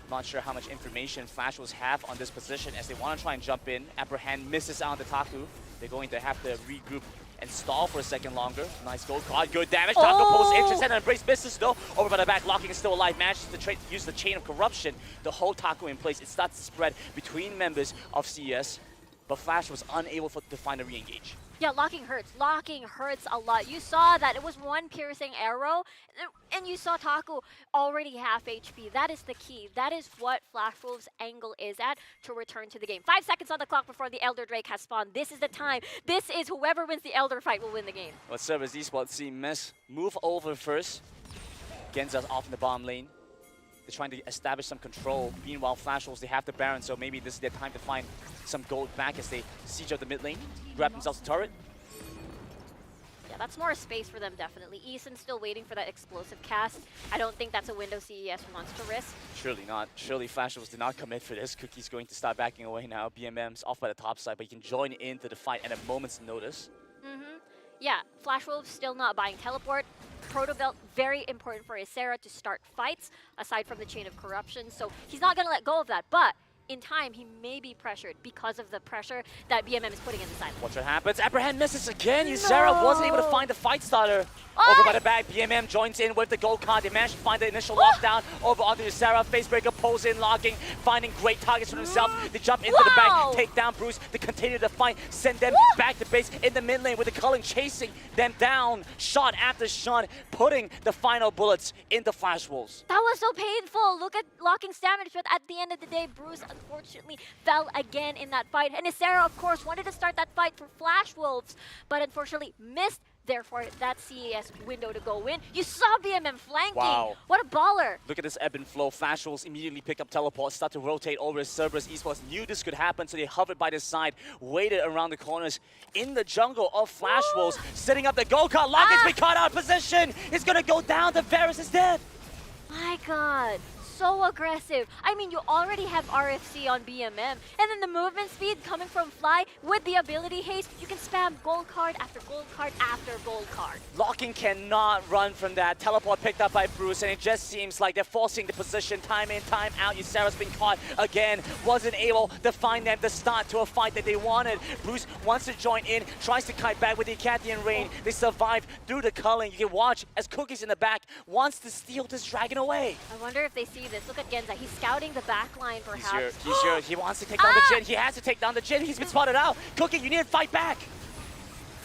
Not sure how much information Flash Wolves have on this position as they want to try and jump in. Apprehend misses out on the Taku. They're going to have to regroup and stall for a second longer. Nice gold card, good damage. Taku pulls interest and Embrace misses though. Over by the back, Locking is still alive. Manages to use the Chain of Corruption to hold Taku in place. It starts to spread between members of CES, but Flash was unable to find a re-engage. Yeah, locking hurts. Locking hurts a lot. You saw that it was one piercing arrow, and you saw Taku already half HP. That is the key. That is what Flash Wolves' angle is at to return to the game. 5 seconds on the clock before the Elder Drake has spawned. This is the time. This is whoever wins the Elder fight will win the game. Well, Persis Esports see Mess move over first. Genza's off in the bottom lane. They're trying to establish some control. Meanwhile, Flash Wolves, they have the Baron, so maybe this is their time to find some gold back as they siege up the mid lane, grab themselves a turret. Yeah, that's more space for them, definitely. Eason's still waiting for that explosive cast. I don't think that's a window CES wants to risk. Surely not. Surely Flashables did not commit for this. Cookie's going to start backing away now. BMM's off by the top side, but he can join into the fight at a moment's notice. Yeah, Flash Wolves still not buying teleport. Proto Belt, very important for Ysera to start fights, aside from the Chain of Corruption. So he's not going to let go of that. But in time, he may be pressured because of the pressure that BMM is putting in the side. Watch what happens. Apprehend misses again. Ysera wasn't able to find the fight starter. Over by the back, BMM joins in with the gold card. They managed to find the initial lockdown over onto Ysera. Facebreaker pulls in, locking, finding great targets for themselves. They jump into the back, take down Bruce. They continue the fight, send them back to base in the mid lane with the Culling chasing them down, shot after shot, putting the final bullets into Flash Wolves. That was so painful. Look at Locking's damage, but at the end of the day, Bruce unfortunately fell again in that fight. And Ysera, of course, wanted to start that fight for Flash Wolves, but unfortunately missed. Therefore, that CES window to go in. You saw BMM flanking. Wow. What a baller. Look at this ebb and flow. Flash Wolves immediately pick up teleport, start to rotate over. Cerberus Esports knew this could happen, so they hovered by the side, waited around the corners in the jungle of Flash Wolves, setting up the go-kart. Locking's been caught out of position. It's going to go down. The Varus is dead. My God. So aggressive. I mean, you already have RFC on BMM, and then the movement speed coming from Fly with the ability haste, you can spam gold card after gold card after gold card. Locking cannot run from that. Teleport picked up by Bruce, and it just seems like they're forcing the position time in, time out. Ysera's been caught again. Wasn't able to find them the start to a fight that they wanted. Bruce wants to join in, tries to kite back with the Acadian Rain. They survive through the culling. You can watch as Cookie's in the back wants to steal this dragon away. I wonder if they see this. Look at Genza. He's scouting the back line, perhaps. He's here. He wants to take down the Jhin. He has to take down the Jhin. He's been spotted out. Cookie, you need to fight back.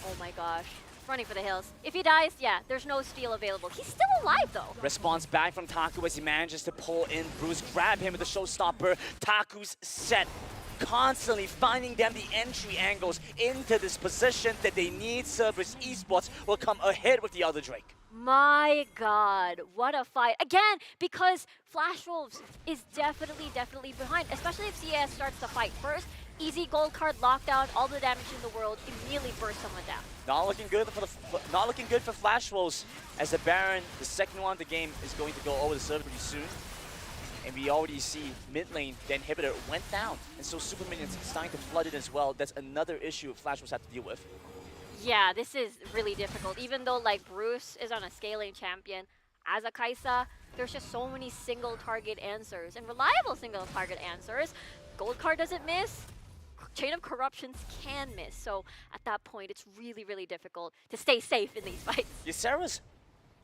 Oh my gosh. Running for the hills. If he dies, yeah, there's no steal available. He's still alive, though. Response back from Taku as he manages to pull in Bruce, grab him with the showstopper. Taku's set, constantly finding them the entry angles into this position that they need. Cerberus Esports will come ahead with the other Drake. My God, what a fight. Again, because Flash Wolves is definitely behind, especially if CS starts the fight first. Easy gold card lockdown, all the damage in the world, immediately burst someone down. Not looking good for Flash Wolves, as the Baron, the second one of the game, is going to go over the server pretty soon. And we already see mid lane, the inhibitor went down, and so super minions starting to flood it as well. That's another issue Flash Wolves have to deal with. Yeah, this is really difficult. Even though like Bruce is on a scaling champion, as a Kaisa, there's just so many single target answers and reliable single target answers. Gold card doesn't miss. Chain of Corruptions can miss. So at that point, it's really difficult to stay safe in these fights.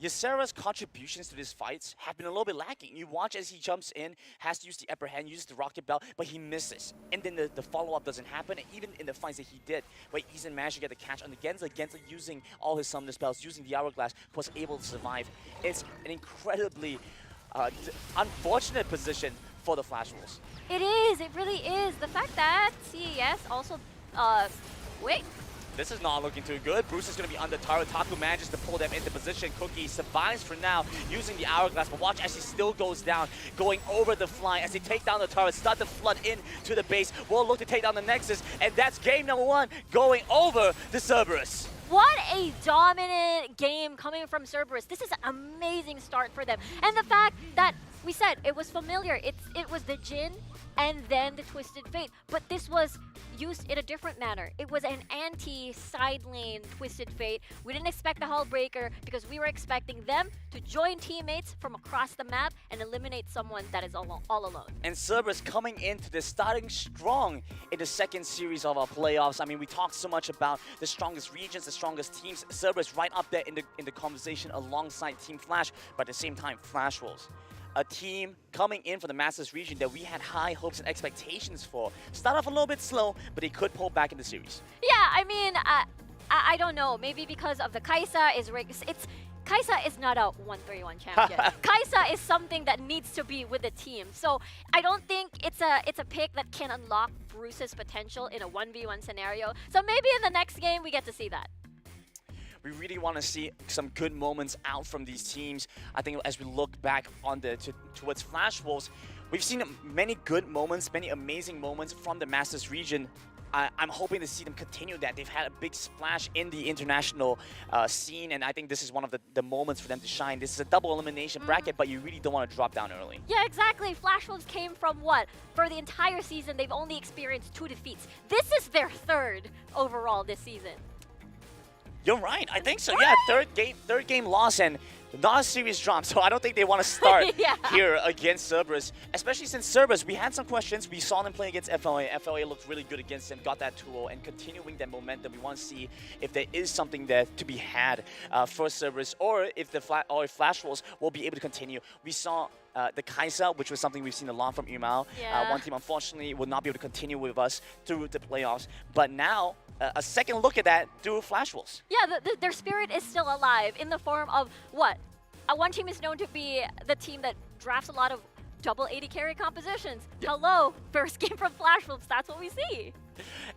Ysera's contributions to these fights have been a little bit lacking. You watch as he jumps in, has to use the upper hand, uses the rocket belt, but he misses. And then the follow-up doesn't happen, and even in the fights that he did, where Eason managed to get the catch on the Genza using all his summoner spells, using the Hourglass, was able to survive. It's an incredibly unfortunate position for the Flash Wolves. It is, it really is. The fact that CES also, wait. This is not looking too good. Bruce is going to be under turret. Taku manages to pull them into position. Cookie survives for now using the Hourglass, but watch as he still goes down, going over the fly as they take down the turret, start to flood in to the base. We'll look to take down the Nexus, and that's game number 1 going over the Cerberus. What a dominant game coming from Cerberus. This is an amazing start for them. And the fact that we said it was familiar. It was the Jhin and then the Twisted Fate. But this was used in a different manner. It was an anti-side lane Twisted Fate. We didn't expect the Hull Breaker because we were expecting them to join teammates from across the map and eliminate someone that is all alone. And Cerberus coming into this, starting strong in the second series of our playoffs. I mean, we talked so much about the strongest regions, the strongest teams. Cerberus right up there in the conversation alongside Team Flash, but at the same time, Flash Wolves. A team coming in for the Masters region that we had high hopes and expectations for. Start off a little bit slow, but they could pull back in the series. Yeah, I mean, I don't know. Maybe because of the Kaisa is Kaisa is not a 1-3-1 champion. Kaisa is something that needs to be with the team. So I don't think it's a pick that can unlock Bruce's potential in a 1v1 scenario. So maybe in the next game we get to see that. We really want to see some good moments out from these teams. I think as we look back on towards Flash Wolves, we've seen many good moments, many amazing moments from the Masters region. I'm hoping to see them continue that. They've had a big splash in the international scene, and I think this is one of the moments for them to shine. This is a double elimination bracket, but you really don't want to drop down early. Yeah, exactly. Flash Wolves came from what? For the entire season, they've only experienced 2 defeats. This is their 3rd overall this season. You're right. I think so. Yeah, third game loss and not a serious drop. So I don't think they want to start here against Cerberus, especially since Cerberus, we had some questions. We saw them play against FLA. FLA looked really good against them, got that 2-0, and continuing that momentum. We want to see if there is something there to be had for Cerberus, or if Flash Wolves will be able to continue. We saw the Kai'Sa, which was something we've seen a lot from Yumao. One team, unfortunately, will not be able to continue with us through the playoffs. But now, a second look at that through Flash Wolves. Yeah, their spirit is still alive in the form of what? One team is known to be the team that drafts a lot of double 80 carry compositions. Hello, first game from Flash Wolves, that's what we see.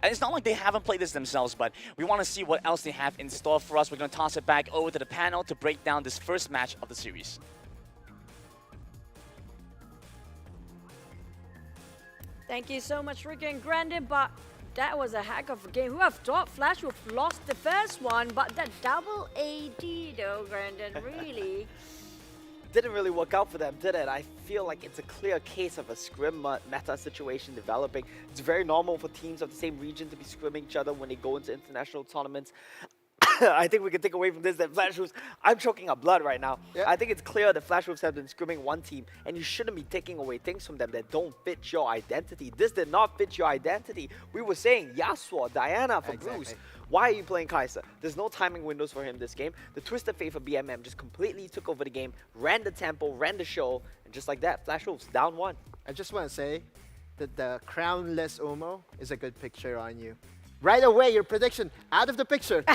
And it's not like they haven't played this themselves, but we want to see what else they have in store for us. We're going to toss it back over to the panel to break down this first match of the series. Thank you so much, Ricky and Grandin, but that was a heck of a game. Who have thought Flash Wolf lost the first one, but that double AD though, Grandin, really? Didn't really work out for them, did it? I feel like it's a clear case of a scrim meta situation developing. It's very normal for teams of the same region to be scrimming each other when they go into international tournaments. I think we can take away from this that Flash Wolves, I'm choking up blood right now. I think it's clear that Flash Wolves have been scrimming one team, and you shouldn't be taking away things from them that don't fit your identity. This did not fit your identity. We were saying Yasuo, Diana for Bruce. Why are you playing Kai'Sa? There's no timing windows for him this game. The Twisted Fate for BMM just completely took over the game, ran the tempo, ran the show, and just like that, Flash Wolves down 1. I just want to say that the crownless Omo is a good picture on you. Right away, your prediction out of the picture.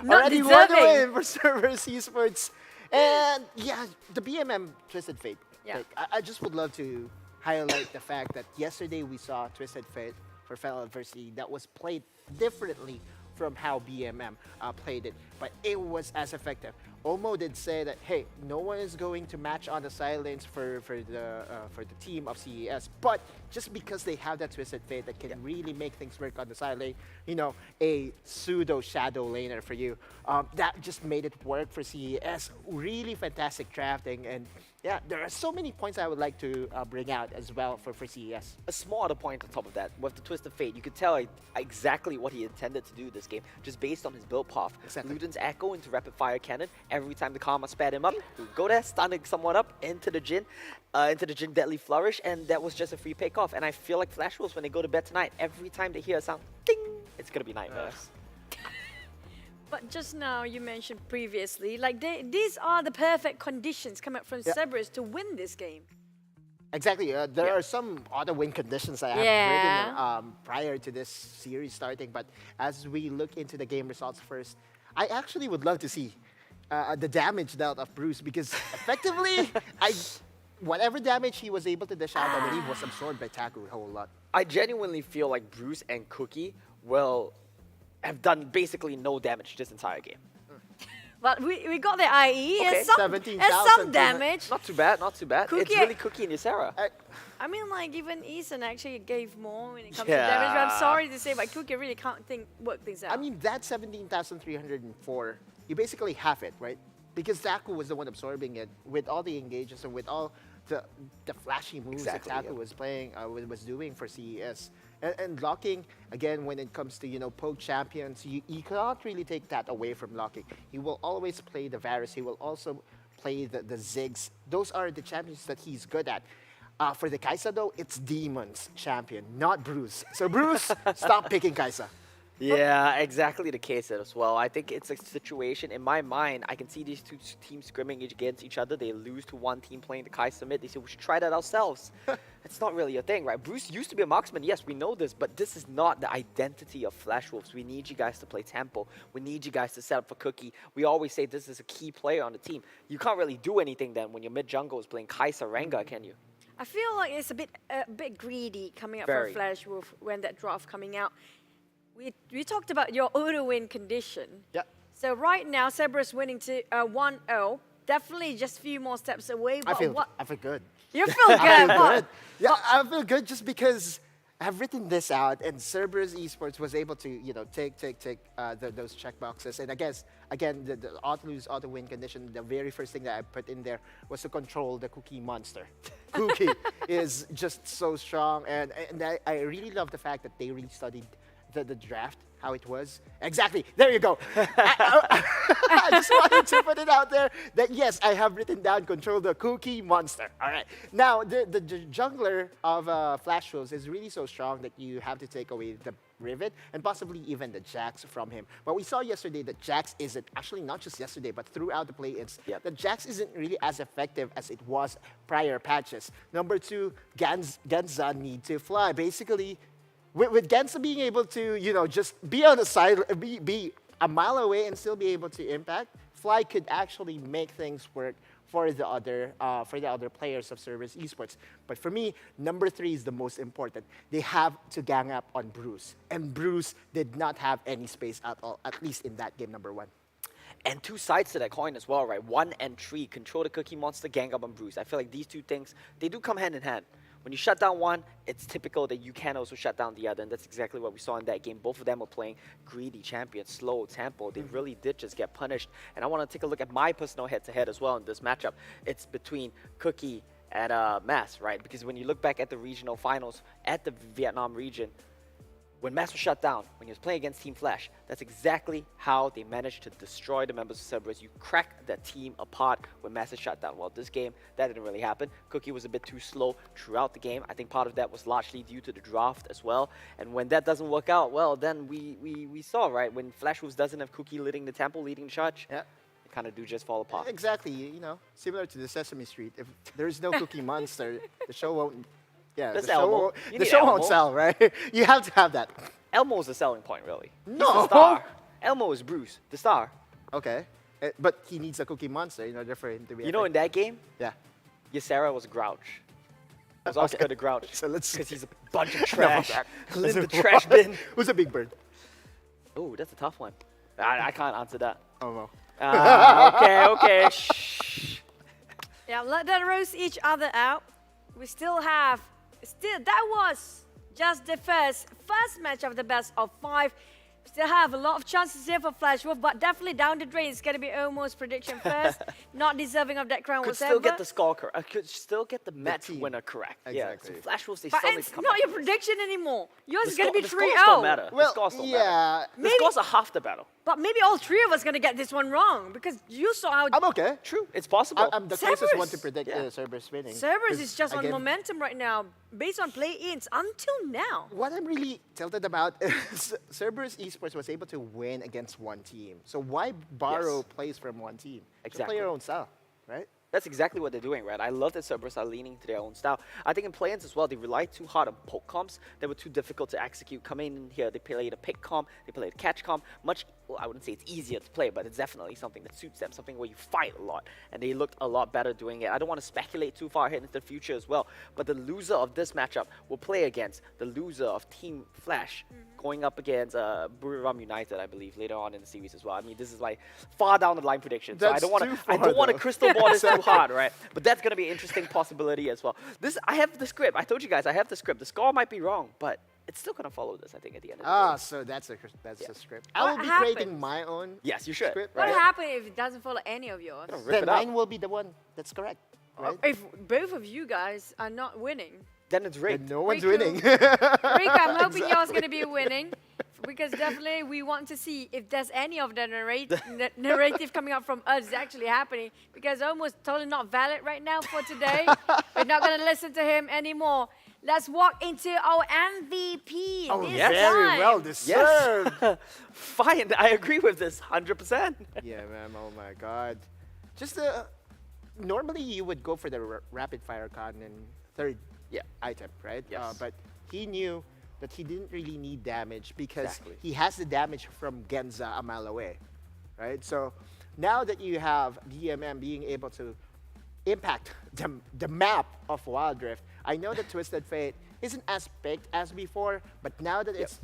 Already won the win for Persis Esports. And yeah, the BMM Twisted Fate. Like, I just would love to highlight the fact that yesterday we saw Twisted Fate for Final Adversity that was played differently from how BMM played it, but it was as effective. Omo did say that, hey, no one is going to match on the side lanes for the team of CES, but just because they have that Twisted Fate that can really make things work on the side lane, you know, a pseudo shadow laner for you, that just made it work for CES. Really fantastic drafting, and yeah, there are so many points I would like to bring out as well for CES. A small other point on top of that, with the Twist of Fate, you could tell exactly what he intended to do this game, just based on his build path. Luden's Echo into Rapid Fire Cannon. Every time the Karma sped him up, he would go there, stunning someone up into the Jhin Deadly Flourish, and that was just a free pick off. And I feel like Flash Wolves, when they go to bed tonight, every time they hear a sound, ding, it's gonna be nightmares. But just now, you mentioned previously, like these are the perfect conditions coming up from Cerberus to win this game. Exactly. There are some other win conditions I have written prior to this series starting, but as we look into the game results first, I actually would love to see the damage dealt of Bruce, because effectively, whatever damage he was able to dish out, I believe, was absorbed by Taku a whole lot. I genuinely feel like Bruce and Cookie will have done basically no damage this entire game. But we got the IE and and some damage. Not too bad, not too bad. It's really Cookie and Ysera. I mean, like, even Eason actually gave more when it comes to damage, but I'm sorry to say, but Cookie really can't work things out. I mean, that 17,304, you basically have it, right? Because Taku was the one absorbing it with all the engages and with all the flashy moves that Taku was playing, was doing for CES. And locking, again, when it comes to, you know, poke champions, you cannot really take that away from locking. He will always play the Varus. He will also play the Ziggs. Those are the champions that he's good at. For the Kai'Sa, though, it's Demon's champion, not Bruce. So Bruce, stop picking Kai'Sa. Yeah, exactly the case as well. I think it's a situation, in my mind, I can see these two teams scrimming against each other. They lose to one team playing the Kai'Sa mid. They say, we should try that ourselves. It's not really a thing, right? Bruce used to be a marksman. Yes, we know this, but this is not the identity of Flash Wolves. We need you guys to play tempo. We need you guys to set up for Cookie. We always say this is a key player on the team. You can't really do anything then when your mid jungle is playing Kai'Sa Rengar, can you? I feel like it's a bit greedy coming up from Flash Wolf when that draft coming out. We talked about your auto-win condition. Yeah. So right now, Cerberus winning to 1-0. Definitely just a few more steps away. But I feel good. You feel good? I feel good. Yeah, I feel good just because I've written this out, and Cerberus Esports was able to, take those check boxes. And I guess, again, the auto-lose, auto-win condition, the very first thing that I put in there was to control the Cookie monster. Cookie is just so strong, and I really love the fact that they really studied the draft, how it was. Exactly, there you go. I just wanted to put it out there that yes, I have written down control the Cookie monster. All right. Now, the jungler of Flash Wolves is really so strong that you have to take away the Rivet and possibly even the Jax from him. But we saw yesterday that Jax isn't, actually not just yesterday, but throughout the play-ins, that Jax isn't really as effective as it was prior patches. Number 2, Genza need to fly. Basically, with Genza being able to, just be on the side, be a mile away and still be able to impact, Fly could actually make things work for the other players of Cerberus Esports. But for me, number 3 is the most important. They have to gang up on Bruce, and Bruce did not have any space at all, at least in that game number 1. And 2 sides to that coin as well, right? 1 and 3, control the Cookie Monster, gang up on Bruce. I feel like these 2 things, they do come hand in hand. When you shut down one, it's typical that you can also shut down the other, and that's exactly what we saw in that game. Both of them were playing greedy champions, slow tempo. They really did just get punished. And I want to take a look at my personal head-to-head as well in this matchup. It's between Cookie and Mass, right? Because when you look back at the regional finals at the Vietnam region, when Mass was shut down, when he was playing against Team Flash, that's exactly how they managed to destroy the members of Cerberus. You crack that team apart when Mass is shut down. Well, this game, that didn't really happen. Cookie was a bit too slow throughout the game. I think part of that was largely due to the draft as well. And when that doesn't work out, well, then we saw, right? When Flash Wolves doesn't have Cookie leading the temple, leading the charge, they kind of do just fall apart. Exactly, similar to the Sesame Street. If there's no Cookie Monster, the show won't... Yeah, That's the show, Elmo. won't, You the need show Elmo. won't sell, right? You have to have that. Elmo is the selling point, really. No. He's the star. Elmo is Bruce, the star. Okay. But he needs a Cookie Monster in order for him to be You know, in that game, yeah, Ysera was Grouch. It was Oscar the Grouch. So let's... Because he's a bunch of trash. In Let's the move trash on. bin. Who's a big bird? Oh, that's a tough one. I can't answer that. Oh, no. Okay. Shh. Yeah, let them roast each other out. We still have, that was just the first match of the best of 5. Still have a lot of chances here for Flash Wolf, but definitely down the drain. It's going to be almost prediction first. Not deserving of that crown Could whatsoever. still get the score correct. I could still get the match winner correct. Exactly. Yeah, so Flash Wolves, they But still need it's to come not back. your prediction anymore. Yours The is going to be the 3-0. scores don't matter. Well, the scores don't yeah. matter. The scores are half the battle. But maybe all 3 of us going to get this one wrong because you saw how... I'm okay. True, it's possible. I'm the closest one to Cerberus. predict Cerberus winning. Cerberus is just on again, momentum right now, based on play-ins until now. What I'm really tilted about is Cerberus Esports was able to win against one team. So why borrow plays from one team? Just play your own style, right? That's exactly what they're doing, right? I love that Cerberus are leaning to their own style. I think in play-ins as well, they relied too hard on poke comps that were too difficult to execute. Coming in here, they played a pick comp, they played a catch comp. Well, I wouldn't say it's easier to play, but it's definitely something that suits them, something where you fight a lot. And they looked a lot better doing it. I don't want to speculate too far ahead into the future as well, but the loser of this matchup will play against the loser of Team Flash, going up against Buriram United, I believe, later on in the series as well. I mean, this is like far down the line prediction, so I don't want to crystal ball this too hard, right? But that's going to be an interesting possibility as well. I have the script. I told you guys I have the script. The score might be wrong, but it's still going to follow this, I think, at the end of the day. So that's a script. What I will be happens? creating my own Yes, you should. script. What Right? happens if it doesn't follow any of yours? Then mine will be the one that's correct, right? If both of you guys are not winning, then it's rigged. Then no one's Riku. winning. Rika, I'm hoping yours going to be winning. Because definitely we want to see if there's any of the narrative coming up from us actually happening. Because almost totally not valid right now for today. We're not going to listen to him anymore. Let's walk into our MVP. Oh, this very time. well deserved. Fine, I agree with this 100%. Yeah, man. Oh my God. Just normally you would go for the rapid fire con and third item, right? Yes. But he knew that he didn't really need damage because he has the damage from Genza a mile away, right? So now that you have DMM being able to impact the map of Wild Rift, I know that Twisted Fate isn't as picked as before, but now that it's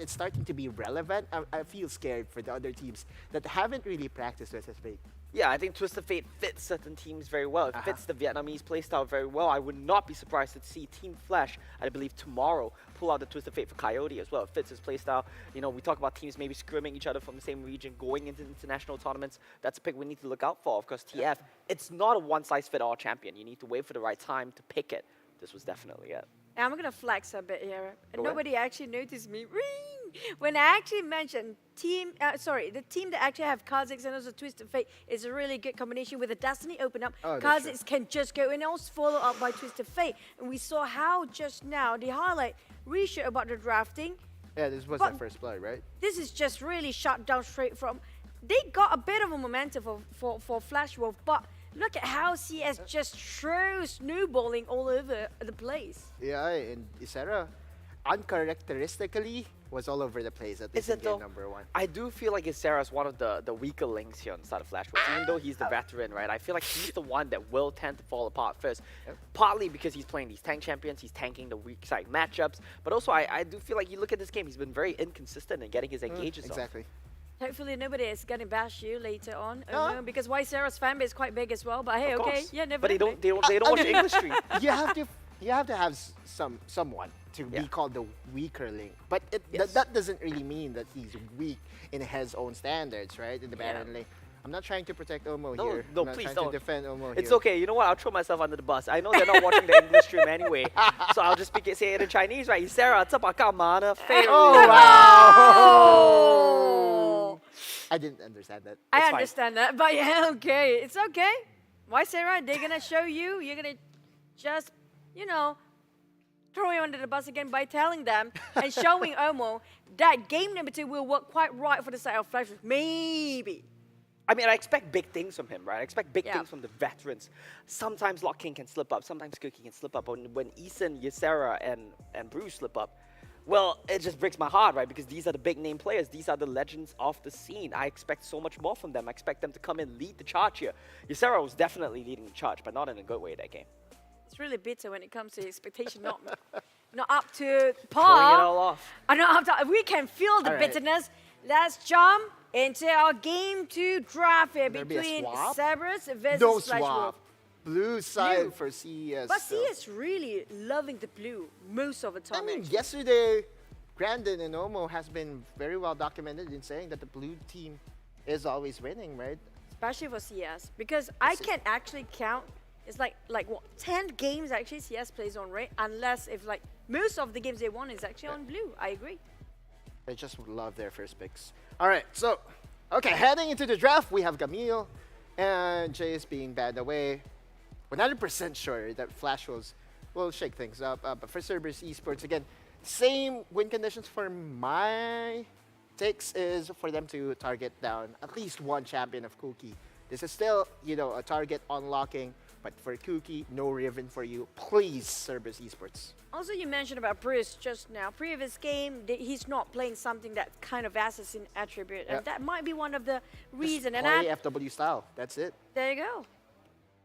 starting to be relevant, I feel scared for the other teams that haven't really practiced Twisted Fate. Yeah, I think Twisted Fate fits certain teams very well. It fits the Vietnamese playstyle very well. I would not be surprised to see Team Flash, I believe tomorrow, pull out the Twisted Fate for Coyote as well. It fits his playstyle. You know, we talk about teams maybe scrimming each other from the same region, going into international tournaments. That's a pick we need to look out for. Of course, TF, it's not a one-size-fit-all champion. You need to wait for the right time to pick it. This was definitely it. I'm gonna flex a bit here. Go Nobody actually noticed me. Ring! When I actually mentioned the team that actually have Kha'Zix and also Twisted Fate is a really good combination with the Destiny open up. Oh, that's Kha'Zix can just go and also follow up by Twisted Fate. And we saw how just now the highlight reshoot about the drafting. Yeah, this was But their first blood, right? This is just really shut down straight from. They got a bit of a momentum for Flash Wolf, but look at how CS just throws snowballing all over the place. Yeah, and Isera, uncharacteristically, was all over the place at least in game number 1. I do feel like Isera's one of the weaker links here on the start of Flash Wolf. Even though he's the veteran, right? I feel like he's the one that will tend to fall apart first. Partly because he's playing these tank champions, he's tanking the weak side matchups. But also, I do feel like you look at this game, he's been very inconsistent in getting his engages off. Exactly. Hopefully nobody is gonna bash you later on. Oh no, because Ysera's fan base is quite big as well. But hey, Of okay, course. yeah, never. But they know. don't watch the English stream. You have to have someone to be called the weaker link. But that doesn't really mean that he's weak in his own standards, right? In the Baron lane. I'm not trying to protect Omo here. No, I'm not please trying don't. to defend Omo It's here. okay. You know what? I'll throw myself under the bus. I know they're not watching the English stream anyway, so I'll just say it in Chinese, right? Sarah, Oh, wow. I didn't understand that. I understand that, but yeah, okay, it's okay. Ysera, they're gonna show you. You're gonna just, throw you under the bus again by telling them and showing Omo that game number 2 will work quite right for the side of Flash. Maybe. I mean, I expect big things from him, right? I expect big things from the veterans. Sometimes Lock King can slip up. Sometimes Cookie can slip up. When Eason, Ysera, and Bruce slip up, well, it just breaks my heart, right? Because these are the big name players. These are the legends of the scene. I expect so much more from them. I expect them to come in, lead the charge here. Ysera was definitely leading the charge, but not in a good way that game. It's really bitter when it comes to expectation, not up to par. Pulling it all off. Not up to, we can feel the bitterness. Let's jump into our game 2 draft here between Cerberus versus No Flash swap. Wolf. Blue side for CES. But CES really loving the blue most of the time. I mean, yesterday, Grandin and Omo has been very well documented in saying that the blue team is always winning, right? Especially for CS, because I can actually count. It's like what 10 games actually CS plays on red, unless if like most of the games they won is actually on blue. I agree. They just love their first picks. All right, so heading into the draft, we have Camille and Jace being banned away. 100% sure that Flash will shake things up. But for Cerberus Esports, again, same win conditions for my takes is for them to target down at least one champion of Cookie. This is still, a target unlocking, but for Cookie, no Riven for you. Please, Cerberus Esports. Also, you mentioned about Bruce just now. Previous game, he's not playing something that kind of assassin attribute, and that might be one of the reasons. Just play FW style. That's it. There you go.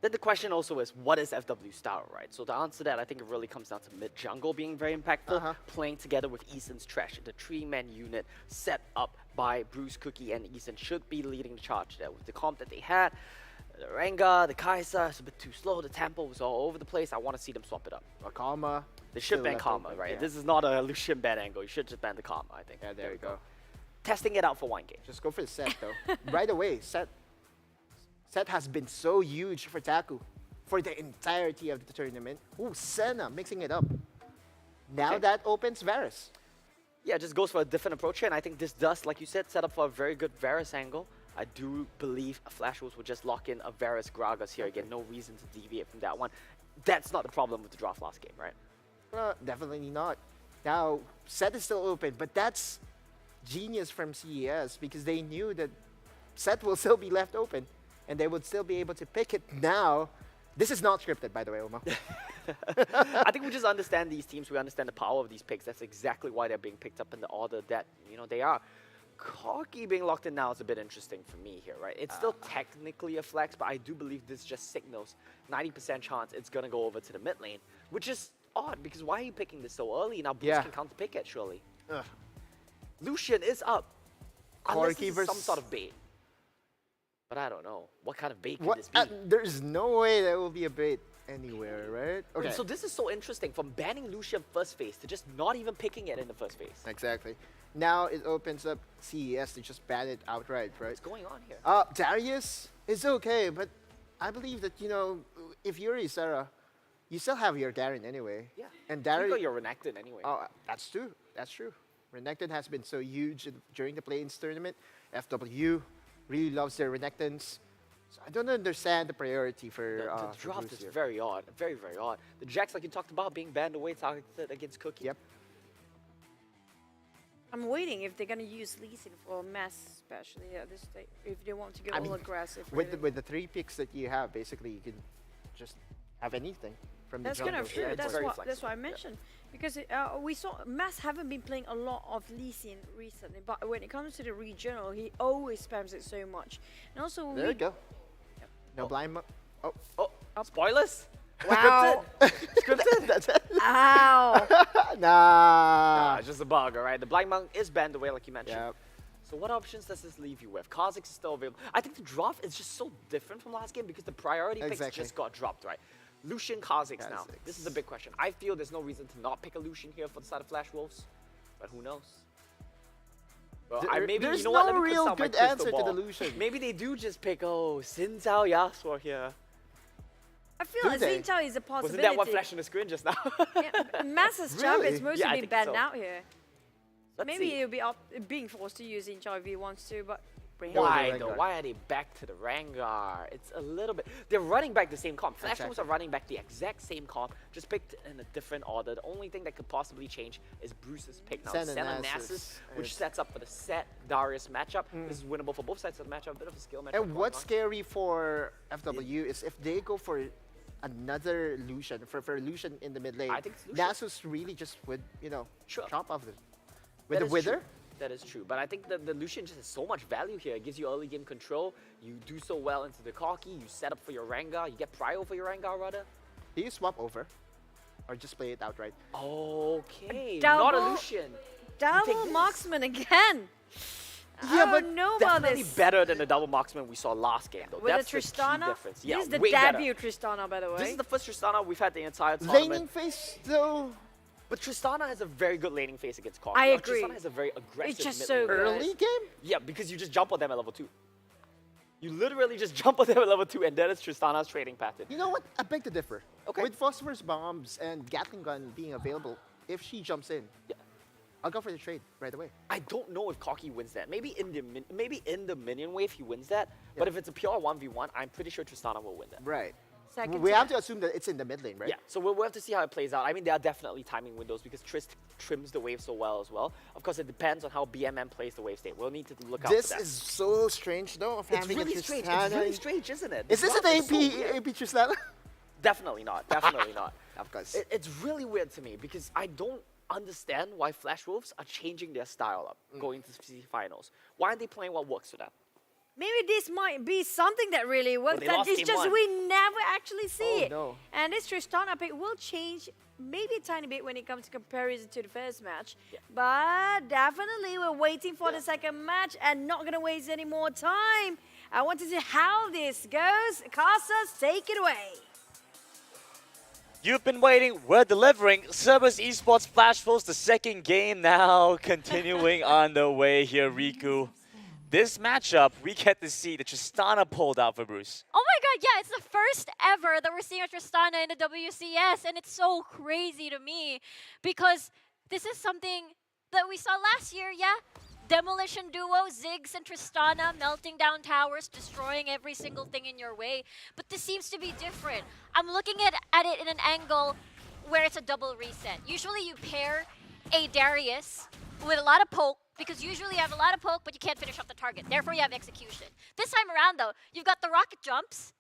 Then the question also is, what is FW style, right? So to answer that, I think it really comes down to mid-jungle being very impactful, playing together with Eason's Trash. The 3-man unit set up by Bruce, Cookie, and Eason should be leading the charge there. With the comp that they had, the Rengar, the Kai'Sa, it's a bit too slow. The tempo was all over the place. I want to see them swap it up. Karma. They should ban Karma, right? This is not a Lucian ban angle. You should just ban the Karma, I think. Yeah, there you go. Testing it out for one game. Just go for the set, though. Right away, set has been so huge for Taku for the entirety of the tournament. Ooh, Senna mixing it up. Now that opens Varus. Yeah, it just goes for a different approach here, and I think this does, like you said, set up for a very good Varus angle. I do believe Flash Wolves will just lock in a Varus Gragas here again. No reason to deviate from that one. That's not the problem with the draft last game, right? Definitely not. Now, set is still open, but that's genius from CES because they knew that set will still be left open and they would still be able to pick it now. This is not scripted, by the way, Omo. I think we just understand these teams. We understand the power of these picks. That's exactly why they're being picked up in the order that, they are. Corki being locked in now is a bit interesting for me here, right? It's still technically a flex, but I do believe this just signals 90% chance it's going to go over to the mid lane, which is odd because why are you picking this so early? Now Boost can counter pick it, surely. Lucian is up. Unless Corki this is versus some sort of bait. But I don't know. What kind of bait could What? this be? There's no way there will be a bait anywhere, right? Okay. So this is so interesting. From banning Lucian first phase to just not even picking it in the first phase. Exactly. Now it opens up CES to just ban it outright, right? What's going on here? Darius is okay, but I believe that, you know, if you're Ysera, you still have your Garen anyway. Yeah. And You Darius... got your Renekton anyway. Oh, that's true. That's true. Renekton has been so huge during the play-ins tournament. FW really loves their Renektons. So I don't understand the priority for The for draft Bruce is here. very odd. Very, very odd. The Jax, like you talked about, being banned away, targeted against Cookie. Yep. I'm waiting if they're gonna use Lee Sin for mass, especially at this stage. If they want to go all aggressive. With the 3 picks that you have, basically you can just have anything from That's the kind jungle. of true. Yeah, That's what I mentioned. Because we saw Mass haven't been playing a lot of Lee Sin recently, but when it comes to the regional, he always spams it so much. And also, There you go. No blind. Oh, spoilers? Wow. Scripted? That's it. Ow. Nah. It's just a bug, all right? The Blind Monk is banned away, like you mentioned. Yep. So what options does this leave you with? Kha'Zix is still available. I think the draft is just so different from last game because the priority picks Exactly. just got dropped, right? Lucian, Kha'Zix now. This is the big question. I feel there's no reason to not pick a Lucian here for the side of Flash Wolves, but who knows? Well, maybe There's you know what? no Let me real consult my good crystal answer to the ball. Lucian. Maybe they do just pick Xin Zhao Yasuo here. I feel Do like they? Xin Zhao is a possibility. Wasn't that what flashed on the screen just now? Mass's job Really? is mostly Yeah, I being think banned so. out here. Let's Maybe see. he'll be being forced to use Xin Zhao if he wants to, but bring Why him. though? Why are they back to the Rengar? It's a little bit. They're running back the same comp. Flash Wolves are running back the exact same comp, just picked in a different order. The only thing that could possibly change is Bruce's pick now. Senna Senna Nasus. Nasus, which sets up for the set Darius matchup. This is winnable for both sides of the matchup. A bit of a skill matchup. And going what's on. scary for FW is if they go for another Lucian, for Lucian in the mid lane, I think it's Lucian. Nasus really just would, you know, Sure. chop off them. With That the is Wither? true. That is true. But I think that the Lucian just has so much value here. It gives you early game control. You do so well into the Corki. You set up for your Rengar. You get Prio for your Rengar, rather. Do you swap over? Or just play it outright? Okay. Not a Double- Lucian. Double marksman again. Yeah, I but don't know about Definitely this. better than the double marksman we saw last game, though. With That's the Tristana, the key difference. Yeah, this is the way better. debut Tristana, by the way. This is the first Tristana we've had the entire Laning tournament. phase, though? But Tristana has a very good laning phase against Corki. I agree. Tristana has a very aggressive It's just mid so lane. good. Early game? Yeah, because you just jump on them at level 2. You literally just jump on them at level 2, and that is Tristana's trading pattern. You know what? I beg to differ. Okay. With Phosphorus Bombs and Gatling Gun being available, if she jumps in, Yeah. I'll go for the trade right away. I don't know if Corki wins that. Maybe in the minion wave he wins that. But if it's a pure 1v1, I'm pretty sure Tristana will win that. Right. Second We tier. have to assume that it's in the mid lane, right? Yeah, so we'll have to see how it plays out. I mean, there are definitely timing windows because Trist trims the wave so well as well. Of course, it depends on how BMM plays the wave state. We'll need to look out This for that. is so strange, though, of It's having really a strange. Tristana. It's really strange, isn't it? Is this an draft is so AP, weird. AP Tristana? Definitely not. Definitely not. Of course. It's really weird to me because I don't understand why Flash Wolves are changing their style up going to CC finals. Why aren't they playing what works for them? Maybe this might be something that really works. they That lost it's game just 1. we never actually see Oh, it. no. And this Tristana pick will change maybe a tiny bit when it comes to comparison to the first match. Yeah. But definitely we're waiting for the second match and not going to waste any more time. I want to see how this goes. Casas, take it away. You've been waiting, we're delivering. Cerberus Esports Flash Wolves, the second game now continuing on the way here, Riku. This matchup, we get to see the Tristana pulled out for Bruce. Oh my god, yeah, it's the first ever that we're seeing a Tristana in the WCS, and it's so crazy to me because this is something that we saw last year, yeah? Demolition duo, Ziggs and Tristana melting down towers, destroying every single thing in your way. But this seems to be different. I'm looking at it in an angle where it's a double reset. Usually you pair a Darius with a lot of poke, because usually you have a lot of poke, but you can't finish off the target. Therefore, you have execution. This time around, though, you've got the rocket jumps,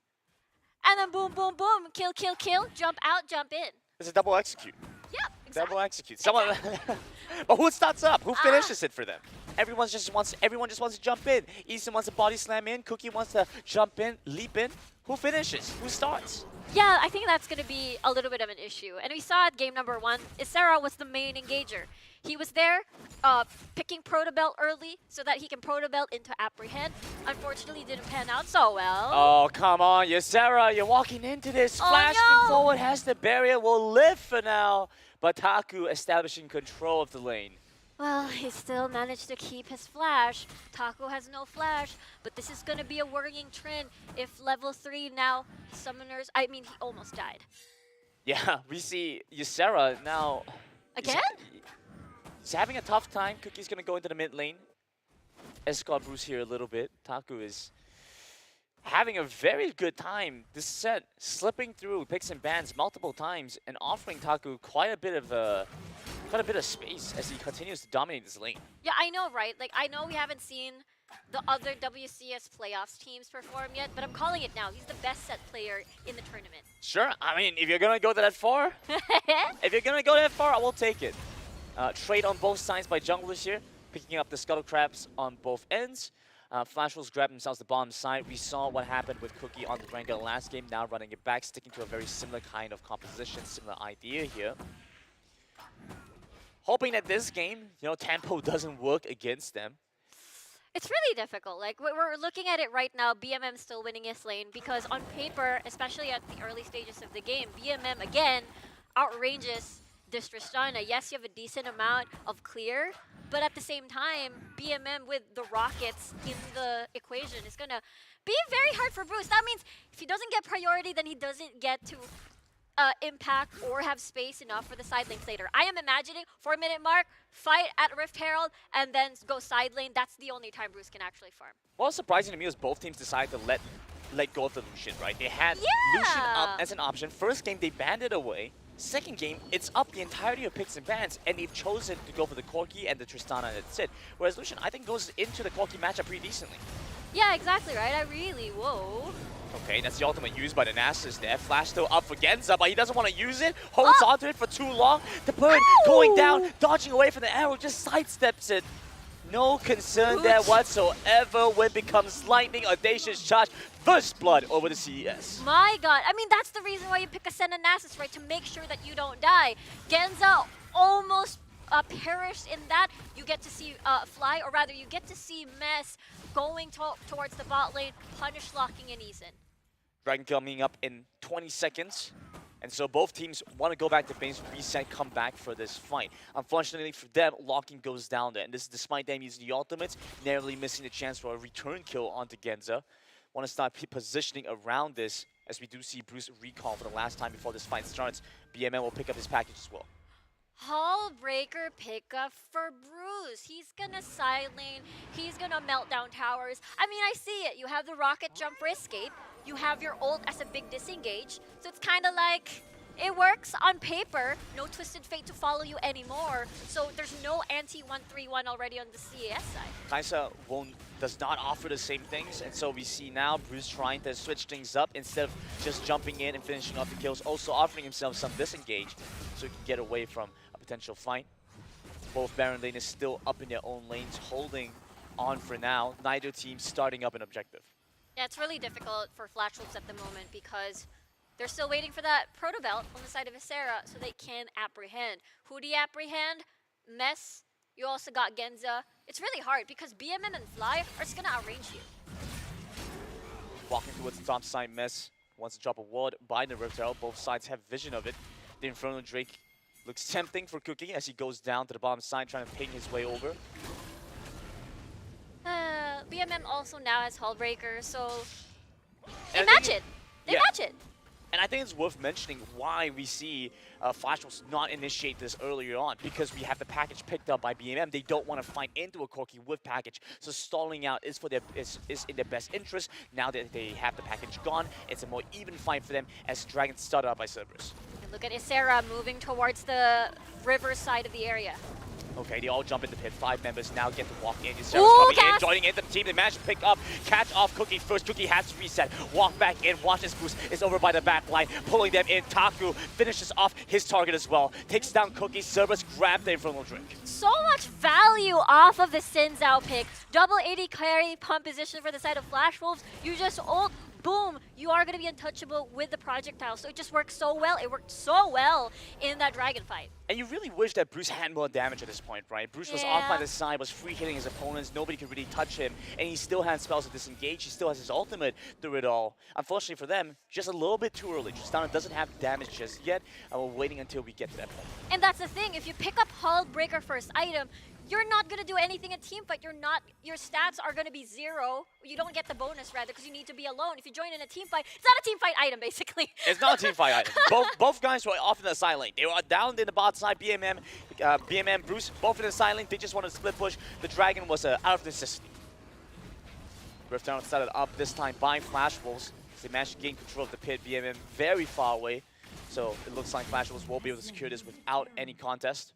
and then boom, boom, boom, kill, kill, kill, jump out, jump in. It's a double execute. Yep, exactly. Double execute. Someone, but who starts up? Who finishes it for them? Everyone just wants to jump in. Easton wants to body slam in. Cookie wants to jump in, leap in. Who finishes? Who starts? Yeah, I think that's going to be a little bit of an issue. And we saw at game number 1, Isera was the main engager. He was there picking Protobelt early so that he can Protobelt into Apprehend. Unfortunately, didn't pan out so well. Oh, come on, Ysera, you're walking into this. Flash no. forward has the barrier, will live for now. But Taku establishing control of the lane. Well, he still managed to keep his flash. Taco has no flash, but this is going to be a worrying trend if level 3 now summoners... I mean, he almost died. Yeah, we see Ysera now. Again? He's having a tough time. Cookie's going to go into the mid lane. Escort Bruce here a little bit. Taku is having a very good time this set, slipping through picks and bans multiple times and offering Taku quite a bit of space as he continues to dominate this lane. Yeah, I know, right? Like, I know we haven't seen the other WCS playoffs teams perform yet, but I'm calling it now. He's the best set player in the tournament. Sure, I mean, if you're going to go that far, I will take it. Trade on both sides by junglers here, picking up the Scuttle Crabs on both ends. Flash Wolves grab themselves the bottom side. We saw what happened with Cookie on the Rengar last game, now running it back, sticking to a very similar kind of composition, similar idea here. Hoping that this game, tempo doesn't work against them. It's really difficult. Like, we're looking at it right now, BMM still winning his lane because on paper, especially at the early stages of the game, BMM again outranges this Tristana. Yes, you have a decent amount of clear, but at the same time, BMM with the rockets in the equation is going to be very hard for Bruce. That means if he doesn't get priority, then he doesn't get to impact or have space enough for the side lanes later. I am imagining 4-minute mark, fight at Rift Herald, and then go side lane. That's the only time Bruce can actually farm. What's surprising to me is both teams decided to let go of the Lucian, right? They had Lucian up as an option. First game, they banned it away. Second game, it's up the entirety of picks and bans, and they've chosen to go for the Corki and the Tristana, and that's it. Whereas Lucian, I think, goes into the Corki matchup pretty decently. Yeah, exactly, right? Whoa. Okay, that's the ultimate used by the Nasus there. Flash still up for Genza, but he doesn't want to use it. Holds onto it for too long. The bird going down, dodging away from the arrow, just sidesteps it. No concern there whatsoever when it becomes lightning, audacious charge, first blood over the CES. My god, I mean, that's the reason why you pick a Senna Nasus, right? To make sure that you don't die. Genza almost perished in that. You get to see Fly, or rather you get to see Mess going towards the bot lane, punish locking in Eason. Dragon coming up in 20 seconds. And so both teams want to go back to base, reset, come back for this fight. Unfortunately for them, locking goes down there. And this is despite them using the ultimates, narrowly missing the chance for a return kill onto Genza. Want to start positioning around this, as we do see Bruce recall for the last time before this fight starts. BMN will pick up his package as well. Hullbreaker pickup for Bruce. He's gonna side lane. He's gonna melt down towers. I mean, I see it. You have the rocket jump for escape. You have your ult as a big disengage. So it's kind of like, it works on paper. No Twisted Fate to follow you anymore. So there's no anti-131 already on the CES side. Kaisa does not offer the same things, and so we see now Bruce trying to switch things up instead of just jumping in and finishing off the kills, also offering himself some disengage so he can get away from a potential fight. Both Baron lane is still up in their own lanes, holding on for now. Neither team starting up an objective. Yeah, it's really difficult for Flash Wolves at the moment because they're still waiting for that Protobelt on the side of Isera so they can apprehend. Who do you apprehend? Mess. You also got Genza. It's really hard because BMM and Fly are just going to outrange you. Walking towards the top side, Mess wants to drop a ward by the Rift Herald. Both sides have vision of it. The Infernal Drake looks tempting for Cookie as he goes down to the bottom side, trying to ping his way over. BMM also now has Hullbreaker, so they match it. They match it. And I think it's worth mentioning why we see Flash Wolves not initiate this earlier on, because we have the package picked up by BMM. They don't want to fight into a Corki with package, so stalling out is in their best interest. Now that they have the package gone, it's a more even fight for them as Dragons started out by CERBERUS. And look at Isera moving towards the river side of the area. Okay, they all jump in the pit. 5 members now get to walk in. Isera's coming in, joining in the team. They manage to pick up, catch off Cookie first. Cookie has to reset, walk back in. Watch this boost is over by the back line, pulling them in. Taku finishes off his target as well. Takes down Cookie. CERBERUS grab the Infernal Drink. So much value off of the Sinzao pick. Double 80 carry pump position for the side of Flash Wolves. You just ult, boom, you are going to be untouchable with the projectile. So it just works so well. It worked so well in that dragon fight. And you really wish that Bruce had more damage at this point, right? Bruce was off by the side, was free hitting his opponents, nobody could really touch him, and he still had spells to disengage, he still has his ultimate through it all. Unfortunately for them, just a little bit too early. Tristana doesn't have damage just yet, and we're waiting until we get to that point. And that's the thing, if you pick up Hull Breaker first item, you're not going to do anything in team fight. Your stats are going to be 0. You don't get the bonus rather because you need to be alone. If you join in a team fight, it's not a team fight item basically. It's not a team fight item. Both guys were off in the side lane. They were down in the bot side, BMM, Bruce, both in the side lane. They just wanted to split push. The Dragon was out of the system. Rift Town set it up this time by Flash Wolves. They managed to gain control of the pit. BMM very far away. So it looks like Flash Wolves will be able to secure this without any contest.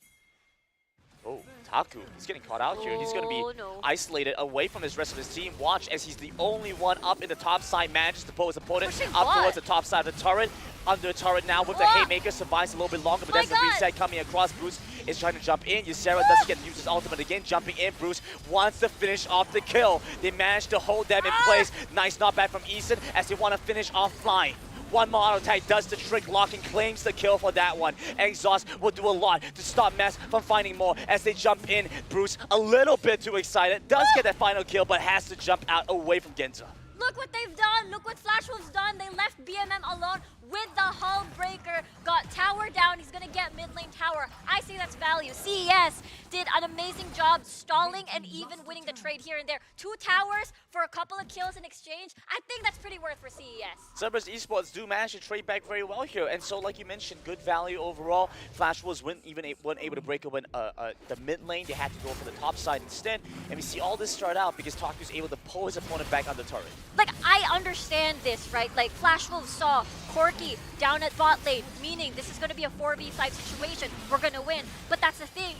Oh, Taku, he's getting caught out here. He's going to be isolated away from his rest of his team. Watch as he's the only one up in the top side, manages to pull his opponent up towards the top side of the turret. Under the turret now with the Haymaker, survives a little bit longer, but that's the reset coming across. Bruce is trying to jump in. Ysera doesn't get to use his ultimate again. Jumping in, Bruce wants to finish off the kill. They managed to hold them in place. Nice knockback from Eason as they want to finish off flying. One more auto attack does the trick. Locking claims the kill for that one. Exhaust will do a lot to stop Mess from finding more as they jump in. Bruce a little bit too excited. Does get that final kill, but has to jump out away from Genza. Look what they've done. Look what Flash Wolves done. They left BMM alone with the Hull Breaker. Got tower down. He's going to get mid lane tower. I say that's value. CES did an amazing job stalling and even winning the trade here and there. 2 towers for a couple of kills in exchange. I think that's pretty worth for CES. Cerberus Esports do manage to trade back very well here. And so, like you mentioned, good value overall. Flash Wolves weren't able to break open the mid lane. They had to go for the top side instead. And we see all this start out because Taku's able to pull his opponent back on the turret. Like, I understand this, right? Like, Flash Wolves saw Corki down at bot lane, meaning this is going to be a 4v5 situation. We're going to win. But that's the thing.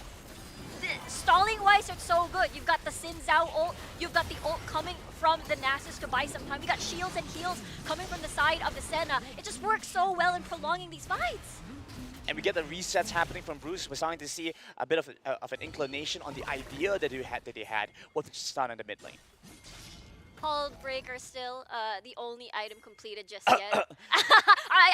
Stalling-wise, it's so good. You've got the Sin Zhao ult. You've got the ult coming from the Nasus to buy some time. You got shields and heals coming from the side of the Senna. It just works so well in prolonging these fights. And we get the resets happening from Bruce. We're starting to see a bit of an inclination on the idea that they had with Tristana in the mid lane. Hull Breaker still the only item completed just yet.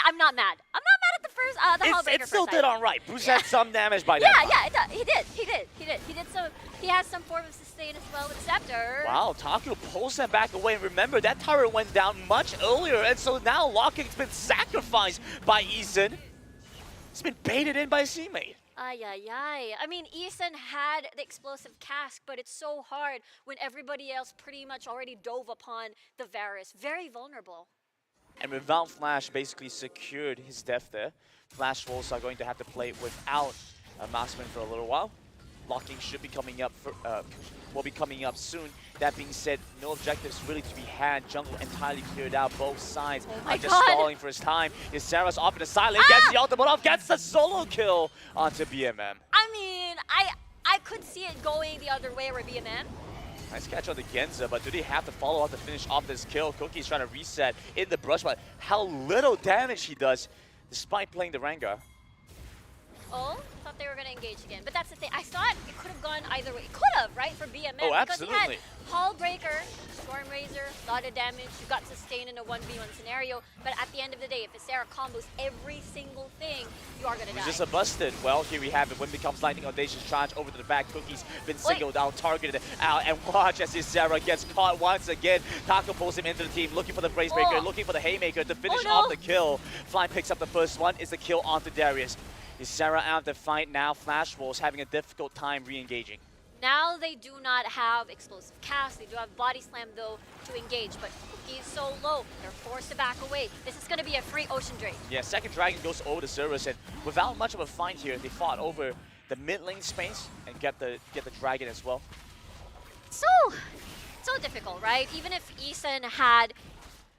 I'm not mad. I'm not mad at the first the Hull Breaker. It still first did item. all right. Bruce had some damage by that. Yeah, he did some. He has some form of sustain as well with Scepter. Wow, Taku pulls them back away. And remember, that turret went down much earlier, and so now Locking's been sacrificed by Eason. He's been baited in by his teammate. Ay. I mean, Eason had the explosive cask, but it's so hard when everybody else pretty much already dove upon the Varus. Very vulnerable. And without Flash basically secured his death there, Flash Wolves are going to have to play without a marksman for a little while. Locking should be coming up will be coming up soon. That being said, no objectives really to be had. Jungle entirely cleared out. Both sides are just stalling for his time. Ysera's off in the side lane, gets the ultimate off, gets the solo kill onto BMM. I mean, I could see it going the other way where BMM. Nice catch on the Genza, but do they have to follow up to finish off this kill? Cookie's trying to reset in the brush, but how little damage he does despite playing the Rengar. Oh, I thought they were going to engage again. But that's the thing. I thought it could have gone either way. It could have, right, for BMM. Oh, because absolutely. he had Hull Breaker, Storm Razor, a lot of damage. You got sustain in a 1v1 scenario. But at the end of the day, if Ysera combos every single thing, you are going to die. Just a busted. Well, here we have it. When becomes Lightning Audacious charge over to the back. Cookie's been singled out, targeted out, and watch as Ysera gets caught once again. Taco pulls him into the team, looking for the Brace Breaker, looking for the Haymaker to finish off the kill. Fly picks up the first one. Is the kill onto Darius. Ysera out of the fight now. Flash Wolves having a difficult time re-engaging. Now they do not have explosive cast. They do have body slam though to engage, but Cookie is so low. They're forced to back away. This is going to be a free Ocean Drake. Yeah, second Dragon goes over to Cerberus, and without much of a fight here, they fought over the mid lane space and get the Dragon as well. So difficult, right? Even if Eason had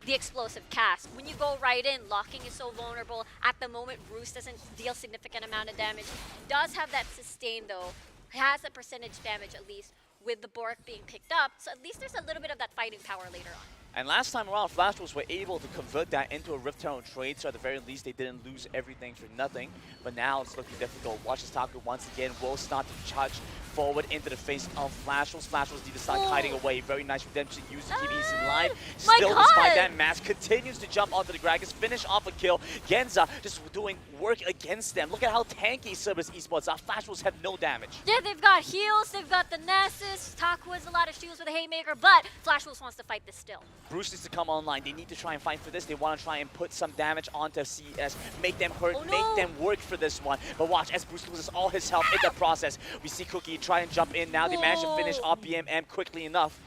the explosive cast, when you go right in, Locking is so vulnerable. At the moment, Bruce doesn't deal significant amount of damage. Does have that sustain though. Has a percentage damage at least with the Bork being picked up. So at least there's a little bit of that fighting power later on. And last time around, Flash Wolves were able to convert that into a Rift Town trade, so at the very least they didn't lose everything for nothing. But now it's looking difficult. Watch as Taku once again will start to charge forward into the face of Flash Wolves. Flash Wolves need to start hiding away. Very nice redemption used to keep Eason alive. My Still, God. despite that, Mass continues to jump onto the Gragas, finish off a kill. Genza just doing work against them. Look at how tanky Cerberus Esports are. Flash Wolves have no damage. Yeah, they've got heals, they've got the Nessus. Taku has a lot of shields with a Haymaker, but Flash Wolves wants to fight this still. Bruce needs to come online. They need to try and fight for this. They want to try and put some damage onto CES, make them hurt, make them work for this one. But watch, as Bruce loses all his health in the process, we see Cookie try and jump in now. They manage to finish off BMM quickly enough.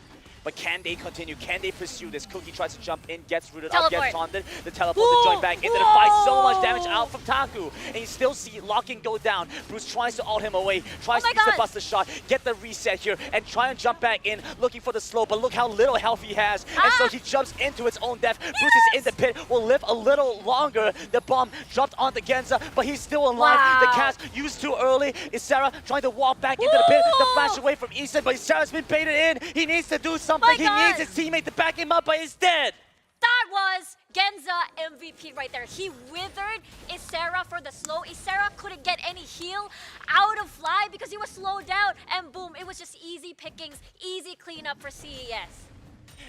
But can they continue? Can they pursue this? Cookie tries to jump in, gets rooted up, gets taunted. The teleport to join back into the fight. So much damage out from Taku. And you still see Locking go down. Bruce tries to ult him away, tries to use the Buster Shot, get the reset here, and try and jump back in, looking for the slow. But look how little health he has. And so he jumps into his own death. Bruce is in the pit, will live a little longer. The bomb dropped onto Genza, but he's still alive. The cast used too early. Is Sarah trying to walk back into the pit to flash away from Eason, but Sarah's been baited in. He needs to do something. He needs his teammate to back him up, but he's dead. That was Genza MVP right there. He withered Isera for the slow. Isera couldn't get any heal out of Fly because he was slowed down, and boom, it was just easy pickings, easy cleanup for CES.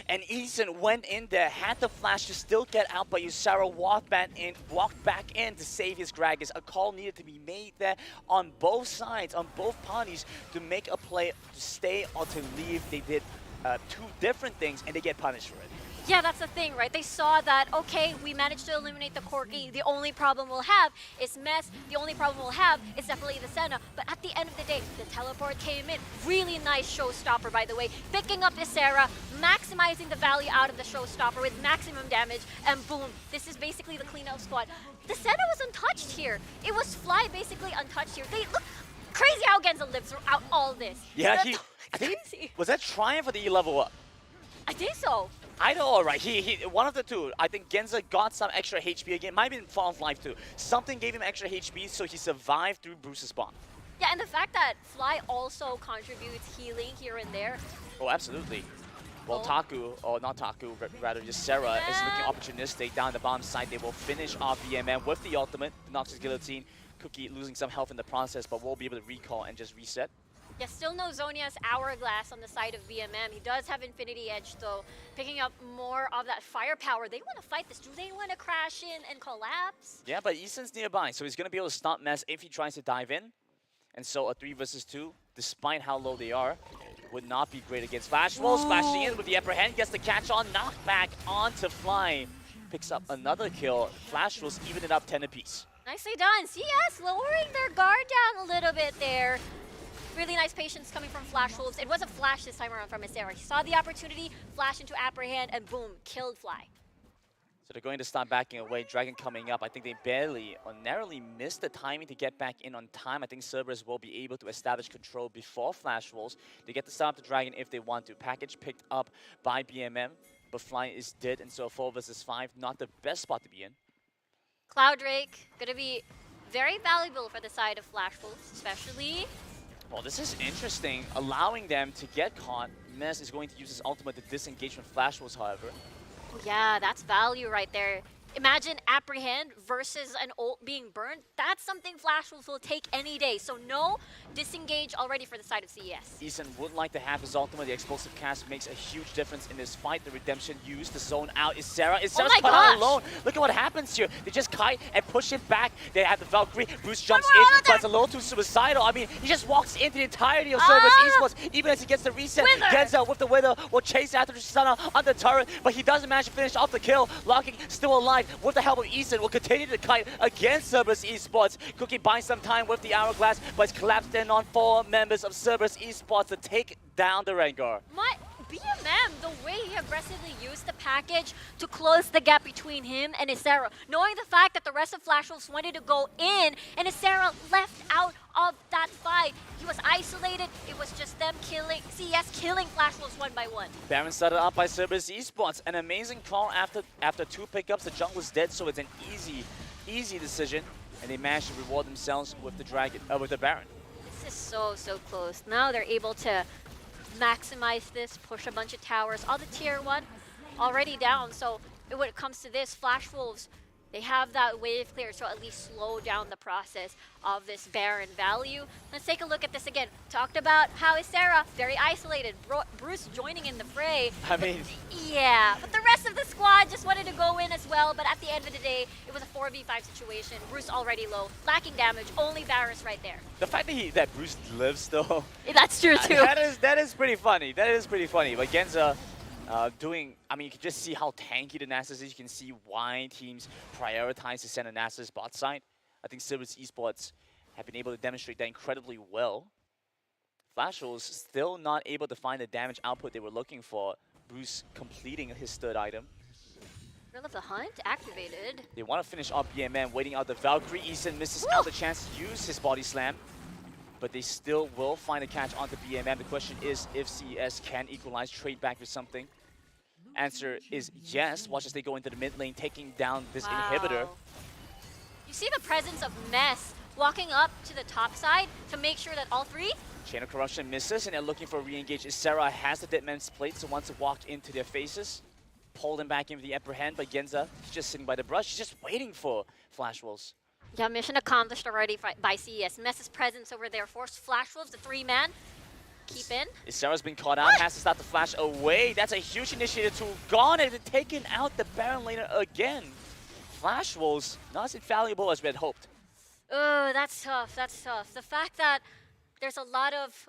And Eason went in there, had the flash to still get out, but Ysera walked back in to save his Gragas. A call needed to be made there on both sides, on both parties, to make a play to stay or to leave. They did two different things, and they get punished for it. Yeah, that's the thing, right? They saw that, okay, we managed to eliminate the Corki. The only problem we'll have is Mess. The only problem we'll have is definitely the Senna. But at the end of the day, the teleport came in. Really nice showstopper, by the way. Picking up Isera, maximizing the value out of the showstopper with maximum damage, and boom, this is basically the cleanup squad. The Senna was untouched here. It was Fly basically untouched here. They look crazy how Genza lives throughout all this. Yeah, I think was that Triumph or did he level up? I think so. I know, right? He one of the two. I think Genza got some extra HP again. Might have been Fall of Life too. Something gave him extra HP, so he survived through Bruce's bomb. Yeah, and the fact that Fly also contributes healing here and there. Oh, absolutely. Well, Taku, or not Taku, but rather just Sarah is looking opportunistic down the bomb side. They will finish off BMM with the ultimate, the Noxus Guillotine. Cookie losing some health in the process, but will be able to recall and just reset. Yeah, still no Zonia's Hourglass on the side of BMM. He does have Infinity Edge, though, picking up more of that firepower. They want to fight this. Do they want to crash in and collapse? Yeah, but Eason's nearby, so he's going to be able to stop Mess if he tries to dive in. And so a 3 versus 2, despite how low they are, would not be great against Flash Wolves. Flashing in with the upper hand, gets the catch on, knockback onto Fly. Picks up another kill. Flash Wolves even it up 10 apiece. Nicely done. CS lowering their guard down a little bit there. Really nice patience coming from Flash Wolves. It was a flash this time around from Isera. He saw the opportunity, flash into apprehend, and boom, killed Fly. So they're going to start backing away. Dragon coming up. I think they barely or narrowly missed the timing to get back in on time. I think Cerberus will be able to establish control before Flash Wolves. They get to start the Dragon if they want to. Package picked up by BMM, but Fly is dead, and so 4 versus 5, not the best spot to be in. Cloud Drake, going to be very valuable for the side of Flash Wolves, especially. Well, this is interesting, allowing them to get caught. Mess is going to use his ultimate to disengage from Flash Wolves, however. Yeah, that's value right there. Imagine apprehend versus an ult being burned. That's something Flash Wolves will take any day. So no disengage already for the side of CES. Eason would like to have his ultimate. The explosive cast makes a huge difference in this fight. The redemption used to zone out. Isera's cut out alone. Look at what happens here. They just kite and push him back. They have the Valkyrie. Bruce jumps in, but it's a little too suicidal. I mean, he just walks into the entirety of Cerberus Esports, even as he gets the reset. Genza with the Wither will chase after the Stunner on the turret, but he doesn't manage to finish off the kill. Locking still alive with the help of Eason will continue to kite against Cerberus Esports. Cookie buys some time with the Hourglass, but it's collapsed in on 4 members of Cerberus Esports to take down the Rengar. BMM, the way he aggressively used the package to close the gap between him and Isera, knowing the fact that the rest of Flash Wolves wanted to go in and Isera left out of that fight. He was isolated. It was just them killing, CES killing Flash Wolves one by one. Baron started up by Cerberus Esports. An amazing call after 2 pickups. The jungle's dead, so it's an easy decision. And they managed to reward themselves with the Dragon, with the Baron. This is so close. Now they're able to maximize this, push a bunch of towers. All the tier 1 already down, so when it comes to this, Flash Wolves They have that wave clear, so at least slow down the process of this Baron value. Let's take a look at this again. Talked about how is Sarah very isolated. Bruce joining in the fray. I mean, yeah, but the rest of the squad just wanted to go in as well. But at the end of the day, it was a 4v5 situation. Bruce already low, lacking damage. Only Varus right there. the fact that Bruce lives though. That's true too. That is pretty funny. That is pretty funny. But Genza. I mean, you can just see how tanky the Nasus is. You can see why teams prioritize to send a Nasus bot side. I think CERBERUS Esports have been able to demonstrate that incredibly well. Flashos still not able to find the damage output they were looking for. Bruce completing his third item. Thrill of the Hunt activated. They want to finish off BMM, waiting out the Valkyrie. Eason misses out the chance to use his body slam. But they still will find a catch onto BMM. The question is if CES can equalize, trade back with something. Answer is yes. Watch as they go into the mid lane, taking down this inhibitor. You see the presence of Mess walking up to the top side to make sure that all three. Chain of Corruption misses, and they're looking for a re-engage. Sarah has the Dead Man's Plate, so wants to walk into their faces. Pull them back in with the upper hand, but Genza, she's just sitting by the brush. She's just waiting for Flash Wolves. Yeah, mission accomplished already by CES. Mess's presence over there forced Flash Wolves, the 3-man. Keep in. Sarah's been caught out, has to start the flash away. That's a huge initiative tool. Gone and taken out the Baron laner again. Flash Wolves, not as infallible as we had hoped. Oh, that's tough, that's tough. The fact that there's a lot of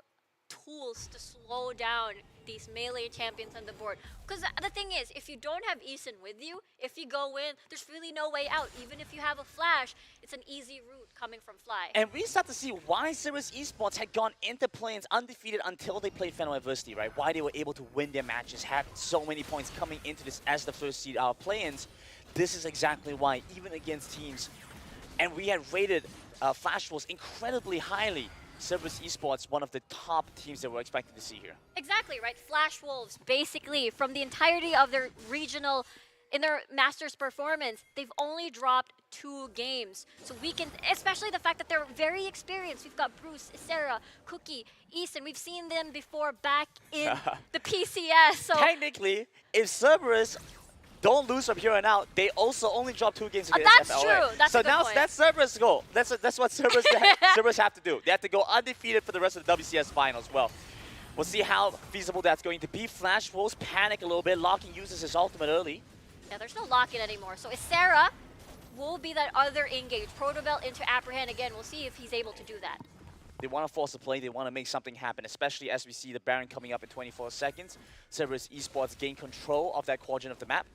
tools to slow down these melee champions on the board. Because the thing is, if you don't have Eason with you, if you go in, there's really no way out. Even if you have a flash, it's an easy route coming from Fly. And we start to see why CERBERUS Esports had gone into play-ins undefeated until they played Fenway Adversity, right? Why they were able to win their matches, had so many points coming into this as the first seed out of play-ins. This is exactly why, even against teams, and we had rated Flash Wolves incredibly highly. CERBERUS Esports, one of the top teams that we're expecting to see here. Exactly, right? Flash Wolves, basically, from the entirety of their regional, in their Masters performance, they've only dropped 2 games. So we can, especially the fact that they're very experienced. We've got Bruce, Sarah, Cookie, Eason. We've seen them before back in the PCS. So technically, if CERBERUS don't lose from here on out, they also only drop 2 games against that's FLA. true. That's so a good now point. that's CERBERUS' goal. That's what CERBERUS have to do. They have to go undefeated for the rest of the WCS finals. Well, we'll see how feasible that's going to be. Flash Wolves panic a little bit. Locking uses his ultimate early. yeah, there's no lock-in anymore. So Sarah will be that other engage. Protobelt into Apprehend again. We'll see if he's able to do that. They want to force a play. They want to make something happen, especially as we see the Baron coming up in 24 seconds. CERBERUS Esports gain control of that quadrant of the map.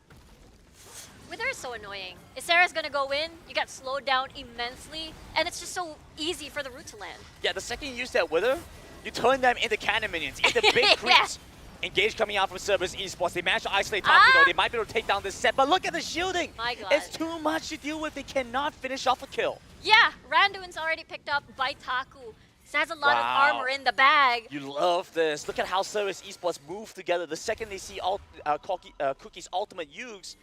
Wither is so annoying. If Sarah's gonna go in, you got slowed down immensely, and it's just so easy for the root to land. Yeah, the second you use that Wither, you turn them into cannon minions, into big creeps. Engage coming out from CERBERUS Esports. They managed to isolate top though. They might be able to take down this set, but look at the shielding. My God. It's too much to deal with. They cannot finish off a kill. Yeah, Randuin's already picked up by Taku. This has a lot of armor in the bag. You love this. Look at how CERBERUS Esports move together. The second they see Cookie's ultimate use,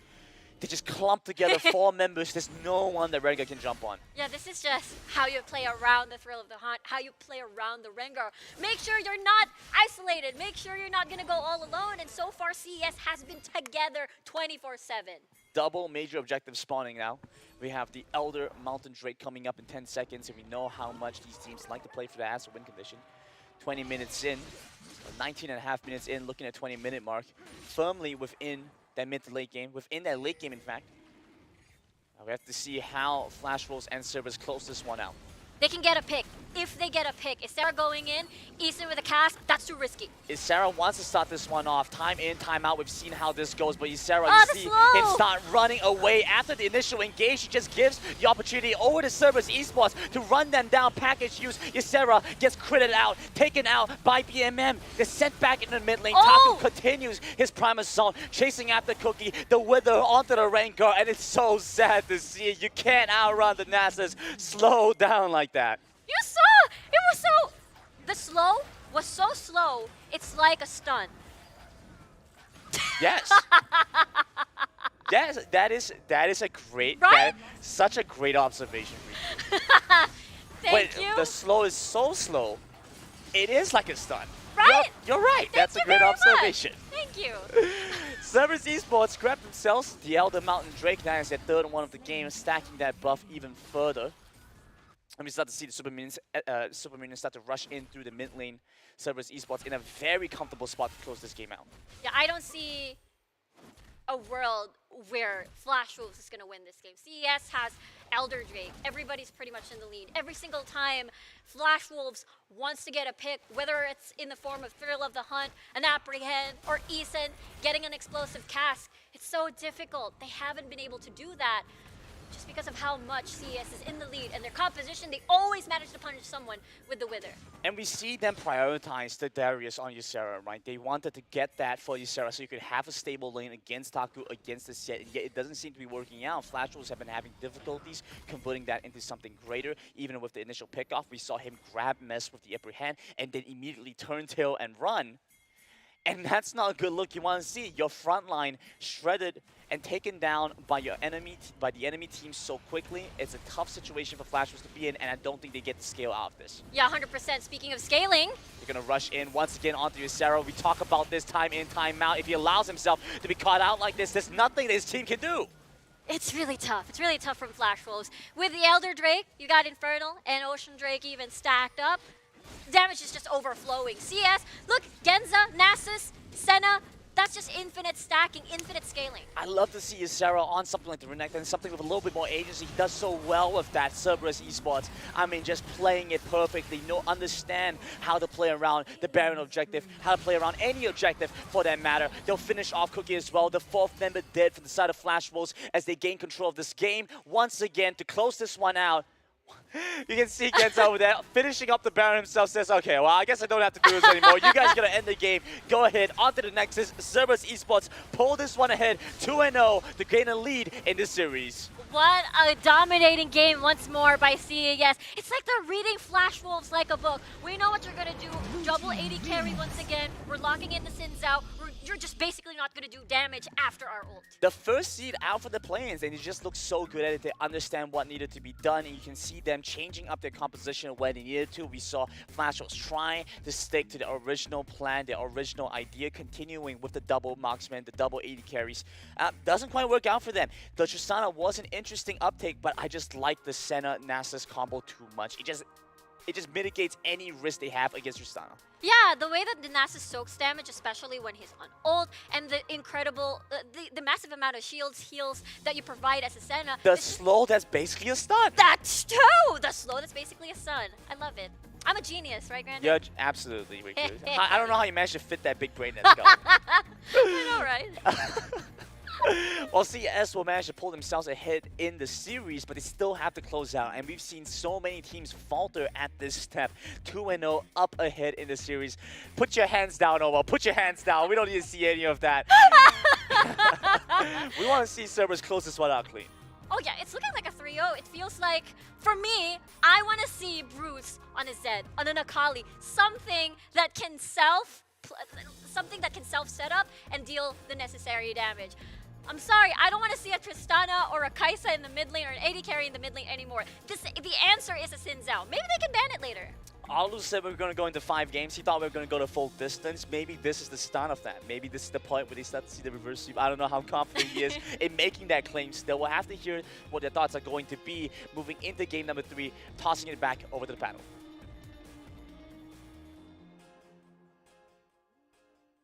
they just clump together 4 members. There's no one that Rengar can jump on. Yeah, this is just how you play around the Thrill of the Hunt, how you play around the Rengar. Make sure you're not isolated. Make sure you're not going to go all alone. And so far, CES has been together 24/7. Double major objective spawning now. We have the Elder Mountain Drake coming up in 10 seconds, and we know how much these teams like to play for the ass of win condition. 20 minutes in, 19 and a half minutes in, looking at 20-minute mark, firmly within that mid to late game, within that late game in fact. Now we have to see how Flash Wolves and CERBERUS close this one out. They can get a pick. If they get a pick, is Sarah going in? Eason with a cast, that's too risky. Sarah wants to start this one off. Time in, time out. We've seen how this goes, but Sarah, Oh, you see him start running away. After the initial engage, she just gives the opportunity over to CERBERUS Esports to run them down. Package use. Sarah gets critted out, taken out by BMM. They're sent back in the mid lane. Taku continues his prime assault, chasing after Cookie, the Wither onto the Rengar, and it's so sad to see. You can't outrun the Nasus. Slow down like that. You saw! It was so... The slow was so slow, it's like a stun. Yes. Yes, that is a great, right? Such a great observation. Thank you. The slow is so slow, it is like a stun. Right? You're right. That's a great observation. Thank Thank you. Cerberus Esports grabbed themselves the Elder Mountain Drake now as their third one of the game, stacking that buff even further. And we start to see the Super Minions start to rush in through the mid lane. Cerberus Esports in a very comfortable spot to close this game out. Yeah, I don't see a world where Flash Wolves is going to win this game. CES has Elder Drake. Everybody's pretty much in the lead. Every single time Flash Wolves wants to get a pick, whether it's in the form of Thrill of the Hunt, an Apprehend, or Eason getting an explosive cast, it's so difficult. They haven't been able to do that just because of how much CES is in the lead and their composition. They always manage to punish someone with the Wither. And we see them prioritize the Darius on Ysera, right? They wanted to get that for Ysera so you could have a stable lane against Taku, against the set, and yet it doesn't seem to be working out. Flash Wolves have been having difficulties converting that into something greater. Even with the initial pickoff, we saw him grab Mess with the Apprehend and then immediately turn tail and run. And that's not a good look. You want to see your front line shredded and taken down by your enemy, by the enemy team so quickly. It's a tough situation for Flash Wolves to be in, and I don't think they get to scale out of this. Yeah, 100%. Speaking of scaling, They're going to rush in once again onto Ysera. We talk about this time in, time out. If he allows himself to be caught out like this, there's nothing that his team can do. it's really tough. It's really tough from Flash Wolves. With the Elder Drake, you got Infernal and Ocean Drake even stacked up. Damage is just overflowing. CS, look, Genza, Nasus, Senna, that's just infinite stacking, infinite scaling. I love to see Ysera on something like the Renekton and something with a little bit more agency. He does so well with that. Cerberus Esports, I mean, just playing it perfectly. Understand how to play around the Baron objective, how to play around any objective for that matter. They'll finish off Cookie as well. The fourth member dead from the side of Flash Wolves as they gain control of this game. Once again, to close this one out, you can see Genza over there finishing up the Baron himself, says, okay, well, I guess I don't have to do this anymore. You guys are going to end the game. Go ahead, on to the Nexus. Cerberus Esports pull this one ahead, 2-0 to gain a lead in this series. What a dominating game once more by CES. It's like they're reading Flash Wolves like a book. We know what you're going to do. Double 80 carry once again. We're locking in the Sins out. You're just basically not going to do damage after our ult. The first seed out for the play-ins, and they just look so good at it. They understand what needed to be done, and you can see them changing up their composition when they needed to. We saw Flash was trying to stick to the original plan, the original idea, continuing with the double marksman, the double 80 carries. Doesn't quite work out for them. The Tristana was an interesting uptake, but I just like the Senna-Nasus combo too much. It just mitigates any risk they have against Tristana. Yeah, the way that the Nasus soaks damage, especially when he's on ult, and the incredible, the massive amount of heals that you provide as a Senna. The slow that's basically a stun. That's true! The slow that's basically a stun. I love it. I'm a genius, right, Grandin? Yeah, absolutely. I don't know how you managed to fit that big brain in that skull. I know, right? Well, CS will manage to pull themselves ahead in the series, but they still have to close out. And we've seen so many teams falter at this step. 2-0 up ahead in the series. Put your hands down, Owa. Put your hands down. We don't need to see any of that. We want to see Cerberus close this one out clean. Oh yeah, it's looking like a 3-0. It feels like, for me, I want to see Bruce on a Zed, on an Akali. Something that can self-set up and deal the necessary damage. I'm sorry, I don't want to see a Tristana or a Kaisa in the mid lane or an AD carry in the mid lane anymore. The answer is a Sin Zhao. Maybe they can ban it later. Alu said we were going to go into 5 games. He thought we were going to go to full distance. Maybe this is the start of that. Maybe this is the point where they start to see the reverse sweep. I don't know how confident he is in making that claim still. We'll have to hear what their thoughts are going to be moving into game number 3, tossing it back over to the panel.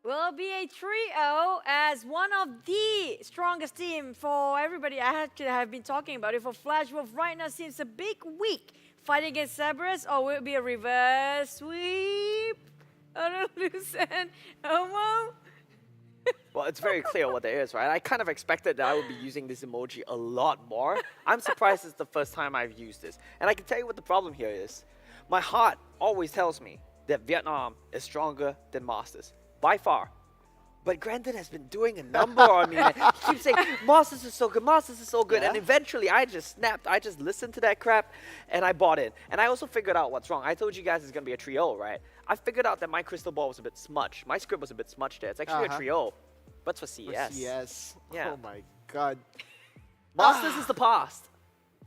Will be a 3-0 as one of the strongest team for everybody. I actually have been talking about it. For Flash Wolf right now seems a big week fighting against Cerberus, or will it be a reverse sweep? Oh no, Lucen. Oh, Well, it's very clear what there is, right? I kind of expected that I would be using this emoji a lot more. I'm surprised it's the first time I've used this. And I can tell you what the problem here is. My heart always tells me that Vietnam is stronger than Masters. By far. But Grandin has been doing a number on me. He keeps saying, Masters is so good, Masters is so good. Yeah. And eventually I just snapped. I just listened to that crap and I bought in. And I also figured out what's wrong. I told you guys it's going to be a 3-0, right? I figured out that my crystal ball was a bit smudged. My script was a bit smudged there. It's actually a 3-0. But for CS. For CS. Yeah. Oh my god. Masters is the past.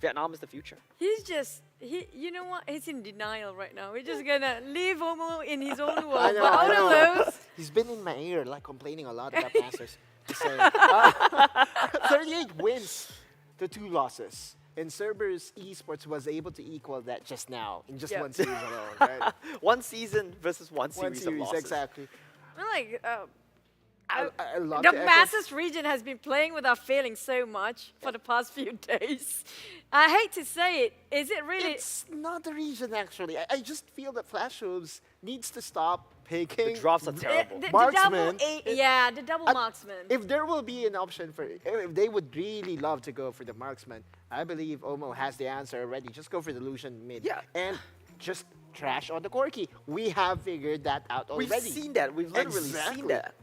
Vietnam is the future. he's just You know what? He's in denial right now. We're just gonna leave Omo in his own world. I know, But I out know. of those, He's been in my ear, like complaining a lot about Masters. Just saying. 38 wins to 2 losses. And Cerberus Esports was able to equal that just now in just Yep. one series alone. Right? One season versus one One series of series, losses. exactly. like I love the to echo- Masses region has been playing with our feelings so much for the past few days. I hate to say it. Is it really? It's not the reason, actually. I just feel that Flash Wolves needs to stop picking. The drops are terrible. The Marksman. the double marksman. If there will be an option for, if they would really love to go for the marksman, I believe Omo has the answer already. Just go for the Lucian mid. Yeah. And just trash on the Corki. We have figured that out already. We've seen that. We've literally seen Exactly. that.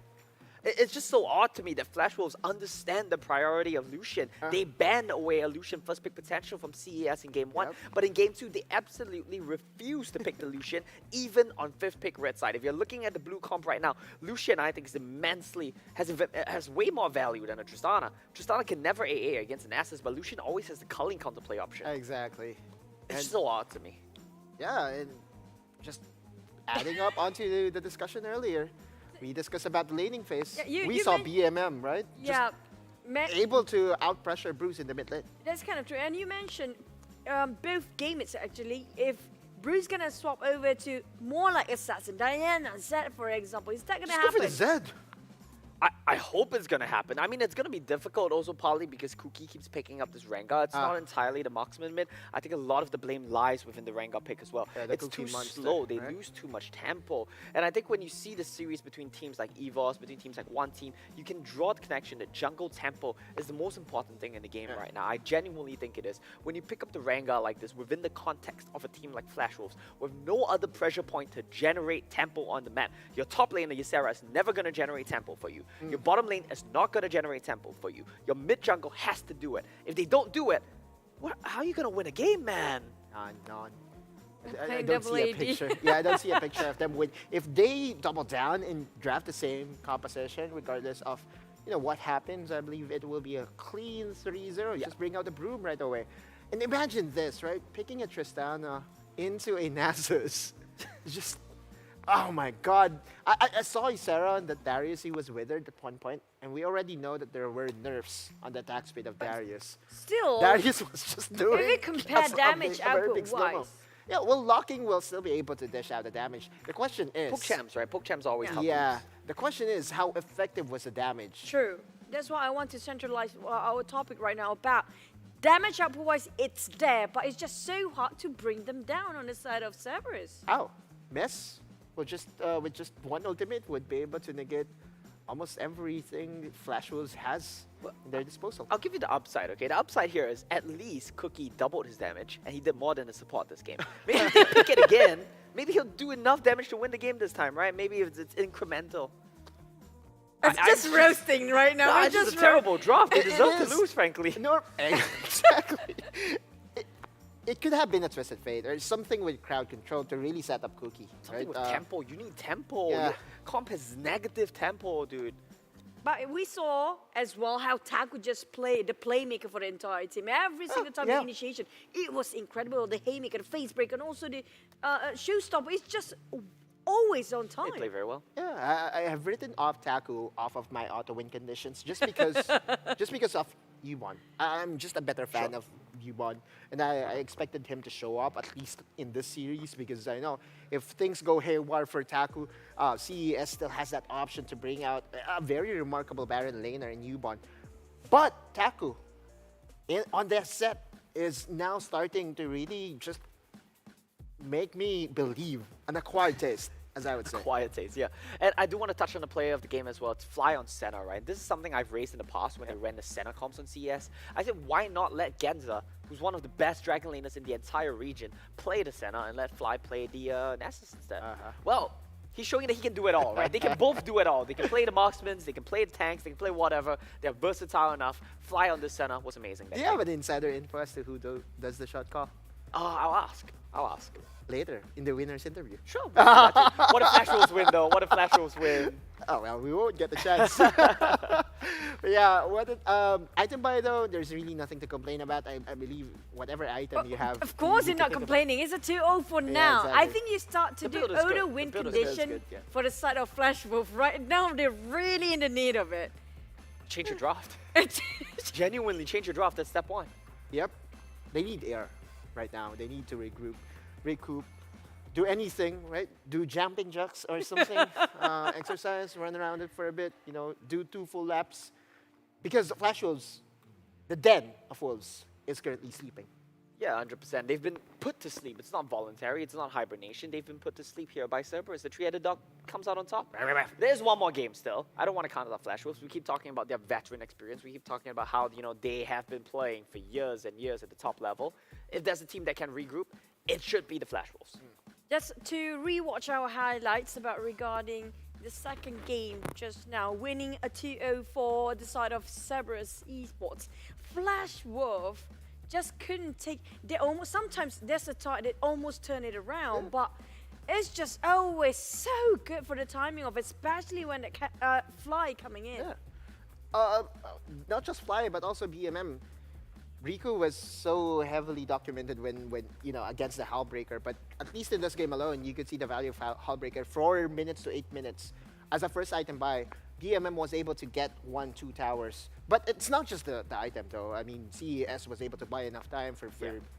It's just so odd to me that Flash Wolves understand the priority of Lucian. They banned away a Lucian first pick potential from CES in Game 1, but in Game 2, they absolutely refuse to pick the Lucian, even on 5th pick red side. If you're looking at the blue comp right now, Lucian, I think, is immensely, has way more value than a Tristana. Tristana can never AA against an Assus, but Lucian always has the culling counterplay option. Exactly. It's And- so odd to me. Yeah, and just adding up onto the discussion earlier, we discussed about the laning phase. Yeah, we you saw men- BMM, right? yeah, Able to out-pressure Bruce in the mid lane. that's kind of true. And you mentioned both gamers actually. If Bruce gonna swap over to more like Assassin, Diana, Zed, for example, is that gonna Just go happen? for the Zed. I hope it's going to happen. I mean, it's going to be difficult also partly because Kuki keeps picking up this Rengar. It's not entirely the marksman mid. I think a lot of the blame lies within the Rengar pick as well. Yeah, the It's Kuki too monster, slow. They right? lose too much tempo. And I think when you see the series between teams like EVOS, between teams like One Team, you can draw the connection that jungle tempo is the most important thing in the game right now. I genuinely think it is. When you pick up the Rengar like this within the context of a team like Flash Wolves, with no other pressure point to generate tempo on the map, your top laner, Ysera, is never going to generate tempo for you. Your bottom lane is not going to generate tempo for you. Your mid jungle has to do it. If they don't do it, how are you going to win a game, man? None. I Playing don't see a double AD. picture. Yeah, I don't see a picture of them win. If they double down and draft the same composition, regardless of what happens, I believe it will be a clean 3-0. Just bring out the broom right away. And imagine this, right? Picking a Tristana into a Nasus. Just, oh my god. I saw Ysera and that Darius, he was withered at one point, and we already know that there were nerfs on the attack speed of Darius. Still, Darius was just doing... if we compare a damage very big output demo. wise, Yeah, well, locking will still be able to dish out the damage. The question is... PokeChamps, right? PokeChamps always help. Yeah. The question is, how effective was the damage? true. That's why I want to centralize our topic right now about damage output wise. It's there, but it's just so hard to bring them down on the side of Cerberus. How? Mess? With just one ultimate would be able to negate almost everything Flash Wolves has in their disposal. I'll give you the upside, okay? The upside here is at least Cookie doubled his damage, and he did more than a support this game. Maybe if they pick it again, maybe he'll do enough damage to win the game this time, right? Maybe it's incremental. It's just roasting right now. No, We're it's just just a terrible draft. They It deserve is. to lose, frankly. No, exactly. It could have been a twisted fate or something with crowd control to really set up Cookie. Something right? with tempo. You need tempo. yeah. Your comp has negative tempo, dude. But we saw as well how Tag would just play the playmaker for the entire team. Every single time the initiation, it was incredible. The haymaker, the face break, and also the showstopper. It's just always on time. They play very well. Yeah, I have written off Taku off of my auto win conditions just because of Yubon. I'm just a better fan of Yubon, and I expected him to show up at least in this series because I know if things go haywire for Taku, CES still has that option to bring out a very remarkable Baron laner in Yubon. But Taku, on their set, is now starting to really just make me believe an acquired taste, as I would say. Quiet taste, yeah. And I do want to touch on the player of the game as well. It's Fly on Senna, right? This is something I've raised in the past when I ran the Senna comps on CES. I said, why not let Genza, who's one of the best Dragon laners in the entire region, play the Senna and let Fly play the Nessus instead? Well, he's showing that he can do it all, right? They can both do it all. They can play the marksmen, they can play the tanks, they can play whatever. They're versatile enough. Fly on this Senna was amazing. Do you have an insider info as to who does the shot call? I'll ask. I'll ask. Later, in the winner's interview. Sure. What if Flash Wolves win, though? What if Flash Wolves win? Oh, well, we won't get the chance. But yeah, item buy though, there's really nothing to complain about. I believe whatever item you have. Of course, you you're need to not pick it up. complaining. It's a 2-0 for now. exactly. I think you start to The do build is good. auto The win build is good. condition Yeah. for the side of Flash Wolf. Right now, they're really in the need of it. Change your draft. Genuinely change your draft. That's step one. Yep. They need air right now. They need to recoup, do anything, right? Do jumping jacks or something. Exercise, run around it for a bit, do 2 full laps. Because the Flash Wolves, the den of Wolves, is currently sleeping. Yeah, 100%. They've been put to sleep. It's not voluntary. It's not hibernation. They've been put to sleep here by Cerberus. The three-headed dog comes out on top. There's one more game still. I don't want to count out Flash Wolves. We keep talking about their veteran experience. We keep talking about how they have been playing for years and years at the top level. If there's a team that can regroup, it should be the Flash Wolves. Just to rewatch our highlights regarding the second game just now, winning a 2-0 for the side of Cerberus Esports. Flash Wolf just couldn't take. Sometimes there's a time they almost turn it around, but it's just always so good for the timing of it, especially when the Fly coming in. Not just Fly, but also BMM. Riku was so heavily documented when against the Hullbreaker, but at least in this game alone, you could see the value of Hullbreaker. 4 minutes to 8 minutes. As a first item buy, BMM was able to get 1-2 towers. But it's not just the item though. I mean, CES was able to buy enough time for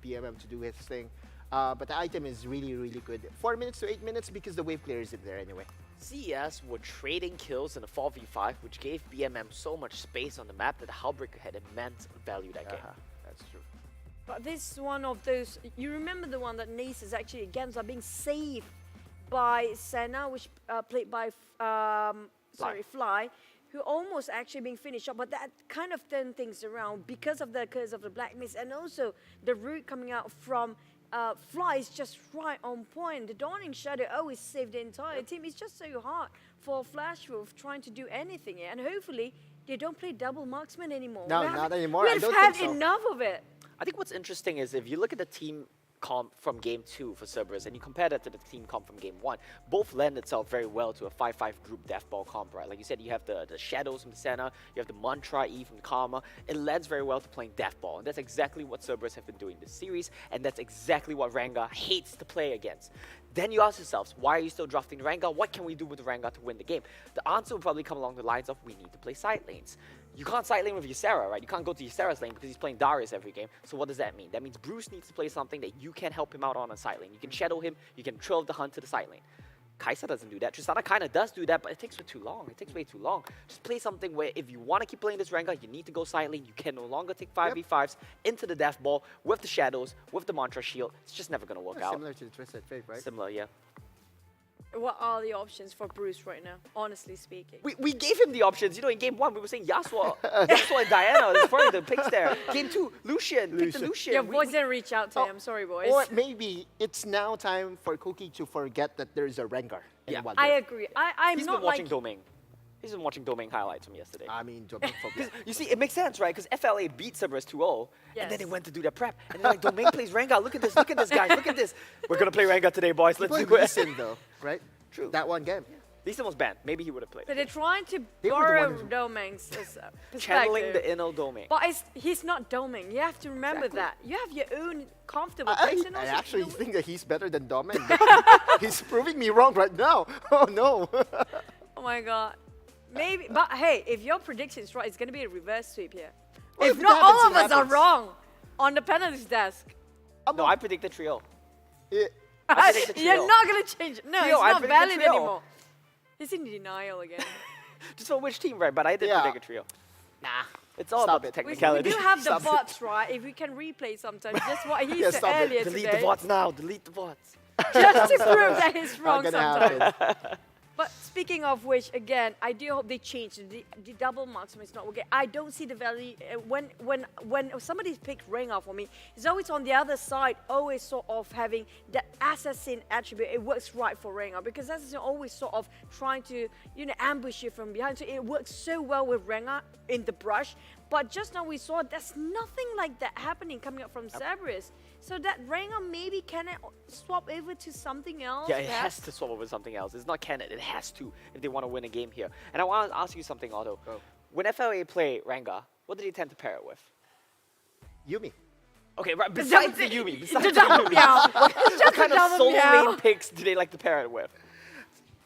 BMM to do his thing. But the item is really, really good. 4 minutes to 8 minutes because the wave clear isn't there anyway. CES were trading kills in a 4v5, which gave BMM so much space on the map that the Hullbreaker had immense value that game. That's true. But this is one of those. You remember the one that Nace is actually against are being saved by Senna, which played by Fly, who almost actually being finished up, but that kind of turned things around because of the curse of the Black Mist, and also the route coming out from Fly is just right on point. The Dawning Shadow always saved the entire team. It's just so hard for Flash Wolf trying to do anything here, and hopefully they don't play double marksman anymore. No, not anymore. We've I don't had think so. enough of it. I think what's interesting is if you look at the team comp from game 2 for Cerberus and you compare that to the team comp from game 1, both lend itself very well to a 5-5 group deathball comp, right? Like you said, you have the Shadows from the Senna, you have the Mantra E from Karma. It lends very well to playing deathball, and that's exactly what Cerberus have been doing this series, and that's exactly what Rengar hates to play against. Then you ask yourselves, why are you still drafting Rengar? What can we do with Rengar to win the game? The answer will probably come along the lines of, we need to play side lanes. You can't side lane with Ysera, right? You can't go to Ysera's lane because he's playing Darius every game. So what does that mean? That means Bruce needs to play something that you can help him out on a side lane. You can shadow him, you can trail the hunt to the side lane. Kai'Sa doesn't do that. Tristana kind of does do that, but it takes way too long. It takes way too long. Just play something where if you want to keep playing this Rengar, you need to go side lane. You can no longer take 5v5s into the death ball with the shadows, with the Mantra shield. It's just never going to work out. Similar to the Twisted Fate, right? Similar, yeah. What are the options for Bruce right now, honestly speaking? We gave him the options. In game 1, we were saying Yasuo and Diana. There's probably the picks there. Game 2, Lucian. Pick the Lucian. Your voice didn't reach out to him. Sorry, boys. Or maybe it's now time for Cookie to forget that there's a Rengar. Yeah, I agree. I'm He's not been watching like... Domain. He's been watching Domain highlights from yesterday. I mean, Domain focus. You see, it makes sense, right? Because FLA beat Cerberus 2-0, and then they went to do their prep. And they're like, Domain plays Rengar. Look at this, guys. Look at this. We're going to play Rengar today, boys. Let's do it. Lee though, right? True. That one game. Lee Sin was banned. Maybe he would have played. So they're trying to They were the borrow one who- Domain's Channeling perspective. the inner Domain. But he's not Domain. You have to remember that. You have your own comfortable I place. And I also actually you know- think that he's better than Domain. He's proving me wrong right now. Oh no. Oh my god. Maybe, but hey, if your prediction is right, it's going to be a reverse sweep here. Well, if if it not, happens, all of it us are happens. wrong on the penalty desk. No, I predict the trio. Yeah. I predict the trio. You're not going to change it. No, Trio, it's I not predict the valid trio. anymore. He's in denial again. Just for which team, right? But I did Yeah. predict a trio. Nah. It's all Stop about it. the We technicality. do have the Stop it. bots, right? If we can replay sometimes, just what he Yeah, said stop it. earlier Delete today. the bots now. Delete the bots. Just to prove that he's Not wrong gonna sometimes. happen. But speaking of which, again, I do hope they change the double marksman is not working. I don't see the value when somebody's picked Rengar for me. It's always on the other side, always sort of having the assassin attribute. It works right for Rengar because assassin always sort of trying to ambush you from behind. So it works so well with Rengar in the brush. But just now we saw there's nothing like that happening coming up from Cerberus. So that Rengar maybe can it swap over to something else? Yeah, it perhaps? has to swap over something else. It's not canon. It has to if they want to win a game here. And I want to ask you something, Otto. when FLA play Rengar, what do they tend to pair it with? Yumi. Okay, right, besides the Yumi. Besides the double Yumi. meow. What kind of double solo meow. lane picks do they like to pair it with?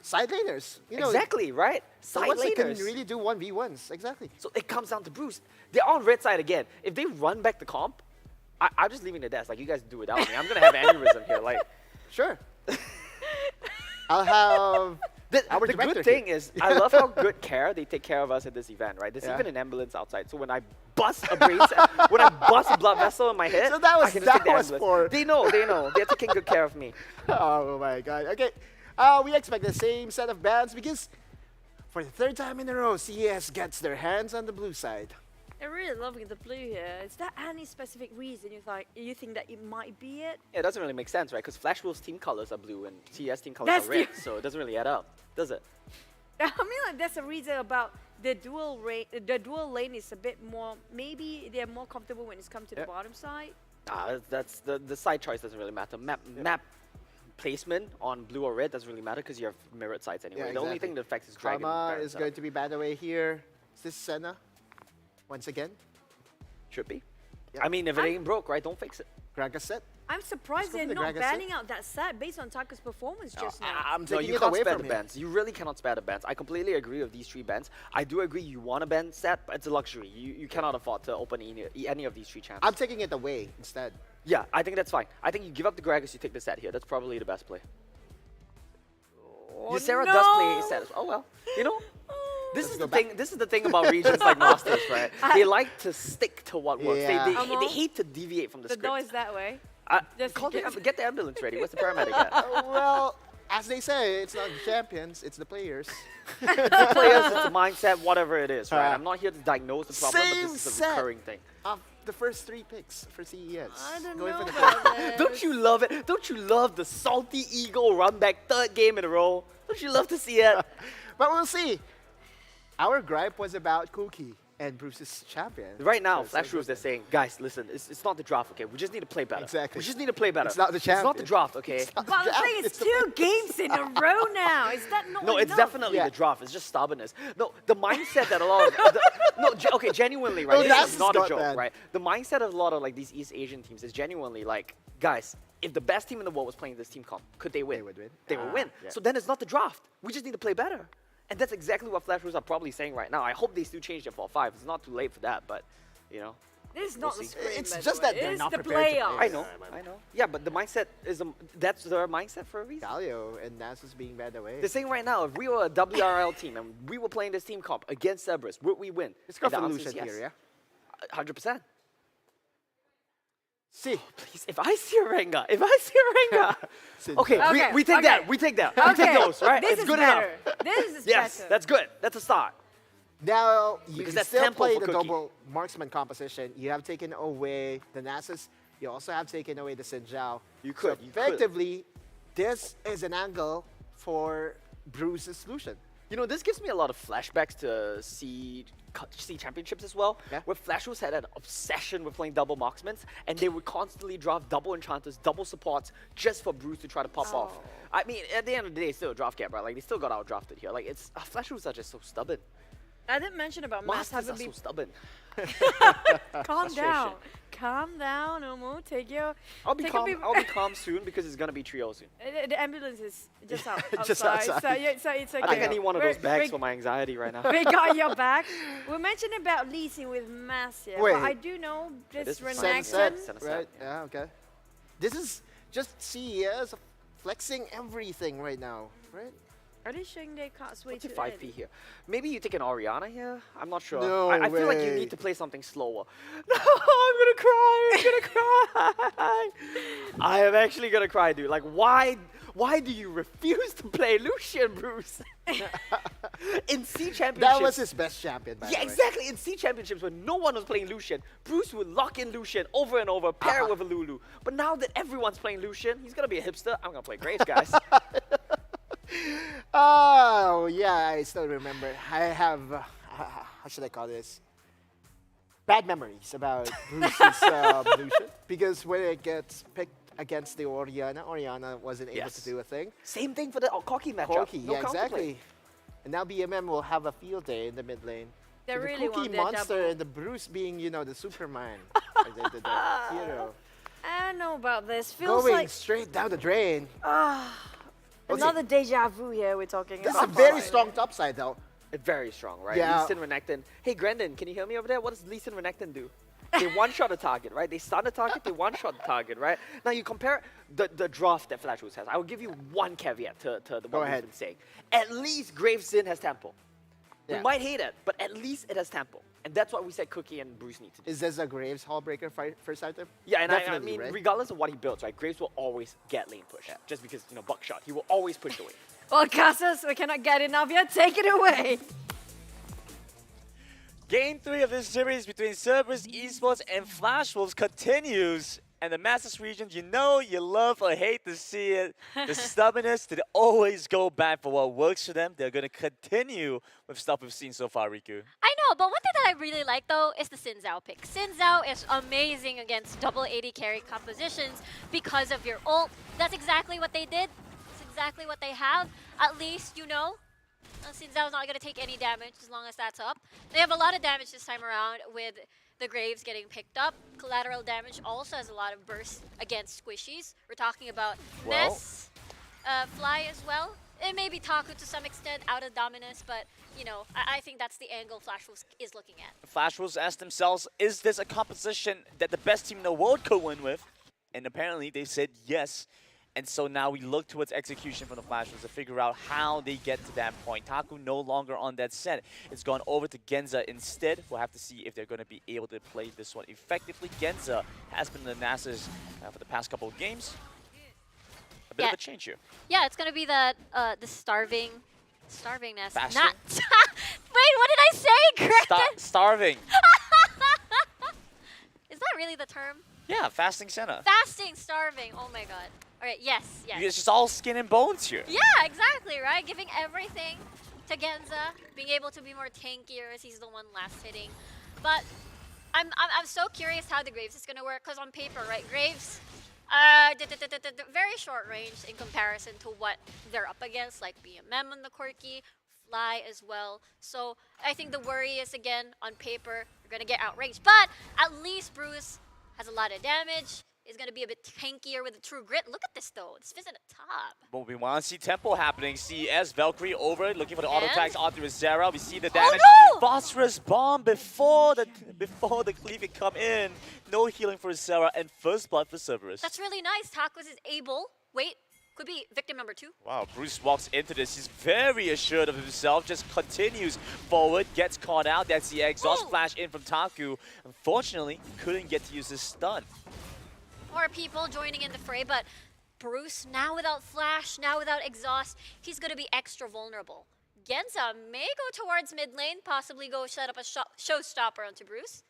Side laners. You know, Exactly, right? the Side ones that can laners. really do 1v1s. Exactly. So it comes down to Bruce. They're on red side again. If they run back the comp, I'm just leaving the desk. Like, you guys do without me. I'm going to have aneurysm here. Like, Sure. I'll have our the director good thing here. is, I love how good care they take care of us at this event, right? There's Yeah. even an ambulance outside. So when I bust a brain when I bust a blood vessel in my head, So that I was- can just take that the was ambulance. for- They know. They're taking good care of me. Oh my god. Okay. We expect the same set of bans because for the third time in a row, CES gets their hands on the blue side. I'm really loving the blue here. Is there any specific reason you think that it might be it? Yeah, it doesn't really make sense, right? Because Flash Wolves team colors are blue and CS team colors That's are red, the- so it doesn't really add up, does it? I mean, like, there's a reason about the dual lane is a bit more. Maybe they're more comfortable when it's come to the bottom side. That's the side choice doesn't really matter. Map placement on blue or red doesn't really matter because you have mirrored sides anyway. Yeah, The only exactly. thing that affects is Dragon. Karma Baron is setup. going to be bad away here. Is this Senna? Once again? Should be. Yeah. I mean, if it ain't broke, right, don't fix it. Gragas set? I'm surprised go they're for the not Gragas set. banning out that set based on Taka's performance just now. I'm No, taking you it can't away spare from the him. bans. You really cannot spare the bans. I completely agree with these 3 bans. I do agree you want a ban set, but it's a luxury. You cannot afford to open any of these 3 champs. I'm taking it away instead. Yeah, I think that's fine. I think you give up the Gragas, you take the set here. That's probably the best play. Oh, Ysera no. does play set. Oh well, you know. This Let's is go the back. thing. This is the thing about regions like Masters, right? They like to stick to what works. Yeah. They hate to deviate from the The script. door is that way. Just in Call case. get the ambulance ready. What's the paramedic at? Well, as they say, it's not the champions, it's the players. The players, it's a mindset, whatever it is, right? Uh, I'm not here to diagnose the problem, Same but this is a set. recurring thing. Of the first 3 picks for CES. I don't Going know for the about first- this. Don't you love it? Don't you love the salty ego run back 3rd game in a row? Don't you love to see it? But we'll see. Our gripe was about Cookie and Bruce's champion. Right now, So it's Flash like Rules, they're saying, guys, listen, it's not the draft, okay? We just need to play better. Exactly. We just need to play better. It's not the It's not the champion. draft, okay? It's not But the draft, thing is, it's the 2 games in a row now. Is that not No, it's enough? definitely Yeah. the draft. It's just stubbornness. No, the mindset that a lot of okay, genuinely, right? No, This that's is not a not joke, bad. right? The mindset of a lot of like these East Asian teams is genuinely like, guys, if the best team in the world was playing this team comp, could they win? They would win. They would win. yeah. So then it's not the draft. We just need to play better. And that's exactly what Flash Rules are probably saying right now. I hope they still change their 4-5. It's not too late for that, but you know. This is We'll not the see. screen. It's by the just way. that they're It's not the prepared to play. playoffs. I know. Yeah, but the mindset is that's their mindset for a reason. Galio and Nasus being bad away. They're saying right now, if we were a WRL team and we were playing this team comp against Cerberus, would we win? Let's go And the for answer is Lucian yes. here, yeah? 100%. See. Please, if I see a Rengar, okay, Okay, we take okay. that. We take that. We take those, right? This It's is good better. enough. This is Yes, better. that's good. That's a start. Now, you Because can that's still tempo play for the Cookie. double marksman composition. You have taken away the Nasus. You also have taken away the Xin Zhao. You could. So you could. effectively, this is an angle for Bruce's solution. You know, this gives me a lot of flashbacks to C championships as well, Yeah. where Flash Wolves had an obsession with playing double marksmen, and they would constantly draft double enchanters, double supports, just for Bruce to try to pop off. I mean, at the end of the day, it's still a draft gap, right? Like, they still got outdrafted here. Like, it's Flash Wolves are just so stubborn. I didn't mention about Mass Masters having are been. so stubborn. Calm Frustration. down. Calm down, Omo. Take your. I'll be take calm. A bit- I'll be calm soon because it's gonna be trio soon. The ambulance is just out, Just outside. outside. So, yeah, so it's okay. I think I need one of those bags we, for my anxiety right now. we got your back. We mentioned about leasing with Mass here, Wait. but I do know this This is Renekton. Sunset, right? Yeah, okay. This is just CES flexing everything right now, right? Are they showing they can't sway What's to your 5p here? Maybe you take an Oriana here? I'm not sure. No I feel like you way. need to play something slower. No, I'm gonna cry. I'm gonna cry. I am actually gonna cry, dude. Like, why do you refuse to play Lucian, Bruce? In C championships. That was his best champion, by Yeah, the way. exactly. In C championships, when no one was playing Lucian, Bruce would lock in Lucian over and over, pair it with a Lulu. But now that everyone's playing Lucian, he's gonna be a hipster. I'm gonna play Graves, guys. Oh, yeah, I still remember. I have, how should I call this? Bad memories about Bruce's Lucian. Because when it gets picked against the Oriana wasn't able Yes. to do a thing. Same thing for the Corki matchup. Corky, No yeah, counterplay. exactly. And now BMM will have a field day in the mid lane. They the really Cookie want their Monster double. and the Bruce being, the Superman, or the hero. I don't know about this. Feels Going like straight down the drain. Okay. another deja vu here we're talking This is a about. very strong top side, though. Very strong, right? Yeah. Lee Sin Renekton. Hey, Grandin, can you hear me over there? What does Lee Sin Renekton do? They one-shot a target, right? They stun the target, they one-shot the target, right? Now you compare the draft that Flash Wolves has. I will give you one caveat to the Go one we've ahead. been saying. At least Gravesin has Temple. Yeah. We might hate it, but at least it has Temple. And that's what we said Cookie and Bruce need to do. Is this a Graves Hallbreaker first item? Yeah, and I Definitely, mean, right? regardless of what he builds, right, Graves will always get lane push. Just because, buckshot. He will always push the lane. Well, Casas, we cannot get enough yet. Take it away. Game 3 of this series between Cerberus Esports and Flash Wolves continues. And the Masters region, you love or hate to see it. The stubbornness to always go back for what works for them. They're going to continue with stuff we've seen so far, Riku. I know, but one thing that I really like though is the Xin Zhao pick. Xin Zhao is amazing against double AD carry compositions because of your ult. That's exactly what they did. That's exactly what they have. At least, Xin Zhao's not going to take any damage as long as that's up. They have a lot of damage this time around with the Graves getting picked up. Collateral damage also has a lot of bursts against squishies. We're talking about Well. Ness, Fly as well. It may be Taku to some extent out of Dominus, but I think that's the angle Flash Wolves is looking at. Flash Wolves ask themselves, is this a composition that the best team in the world could win with? And apparently they said yes. And so now we look towards execution from the Flash Wolves to figure out how they get to that point. Taku no longer on that set. It's gone over to Genza instead. We'll have to see if they're going to be able to play this one effectively. Genza has been in the Nasus for the past couple of games. A bit of a change here. Yeah, it's gonna be the starvingness. Faster? Not. Wait, what did I say, Greg? Starving. Is that really the term? Yeah, fasting Senna. Fasting, starving. Oh my god. All right. Yes. Yes. It's just all skin and bones here. Yeah, exactly. Right. Giving everything to Genza, being able to be more tankier as he's the one last hitting. But I'm so curious how the Graves is gonna work because on paper, right, Graves. Very short range in comparison to what they're up against, like BMM on the Quirky, Fly as well. So I think the worry is, again, on paper, you're going to get outranged. But at least Bruce has a lot of damage, is going to be a bit tankier with a true grit. Look at this, though. This is at the top. But we want to see tempo happening. CES, Valkyrie over, looking for the auto And? attacks onto Zera. We see the damage. no! Phosphorus bomb before the cleave can come in. No healing for Zera and first blood for Cerberus. That's really nice. Tacos is able. Wait, could be victim number 2. Wow, Bruce walks into this. He's very assured of himself, just continues forward, gets caught out. That's the exhaust flash in from Taku. Unfortunately, couldn't get to use his stun. More people joining in the fray, but Bruce, now without flash, now without exhaust, he's going to be extra vulnerable. Genza may go towards mid lane, possibly go set up a showstopper onto Bruce.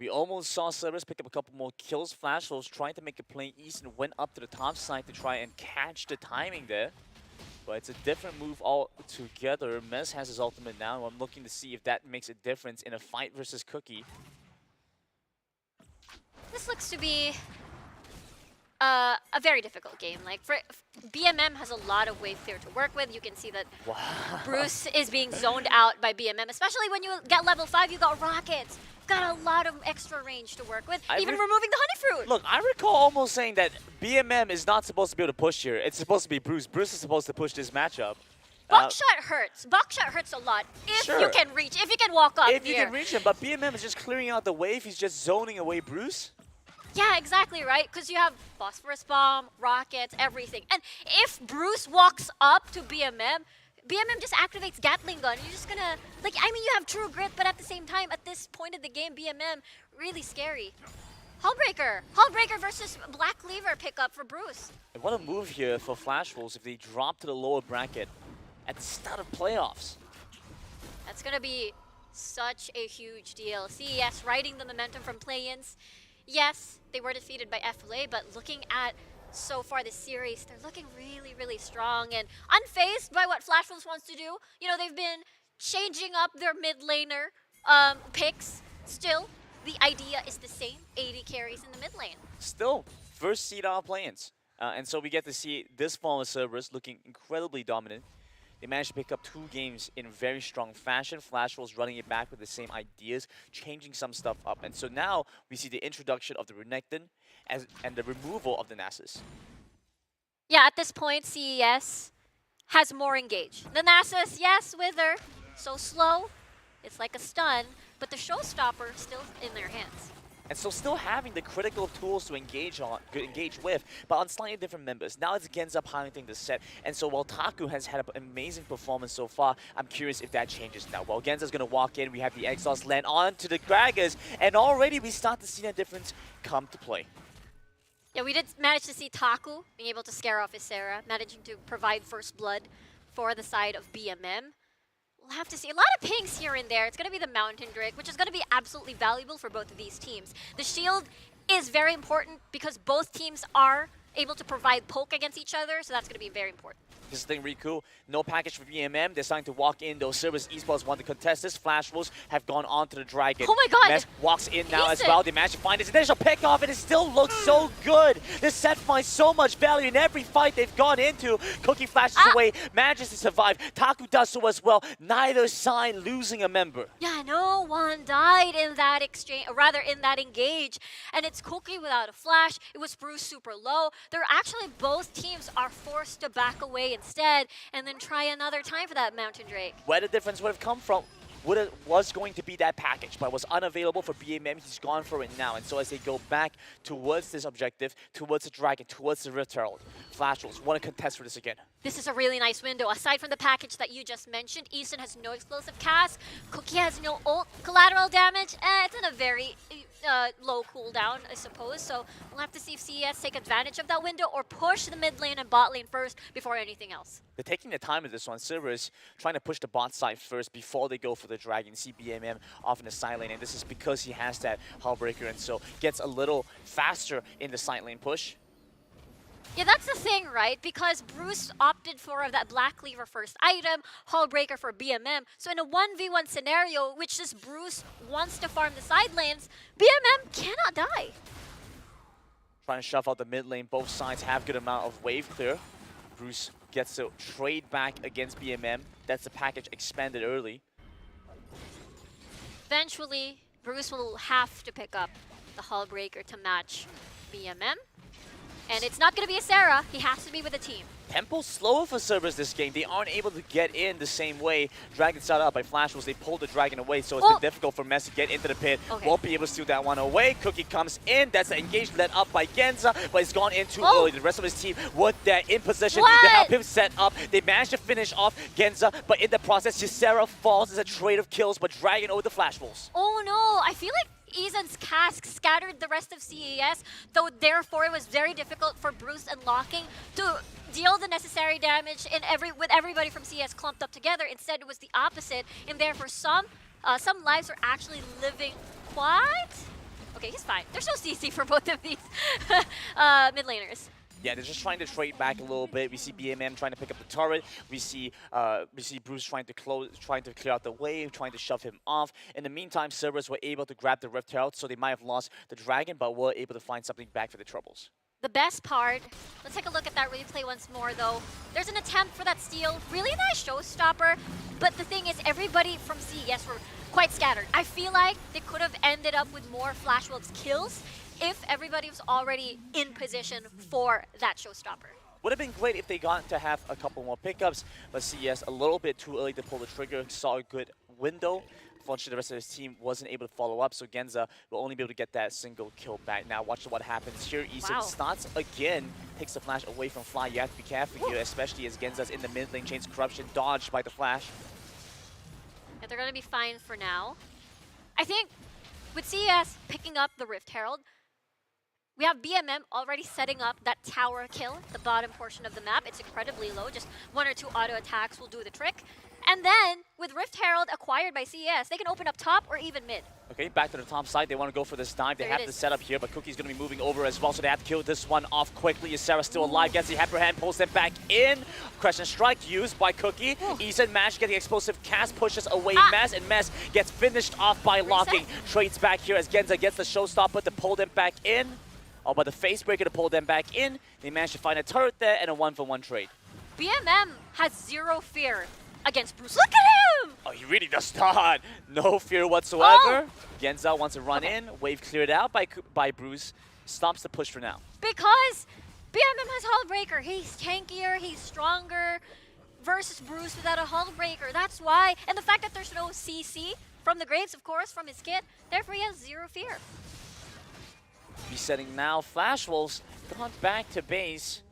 We almost saw Cerberus pick up a couple more kills. Flash was trying to make a play east and went up to the top side to try and catch the timing there. But it's a different move altogether. Mez has his ultimate now. I'm looking to see if that makes a difference in a fight versus Cookie. This looks to be a very difficult game. Like, BMM has a lot of wave clear to work with. You can see that Bruce is being zoned out by BMM, especially when you get level 5, you got rockets. Got a lot of extra range to work with, even removing the honey fruit. Look, I recall almost saying that BMM is not supposed to be able to push here. It's supposed to be Bruce. Bruce is supposed to push this matchup. Buckshot hurts. Buckshot hurts a lot if you can reach, if you can walk up If you here. can reach him, but BMM is just clearing out the wave. He's just zoning away Bruce. Yeah, exactly, right? Because you have Phosphorus Bomb, rockets, everything. And if Bruce walks up to BMM, BMM just activates Gatling Gun. You're just gonna, like, I mean, you have True Grit, but at the same time, at this point of the game, BMM, really scary. Hullbreaker. Hullbreaker versus Black Cleaver pickup for Bruce. And what a move here for Flash Wolves if they drop to the lower bracket at the start of playoffs. That's gonna be such a huge deal. CES riding the momentum from play-ins. Yes, they were defeated by FLA, but looking at so far this series, they're looking really, really strong and unfazed by what Flash Wolves wants to do. You know, they've been changing up their mid laner picks. Still, the idea is the same, 80 carries in the mid lane. Still, first seed out play-ins. And so we get to see this form of Cerberus looking incredibly dominant. They managed to pick up 2 games in very strong fashion. Flashwolves running it back with the same ideas, changing some stuff up. And so now we see the introduction of the Renekton and the removal of the Nasus. Yeah, at this point, CES has more engage. The Nasus, yes, Wither, so slow. It's like a stun, but the showstopper still in their hands. And so still having the critical tools to engage with, but on slightly different members. Now it's Genza piloting the set. And so while Taku has had an amazing performance so far, I'm curious if that changes now. Well, Genza's going to walk in, we have the exhaust land on to the Gragas, and already we start to see that difference come to play. Yeah, we did manage to see Taku being able to scare off Isera, managing to provide first blood for the side of BMM. We'll have to see a lot of pings here and there. It's going to be the Mountain Drake, which is going to be absolutely valuable for both of these teams. The shield is very important because both teams are able to provide poke against each other, so that's going to be very important. This is the thing, Riku. No package for BMM. They're starting to walk in, though. Cerberus Esports want to contest this. Flash Wolves have gone on to the Dragon. Oh my god! Mess walks in now as well. They manage to find his initial pick off, and it still looks so good. This set finds so much value in every fight they've gone into. Cookie flashes away, manages to survive. Taku does so as well. Neither side losing a member. Yeah, no one died in that exchange, or rather in that engage. And it's Cookie without a flash. It was Bruce super low. They're actually, both teams are forced to back away instead and then try another time for that Mountain Drake. Where the difference would have come from was going to be that package, but was unavailable for BMM. He's gone for it now. And so as they go back towards this objective, towards the Dragon, towards the Rift Herald, Flash Wolves want to contest for this again. This is a really nice window. Aside from the package that you just mentioned, Easton has no explosive cast, Cookie has no ult, collateral damage, it's in a very low cooldown, I suppose. So we'll have to see if CES take advantage of that window or push the mid lane and bot lane first before anything else. They're taking the time with this one. Cerberus trying to push the bot side first before they go for the Dragon. See BMM off in the side lane, and this is because he has that Hullbreaker, and so gets a little faster in the side lane push. Yeah, that's the thing, right? Because Bruce opted for that Black Cleaver first item, Hullbreaker for BMM. So in a 1v1 scenario, which is Bruce wants to farm the side lanes, BMM cannot die. Trying to shove out the mid lane. Both sides have good amount of wave clear. Bruce gets to trade back against BMM. That's the package expanded early. Eventually, Bruce will have to pick up the Hullbreaker to match BMM. And it's not going to be a Sarah. He has to be with a team. Tempo slower for Cerberus this game. They aren't able to get in the same way. Dragon started out by Flash Wolves. They pulled the Dragon away, so it's been difficult for Mess to get into the pit. Won't be able to steal that one away. Cookie comes in. That's the engage led up by Genza, but it's gone in too early. The rest of his team with that in position. They help him set up. They manage to finish off Genza, but in the process, Ysera falls as a trade of kills, but Dragon over the Flash Wolves. Oh no, I feel like Eason's cask scattered the rest of CES, though therefore it was very difficult for Bruce and Locking to deal the necessary damage with everybody from CES clumped up together. Instead, it was the opposite, and therefore some lives were actually living quite... Okay, he's fine. There's no CC for both of these mid laners. Yeah, they're just trying to trade back a little bit. We see BMM trying to pick up the turret. We see Bruce trying to clear out the way, trying to shove him off. In the meantime, Cerberus were able to grab the Rift Herald, so they might have lost the Dragon, but were able to find something back for the Troubles. The best part, let's take a look at that replay once more though. There's an attempt for that steal, really nice showstopper, but the thing is everybody from CES were quite scattered. I feel like they could have ended up with more Flash Wolves kills if everybody was already in position for that showstopper. Would have been great if they got to have a couple more pickups, but CES a little bit too early to pull the trigger. Saw a good window. Unfortunately, the rest of his team wasn't able to follow up, so Genza will only be able to get that single kill back. Now watch what happens here. Eason starts again, takes the flash away from Fly. You have to be careful here, especially as Genza's in the mid lane. Chains Corruption dodged by the flash. Yeah, they're going to be fine for now. I think with CES picking up the Rift Herald, we have BMM already setting up that tower kill, the bottom portion of the map. It's incredibly low, just 1 or 2 auto attacks will do the trick. And then, with Rift Herald acquired by CES, they can open up top or even mid. Okay, back to the top side. They want to go for this dive. They have the setup here, but Cookie's going to be moving over as well, so they have to kill this one off quickly. Ysera still alive, gets the upper hand, pulls them back in. Crescent Strike used by Cookie. Eason managed to get the explosive cast, pushes away Mess, and Mess gets finished off by Locking. Trades back here as Genza gets the showstopper to pull them back in. Oh, but the face breaker to pull them back in. They managed to find a turret there and a 1-for-1 trade. BMM has zero fear against Bruce. Look at him! Oh, he really does not. No fear whatsoever. Genza wants to run in. Wave cleared out by Bruce. Stops the push for now. Because BMM has Hull Breaker. He's tankier, he's stronger versus Bruce without a Hull Breaker. That's why. And the fact that there's no CC from the Graves, of course, from his kit, therefore he has zero fear. Resetting now. Flash Wolves gone back to base.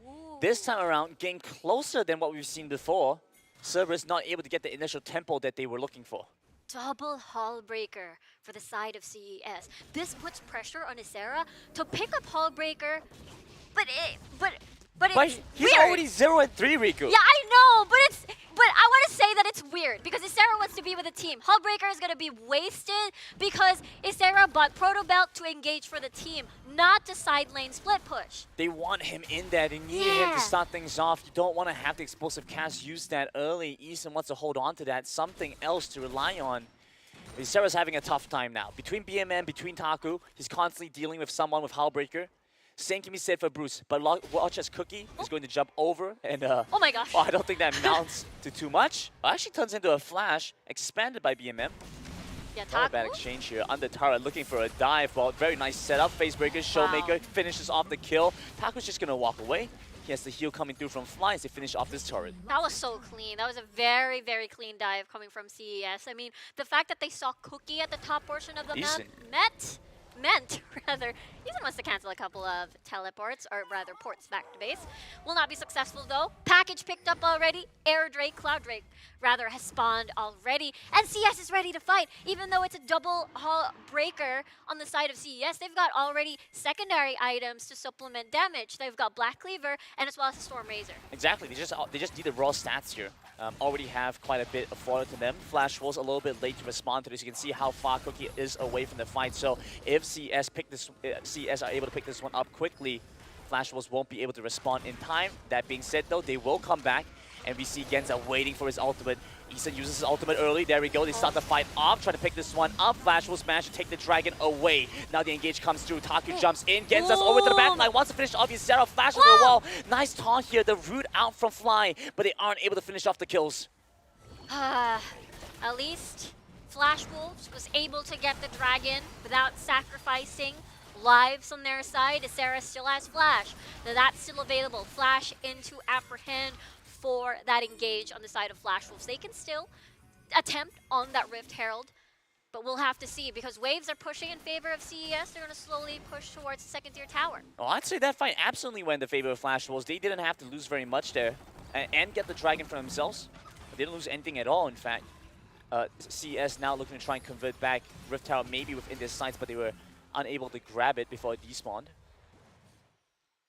This time around, getting closer than what we've seen before. Cerberus not able to get the initial tempo that they were looking for. Double Hull Breaker for the side of CES. This puts pressure on Isera to pick up Hull Breaker, but it's he's weird. already 0-3, Riku. Yeah, I know, but I want to say that it's weird because Isera wants to be with the team. Hull Breaker is going to be wasted because Isera bought Proto Belt to engage for the team, not to side lane split push. They want him in there. They need him to start things off. You don't want to have the explosive cast use that early. Eason wants to hold on to that. Something else to rely on. Isera's having a tough time now. Between BMM, between Taku, he's constantly dealing with someone with Hullbreaker. Same can be said for Bruce, but watch as Cookie is going to jump over and oh my gosh. I don't think that amounts to too much. Actually turns into a flash, expanded by BMM. Yeah, Not a bad exchange here. Under Tara looking for a dive. Well, very nice setup. Facebreaker, Showmaker finishes off the kill. Taku's just gonna walk away. He has the heal coming through from Fly as they finish off this turret. That was so clean. That was a very, very clean dive coming from CES. I mean, the fact that they saw Cookie at the top portion of the map meant rather, Eason wants to cancel a couple of teleports, or rather ports back to base. Will not be successful though. Package picked up already. Air Drake, Cloud Drake rather has spawned already. And CS is ready to fight. Even though it's a double Hull Breaker on the side of CES, they've got already secondary items to supplement damage. They've got Black Cleaver and as well as a Storm Razor. Exactly, they just need the raw stats here. Already have quite a bit afforded to them. Flash was a little bit late to respond to this. You can see how far Cookie is away from the fight. So if CS are able to pick this one up quickly, Flash Wolves won't be able to respond in time. That being said though, they will come back. And we see Genza waiting for his ultimate. Eason uses his ultimate early. There we go. They start the fight off, trying to pick this one up. Flash Wolves manage to take the dragon away. Now the engage comes through. Taku jumps in. Genza's over to the back line. Wants to finish off Ysera. Flash over the wall. Nice taunt here. The root out from Fly, but they aren't able to finish off the kills. At least Flash Wolves was able to get the dragon without sacrificing lives on their side. Ysera still has Flash. Now that's still available. Flash into Apprehend for that engage on the side of Flash Wolves. They can still attempt on that Rift Herald, but we'll have to see because waves are pushing in favor of CES. They're going to slowly push towards the second tier tower. Oh, I'd say that fight absolutely went in favor of Flash Wolves. They didn't have to lose very much there and get the dragon for themselves. They didn't lose anything at all, in fact. CES now looking to try and convert back Rift Tower maybe within their sights, but they were unable to grab it before it despawned.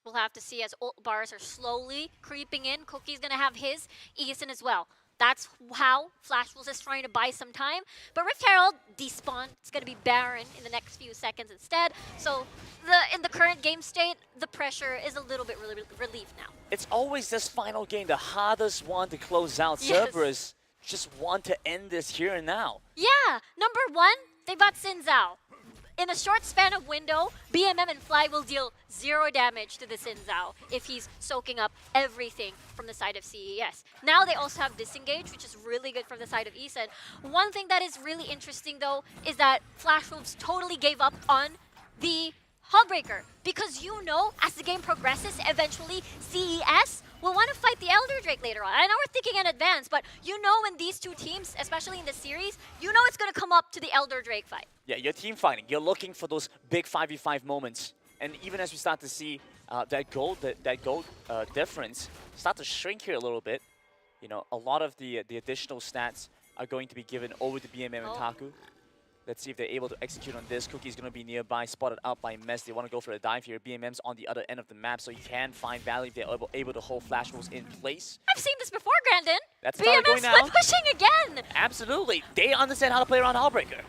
We'll have to see as ult bars are slowly creeping in. Cookie's going to have his, Eason as well. That's how Flash Wolves is trying to buy some time. But Rift Herald despawned. It's going to be Baron in the next few seconds instead. So in the current game state, the pressure is a little bit relief now. It's always this final game, the hardest one to close out. Yes. Cerberus just want to end this here and now. Yeah, number one, they bought Xin Zhao. In a short span of window, BMM and Fly will deal 0 damage to the Xin Zhao if he's soaking up everything from the side of CES. Now they also have Disengage, which is really good from the side of Eason. One thing that is really interesting though is that Flash Wolves totally gave up on the Hullbreaker because you know, as the game progresses, eventually CES will want to fight the Elder Drake later on. I know we're thinking in advance, but you know when these two teams, especially in the series, you know it's going to come up to the Elder Drake fight. Yeah, you're team fighting. You're looking for those big 5v5 moments. And even as we start to see that gold difference start to shrink here a little bit, you know, a lot of the additional stats are going to be given over to BMM and Taku. Let's see if they're able to execute on this. Cookie's going to be nearby, spotted out by Mess. They want to go for a dive here. BMM's on the other end of the map, so you can find value if they're able to hold Flash Wolves in place. I've seen this before, Grandin. That's how they're going now. BMM split pushing again. Absolutely. They understand how to play around Hullbreaker.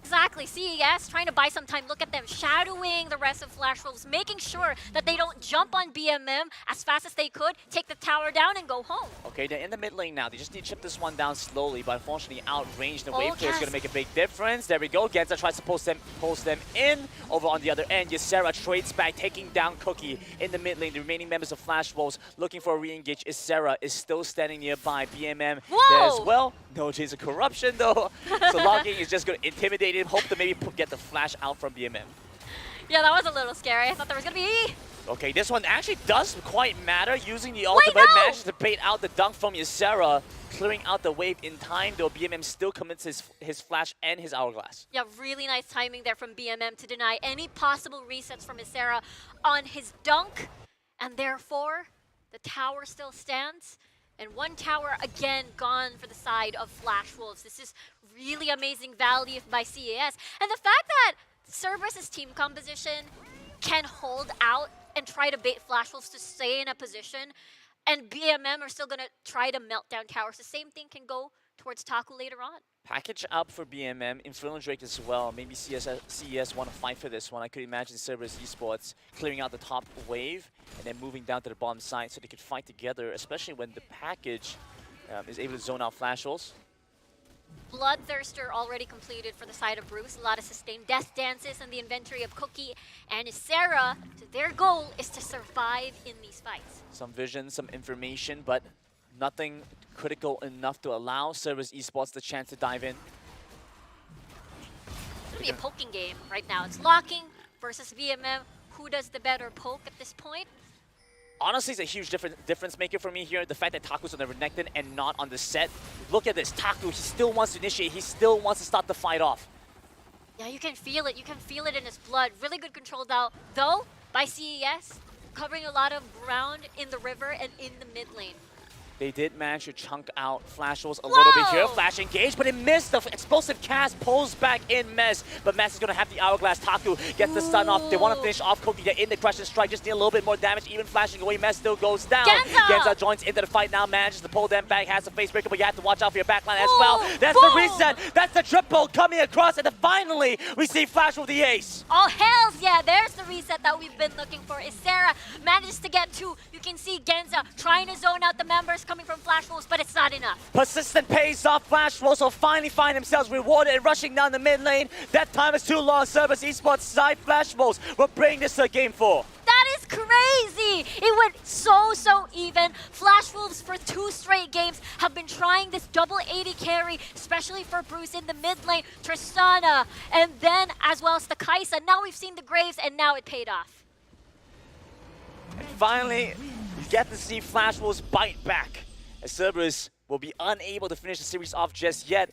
Exactly, CES trying to buy some time. Look at them shadowing the rest of Flash Wolves, making sure that they don't jump on BMM as fast as they could, take the tower down and go home. Okay, they're in the mid lane now. They just need to chip this one down slowly, but unfortunately outrange the wave clear is yes. going to make a big difference. There we go. Genza tries to post them in. Over on the other end, Ysera trades back, taking down Cookie in the mid lane. The remaining members of Flash Wolves looking for a re-engage. Ysera is still standing nearby. BMM there as well. No chance of corruption though. So Logging is just going to intimidate him, hope to maybe get the flash out from BMM. Yeah, that was a little scary. I thought there was going to be... Okay, this one actually does quite matter. Using the ultimate, manages to bait out the dunk from Ysera, clearing out the wave in time, though BMM still commits his flash and his hourglass. Yeah, really nice timing there from BMM to deny any possible resets from Ysera on his dunk. And therefore, the tower still stands. And one tower again gone for the side of Flash Wolves. This is really amazing value by CES. And the fact that CERBERUS' team composition can hold out and try to bait Flash Wolves to stay in a position, and BMM are still going to try to melt down towers. The same thing can go towards Taku later on. Package up for BMM, Infernal Drake as well. Maybe CES want to fight for this one. I could imagine Cerberus Esports clearing out the top wave and then moving down to the bottom side so they could fight together, especially when the package is able to zone out Flash Wolves. Bloodthirster already completed for the side of Bruce. A lot of sustained death dances in the inventory of Cookie and Ysera. So their goal is to survive in these fights. Some vision, some information, but nothing critical enough to allow Cerberus Esports the chance to dive in. It's going to be a poking game right now. It's Locking versus BMM. Who does the better poke at this point? Honestly, it's a huge difference maker for me here. The fact that Taku's on the Renekton and not on the set. Look at this. Taku, he still wants to initiate. He still wants to start the fight off. Yeah, you can feel it. You can feel it in his blood. Really good control though by CES. Covering a lot of ground in the river and in the mid lane. They did manage to chunk out Flash Wolves a little bit here. Flash engaged, but it missed. The explosive cast pulls back in Mez, but Mez is going to have the hourglass. Taku gets the stun off. They want to finish off Cookie. They're in the crush and strike. Just need a little bit more damage. Even flashing away, Mez still goes down. Genza joins into the fight now, manages to pull them back. Has a face breaker, but you have to watch out for your backline as well. That's the reset. That's the triple coming across, and then finally we see Flash with the ace. Oh, hells yeah. There's the reset that we've been looking for. Ysera manages to get two. You can see Genza trying to zone out the members coming from Flash Wolves, but it's not enough. Persistent pays off. Flash Wolves will finally find themselves rewarded and rushing down the mid lane. That time is too long. Cerberus Esports side Flash Wolves will bring this to game 4. That is crazy! It went so even. Flash Wolves for 2 straight games have been trying this double 80 carry, especially for Bruce in the mid lane, Tristana, and then as well as the Kaisa. Now we've seen the Graves, and now it paid off. And finally, you get to see Flash Wolves bite back, as Cerberus will be unable to finish the series off just yet.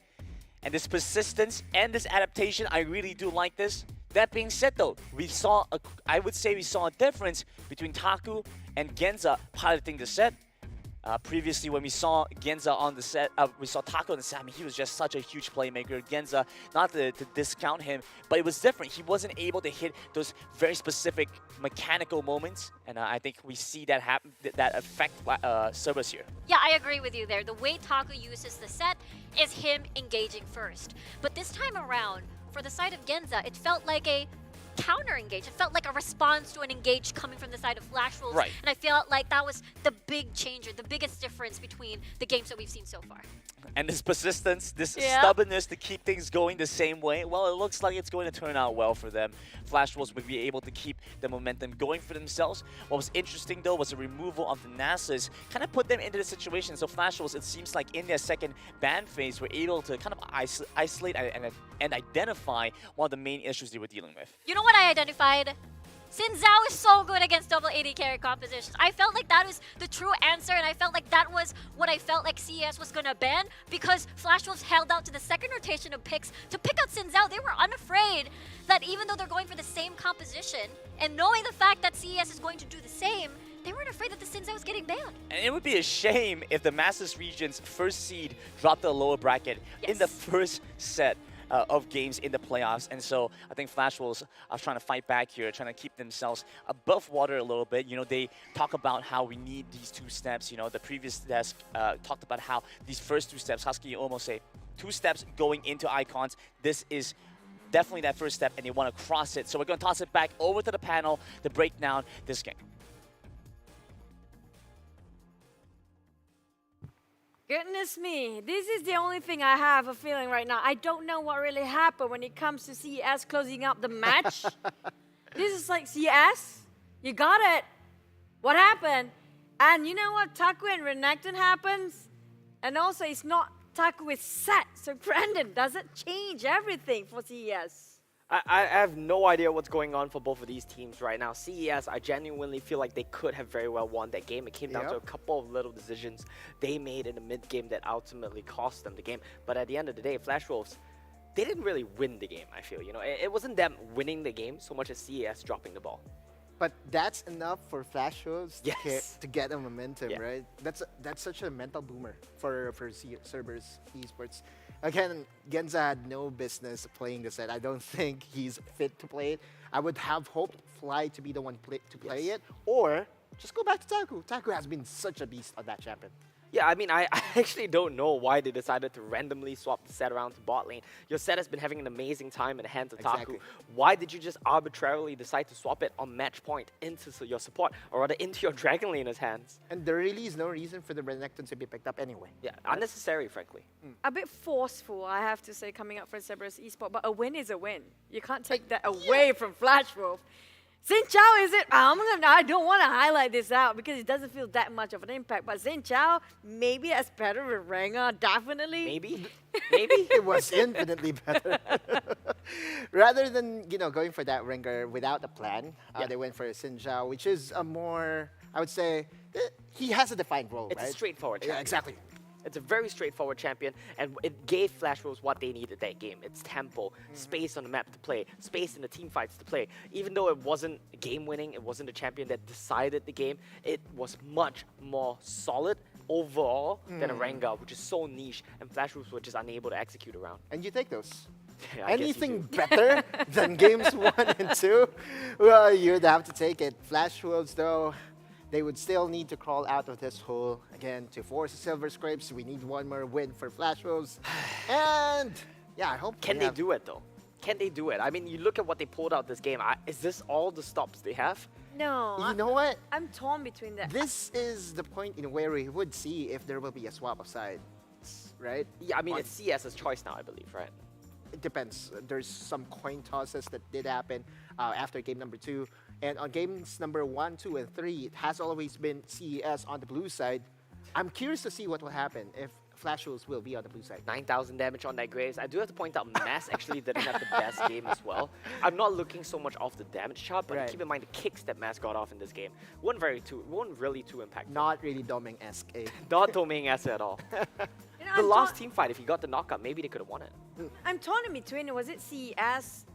And this persistence and this adaptation, I really do like this. That being said though, I would say we saw a difference between Taku and Genza piloting the set. Previously, when we saw Genza on the set, we saw Taku on the set. I mean, he was just such a huge playmaker. Genza, not to discount him, but it was different. He wasn't able to hit those very specific mechanical moments, and I think we see that happen, that affect Cerberus here. Yeah, I agree with you there. The way Taku uses the set is him engaging first. But this time around, for the side of Genza, it felt like a counter-engage. It felt like a response to an engage coming from the side of Flash Wolves. Right. And I felt like that was the big changer, the biggest difference between the games that we've seen so far. And this persistence, this stubbornness to keep things going the same way, well, it looks like it's going to turn out well for them. Flash Wolves will be able to keep the momentum going for themselves. What was interesting, though, was the removal of the Nasus kind of put them into the situation. So Flash Wolves, it seems like in their second ban phase, were able to kind of isolate and identify one of the main issues they were dealing with. You know what I identified? Xin Zhao is so good against double 80 carry compositions. I felt like that was the true answer, and I felt like that was what I felt like CES was going to ban, because Flash Wolves held out to the second rotation of picks to pick out Xin Zhao. They were unafraid that even though they're going for the same composition, and knowing the fact that CES is going to do the same, they weren't afraid that the Xin Zhao was getting banned. And it would be a shame if the Masters region's first seed dropped to a lower bracket in the first set of games in the playoffs. And so I think Flash Wolves are trying to fight back here, trying to keep themselves above water a little bit. You know, they talk about how we need these 2 steps. You know, the previous desk talked about how these first 2 steps, Husky almost say, 2 steps going into Icons. This is definitely that first step, and they want to cross it. So we're going to toss it back over to the panel to break down this game. Goodness me, this is the only thing I have a feeling right now. I don't know what really happened when it comes to CES closing up the match. This is like, CES, you got it. What happened? And you know what? Taku and Renekton happens. And also, it's not Taku with set. So, Brandon, does it change everything for CES? I have no idea what's going on for both of these teams right now. CES, I genuinely feel like they could have very well won that game. It came down to a couple of little decisions they made in the mid-game that ultimately cost them the game. But at the end of the day, Flash Wolves, they didn't really win the game, I feel. You know, it wasn't them winning the game so much as CES dropping the ball. But that's enough for Flash Wolves Yes. to get a momentum, Yeah. right? That's such a mental boomer for Cerberus Esports. Again, Genza had no business playing the set. I don't think he's fit to play it. I would have hoped Fly to be the one to play it, or just go back to Taku. Taku has been such a beast on that champion. Yeah, I mean, I actually don't know why they decided to randomly swap the set around to bot lane. Your set has been having an amazing time in the hands of Taku. Why did you just arbitrarily decide to swap it on match point into your support, or rather into your Dragon Laner's hands? And there really is no reason for the Renekton to be picked up anyway. Yeah, unnecessary, frankly. A bit forceful, I have to say, coming up for Cerberus Esports, but a win is a win. You can't take that away from Flash Wolf. Xin Chao, is it? I don't want to highlight this out because it doesn't feel that much of an impact, but Xin Chao, maybe that's better with Rengar, definitely. Maybe. Maybe. It was infinitely better. Rather than, going for that Rengar without a plan, they went for Xin Chao, which is a more, I would say, he has a defined role, It's right? a straightforward Yeah, champion. exactly. It's a very straightforward champion, and it gave Flash Wolves what they needed that game. It's tempo, space on the map to play, space in the team fights to play. Even though it wasn't game-winning, it wasn't a champion that decided the game, it was much more solid overall than a Rengar, which is so niche, and Flash Wolves were just unable to execute around. And you take those. Yeah, I guess you Anything do. better than games 1 and 2, well, you'd have to take it. Flash Wolves, though, they would still need to crawl out of this hole. Again, to force the Silver Scrapes, we need one more win for Flash Wolves. And, yeah, I hope Can they do it, though? Can they do it? I mean, you look at what they pulled out this game. Is this all the stops they have? No. You know what? I'm torn between that. This is the point in where we would see if there will be a swap of sides, right? Yeah, I mean, it's CS's choice now, I believe, right? It depends. There's some coin tosses that did happen after game number 2. And on games number 1, 2, and 3, it has always been CES on the blue side. I'm curious to see what will happen if Flash Wolves will be on the blue side. 9,000 damage on that Graves. I do have to point out, Mass actually didn't have the best game as well. I'm not looking so much off the damage chart, but keep in mind the kicks that Mass got off in this game weren't really too impactful. Not really Doming-esque, eh? Not Doming-esque at all. The last team fight, if he got the knockout, maybe they could have won it. I'm torn in between. Was it CES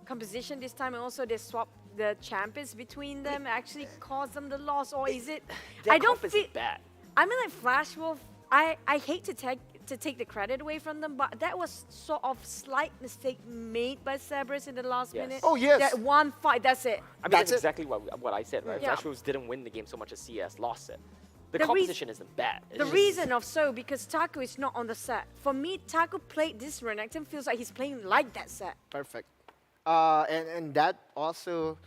composition this time, and also they swapped the champions between them, actually caused them the loss, or is it? I don't feel bad. I mean, like Flash Wolf. I hate to take the credit away from them, but that was sort of slight mistake made by Cerberus in the last minute. Oh, yes. That one fight. That's it. I mean, that's exactly what I said, right? Yeah. Flash Wolves didn't win the game so much as CS lost it. The The composition isn't bad. It's The just- reason of so because Taku is not on the set. For me, Taku played this Renekton feels like he's playing like that set. Perfect. And that also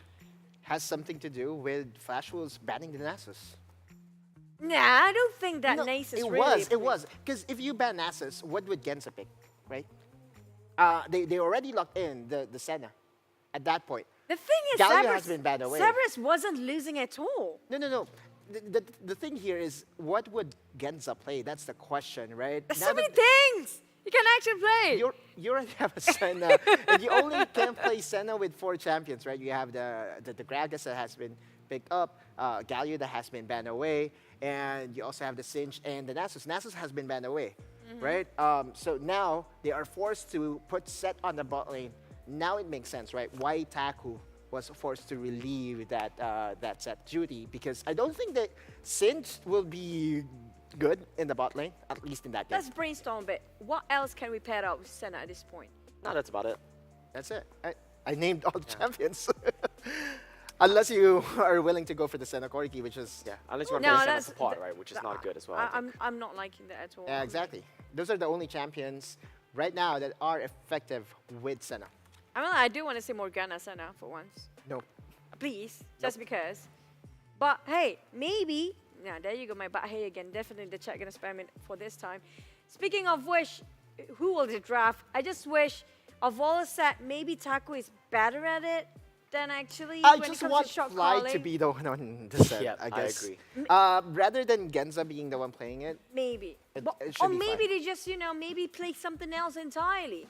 has something to do with Flash Wolves banning the Nasus. Nah, I don't think that No, Nasus it really. It was. Because if you ban Nasus, what would Genza pick, right? They already locked in the Senna at that point. The thing is, Galio Cerberus, has been banned away. Cerberus wasn't losing at all. No. The thing here is, what would Genza play? That's the question, right? There's Now so many that things you can actually play. you already have a Senna, and you only can play Senna with 4 champions, right? You have the Gragas that has been picked up, Galio that has been banned away, and you also have the Singe and the Nasus. Nasus has been banned away, right? So now they are forced to put Set on the bot lane. Now it makes sense, right? Why Taku was forced to relieve that Set duty, because I don't think that Singe will be good in the bot lane, at least in that game. Let's brainstorm a bit. What else can we pair up with Senna at this point? No, that's about it. That's it. I named all the champions. Unless you are willing to go for the Senna Corki, which is... Yeah, unless you want No, to play Senna that's- support, right, which is not good as well. I think. I'm not liking that at all. Yeah, exactly. Those are the only champions right now that are effective with Senna. I mean, I do want to see Morgana Senna for once. No. Please, just because. But hey, maybe. Now there you go, my but hey again. Definitely the chat gonna spam it for this time. Speaking of which, who will they draft? I just wish of all the set, maybe Taco is better at it than actually I when just it comes want to shot Fly calling. to be the one on the set, Yeah, I guess. agree. Rather than Genza being the one playing it. Maybe. It Or should be maybe Fly. they just, maybe play something else entirely.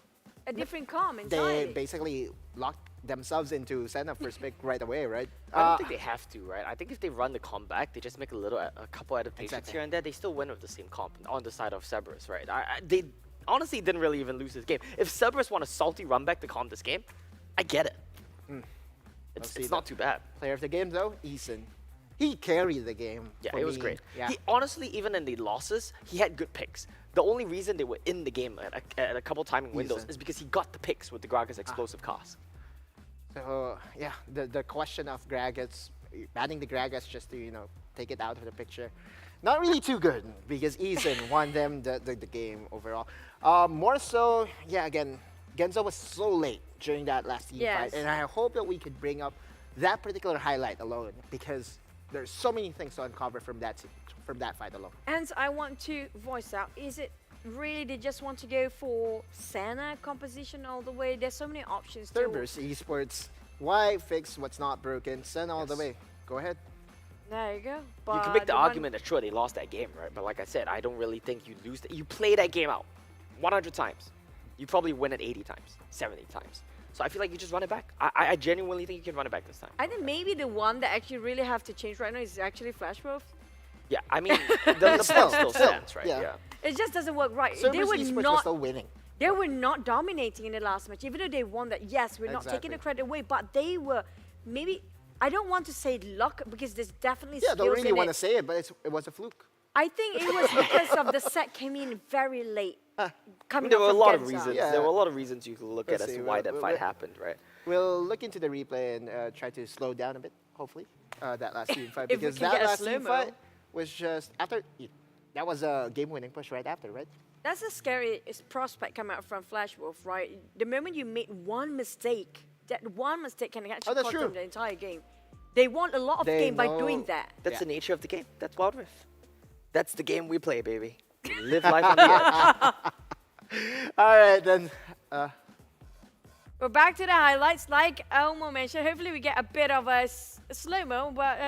A different com They entirely. basically lock themselves into Senna first pick right away, right? I don't think they have to, right? I think if they run the comp back, they just make a couple adaptations Exactly. here and there, they still win with the same comp on the side of Cerberus, right? They honestly didn't really even lose this game. If Cerberus want a salty run back to comp this game, I get it. It's not too bad. Player of the game though, Eason. He carried the game. Yeah, for it was me. great. Yeah. He honestly, even in the losses, he had good picks. The only reason they were in the game at a couple timing windows Eason. is because he got the picks with the Gragas explosive cast. So yeah, the question of Gragas, banning the Gragas just to take it out of the picture, not really too good because Eason won them the game overall. More so, yeah, again, Genzo was so late during that last team fight, and I hope that we could bring up that particular highlight alone because there's so many things to uncover from that fight alone. And I want to voice out, is it really they just want to go for Senna composition all the way? There's so many options. Cerberus Esports, why fix what's not broken? Send all the way. Go ahead. There you go. You But can make the one- argument that sure they lost that game, right? But like I said, I don't really think you lose. You play that game out 100 times. You probably win it 80 times, 70 times. So I feel like you just run it back. I genuinely think you can run it back this time. I think maybe the one that actually really have to change right now is actually Flash Wolf. Yeah, I mean, the point still stands, right? yeah. It just doesn't work right. They Cerberus were Esports was not still winning. They were not dominating in the last match, even though they won that. Yes, we're not taking Exactly. the credit away, but they were maybe. I don't want to say luck because there's definitely Yeah, skills don't really in want to it. say it, but it was a fluke. I think it was because of the set came in very late. Coming There up were a from lot of Genza. reasons. Yeah. There were a lot of reasons you could look Let's at as see, to why we'll- that we'll- fight we'll- happened, right? We'll look into the replay and try to slow down a bit, hopefully, that last team fight. If we Because can that get a last team slow-mo. fight was just after. That was a game-winning push right after, right? That's a scary prospect coming out from Flash Wolf, right? The moment you make one mistake, that one mistake can actually that's cost true. them the entire game. They won a lot of They game by know- doing that. That's the nature of the game. That's Wild Rift. That's the game we play, baby. We live life on the edge. All right, then. We're back to the highlights. Like Elmo mentioned, hopefully we get a bit of a slow-mo, but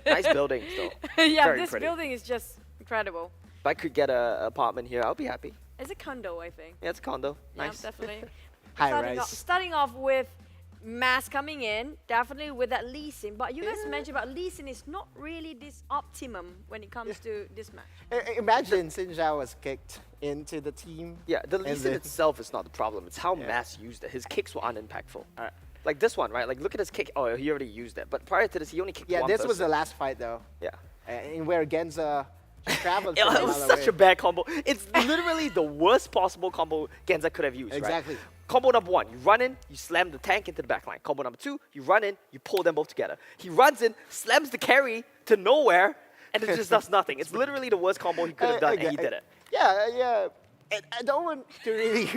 Nice building, though. yeah, Very this pretty. building is just incredible. If I could get an apartment here, I'll be happy. It's a condo, I think. Yeah, it's a condo. Yeah, Nice. definitely. High starting, rise. off, starting off with Mass coming in, definitely with that Lee Sin. But you guys mentioned about Lee Sin is not really this optimum when it comes to this match. Imagine Sinjao was kicked into the team. Yeah, the and Lee Sin then- itself is not the problem. It's how Mass used it. His kicks were unimpactful. Like this one, right? Like look at his kick. Oh, he already used it. But prior to this, he only kicked Yeah, one this was the person. last fight, though. Yeah. In where Genza traveled It from was mile such away. a bad combo. It's literally the worst possible combo Genza could have used, Exactly. right? Combo number one, you run in, you slam the tank into the backline. Combo number two, you run in, you pull them both together. He runs in, slams the carry to nowhere, and it just does nothing. It's literally the worst combo he could have done, and he did it. Yeah, yeah. I don't want to really.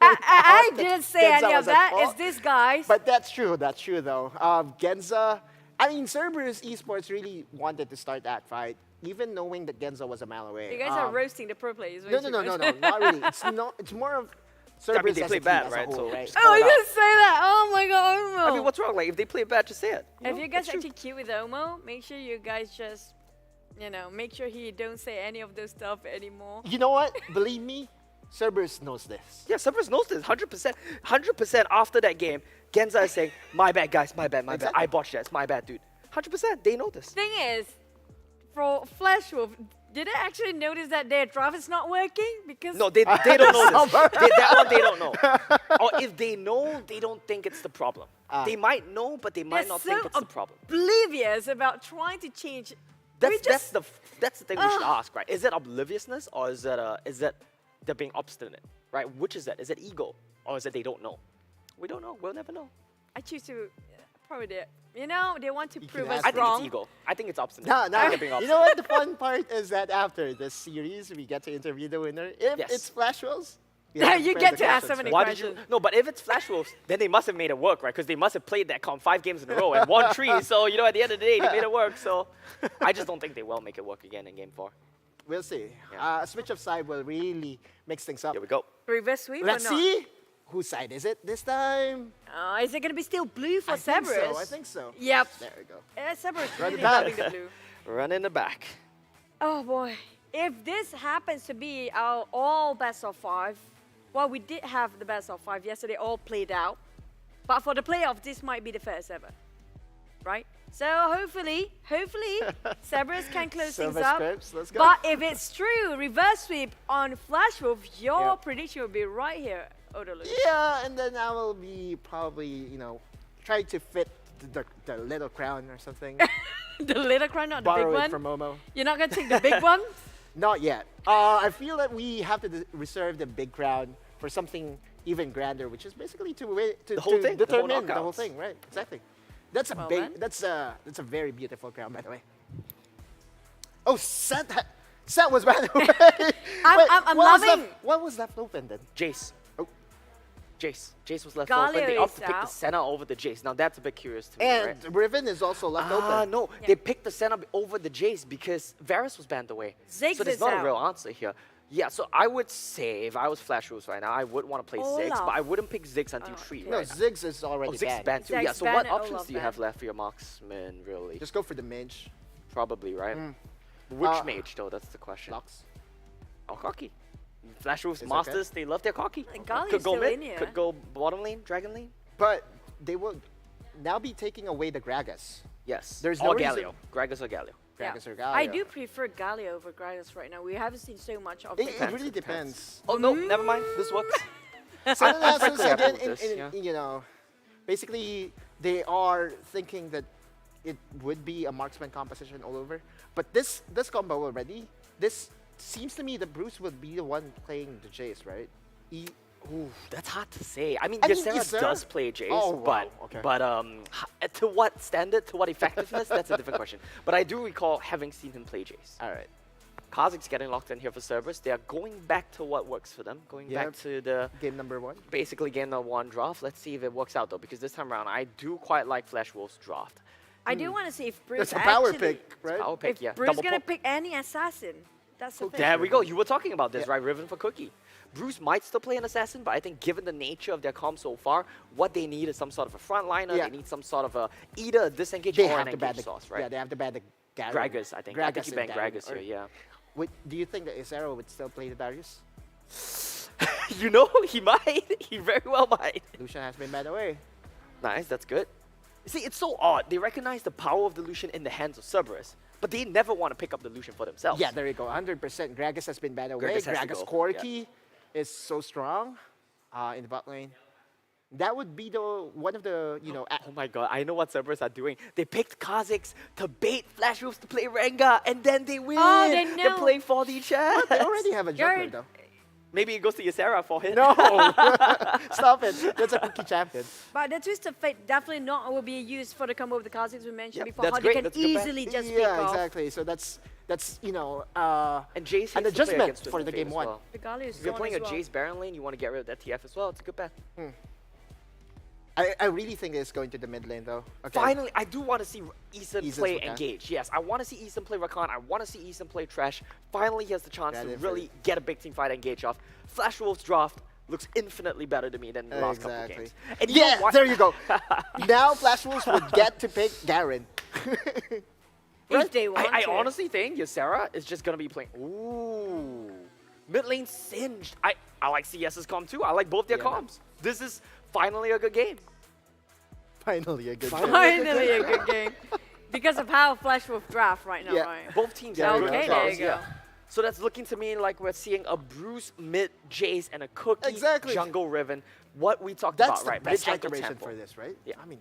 I didn't say Genza any of was at that. fault. It's this guys. But that's true. That's true, though. Genza. I mean, Cerberus Esports really wanted to start that fight, even knowing that Genza was a mile away. You guys are roasting the pro players. No, no, not really. It's not. It's more of Cerberus they as play a team bad, as a right? whole, So right? just Oh, you didn't say that. Oh my god. I mean, what's wrong? Like, if they play bad, just say it. If you guys actually cute with Omo, make sure you guys just, make sure he don't say any of those stuff anymore. You know what? Believe me, Cerberus knows this. Yeah, Cerberus knows this. 100%. 100% after that game, Genza is saying, my bad, guys, my bad, my bad. I botched that. It's my bad, dude. 100%. They know this. Thing is, for Flash Wolf, did I actually notice that their draft is not working? Because No, they don't know this. That one they don't know. Or if they know, they don't think it's the problem. They might know, but they might they're not so think it's the problem. oblivious about trying to change. That's the thing we should ask, right? Is it obliviousness or is that they're being obstinate, right? Which is that? Is it ego or is it they don't know? We don't know. We'll never know. I choose to probably they want to prove us I think wrong. it's ego. I think it's obstinate. No, I think they're being You obstinate. know what? The fun part is that after the series, we get to interview the winner. If Yes. it's Flash Rolls, You get to ask so many Why did you? questions. No, but if it's Flash Wolves, then they must have made it work, right? Because they must have played that comp 5 games in a row and won 3. So, you know, at the end of the day, they made it work. So, I just don't think they will make it work again in game 4. We'll see. Yeah. A switch of side will really mix things up. Here we go. Reverse sweep Let's or not? see. Whose side is it this time? Is it going to be still blue for I think Cerberus? so. I think so. Yep. There we go. Cerberus Run really it back. loving the blue. Run in the back. Oh boy. If this happens to be our all best of 5, well, we did have the best of 5 yesterday, all played out. But for the playoff, this might be the first ever. Right? So hopefully, Cerberus can close things Silver up. scripts, let's go. But if it's true, reverse sweep on Flash Wolf, your Yeah. prediction will be right here, Odaloo. Yeah, and then I will be probably, you know, trying to fit the little crown or something. The little crown, not the big Borrow one. it from Momo. You're not going to take the big one? Not yet. I feel that we have to reserve the big crown for something even grander, which is basically to The whole thing, the whole determine the whole knockouts. thing, right? Exactly. That's a Well big. then. That's a very beautiful crown, by the way. Oh, Set was by the way. I'm loving. What was left open then? Jace. Oh. Jace was left Galio open. They opted is to pick the out. Senna over the Jace. Now that's a bit curious to me, And right? Riven is also left open. No, they picked the Senna over the Jace because Varus was banned away. Ziggs so there's is not out. a real answer here. Yeah, so I would say if I was Flash Rules right now, I would want to play Ziggs, Olaf. but I wouldn't pick Ziggs until 3 No, right now. Ziggs is Oh, already Ziggs is banned. banned too. Yeah, Ziggs so banned what and options Olaf do you have banned. left for your marksman, really? Just go for the mage. Probably, right? Mm. Which mage, though? That's the question. Lux. Oh, cocky. Flash Rules It's Masters, they love their cocky. Galio's Could go still mid, in here. could go bottom lane, dragon lane. But they will now be taking away the Gragas. Yes. There's or no reason- Galio. Gragas or Galio. Gragas or I Galio. do prefer Galio over Gragas right now. We haven't seen so much of It, it. it really depends. Oh, no, never mind. This works. Sun and Ashes Frankly, I'm again, cool with this, yeah. you know, basically they are thinking that it would be a marksman composition all over. But this combo already, this seems to me that Bruce would be the one playing the Jace, right? Ooh, that's hard to say. I mean, I mean, Ysera Ysera- does play Jace, Oh, wow, okay. but to what standard, to what effectiveness, that's a different question. But I do recall having seen him play Jace. All right. Kha'Zix's getting locked in here for Cerberus. They are going back to what works for them, going Yeah. back to the Game number 1. basically game number 1 draft. Let's see if it works out though, because this time around, I do quite like Flash Wolf's draft. I do want to see if Bruce It's a power actually, pick, right? Power pick, if yeah. Bruce Double gonna poke. pick any assassin. That's the thing. There we go. You were talking about this, Yeah. right? Riven for Cookie. Bruce might still play an assassin, but I think given the nature of their comp so far, what they need is some sort of a frontliner. Yeah. They need some sort of a either a disengage They or have an to ban engage the sauce, right? Yeah, they have to ban the Garen. Gragas, I think. I think Gragas you and bang Garen, Gragas or- here, yeah. Do you think that Ysera would still play the Darius? You know, he might. He very well might. Lucian has been banned away. Nice, that's good. See, it's so odd. They recognize the power of the Lucian in the hands of Cerberus, but they never want to pick up the Lucian for themselves. Yeah, there you go. 100%. Gragas has been banned away. Gragas has to Gragas go, Corki is so strong in the bot lane. That would be the one of the, you know, Oh my god, I know what Cerberus are doing. They picked Kha'Zix to bait Flash Wolves to play Rengar, and then they win. Oh, they They're know. playing 4D chess. they already have a jungler Jared. though. Maybe it goes to Ysera for him. No! Stop it. That's a cookie champion. But the Twist of Fate definitely not will be used for the combo with the Kha'Zix we mentioned Yep, before. that's How great, they can that's a good bet. easily just pick Yeah, off. exactly. So that's you know, And Jace hates an to play adjustment against for Twist the of Fate game as 1. well. The Galio is If you're gone playing as a well. Jace Baron lane, you want to get rid of that TF as well. It's a good bet. I really think it's going to the mid lane though. Okay. Finally, I do want to see Eason Eason's play Rakan. Engage. Yes, I want to see Eason play Rakan. I want to see Eason play Trash. Finally, he has the chance to Ready for really it. get a big team fight Engage off. Flash Wolves draft looks infinitely better to me than the last couple of Exactly. games. And you know Yeah, what? there you go. Now Flash Wolves would get to pick Garen. If they want I to. honestly think Ysera is just going to be playing. Ooh. Mid lane singed. I like CS's comp too. I like both their Yeah. comps. This is finally a good game. Finally a good Finally. game. Finally a good game. Because of how Flash Wolf draft right now, Yeah. right? Both teams There have you good go. Okay, there draws, you go. yeah. So that's looking to me like we're seeing a Bruce mid Jace and a Cookie Exactly. jungle Riven. What we talked That's about, the right? best Mid-jungle iteration tempo. for this, right? Yeah. I mean,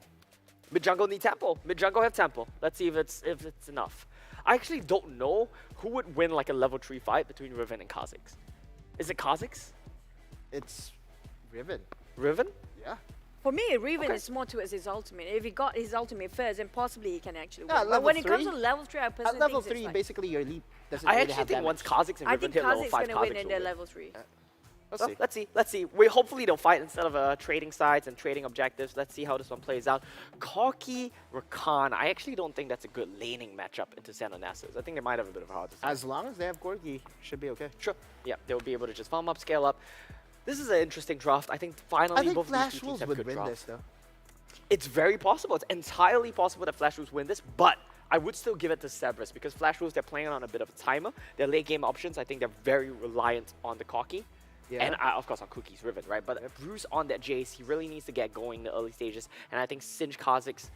Mid jungle need tempo. Mid jungle have tempo. Let's see if it's enough. I actually don't know who would win like a level 3 fight between Riven and Kha'Zix. Is it Kha'Zix? it's Riven. Riven? Yeah. For me, Riven Okay. is more towards his ultimate. If he got his ultimate first, then possibly he can actually Yeah, win. But level when it comes 3, to level 3, I personally At level think it's 3, like, basically your lead doesn't I really actually have think damage. once Kha'Zix and I Riven think hit level Kha'Zix 5, gonna win Kha'Zix in will their win. level 3. Well, let's see. We hopefully don't fight instead of trading sides and trading objectives. Let's see how this one plays out. Corki, Rakan. I actually don't think that's a good laning matchup into Xanonassus. I think they might have a bit of a hard time. As long as they have Corki, should be okay. Sure. Yeah, they'll be able to just farm up, scale up. This is an interesting draft. I think finally both of these two teams have good drafts. This, though. It's very possible. It's entirely possible that Flash Wolves win this, but I would still give it to Cerberus because Flash Wolves, they're playing on a bit of a timer. Their late game options, I think they're very reliant on the Corki. Yeah. And of course on Cookie's Riven, right? But Bruce on that Jace, he really needs to get going in the early stages. And I think Singe Kha'Zix,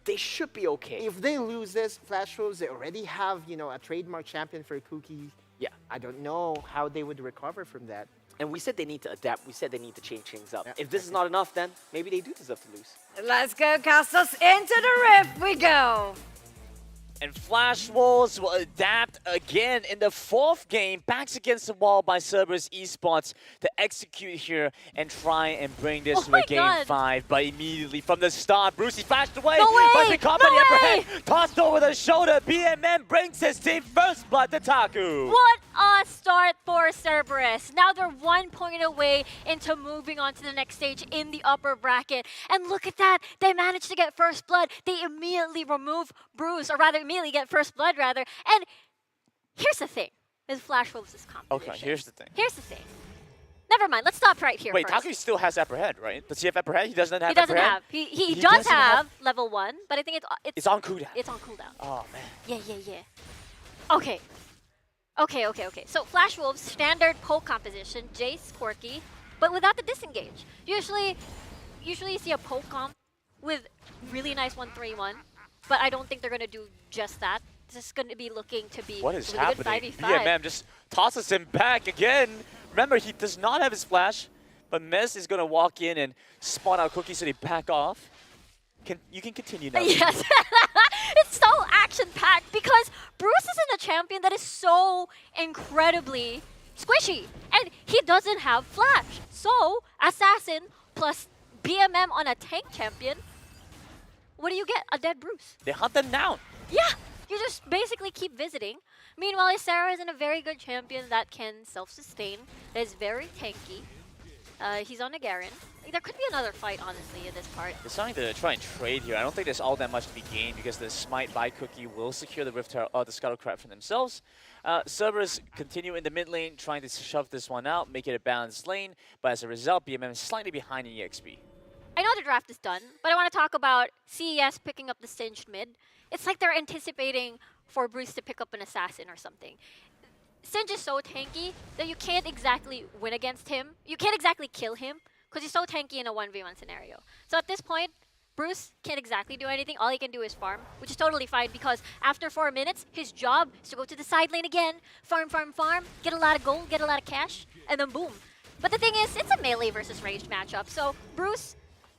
they should be okay. If they lose this, Flash Wolves, they already have, you know, a trademark champion for Cookie. Yeah. I don't know how they would recover from that. And we said they need to adapt. We said they need to change things up. Yeah, if this is not enough, then maybe they do deserve to lose. Let's go, Castles. Into the rift we go. And Flash Wolves will adapt again in the fourth game. Backs against the wall by Cerberus Esports to execute here and try and bring this to a game 5. But immediately from the start, Brucey flashed away. But the company upper hand tossed over the shoulder. BMM brings his team first blood to Taku. What a start for Cerberus. Now they're 1 point away into moving on to the next stage in the upper bracket. And look at that. They managed to get first blood. They immediately remove Bruce, or rather immediately get first blood rather. And here's the thing with Flash Wolves' competition. Okay, here's the thing. Here's the thing. Never mind, let's stop right here. Wait, first. Taku still has upper head, right? Does he have upper head? He doesn't have He doesn't upper have. head? He does have level 1, but I think it's on cooldown. It's on cooldown. Oh, man. Yeah. Okay. So Flash Wolves, standard poke composition, Jace, Corki, but without the disengage. Usually you see a poke comp with really nice 1-3-1, but I don't think they're going to do just that. This is going to be looking to be what is really happening? Good 5v5. BMM just tosses him back again. Remember, he does not have his flash, but Mez is going to walk in and spawn out Cookie so they back off. You can continue now. Yes. It's so action-packed because Bruce isn't a champion that is so incredibly squishy, and he doesn't have flash. So, Assassin plus BMM on a tank champion, what do you get? A dead Bruce. They hunt them down. Yeah, you just basically keep visiting. Meanwhile, Sarah isn't a very good champion that can self-sustain, that is very tanky. He's on a Garen. There could be another fight, honestly, in this part. They're starting to try and trade here. I don't think there's all that much to be gained because the Smite by Cookie will secure the Rift Tower, the Scuttlecraft for themselves. Cerberus continue in the mid lane, trying to shove this one out, make it a balanced lane, but as a result, BMM is slightly behind in EXP. I know the draft is done, but I want to talk about CES picking up the Singed mid. It's like they're anticipating for Bruce to pick up an Assassin or something. Singe is so tanky that you can't exactly win against him. You can't exactly kill him because he's so tanky in a 1v1 scenario. So at this point, Bruce can't exactly do anything. All he can do is farm, which is totally fine because after 4 minutes, his job is to go to the side lane again, farm, get a lot of gold, get a lot of cash, and then boom. But the thing is, it's a melee versus ranged matchup. So Bruce,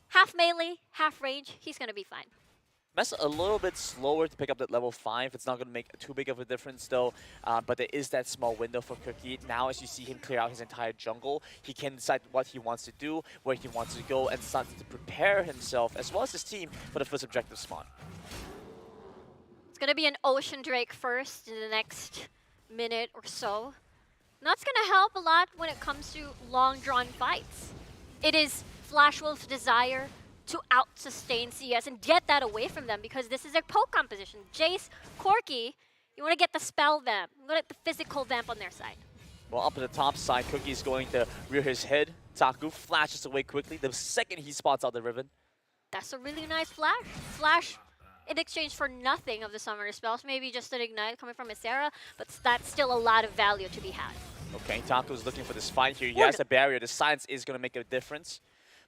half melee, half range, he's going to be fine. Mess a little bit slower to pick up that level 5. It's not going to make too big of a difference though, but there is that small window for Cookie. Now as you see him clear out his entire jungle, he can decide what he wants to do, where he wants to go, and start to prepare himself as well as his team for the first objective spawn. It's going to be an Ocean Drake first in the next minute or so. And that's going to help a lot when it comes to long-drawn fights. It is Flash Wolf's desire to out-sustain CS and get that away from them because this is their poke composition. Jace, Corki, you want to get the spell vamp. You want to get the physical vamp on their side. Well, up at the top side, Cookie's going to rear his head. Taku flashes away quickly the second he spots out the Riven. That's a really nice flash. Flash in exchange for nothing of the summoner spells. Maybe just an ignite coming from Isera, but that's still a lot of value to be had. Okay, Taku's looking for this fight here. He has a barrier. The silence is going to make a difference.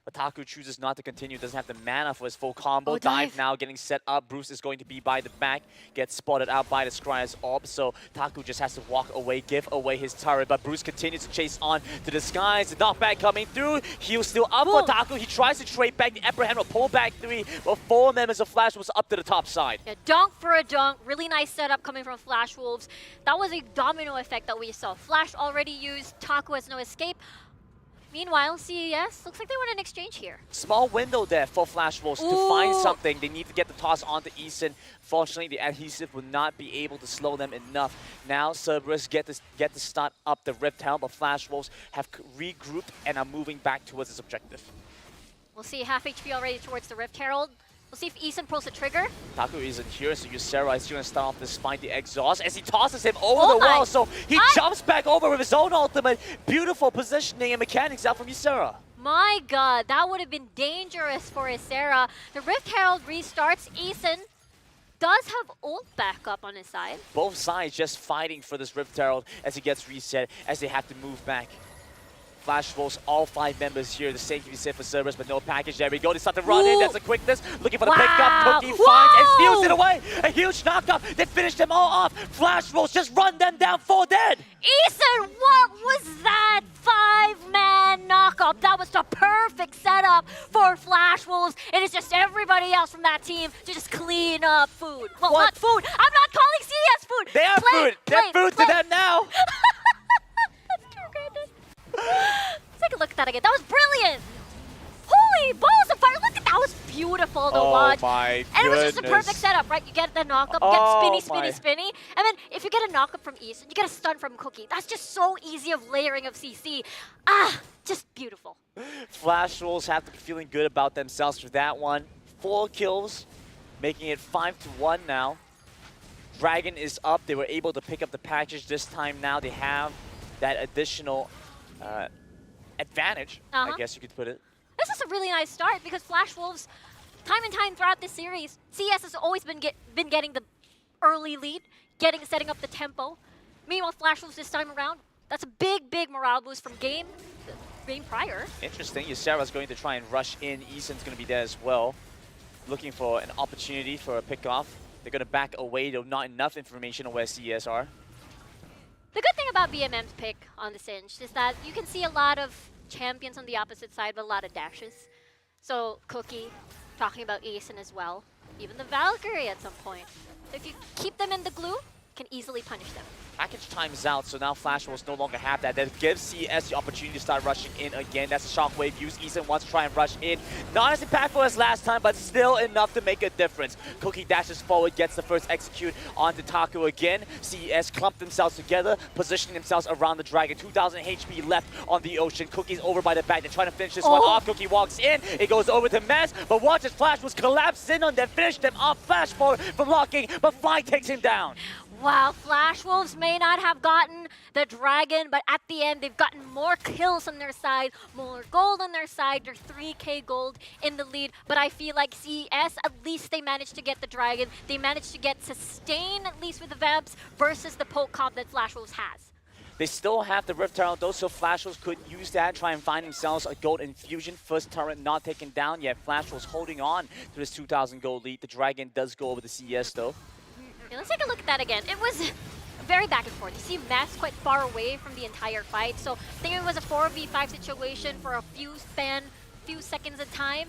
But Taku chooses not to continue, doesn't have the mana for his full combo. Dive now getting set up. Bruce is going to be by the back, gets spotted out by the Scryer's orb. So Taku just has to walk away, give away his turret. But Bruce continues to chase on to the skies. The knockback coming through. He's still up for Taku. He tries to trade back. The Upper Hand will pull back 3. But 4 members of Flash was up to the top side. Yeah, dunk for a dunk. Really nice setup coming from Flash Wolves. That was a domino effect that we saw. Flash already used. Taku has no escape. Meanwhile, CES looks like they want an exchange here. Small window there for Flash Wolves to find something. They need to get the toss onto Eason. Fortunately, the adhesive will not be able to slow them enough. Now, Cerberus get to start up the Rift Helm, but Flash Wolves have regrouped and are moving back towards its objective. We'll see half HP already towards the Rift Herald. We'll see if Eason pulls the trigger. Taku isn't here, so Ysera is going to start off this fight, the exhaust, as he tosses him over the wall. So he jumps back over with his own ultimate. Beautiful positioning and mechanics out from Ysera. My god, that would have been dangerous for Ysera. The Rift Herald restarts. Eason does have ult back up on his side. Both sides just fighting for this Rift Herald as he gets reset, as they have to move back. Flash Wolves, all 5 members here. The same can be said for Cerberus, but no package. There we go. They start to run in. That's a quickness. Looking for the pickup. Cookie finds and steals it away. A huge knockup. They finish them all off. Flash Wolves just run them down 4 dead. Eason, what was that 5-man knockup? That was the perfect setup for Flash Wolves. It is just everybody else from that team to just clean up food. Well, not food. I'm not calling CS food. They are food. They're food to them now. Let's take a look at that again. That was brilliant. Holy balls of fire. Look at that. That was beautiful to watch. My and it was just a perfect setup, right? You get the knockup, get spinny. And then if you get a knockup from Eason, you get a stun from Cookie. That's just so easy of layering of CC. Just beautiful. Flash Wolves have to be feeling good about themselves for that one. 4 kills, making it 5-1 now. Dragon is up. They were able to pick up the package this time now. They have that additional advantage, I guess you could put it. This is a really nice start because Flash Wolves, time and time throughout this series, CS has always been getting the early lead, setting up the tempo. Meanwhile, Flash Wolves this time around, that's a big morale boost from game prior. Interesting. Ysera's going to try and rush in. Eason's going to be there as well, looking for an opportunity for a pickoff. They're going to back away, though not enough information on where CS are. The good thing about BMM's pick on the Singed is that you can see a lot of champions on the opposite side with a lot of dashes. So Cookie, talking about Eason as well, even the Valkyrie at some point. So if you keep them in the glue, you can easily punish them. Package times out, so now Flash Wolves no longer have that. That gives CS the opportunity to start rushing in again. That's a shockwave use. Eason wants to try and rush in. Not as impactful as last time, but still enough to make a difference. Cookie dashes forward, gets the first execute onto Taku again. CS clump themselves together, positioning themselves around the Dragon. 2,000 HP left on the Ocean. Cookie's over by the back. They're trying to finish this one off. Cookie walks in. It goes over to Mess, but watch as Flash Wolves collapse in on them, finish them off. Flash forward from locking, but Fly takes him down. Wow, Flash Wolves may not have gotten the Dragon, but at the end, they've gotten more kills on their side, more gold on their side. They're 3k gold in the lead, but I feel like CES, at least they managed to get the Dragon. They managed to get sustain, at least with the Vebs, versus the poke comp that Flash Wolves has. They still have the Rift Herald, though, so Flash Wolves could use that, try and find themselves a gold infusion. First turret not taken down yet. Flash Wolves holding on to this 2,000 gold lead. The Dragon does go over the CS, though. Okay, let's take a look at that again. It was very back and forth. You see Mass quite far away from the entire fight, so I think it was a 4v5 situation for a few seconds of time.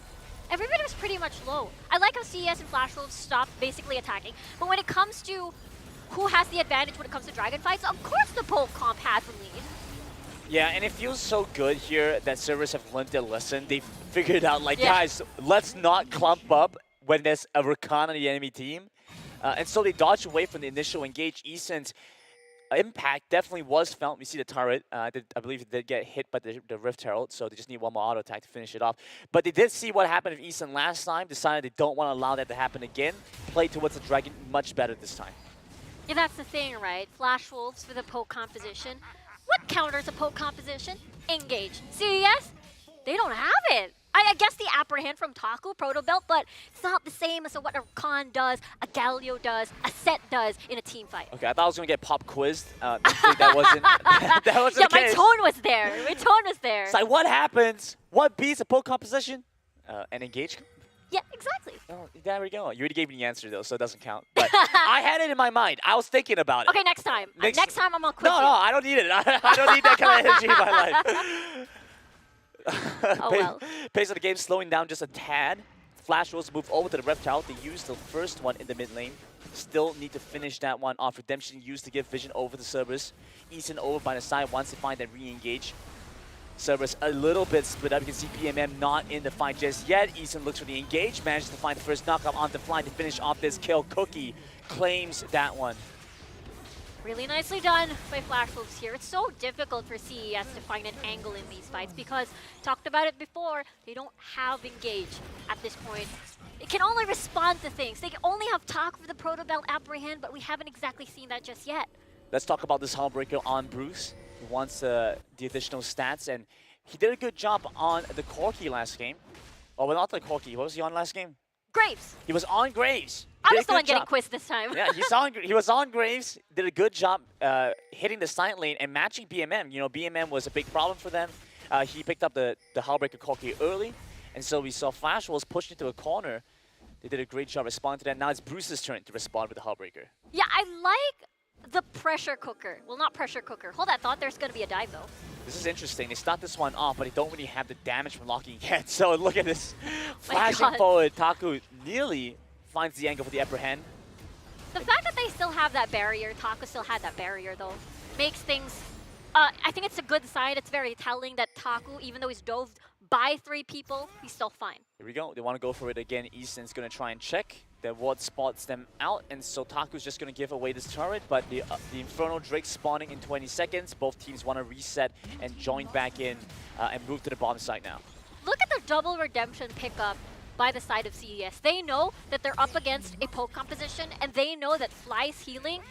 Everybody was pretty much low. I like how CS and Flash Wolves stopped basically attacking, but when it comes to who has the advantage when it comes to Dragon fights, of course the poke comp has the lead. Yeah, and it feels so good here that Cerberus have learned their lesson. They figured out, like, guys, let's not clump up when there's a Rakan on the enemy team. And so they dodge away from the initial engage. Eason's impact definitely was felt. We see the turret. I believe it did get hit by the Rift Herald, so they just need one more auto attack to finish it off. But they did see what happened with Eason last time, decided they don't want to allow that to happen again. Play towards the Dragon much better this time. Yeah, that's the thing, right? Flash Wolves for the poke composition. What counters a poke composition? Engage. CES? They don't have it. I guess the apprehend from Taku, Proto Belt, but it's not the same as what a Khan does, a Galio does, a Set does in a team fight. Okay, I thought I was going to get pop quizzed. That wasn't, that wasn't the case. My tone was there. My tone was there. It's like, what happens? What beats a poke composition? An engage? Yeah, exactly. Oh, there we go. You already gave me the answer, though, so it doesn't count. But I had it in my mind. I was thinking about it. Okay, next time. Next time I'm going to quiz you. No, I don't need it. I don't need that kind of energy in my life. Pace of the game slowing down just a tad. Flash Wolves move over to the Rift Herald. They use the first one in the mid lane. Still need to finish that one off. Redemption used to give vision over to Cerberus. Eason over by the side once they find that re-engage. Cerberus a little bit split up. You can see BMM not in the fight just yet. Eason looks for the engage, manages to find the first knockout on the fly to finish off this kill. Cookie claims that one. Really nicely done by Flash Wolves here. It's so difficult for CES to find an angle in these fights because, talked about it before, they don't have engage at this point. It can only respond to things. They can only have talk for the Proto Belt apprehend, but we haven't exactly seen that just yet. Let's talk about this Hullbreaker on Bruce. He wants the additional stats, and he did a good job on the Corki last game. Oh, well, not the Corki. What was he on last game? Graves. He was on Graves. I Did was a the good one getting job. quizzed this time. Yeah, he was on Graves, did a good job hitting the side lane and matching BMM. You know, BMM was a big problem for them. He picked up the Hullbreaker Corki early, and so we saw Flash Wolves pushed into a corner. They did a great job responding to that. Now it's Bruce's turn to respond with the Hullbreaker. Yeah, I like the pressure cooker. Well, not pressure cooker. Hold that thought. There's going to be a dive, though. This is interesting. They start this one off, but they don't really have the damage from locking yet. So look at this. Flashing God. forward, Taku nearly finds the angle for the upper hand. The fact that they still have that barrier, Taku still had that barrier, though, makes things... I think it's a good sign. It's very telling that Taku, even though he's dove by 3 people, he's still fine. Here we go. They want to go for it again. Easton's going to try and check. Their ward spots them out, and so Taku's just going to give away this turret, but the Infernal Drake spawning in 20 seconds. Both teams want to reset and join back in and move to the bottom side now. Look at the double redemption pickup by the side of CES. They know that they're up against a poke composition, and they know that Fly's healing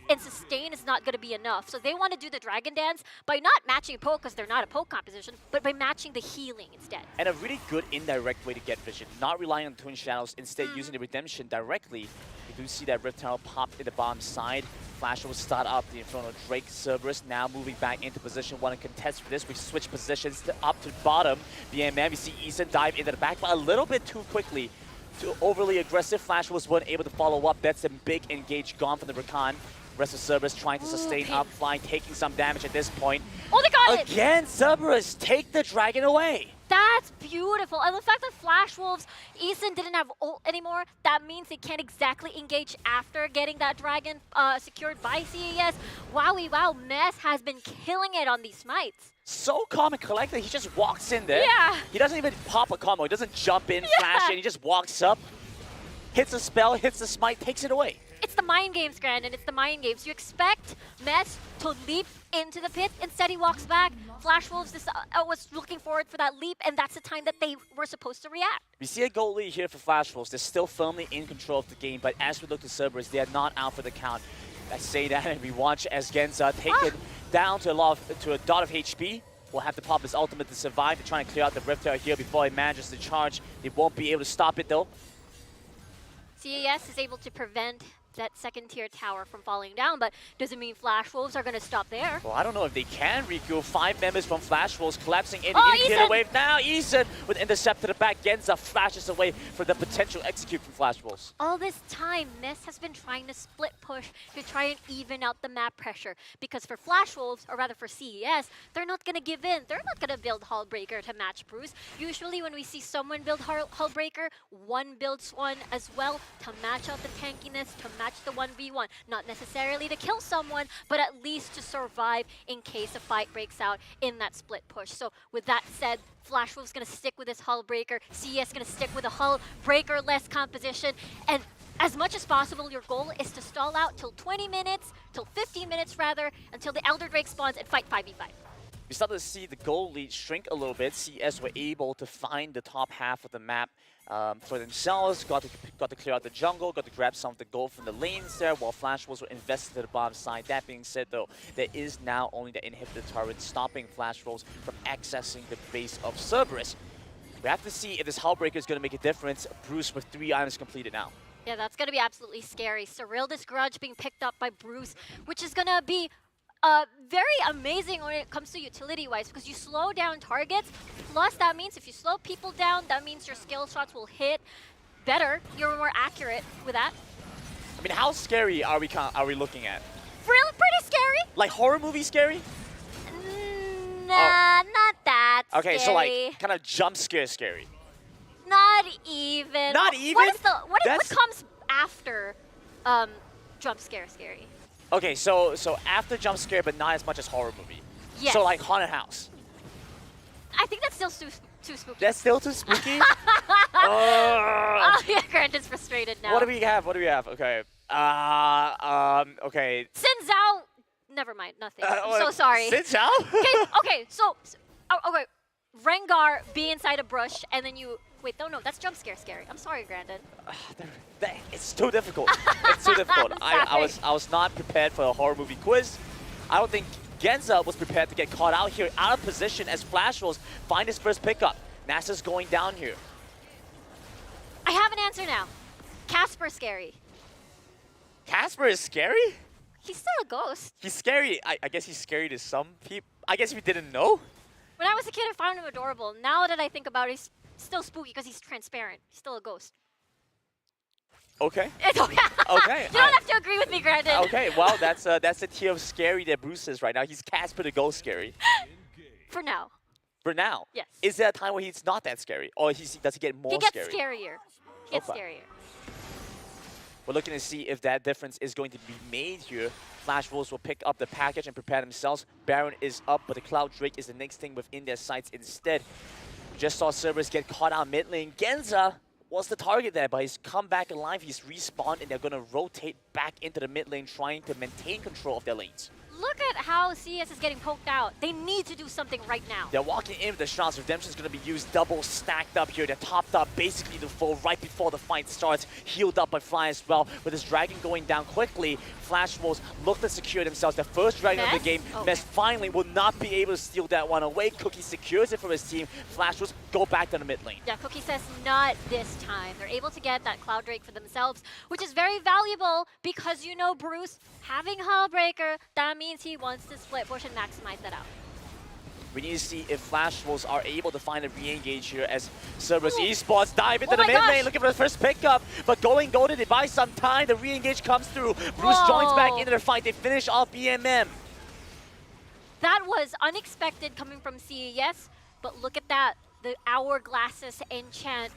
and sustain is not going to be enough. So they want to do the Dragon Dance by not matching poke because they're not a poke composition, but by matching the healing instead. And a really good indirect way to get vision, not relying on Twin Shadows, instead using the redemption directly. You do see that Rift Tower pop in the bottom side. Flash will start up the Infernal Drake. Cerberus now moving back into position, want to contest for this. We switch positions up to bottom. BMM, you see Eason dive into the back, but a little bit too quickly. Too overly aggressive. Flash was weren't able to follow up. That's a big engage gone from the Rakan. Rest of Cerberus trying to sustain up, flying, taking some damage at this point. Oh, they got it! Again, Cerberus take the dragon away. That's beautiful. And the fact that Flash Wolves, Eason didn't have ult anymore, that means they can't exactly engage after getting that dragon secured by CES. Wowie wow, Mess has been killing it on these smites. So calm and collected, he just walks in there. Yeah. He doesn't even pop a combo, he doesn't jump in, flash in, he just walks up, hits a spell, hits the smite, takes it away. It's the mind games, Grandin. It's the mind games. You expect Mess to leap into the pit. Instead, he walks back. Flash Wolves was looking forward for that leap, and that's the time that they were supposed to react. We see a goal lead here for Flash Wolves. They're still firmly in control of the game, but as we look to Cerberus, they are not out for the count. I say that, and we watch as Genza taken down to a dot of HP. Will have to pop his ultimate to survive. They're trying to clear out the Rift Tower here before he manages to charge. They won't be able to stop it, though. CES is able to prevent that second-tier tower from falling down, but doesn't mean Flash Wolves are going to stop there. Well, I don't know if they can, Riku. 5 members from Flash Wolves collapsing in. Oh, Get Eason! away now. Eason with intercept to the back. Genza flashes away for the potential execute from Flash Wolves. All this time, Mist has been trying to split push to try and even out the map pressure. Because for Flash Wolves, or rather for CES, they're not going to give in. They're not going to build Hullbreaker to match Bruce. Usually when we see someone build Hullbreaker, one builds one as well to match out the tankiness, to match the 1v1. Not necessarily to kill someone, but at least to survive in case a fight breaks out in that split push. So with that said, Flash Wolf's going to stick with his Hullbreaker. CES going to stick with a Hullbreaker-less composition. And as much as possible, your goal is to stall out till 20 minutes, till 15 minutes rather, until the Elder Drake spawns and fight 5v5. We started to see the goal lead shrink a little bit. CS were able to find the top half of the map for themselves, got to clear out the jungle, got to grab some of the gold from the lanes there, while Flash Wolves were invested to the bottom side. That being said, though, there is now only the inhibitor turret stopping Flash Wolves from accessing the base of Cerberus. We have to see if this Hullbreaker is going to make a difference. Bruce with 3 items completed now. Yeah, that's going to be absolutely scary. Surrealist Grudge being picked up by Bruce, which is going to be very amazing when it comes to utility-wise, because you slow down targets, plus that means if you slow people down, that means your skill shots will hit better. You're more accurate with that. I mean, how scary are we looking at? Really pretty scary. Like horror movie scary? Nah, not that Okay, scary. so like kind of jump scare scary. Not even. Not even? What comes after jump scare scary? Okay, so after jump scare, but not as much as horror movie. Yes. So like haunted house. I think that's still too spooky. That's still too spooky? Oh, yeah, Grandin's frustrated now. What do we have? What do we have? Okay. Okay. Sin Zhao. Never mind, nothing. I'm so sorry. Sin Zhao? okay, so okay, Rengar be inside a brush, and then you wait. No, that's jump scare scary. I'm sorry, Grandin. It's too difficult. It's too difficult. I was not prepared for a horror movie quiz. I don't think Genza was prepared to get caught out here, out of position as Flash Wolves find his first pickup. NASA's going down here. I have an answer now. Casper scary. Casper is scary? He's still a ghost. He's scary. I guess he's scary to some people. I guess we didn't know. When I was a kid, I found him adorable. Now that I think about it, he's still spooky because he's transparent. He's still a ghost. Okay. It's okay. Okay. You don't have to agree with me, Grandin. Okay, well, that's the tier of scary that Bruce is right now. He's Casper the Ghost scary. For now. For now? Yes. Is there a time where he's not that scary? Or does he get more scary? He gets scarier. He gets scarier. We're looking to see if that difference is going to be made here. Flash Wolves will pick up the package and prepare themselves. Baron is up, but the Cloud Drake is the next thing within their sights instead. Just saw Cerberus get caught out mid lane. Genza was the target there, but he's come back alive. He's respawned, and they're going to rotate back into the mid lane, trying to maintain control of their lanes. Look at how CS is getting poked out. They need to do something right now. They're walking in with the shots. Redemption's going to be used double stacked up here. They're topped up basically to full right before the fight starts. Healed up by Fly as well. With this Dragon going down quickly, Flash Wolves look to secure themselves. The first Dragon of the game. Mess finally will not be able to steal that one away. Cookie secures it for his team. Flash Wolves go back to the mid lane. Yeah, Cookie says not this time. They're able to get that Cloud Drake for themselves, which is very valuable because you know Bruce having Hullbreaker, that means he wants to split push and maximize that out. We need to see if Flash Wolves are able to find a re-engage here as Cerberus Esports dive into the mid lane looking for the first pickup, but going golden, they buy some time, the re-engage comes through. Bruce joins back into the fight, they finish off BMM. That was unexpected coming from CES, but look at that. The Hourglasses enchant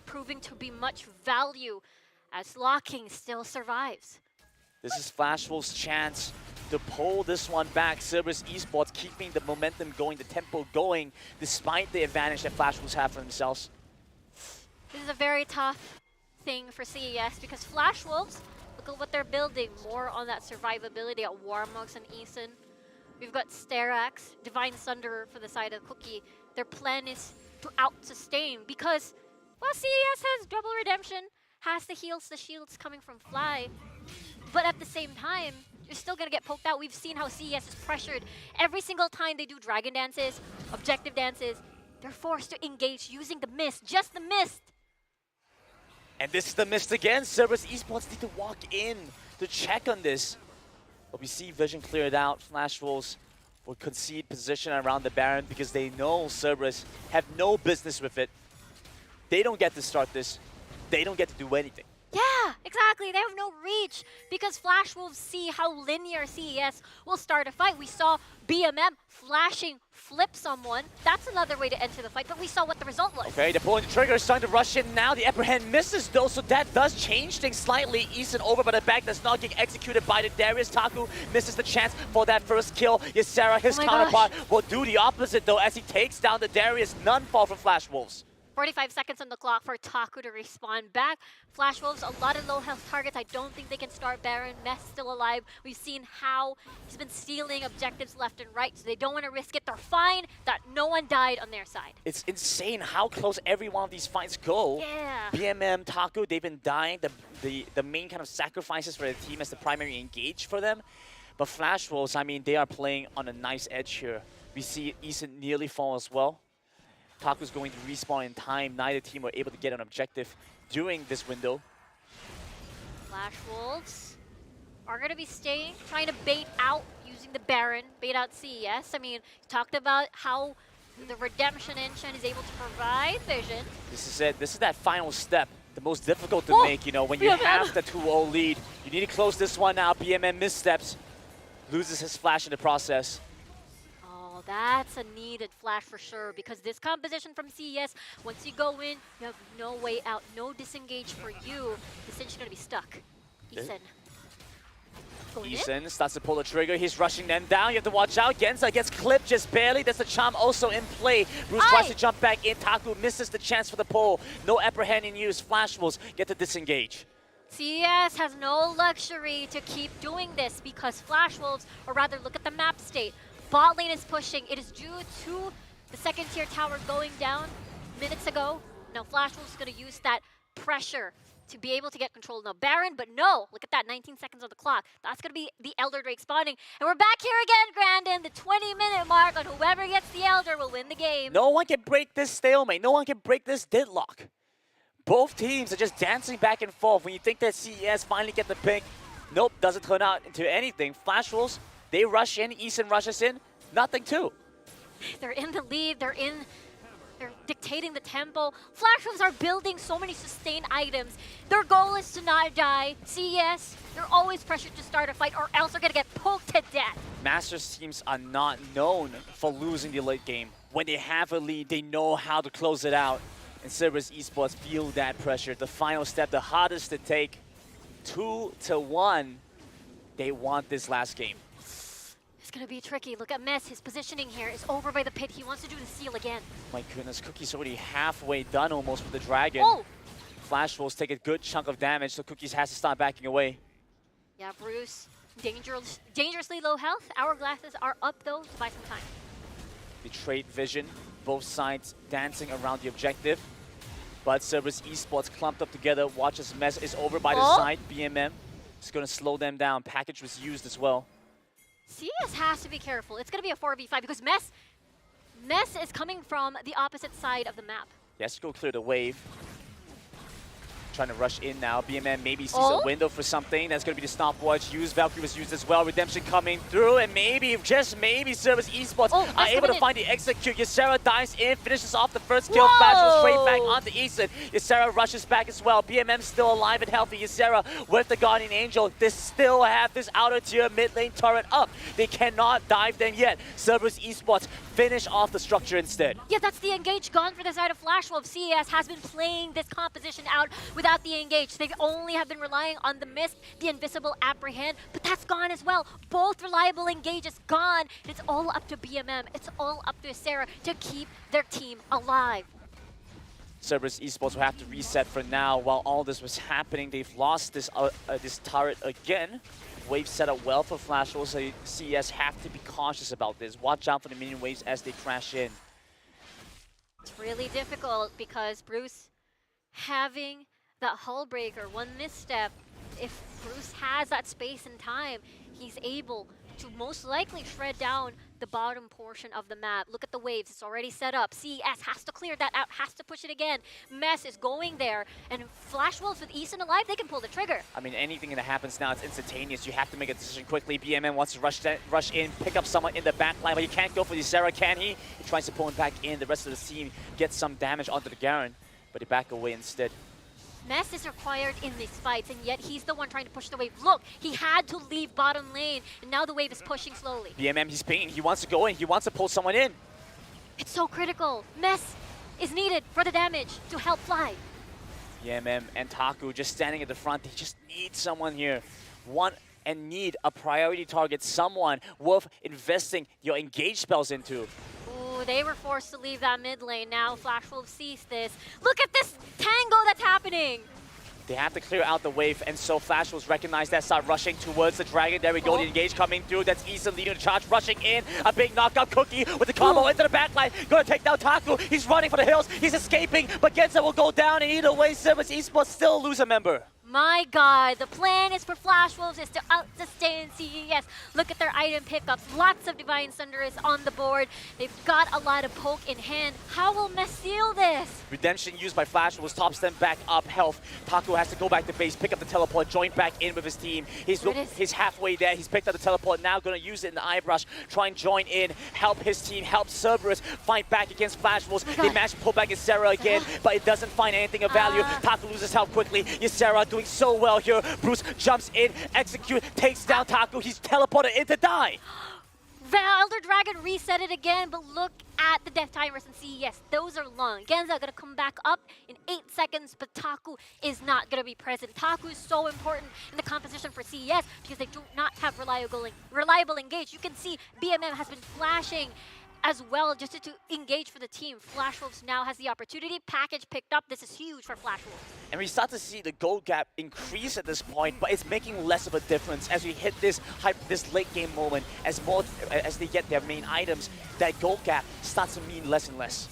proving to be much value as Locking still survives. This is Flash Wolves' chance to pull this one back. Cerberus Esports keeping the momentum going, the tempo going, despite the advantage that Flash Wolves have for themselves. This is a very tough thing for CES because Flash Wolves, look at what they're building. More on that survivability at Warmox and Eason. We've got Sterax, Divine Sunder for the side of Cookie. Their plan is to out-sustain because, well, CES has double redemption, has the heals, the shields coming from Fly. But at the same time, you're still going to get poked out. We've seen how CES is pressured. Every single time they do dragon dances, objective dances, they're forced to engage using the mist, just the mist. And this is the mist again. Cerberus Esports need to walk in to check on this. But we see Vision cleared out. Flash Wolves will concede position around the Baron because they know Cerberus have no business with it. They don't get to start this. They don't get to do anything. Yeah, exactly. They have no reach because Flash Wolves see how linear CES will start a fight. We saw BMM flashing flip someone. That's another way to enter the fight, but we saw what the result was. Okay, they're pulling the trigger, starting to rush in now. The upper hand misses though, so that does change things slightly. Eason over, but the back does not get executed by the Darius. Taku misses the chance for that first kill. Ysera, his counterpart, will do the opposite though as he takes down the Darius. None fall from Flash Wolves. 45 seconds on the clock for Taku to respawn back. Flash Wolves, a lot of low health targets. I don't think they can start Baron. Mess still alive. We've seen how he's been stealing objectives left and right, so they don't want to risk it. They're fine that no one died on their side. It's insane how close every one of these fights go. Yeah. BMM, Taku, they've been dying. The main kind of sacrifices for the team as the primary engage for them. But Flash Wolves, I mean, they are playing on a nice edge here. We see Eason nearly fall as well. Taku's going to respawn in time. Neither team were able to get an objective during this window. Flash Wolves are going to be staying, trying to bait out using the Baron, bait out CES. I mean, talked about how the Redemption Engine is able to provide vision. This is it. This is that final step. The most difficult to make, you know, when you have the 2-0 lead. You need to close this one out. BMM missteps, loses his flash in the process. That's a needed flash for sure because this composition from CES, once you go in, you have no way out, no disengage for you. Essentially going to be stuck. Eason. Going in. Eason starts to pull the trigger. He's rushing them down. You have to watch out. Genza gets clipped just barely. There's the charm also in play. Bruce tries to jump back in. Taku misses the chance for the pull. No upper hand in use. Flash Wolves get to disengage. CES has no luxury to keep doing this because Flash Wolves, or rather look at the map state. Bot lane is pushing. It is due to the second tier tower going down minutes ago. Now Flash Wolves is going to use that pressure to be able to get control. Now Baron, but no, look at that, 19 seconds on the clock. That's going to be the Elder Drake spawning. And we're back here again, Grandin. The 20-minute mark on whoever gets the Elder will win the game. No one can break this stalemate. No one can break this deadlock. Both teams are just dancing back and forth. When you think that CES finally get the pick, nope, doesn't turn out into anything. Flash Wolves, they rush in, Eason rushes in, nothing too. They're in the lead, they're dictating the tempo. Flash Wolves are building so many sustained items. Their goal is to not die. CES, they're always pressured to start a fight or else they're gonna get poked to death. Masters teams are not known for losing the late game. When they have a lead, they know how to close it out. And CERBERUS Esports feel that pressure. The final step, the hardest to take, 2-1. They want this last game. It's gonna be tricky. Look at Mess. His positioning here is over by the pit. He wants to do the seal again. My goodness, Cookie's already halfway done almost with the dragon. Oh! Flash Wolves take a good chunk of damage, so Cookies has to start backing away. Yeah, Bruce, dangerously low health. Hourglasses are up though to buy some time. Betrayed vision, both sides dancing around the objective. But CERBERUS Esports clumped up together. Watch as Mess is over by the side. BMM is going to slow them down. Package was used as well. CS has to be careful. It's going to be a 4v5 because Mess is coming from the opposite side of the map. He has to go clear the wave. Trying to rush in now. BMM maybe sees a window for something. That's going to be the stopwatch used. Valkyrie was used as well. Redemption coming through. And maybe, just maybe, CERBERUS Esports are able to find the execute. Ysera dives in, finishes off the first kill. Flash was straight back onto Eason. Ysera rushes back as well. BMM still alive and healthy. Ysera with the Guardian Angel. They still have this outer tier mid lane turret up. They cannot dive them yet. CERBERUS Esports finish off the structure instead. Yeah, that's the engage gone for the side of Flash Wolf. CES has been playing this composition out without the engage. They only have been relying on the mist, the invisible apprehend, but that's gone as well. Both reliable engages gone. It's all up to BMM. It's all up to Ysera to keep their team alive. CERBERUS Esports will have to reset for now. While all this was happening, they've lost this turret again. Wave set up well for Flash Wolves, so CES have to be cautious about this. Watch out for the minion waves as they crash in. It's really difficult because Bruce having that hull breaker, one misstep, if Bruce has that space and time, he's able to most likely shred down the bottom portion of the map. Look at the waves, it's already set up. CES has to clear that out, has to push it again. Mess is going there, and Flash Wolves with Eason alive, they can pull the trigger. I mean, anything that happens now, it's instantaneous. You have to make a decision quickly. BMM wants to rush in, pick up someone in the back line, but he can't go for Ysera, can he? He tries to pull him back in. The rest of the team gets some damage onto the Garen, but they back away instead. Mess is required in these fights, and yet he's the one trying to push the wave. Look, he had to leave bottom lane, and now the wave is pushing slowly. BMM, he's pinging. He wants to go in. He wants to pull someone in. It's so critical. Mess is needed for the damage to help fly. BMM and Taku just standing at the front. They just need someone here. Need a priority target, someone worth investing your engage spells into. Ooh, they were forced to leave that mid lane. Now Flash Wolf sees this. Look at this tango that's happening. They have to clear out the wave, and so Flash Wolves recognize that, start rushing towards the dragon. There we go, the engage coming through. That's Eason leading the charge, rushing in. A big knockout Cookie with the combo into the backline. Gonna take down Taku. He's running for the hills. He's escaping, but Genza will go down, and either way, CERBERUS Esports still lose a member. My God, the plan is for Flash Wolves is to out-sustain CES. Look at their item pickups. Lots of Divine Thunderous on the board. They've got a lot of poke in hand. How will Mess seal this? Redemption used by Flash Wolves tops them back up health. Taku has to go back to base, pick up the teleport, join back in with his team. He's halfway there. He's picked up the teleport, now going to use it in the eye brush, try and join in, help his team, help CERBERUS fight back against Flash Wolves. They manage to pull back Ysera again, but it doesn't find anything of value. Taku loses health quickly. Ysera doing so well here. Bruce jumps in, execute, takes down Taku. He's teleported in to die. The Elder Dragon reset it again, but look at the death timers in CES, those are long. Genza gonna come back up in 8 seconds, but Taku is not gonna be present. Taku is so important in the composition for CES because they do not have reliable engage. You can see BMM has been flashing as well just to engage for the team. Flash Wolves now has the opportunity. Package picked up. This is huge for Flash Wolves. And we start to see the gold gap increase at this point, but it's making less of a difference as we hit this late game moment. As they get their main items, that gold gap starts to mean less and less.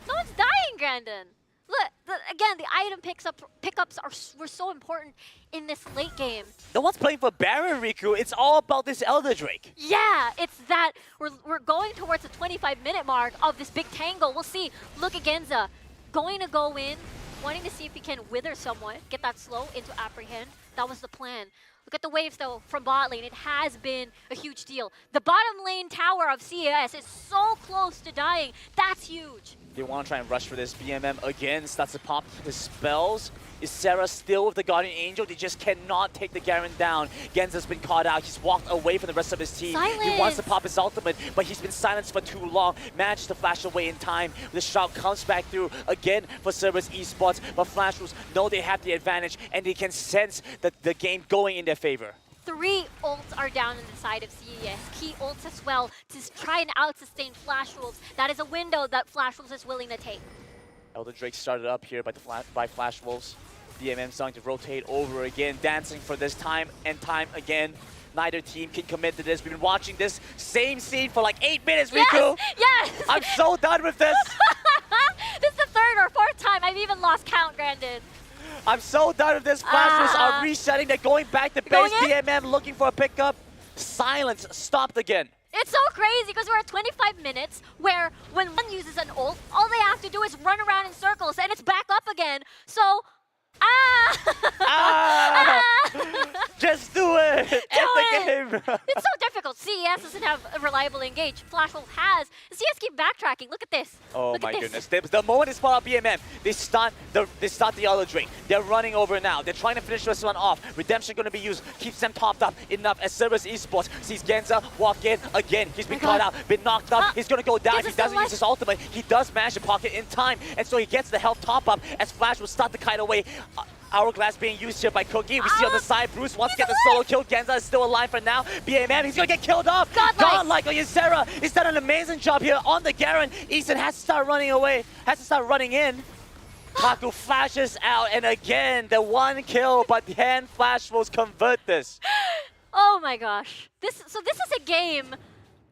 No one's dying, Grandin. Look, again, the item pickups were so important in this late game. No one's playing for Baron, Riku. It's all about this Elder Drake. Yeah, it's that we're going towards the 25-minute mark of this big tangle. We'll see. Look at Genza. Going to go in, wanting to see if he can wither someone, get that slow into apprehend. That was the plan. Look at the waves, though, from bot lane. It has been a huge deal. The bottom lane tower of CES is so close to dying. That's huge. They want to try and rush for this. BMM again starts to pop his spells. Is Sarah still with the Guardian Angel? They just cannot take the Garen down. Genza's been caught out. He's walked away from the rest of his team. Silence. He wants to pop his ultimate, but he's been silenced for too long. Managed to flash away in time. The shout comes back through again for Cerberus Esports, but Flash Wolves know they have the advantage, and they can sense the game going in their favor. 3 ults are down on the side of CES. Key ults as well to try and out-sustain Flash Wolves. That is a window that Flash Wolves is willing to take. Elder Drake started up here by Flash Wolves. BMM starting to rotate over again, dancing for this time and time again. Neither team can commit to this. We've been watching this same scene for like 8 minutes, Riku. Yes! I'm so done with this. This is the 3rd or 4th time I've even lost count, Grandin. I'm so done with this. Flash Wolves are resetting. They're going back to base. BMM looking for a pickup. Silence stopped again. It's so crazy because we're at 25 minutes where when one uses an ult, all they have to do is run around in circles and it's back up again. So, Just do it! End the game! It's so difficult. CES doesn't have a reliable engage. Flash Wolf has. CS keep backtracking. Look at this. Oh Look my at goodness. The moment they spot out BMM, they start the Elder Drake. They're running over now. They're trying to finish this one off. Redemption going to be used. Keeps them topped up enough as Cerberus Esports sees Genza walk in again. He's been caught out, been knocked up. He's going to go down. If he doesn't use his ultimate, he does manage to pocket in time. And so he gets the health top up as Flash will start to kite away. Hourglass being used here by Cookie. We see on the side, Bruce wants to get the solo kill. Genza is still alive for now. BMM, he's going to get killed off. Godlike on Ysera. He's done an amazing job here on the Garen. Easton has to start running away, has to start running in. Taku flashes out, and again, the one kill, but can Flash Wolves convert this? Oh my gosh. So this is a game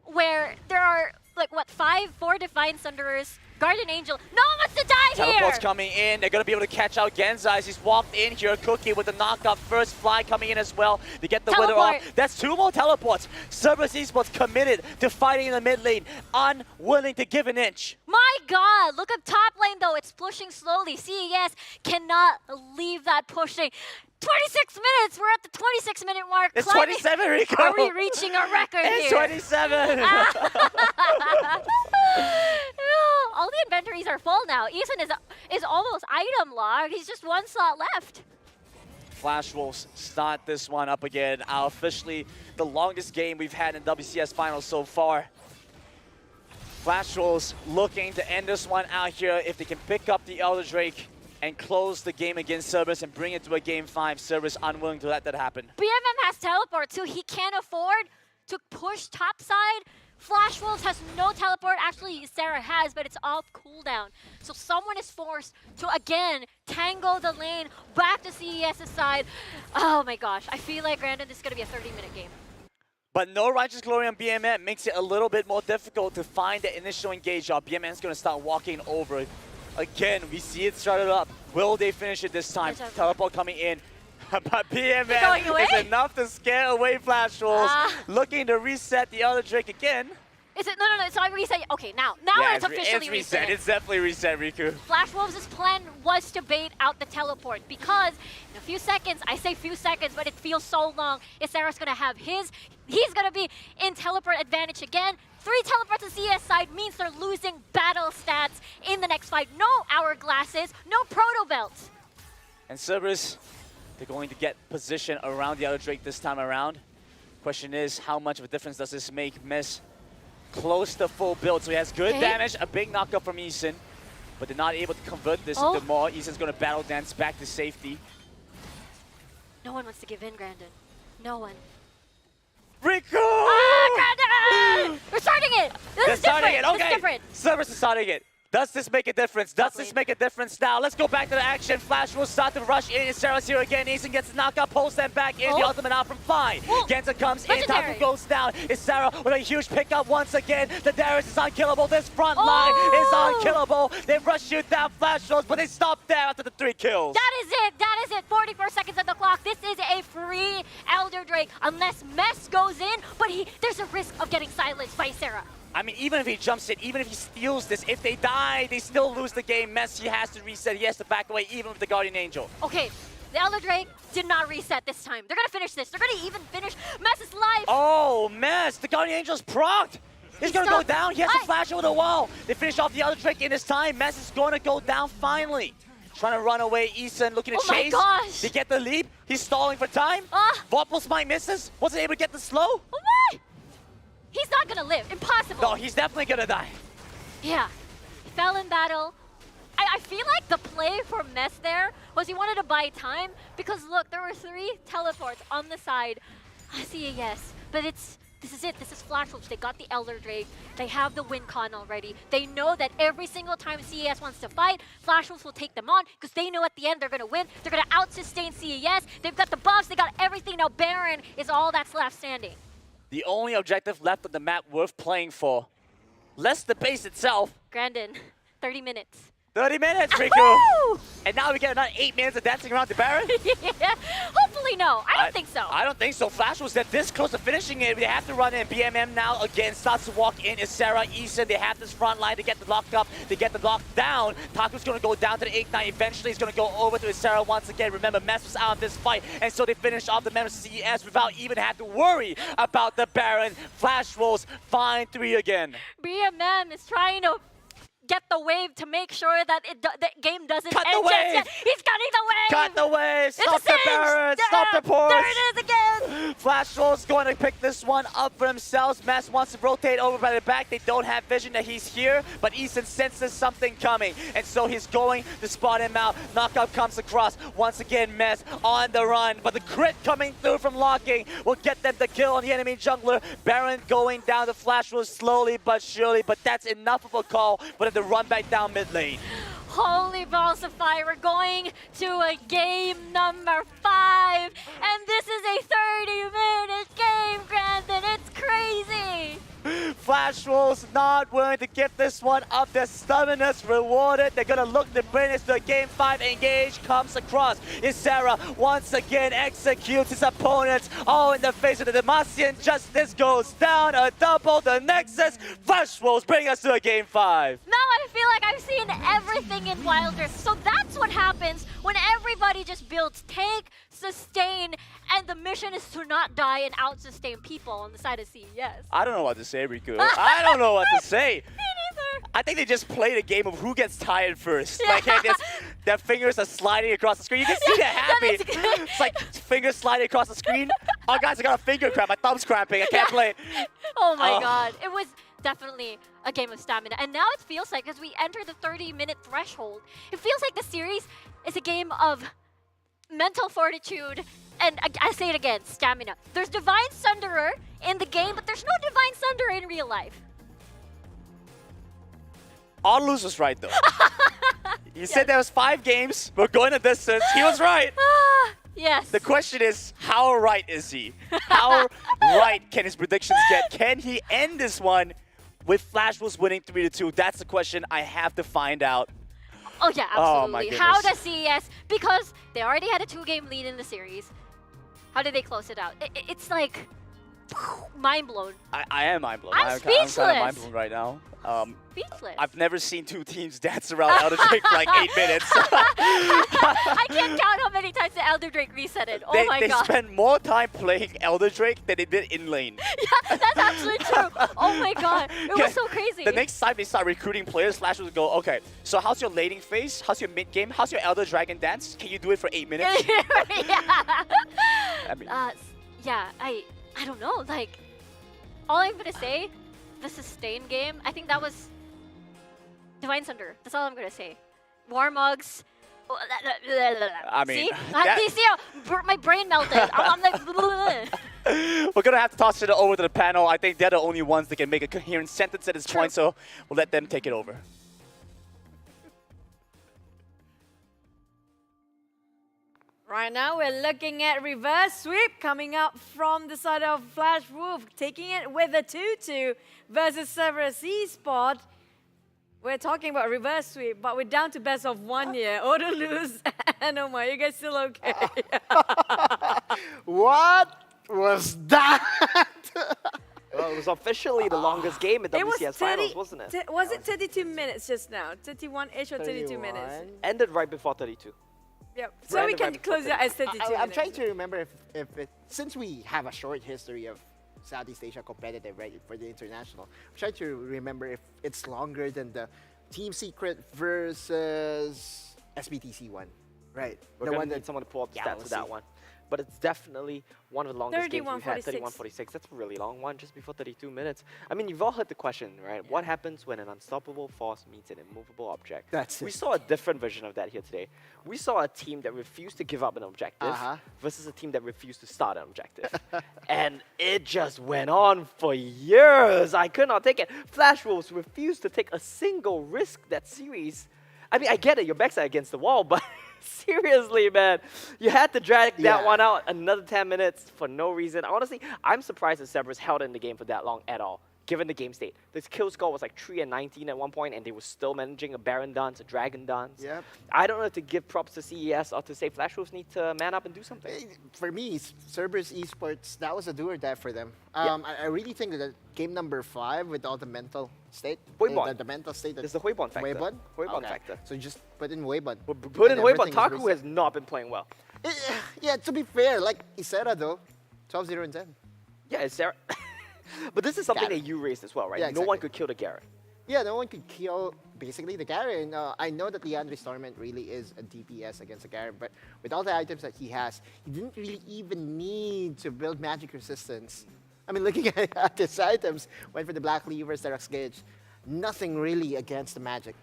where there are, like, what, 4 Divine Sunderers, Guardian Angel. No one wants to die here! Teleport's coming in. They're going to be able to catch out Genza as he's walked in here. Cookie with the knockup. First fly coming in as well to get the wither off. That's 2 more teleports. Cerberus Esports committed to fighting in the mid lane. Unwilling to give an inch. My god! Look at top lane though. It's pushing slowly. CES cannot leave that pushing. 26 minutes! We're at the 26-minute mark. It's 27, Rico! Are we reaching a record it's here? 27! All the inventories are full now. Eason is almost item locked. He's just 1 slot left. Flash Wolves start this one up again. Officially the longest game we've had in WCS Finals so far. Flash Wolves looking to end this one out here. If they can pick up the Elder Drake and close the game against Cerberus and bring it to a game 5, Cerberus unwilling to let that happen. BMM has teleport, so he can't afford to push topside. Flash Wolves has no teleport. Actually, Sarah has, but it's off cooldown. So someone is forced to, again, tango the lane back to CES's side. Oh my gosh. I feel like, Brandon, this is going to be a 30-minute game. But no Righteous Glory on BMM makes it a little bit more difficult to find the initial engage up. BMM's going to start walking over. Again, we see it started up. Will they finish it this time? Teleport coming in. But BMM is enough to scare away Flash Wolves. Looking to reset the Elder Drake again. Is it? No, it's not reset. Okay, now it's officially reset. It's definitely reset, Riku. Flash Wolves' plan was to bait out the teleport because in a few seconds, I say few seconds, but it feels so long. Isara's gonna have his. He's gonna be in teleport advantage again. 3 teleports on CS side means they're losing battle stats in the next fight. No hourglasses, no proto belts. And Cerberus, they're going to get position around the Elder Drake this time around. Question is, how much of a difference does this make? Miss close to full build, so he has good Okay. damage. A big knockup from Eason, but they're not able to convert this into more. Eason's going to battle dance back to safety. No one wants to give in, Grandin. No one. Riku! Grandin! We're starting it! This They're is different! starting it, okay. This is different! Cerberus is starting it. Does this make a difference? Does this make a difference now? Let's go back to the action. Flash will start to rush in. Sarah's here again. Eason gets the knockout, pulls them back in. The ultimate out from Fine. Genta comes in. Taku goes down. Is Sarah with a huge pickup once again. The Darius is unkillable. This front line is unkillable. They rush you down, Flash rolls, but they stop there after the 3 kills. That is it! That is it! 44 seconds on the clock. This is a free Elder Drake unless Mess goes in, but there's a risk of getting silenced by Sarah. I mean, even if he jumps in, even if he steals this, if they die, they still lose the game. Messi has to reset. He has to back away, even with the Guardian Angel. Okay, the Elder Drake did not reset this time. They're gonna finish this. They're gonna even finish Mess's life. Oh, Mess! The Guardian Angel's procced! He's gonna go down. He has to flash over the wall. They finish off the Elder Drake in his time. Mess is gonna go down finally. Trying to run away. Eason looking to chase. Oh my gosh! They get the leap. He's stalling for time. Vorpal Smite misses. Wasn't able to get the slow. Oh my! He's not gonna live. Impossible. No, he's definitely gonna die. Yeah. He fell in battle. I feel like the play for Mess there was he wanted to buy time because look, there were 3 teleports on the side. I see a yes, but this is it. This is Flash Wolves. They got the Elder Drake. They have the win con already. They know that every single time CES wants to fight, Flash Wolves will take them on because they know at the end they're gonna win. They're gonna out-sustain CES. They've got the buffs. They got everything. Now Baron is all that's left standing. The only objective left on the map worth playing for. Less the base itself. Grandin, 30 minutes. 30 minutes, Riku! And now we get another 8 minutes of dancing around the Baron? Yeah, hopefully no. I don't think so. I don't think so. Flash was that this close to finishing it. They have to run in. BMM now again starts to walk in. Is Sarah, Eason. They have this front line to get the lock up, to get the lock down. Taku's going to go down to the Ignite. Eventually, he's going to go over to Sarah once again. Remember, Mess was out of this fight, and so they finish off the members of CES without even having to worry about the Baron. Flash rolls, find 3 again. BMM is trying to get the wave to make sure that the game doesn't Cut the end just wave! yet. He's cutting the wave! Cut the wave! It's Stop a the cinch! Baron! Yeah, Stop the Porsche! There it is again! Flash Roll's going to pick this one up for themselves. Mess wants to rotate over by the back. They don't have vision that he's here, but Eason senses something coming, and so he's going to spot him out. Knockout comes across. Once again, Mess on the run, but the crit coming through from locking will get them the kill on the enemy jungler. Baron going down the Flash Roll slowly but surely, but that's enough of a call for them to run back down mid lane. Holy balls of fire, we're going to a game number 5, and this is a 30-minute game, Grandin. It's crazy! Flash Rolls not willing to give this one up. Their stubbornness rewarded. They're gonna look to bring this to a game 5. Engage comes across. Isara once again executes his opponents. All in the face of the Demacian. Justice goes down. A double. The Nexus. Flash Rolls bring us to a game 5. Now I feel like I've seen everything in Wild Rift. So that's what happens when everybody just builds tank, sustain, and the mission is to not die and out-sustain people on the side of CES. I don't know what to say, Riku. I don't know what to say. Me neither. I think they just played a game of who gets tired first. Like, their fingers are sliding across the screen. You can see they're happy. It's like fingers sliding across the screen. Oh, guys, I got a finger cramp. My thumb's cramping. I can't play. Oh my god. It was definitely a game of stamina. And now it feels like, as we enter the 30-minute threshold, it feels like the series is a game of mental fortitude, and I say it again, stamina. There's Divine Sunderer in the game, but there's no Divine Sunderer in real life. Audalus was right, though. He said there was 5 games. We're going the distance. He was right. Yes. The question is, how right is he? How right can his predictions get? Can he end this one with Flash Wolves winning 3-2? That's the question I have to find out. Oh yeah, Oh, my absolutely. How goodness. does CES, because they already had a 2-game lead in the series, how did they close it out? It's like, mind blown. I am mind blown. I'm I'm speechless. kind of mind blown right now. Speechless. I've never seen 2 teams dance around Elder Drake for like 8 minutes. I can't count how many times the Elder Drake resetted. Oh my they god. spend more time playing Elder Drake than they did in lane. Yeah, that's actually true. Oh my god. It was so crazy. The next time they start recruiting players, Flash will go, okay, so how's your laning phase? How's your mid game? How's your Elder Dragon dance? Can you do it for 8 minutes? Yeah. I mean, Yeah, I don't know. Like, all I'm gonna say, the sustain game, I think that was Divine Sunder. That's all I'm gonna say. Warmugs. I mean, see? Do you see how my brain melted? I'm like, we're gonna have to toss it over to the panel. I think they're the only ones that can make a coherent sentence at this point, so we'll let them take it over. Right now, we're looking at reverse sweep coming up from the side of Flash Wolf, taking it with a 2-2 versus Cerberus Esports. We're talking about reverse sweep, but we're down to best of 1 here. Odaluz and Omar, you guys still okay? What was that? Well, it was officially the longest game in WCS Finals, wasn't it? Was it 32 minutes just now? 31-ish or 32 minutes? Ended right before 32. Yep. So we can close it as 32 I'm minutes. trying to remember if it, since we have a short history of Southeast Asia competitive, right, for the international, I'm trying to remember if it's longer than the Team Secret versus SBTC one, right? We're the going one to need someone to pull up the stats of that one. But it's definitely one of the longest games we've had, 31:46. That's a really long one, just before 32 minutes. I mean, you've all heard the question, right? Yeah. What happens when an unstoppable force meets an immovable object? That's it. We saw a different version of that here today. We saw a team that refused to give up an objective versus a team that refused to start an objective. And it just went on for years. I could not take it. Flash Wolves refused to take a single risk that series. I mean, I get it, your backs are against the wall, but seriously, man, you had to drag that one out another 10 minutes for no reason. Honestly, I'm surprised that Cerberus held in the game for that long at all, given the game state. This kill score was like 3-19 at one point, and they were still managing a Baron dance, a Dragon dance. Yep. I don't know if to give props to CES or to say Flash Wolves need to man up and do something. For me, Cerberus Esports, that was a do or die for them. I really think that game number 5 with all the mental state, the mental state. It's the Huibon factor. Huibon Factor. So just put in Huibon. Put in Huibon. Taku has not been playing well. Yeah, to be fair, like Isera though, 12-0 and 10. Yeah, Isera. But this is something that you raised as well, right? Yeah, No one could kill the Garen. Yeah, no one could kill basically the Garen. I know that Leandre Stormont really is a DPS against the Garen, but with all the items that he has, he didn't really even need to build magic resistance. I mean, looking at his items, went for the Black Cleavers, the Rux Gauge, nothing really against the magic.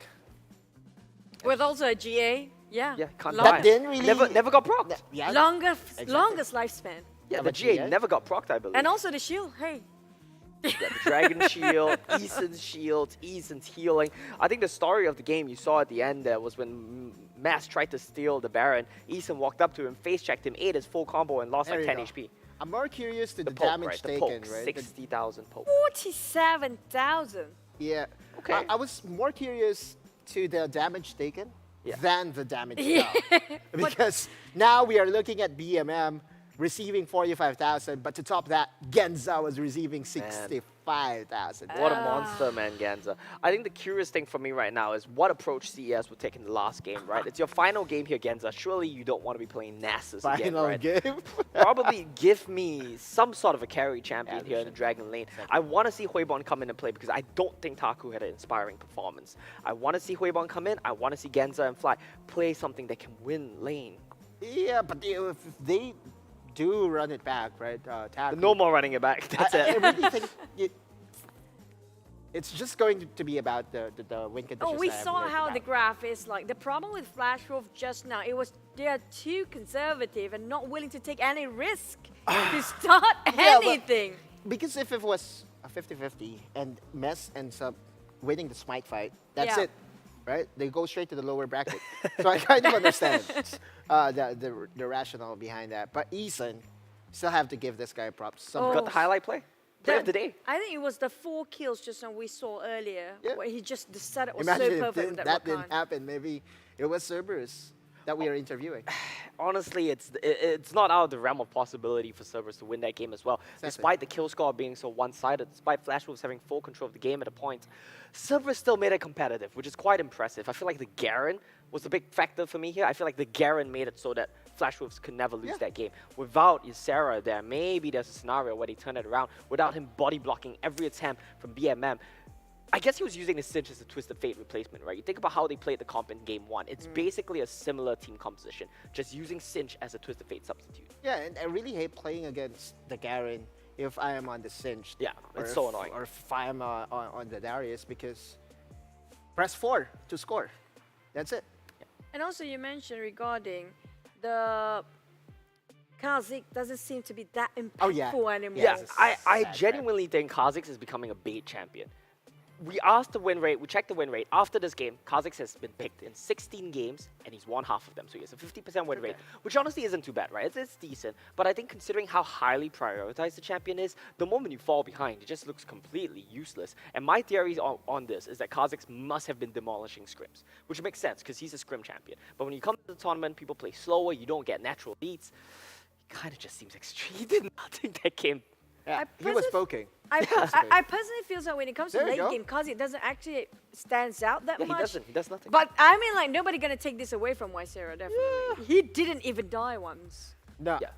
With also a GA, Yeah, can't that didn't really... Never got procced. Yeah, longest lifespan. Yeah, the GA never got procced, I believe. And also the shield, hey. Yeah, the Dragon Shield, Eason's shield, Eason's healing. I think the story of the game you saw at the end there was when Mass tried to steal the Baron. Eason walked up to him, face-checked him, ate his full combo, and lost like 10 HP. I'm more curious to the poke, damage the taken, poke, right? 60,000 poke. 47,000. Yeah. Okay. I was more curious to the damage taken than the damage Yeah. dealt. Because now we are looking at BMM receiving 45,000, but to top that, Genza was receiving 65,000. What a monster, man, Ganza. I think the curious thing for me right now is what approach CES would take in the last game, right? It's your final game here, Genza. Surely you don't want to be playing Nasus again, Final right? game? Probably give me some sort of a carry champion here in the Dragon lane. I want to see Huibon come in and play because I don't think Taku had an inspiring performance. I want to see Huibon come in. I want to see Genza and Fly play something that can win lane. Yeah, but if they do run it back, right? Taku, No more running it back. That's I it. really think it's just going to be about the win conditions. Oh, we that saw I've how learned the about. graph is like. The problem with Flash Wolf just now, it was they are too conservative and not willing to take any risk to start anything. Because if it was a 50-50 and Mess ends up winning the Smite fight, that's Yeah. it, right? They go straight to the lower bracket. So I kind of understand the rationale behind that. But Eason, still have to give this guy props. Oh. Got the highlight play? Play of the day. I think it was the 4 kills just now we saw earlier, where he just the setup was Imagine so if perfect with that that Rakan. didn't happen. Maybe it was Cerberus that we are interviewing. Honestly, it's not out of the realm of possibility for Cerberus to win that game as well. Despite the kill score being so one-sided, despite Flash Wolves having full control of the game at a point, Cerberus still made it competitive, which is quite impressive. I feel like the Garen was a big factor for me here. I feel like the Garen made it so that Flash Wolves could never lose that game. Without Ysera there, maybe there's a scenario where they turn it around without him body blocking every attempt from BMM. I guess he was using the Cinch as a Twisted Fate replacement, right? You think about how they played the comp in Game 1. It's basically a similar team composition, just using Cinch as a Twisted Fate substitute. Yeah, and I really hate playing against the Garen if I am on the Singed. Yeah, or it's so if- annoying. Or if I am on the Darius, because press 4 to score. That's it. And also you mentioned regarding the Kazik doesn't seem to be that impactful anymore. Yeah, I sad genuinely think Kha'Zix is becoming a bait champion. We asked the win rate, we checked the win rate. After this game, Kha'Zix has been picked in 16 games, and he's won half of them. So he has a 50% win rate, which honestly isn't too bad, right? It's decent. But I think considering how highly prioritized the champion is, the moment you fall behind, it just looks completely useless. And my theory on this is that Kha'Zix must have been demolishing scrims, which makes sense, because he's a scrim champion. But when you come to the tournament, people play slower, you don't get natural beats. It kind of just seems extreme. He did nothing that game. Yeah, he was poking. I personally feel that when it comes to There you late go. game, Kazik doesn't actually stands out that Yeah, much. he doesn't. He does nothing. But I mean, like, nobody gonna take this away from Ysera, definitely. He didn't even die once. No. Yeah.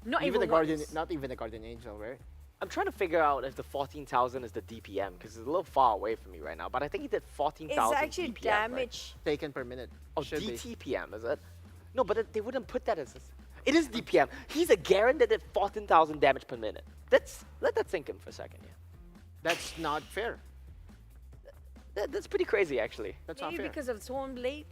Not even even the Guardian, once. not even the Guardian Angel, right? I'm trying to figure out if the 14,000 is the DPM, because it's a little far away from me right now. But I think he did 14,000 It's actually DPM, damage. Taken per minute. Oh, Should be. DTPM, is it? No, but they wouldn't put that as... It is DPM. He's a Garen that did 14,000 damage per minute. Let that sink in for a second, yeah. That's not fair. That's pretty crazy, actually. That's Maybe not fair. because of Torn Blade?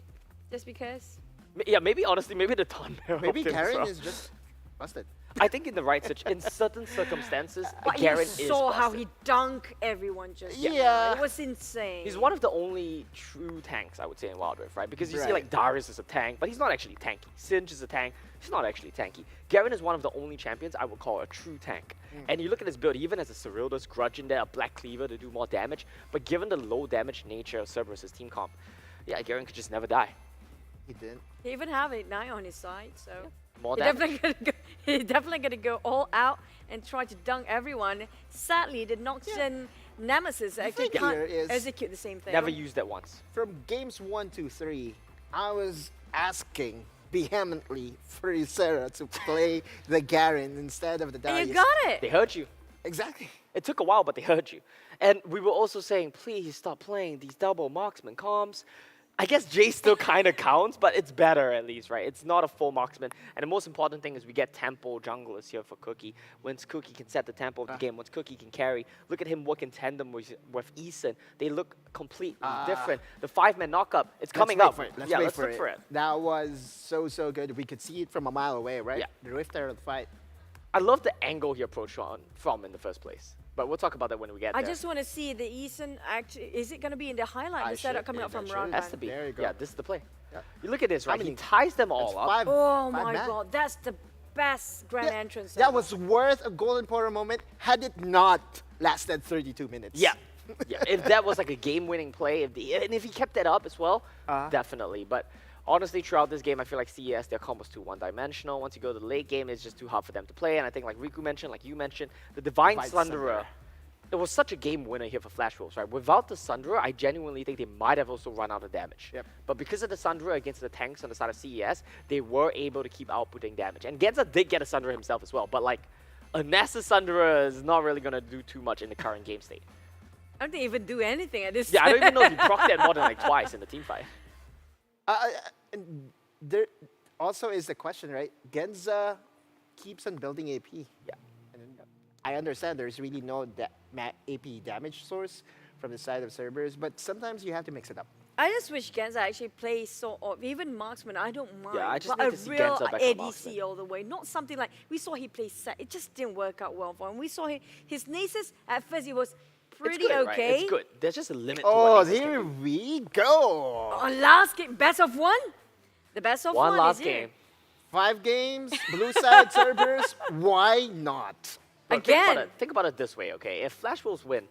Just because? Yeah, maybe, honestly, maybe the Ton Barrel Maybe helped him as Karen well. is just busted. I think in the right in certain circumstances, But Garen you is saw how busted. he dunked everyone just now. Yeah. It was insane. He's one of the only true tanks, I would say, in Wild Rift, right? Because you see, Right. like, Darius is a tank, but he's not actually tanky. Singe is a tank, he's not actually tanky. Garen is one of the only champions I would call a true tank. And you look at his build, he even has a Cerberus Grudge in there, a Black Cleaver to do more damage. But given the low damage nature of Cerberus' team comp, yeah, Garen could just never die. He didn't. He even have Ignite on his side, so More he damage. he's definitely gonna go all out and try to dunk everyone. Sadly, the Noxian Nemesis actually thing can't here is- execute the same thing. Never used that once. From games 1 to 3, I was asking vehemently for Ysera to play the Garen instead of the And Darius. you got it. They heard you. Exactly. It took a while, but they heard you. And we were also saying, please stop playing these double marksman comms. I guess Jay still kind of counts, but it's better at least, right? It's not a full marksman. And the most important thing is we get tempo junglers here for Cookie. Once Cookie can set the tempo of the game, once Cookie can carry, look at him work in tandem with Eason. They look completely different. The 5-man knockup, it's coming up. Let's yeah, wait let's for look it. for it. That was so good. We could see it from a mile away, right? Yeah. The Rift Herald fight. I love the angle he approached from in the first place. But we'll talk about that when we get I there. just want to see the Eason actually. Is it going to be in the highlight instead of coming up from round Has one? to be. There you go. Yeah, this is the play. You look at this, How right? He many- ties them all up. Five, Oh five my man. god, that's the best grand entrance. That ever. was worth a golden portal moment had it not lasted 32 minutes. Yeah. Yeah, if that was like a game-winning play, and if he kept that up as well, definitely. But honestly, throughout this game, I feel like CES, their combo's too one-dimensional. Once you go to the late game, it's just too hard for them to play. And I think like Riku mentioned, like you mentioned, the Divine Sunderer, it was such a game winner here for Flash Wolves, right? Without the Sunderer, I genuinely think they might have also run out of damage. Yep. But because of the Sunderer against the tanks on the side of CES, they were able to keep outputting damage. And Genza did get a Sunderer himself as well, but like, a Nasa Sunderer is not really going to do too much in the current game state. I don't think he even do anything at this. Yeah, I don't even know if he procced that more than like twice in the team fight. And there also is the question, right? Genza keeps on building AP. Yeah. And I understand there's really no AP damage source from the side of Cerberus, but sometimes you have to mix it up. I just wish Genza actually plays sort of, even marksman, I don't mind. I just but need a to see real Genza back on ADC marksman. all the way. Not something like, we saw he play set. It just didn't work out well for him. We saw his Nasus, at first he was pretty It's good, okay. Right? It's good. There's just a limit to Oh, what Nasus can here do. we go. Oh, last game, best of one? The best of one, One last is here. game. 5 games, blue side Cerberus, why not? But Again. Think about it this way, okay? If Flash Wolves win,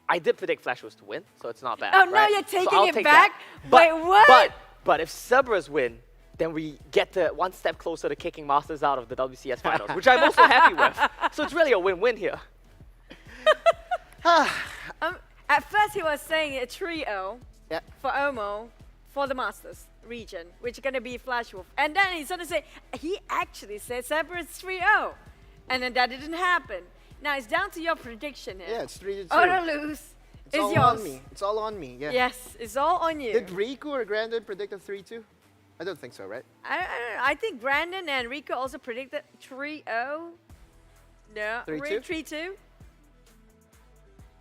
I did predict Flash Wolves to win, so it's not bad. Oh, now right? you're So taking I'll it take back? that. But, Wait, what? But if Cerberus win, then we get to one step closer to kicking Masters out of the WCS finals, which I'm also happy with. So it's really a win-win here. At first he was saying a trio Yeah. for Omo for the Masters region, which is going to be Flash Wolf. And then he's going to say, he actually said Cerberus trio. And then that didn't happen. Now it's down to your prediction here. Yeah, it's 3-2. Or to lose. It's It's all yours. on me. It's all on me. Yeah. Yes, it's all on you. Did Riku or Grandin predict a 3-2? I don't think so, right? I don't know. I think Brandon and Rico also predicted 3-0. No, 3-2? 3-2.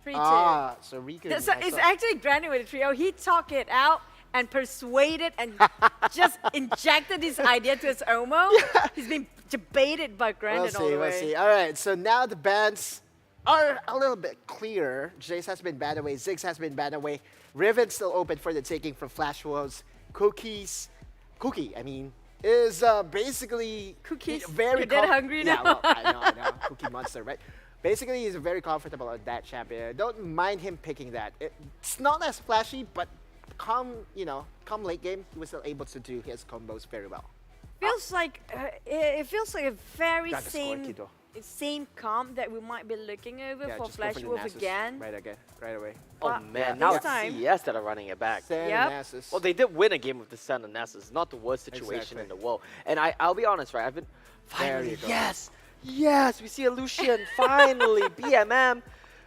3-2. Ah, so Riku. So it's actually Granny with a trio. He talked it out and persuaded and just injected his idea to his Omo. He's been debated by Granny all the way. We'll see. All right, so now the bans are a little bit clearer. Jace has been banned away. Ziggs has been banned away. Riven's still open for the taking from Flash Wolves. Cookie, I mean, is basically very You're dead hungry now. Yeah, well, I know. Cookie Monster, right? Basically, he's very comfortable on that champion. Don't mind him picking that. It's not as flashy, but come late game, he was still able to do his combos very well. Feels like it feels like a very Got the score, Kito. same comp that we might be looking over Yeah, for just go Flash for the Wolf Nasus again. Right away. Oh But man, this now it's time- CES that are running it back. Sen Yep. and Nasus. Well, they did win a game with the Sen and Nasus. Not the worst situation Exactly. in the world. And I'll be honest, right? I've been There finally you go. yes, we see a Lucian finally BMM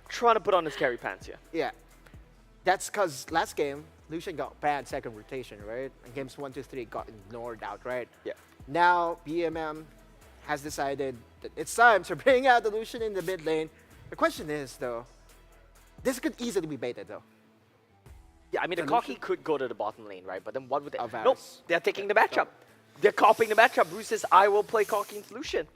trying to put on his carry pants here. Yeah. That's because last game, Lucian got banned second rotation, right? And games 1, 2, 3 got ignored outright. Yeah. Now, BMM has decided that it's time to bring out the Lucian in the mid lane. The question is, though, this could easily be baited, though. Yeah, I mean, the The Koki Lucian? could go to the bottom lane, right? But then what would they... Varus. Nope, they're taking the matchup. They're copying the matchup. Bruce says, I will play Koki into Lucian.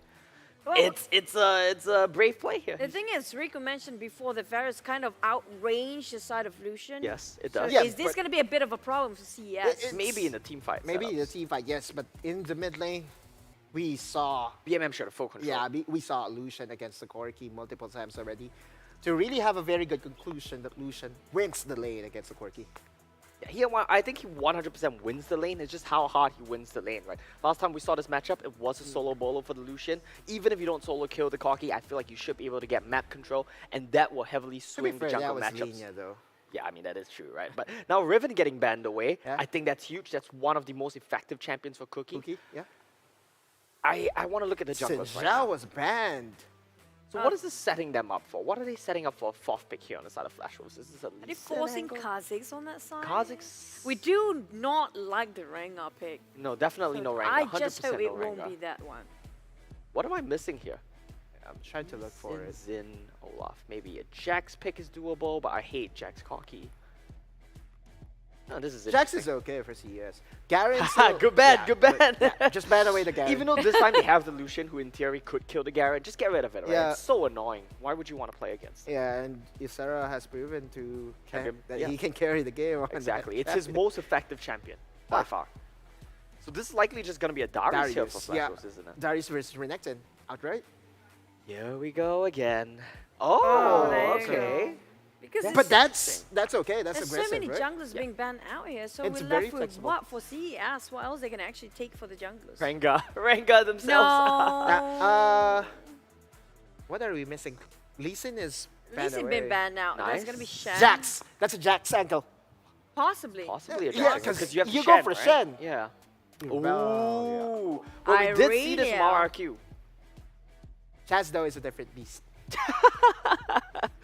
Well, It's a brave play here. the thing is, Riku mentioned before that Varus kind of outranged the side of Lucian. Yes, it So does. Yeah, is this but- going to be a bit of a problem for CES? It's- Maybe in the team fight. Maybe setups. the team fight, yes, but in the mid lane, we saw BMM should have full control. Yeah, we saw Lucian against the Corki multiple times already. To really have a very good conclusion that Lucian wins the lane against the Corki. Yeah, I think he 100% wins the lane. It's just how hard he wins the lane, right? Last time we saw this matchup, it was a solo bolo for the Lucian. Even if you don't solo kill the Koki, I feel like you should be able to get map control, and that will heavily To be swing the fair, that jungle was matchups. Linia, though. Yeah, I mean, that is true, right? But now Riven getting banned away, Yeah. I think that's huge. That's one of the most effective champions for Cookie. Cookie, yeah. I want to look at the junglers right Sinjao now. was banned. So what is this setting them up for? What are they setting up for a fourth pick here on the side of Flash Wolves? Is this a Are they Lee Sin forcing angle? Kha'Zix on that side? Kha'Zix? We do not like the Rengar pick. No, definitely no Rengar. I 100% just hope no it won't Rengar. be that one. What am I missing here? I'm trying to look for it. Zin, Olaf. Maybe a Jax pick is doable, but I hate Jax Cocky. No, this is Jax interesting. is okay for CES. Garen Haha, still, good ban, yeah, good ban. but, yeah, just ban away the Garen. Even though this time they have the Lucian, who in theory could kill the Garen, just get rid of it, right? Yeah. It's so annoying. Why would you want to play against it? Yeah, and Ysera has proven to Champion, that yeah. he can carry the game. On Exactly. that It's his champion. most effective champion, by far. So this is likely just going to be a Darius here for Darius, Flash yeah. Wolves, isn't it? Darius versus Renekton, outright. Here we go again. Oh, there you okay. Because But it's- that's okay. That's there's aggressive, so many right? junglers being banned out here, so It's we're very left with flexible. what for CES? What else they can actually take for the junglers? Rengar themselves. No. What are we missing? Lee Sin is At banned least he's away. been banned out. That's Nice. gonna be Shen. Jax. That's a Jax ankle. Possibly. Possibly a Yeah, Jax, 'cause because you have you Shen, go for right? Shen. Yeah. Ooh. Well, Well, we did see this from Irelia. RRQ. Chaz though is a different beast.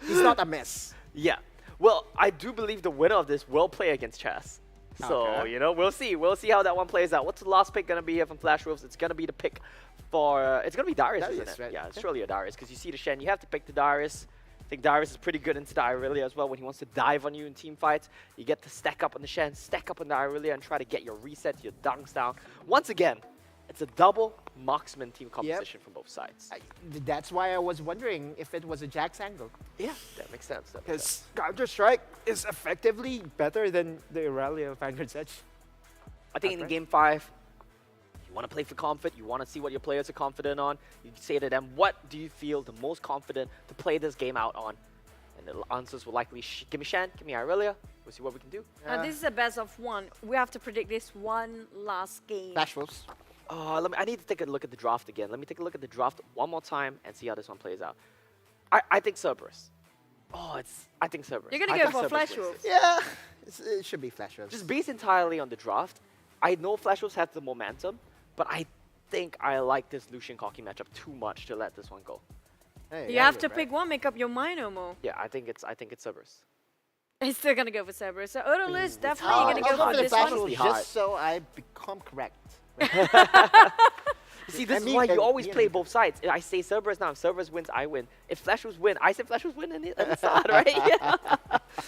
He's not a mess. Yeah. Well, I do believe the winner of this will play against Chess. So, Okay. you know, we'll see. We'll see how that one plays out. What's the last pick going to be here from Flash Wolves? It's going to be the pick for... it's going to be Darius, Darius, isn't it? right? Yeah, it's Okay. surely a Darius, because you see the Shen. You have to pick the Darius. I think Darius is pretty good into the Irelia as well when he wants to dive on you in team fights. You get to stack up on the Shen, stack up on the Irelia, and try to get your reset, your dunks down. Once again, it's a double marksman team composition from both sides. That's why I was wondering if it was a Jax angle. Yeah, that makes sense. That makes sense. Because Counter-Strike is effectively better than the Irelia Vanguard's Edge. I think in game 5, you want to play for comfort, you want to see what your players are confident on, you say to them, what do you feel the most confident to play this game out on? And the answers will likely, give me Shen, give me Irelia, we'll see what we can do. And this is a best of one. We have to predict this one last game. Flash Wolves. I need to take a look at the draft again. Let me take a look at the draft one more time and see how this one plays out. I think Cerberus. I think Cerberus. You're gonna I go think for Cerberus Flash wins Wolves? this. Yeah, it should be Flash Wolves. Just based entirely on the draft, I know Flash Wolves has the momentum, but I think I like this Lucian Cocky matchup too much to let this one go. Hey, You yeah, have you're to right. pick one, make up your mind, Omo. Yeah, I think it's Cerberus. He's still gonna go for Cerberus. So Odolus, definitely I'll you're gonna go go for for the this Flash one. Wolves hard. just so I become correct. See, this And is me- why you and always me and play Rico. both sides. If I say Cerberus now, if Cerberus wins, I win. If Flashwolves win, I say Flashwolves win at the start, right? Yeah.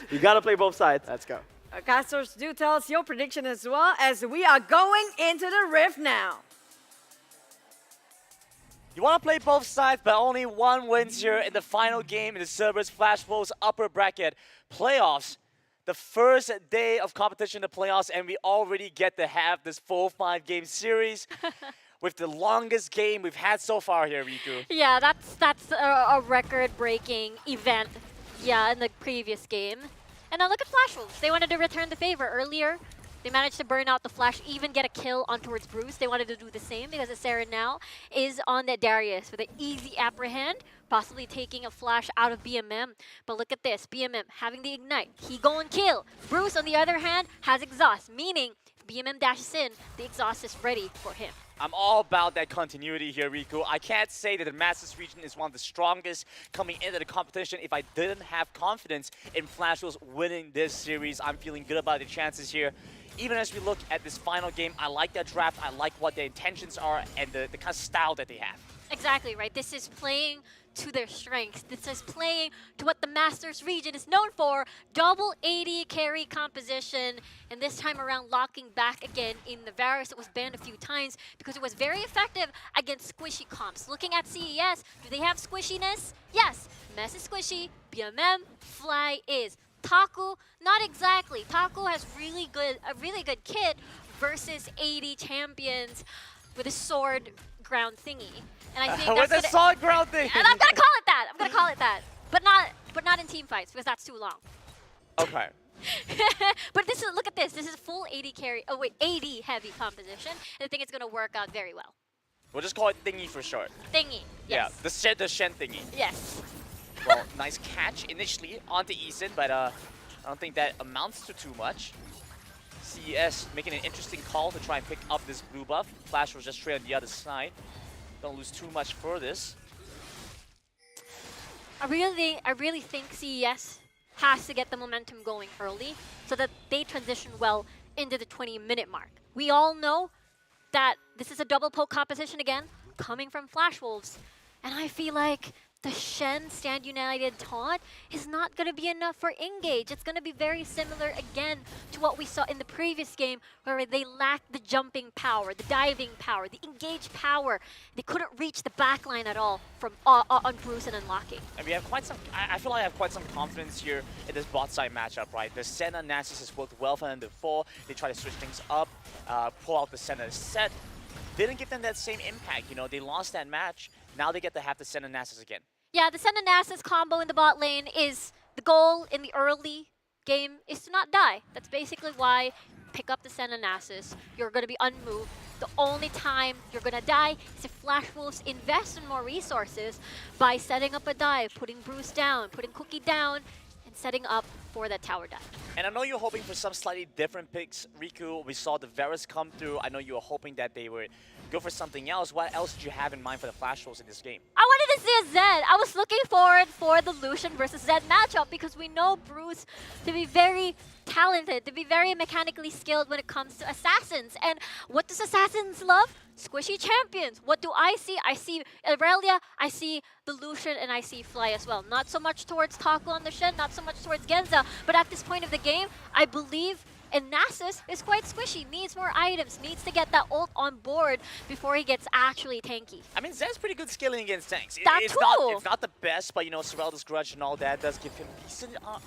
You gotta play both sides. Let's go. Castors, do tell us your prediction as well, as we are going into the Rift now. You want to play both sides, but only one wins here in the final game in the Cerberus Flashwolves upper bracket playoffs. The first day of competition in the playoffs, and we already get to have this full 5-game series with the longest game we've had so far here, Riku. Yeah, that's a record-breaking event. Yeah, in the previous game. And now look at Flash Wolves. They wanted to return the favor earlier. They managed to burn out the Flash, even get a kill on towards Bruce. They wanted to do the same because Sarah now is on that Darius with an easy apprehend, possibly taking a Flash out of BMM. But look at this, BMM having the Ignite. He go and kill. Bruce, on the other hand, has Exhaust, meaning if BMM dashes in, the Exhaust is ready for him. I'm all about that continuity here, Riku. I can't say that the Masters region is one of the strongest coming into the competition if I didn't have confidence in Flashwolves winning this series. I'm feeling good about the chances here. Even as we look at this final game, I like that draft. I like what their intentions are and the kind of style that they have. Exactly, right? This is playing to their strengths. This is playing to what the Masters region is known for. Double 80 carry composition, and this time around locking back again in the Varus. It was banned a few times because it was very effective against squishy comps. Looking at CES, do they have squishiness? Yes. Mess is squishy, BMM, Fly is. Taku, not exactly. Taku has a really good kit versus 80 champions with a sword ground thingy. And I think With that's a sword ground thing. And I'm gonna call it that. I'm gonna call it that. But not in team fights because that's too long. Okay. But this is, look at this. This is full 80 carry. Oh wait, 80 heavy composition. And I think it's gonna work out very well. We'll just call it Thingy for short. Thingy. Yes. Yeah, the Shen Thingy. Yes. Well, nice catch initially onto Eason, but I don't think that amounts to too much. CES making an interesting call to try and pick up this blue buff. Flash was just straight on the other side. Don't lose too much for this. I really think CES has to get the momentum going early so that they transition well into the 20-minute mark. We all know that this is a double poke competition again, coming from Flash Wolves. And I feel like the Shen Stand United taunt is not going to be enough for Engage. It's going to be very similar again to what we saw in the previous game where they lacked the jumping power, the diving power, the engage power. They couldn't reach the backline at all from on Bruce and unlocking. And we have quite some, I feel like I have quite some confidence here in this bot side matchup, right? The Senna Nasus has worked well for them before. They try to switch things up, pull out the Senna set. Didn't give them that same impact, you know, they lost that match. Now they get to have the Senna Nasus again. Yeah, the Senna Nasus combo in the bot lane is the goal in the early game is to not die. That's basically why pick up the Senna Nasus. You're going to be unmoved. The only time you're going to die is if Flash Wolves invest in more resources by setting up a dive, putting Bruce down, putting Cookie down, and setting up for that tower dive. And I know you're hoping for some slightly different picks, Riku. We saw the Varus come through. I know you were hoping that they would go for something else. What else did you have in mind for the Flash Wolves in this game? I wanted to see a Zed. I was looking forward for the Lucian versus Zed matchup because we know Bruce to be very talented, to be very mechanically skilled when it comes to assassins. And what does assassins love? Squishy champions. What do I see? I see Aurelia, I see the Lucian, and I see Fly as well. Not so much towards Taco on the Shen, not so much towards Genza, but at this point of the game, I believe and Nasus is quite squishy, needs more items, needs to get that ult on board before he gets actually tanky. I mean, Zed's pretty good scaling against tanks. That it's too. It's not the best, but you know, Sorelda's Grudge and all that does give him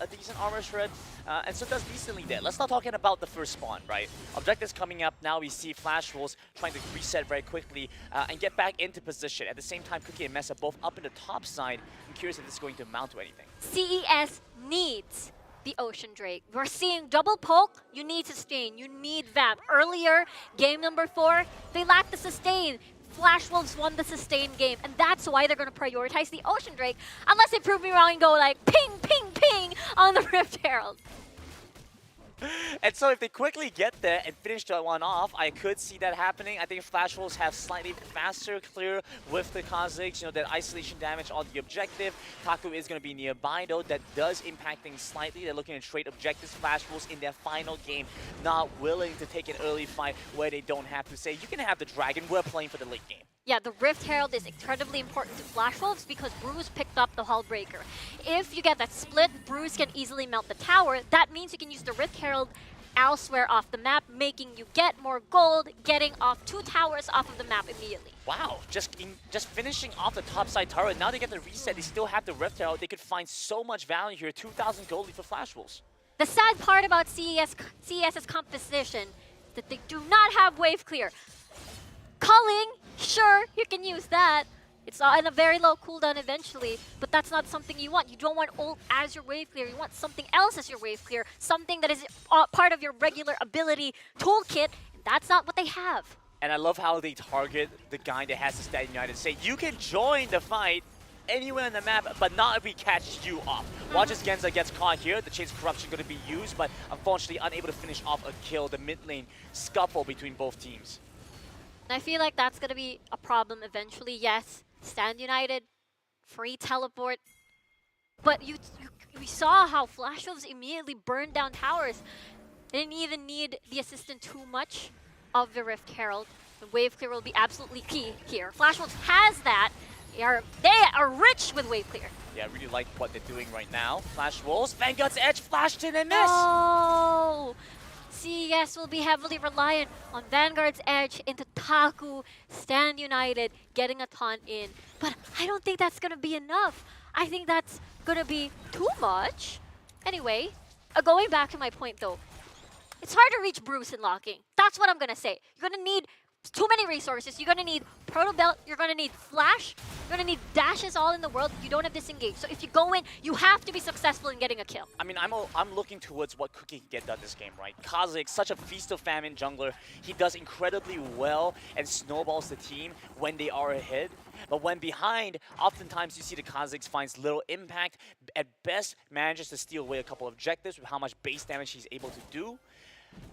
a decent armor shred, and so does decently there. Let's not talking about the first spawn, right? Objectives coming up now. We see Flash Wolves trying to reset very quickly and get back into position. At the same time, Cookie and Mesa both up in the top side. I'm curious if this is going to amount to anything. CES needs the Ocean Drake. We're seeing double poke, you need sustain, you need vamp. Earlier, game number 4, they lacked the sustain. Flash Wolves won the sustain game, and that's why they're going to prioritize the Ocean Drake, unless they prove me wrong and go like ping, ping, ping on the Rift Herald. And so if they quickly get there and finish that one off, I could see that happening. I think Flash Wolves have slightly faster clear with the Kazakhs. You know, that isolation damage on the objective. Taku is going to be nearby, though. That does impact things slightly. They're looking to trade objectives. Flash Wolves in their final game, not willing to take an early fight where they don't have to say, you can have the Dragon, we're playing for the late game. Yeah, the Rift Herald is incredibly important to Flash Wolves because Bruce picked up the Hull Breaker. If you get that split, Bruce can easily melt the tower. That means you can use the Rift Herald elsewhere off the map, making you get more gold, getting off 2 towers off of the map immediately. Wow, just finishing off the top side turret. Now they get the reset, they still have the Rift Herald. They could find so much value here. 2,000 gold lead for Flash Wolves. The sad part about CES's composition is that they do not have wave clear. Culling, sure, you can use that. It's on a very low cooldown eventually, but that's not something you want. You don't want ult as your wave clear. You want something else as your wave clear, something that is part of your regular ability toolkit, and that's not what they have. And I love how they target the guy that has the Stat United. Say, you can join the fight anywhere on the map, but not if we catch you off. Watch as Genza gets caught here. The Chains of Corruption going to be used, but unfortunately unable to finish off a kill. The mid lane scuffle between both teams. And I feel like that's going to be a problem eventually. Yes, Stand United, free teleport. But we saw how Flash Wolves immediately burned down towers. They didn't even need the assistant too much of the Rift Herald. The wave clear will be absolutely key here. Flash Wolves has that. They are rich with wave clear. Yeah, I really like what they're doing right now. Flash Wolves, Vanguard's Edge flashed in and missed! No! CES will be heavily reliant on Vanguard's Edge into Taku, Stand United, getting a taunt in. But I don't think that's going to be enough. I think that's going to be too much. Anyway, going back to my point though, it's hard to reach Bruce in locking. That's what I'm going to say. You're going to need too many resources. You're going to need Proto Belt. You're going to need Flash. You're going to need dashes all in the world. You don't have disengage. So if you go in, you have to be successful in getting a kill. I mean, I'm looking towards what Cookie can get done this game, right? Kazakh, such a feast of famine jungler. He does incredibly well and snowballs the team when they are ahead. But when behind, oftentimes you see the Kazakhs finds little impact. At best, manages to steal away a couple of objectives with how much base damage he's able to do.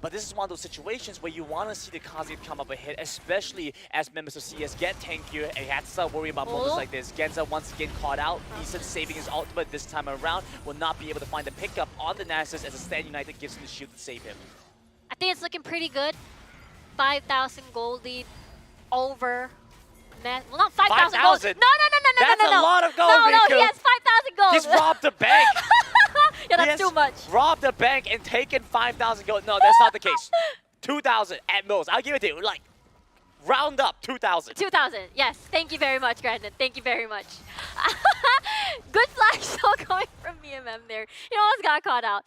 But this is one of those situations where you want to see the Kazakhs come up ahead, especially as members of CS get tankier and you have to start worrying about moments like this. Genza once again caught out. Eason saving his ultimate this time around. Will not be able to find the pickup on the Nasus as a Stand United gives him the shield to save him. I think it's looking pretty good. 5,000 gold lead over. Well, not 5,000 gold. No. That's a lot of gold, No, Riku. he has 5,000 gold. He's robbed the bank. Yeah, that's too much. Robbed the bank and taken 5,000 gold. No, that's not the case. 2,000 at most. I'll give it to you. Like, round up 2,000. 2,000. Yes. Thank you very much, Brandon. Thank you very much. Good flash still coming from MMM there. He almost got caught out.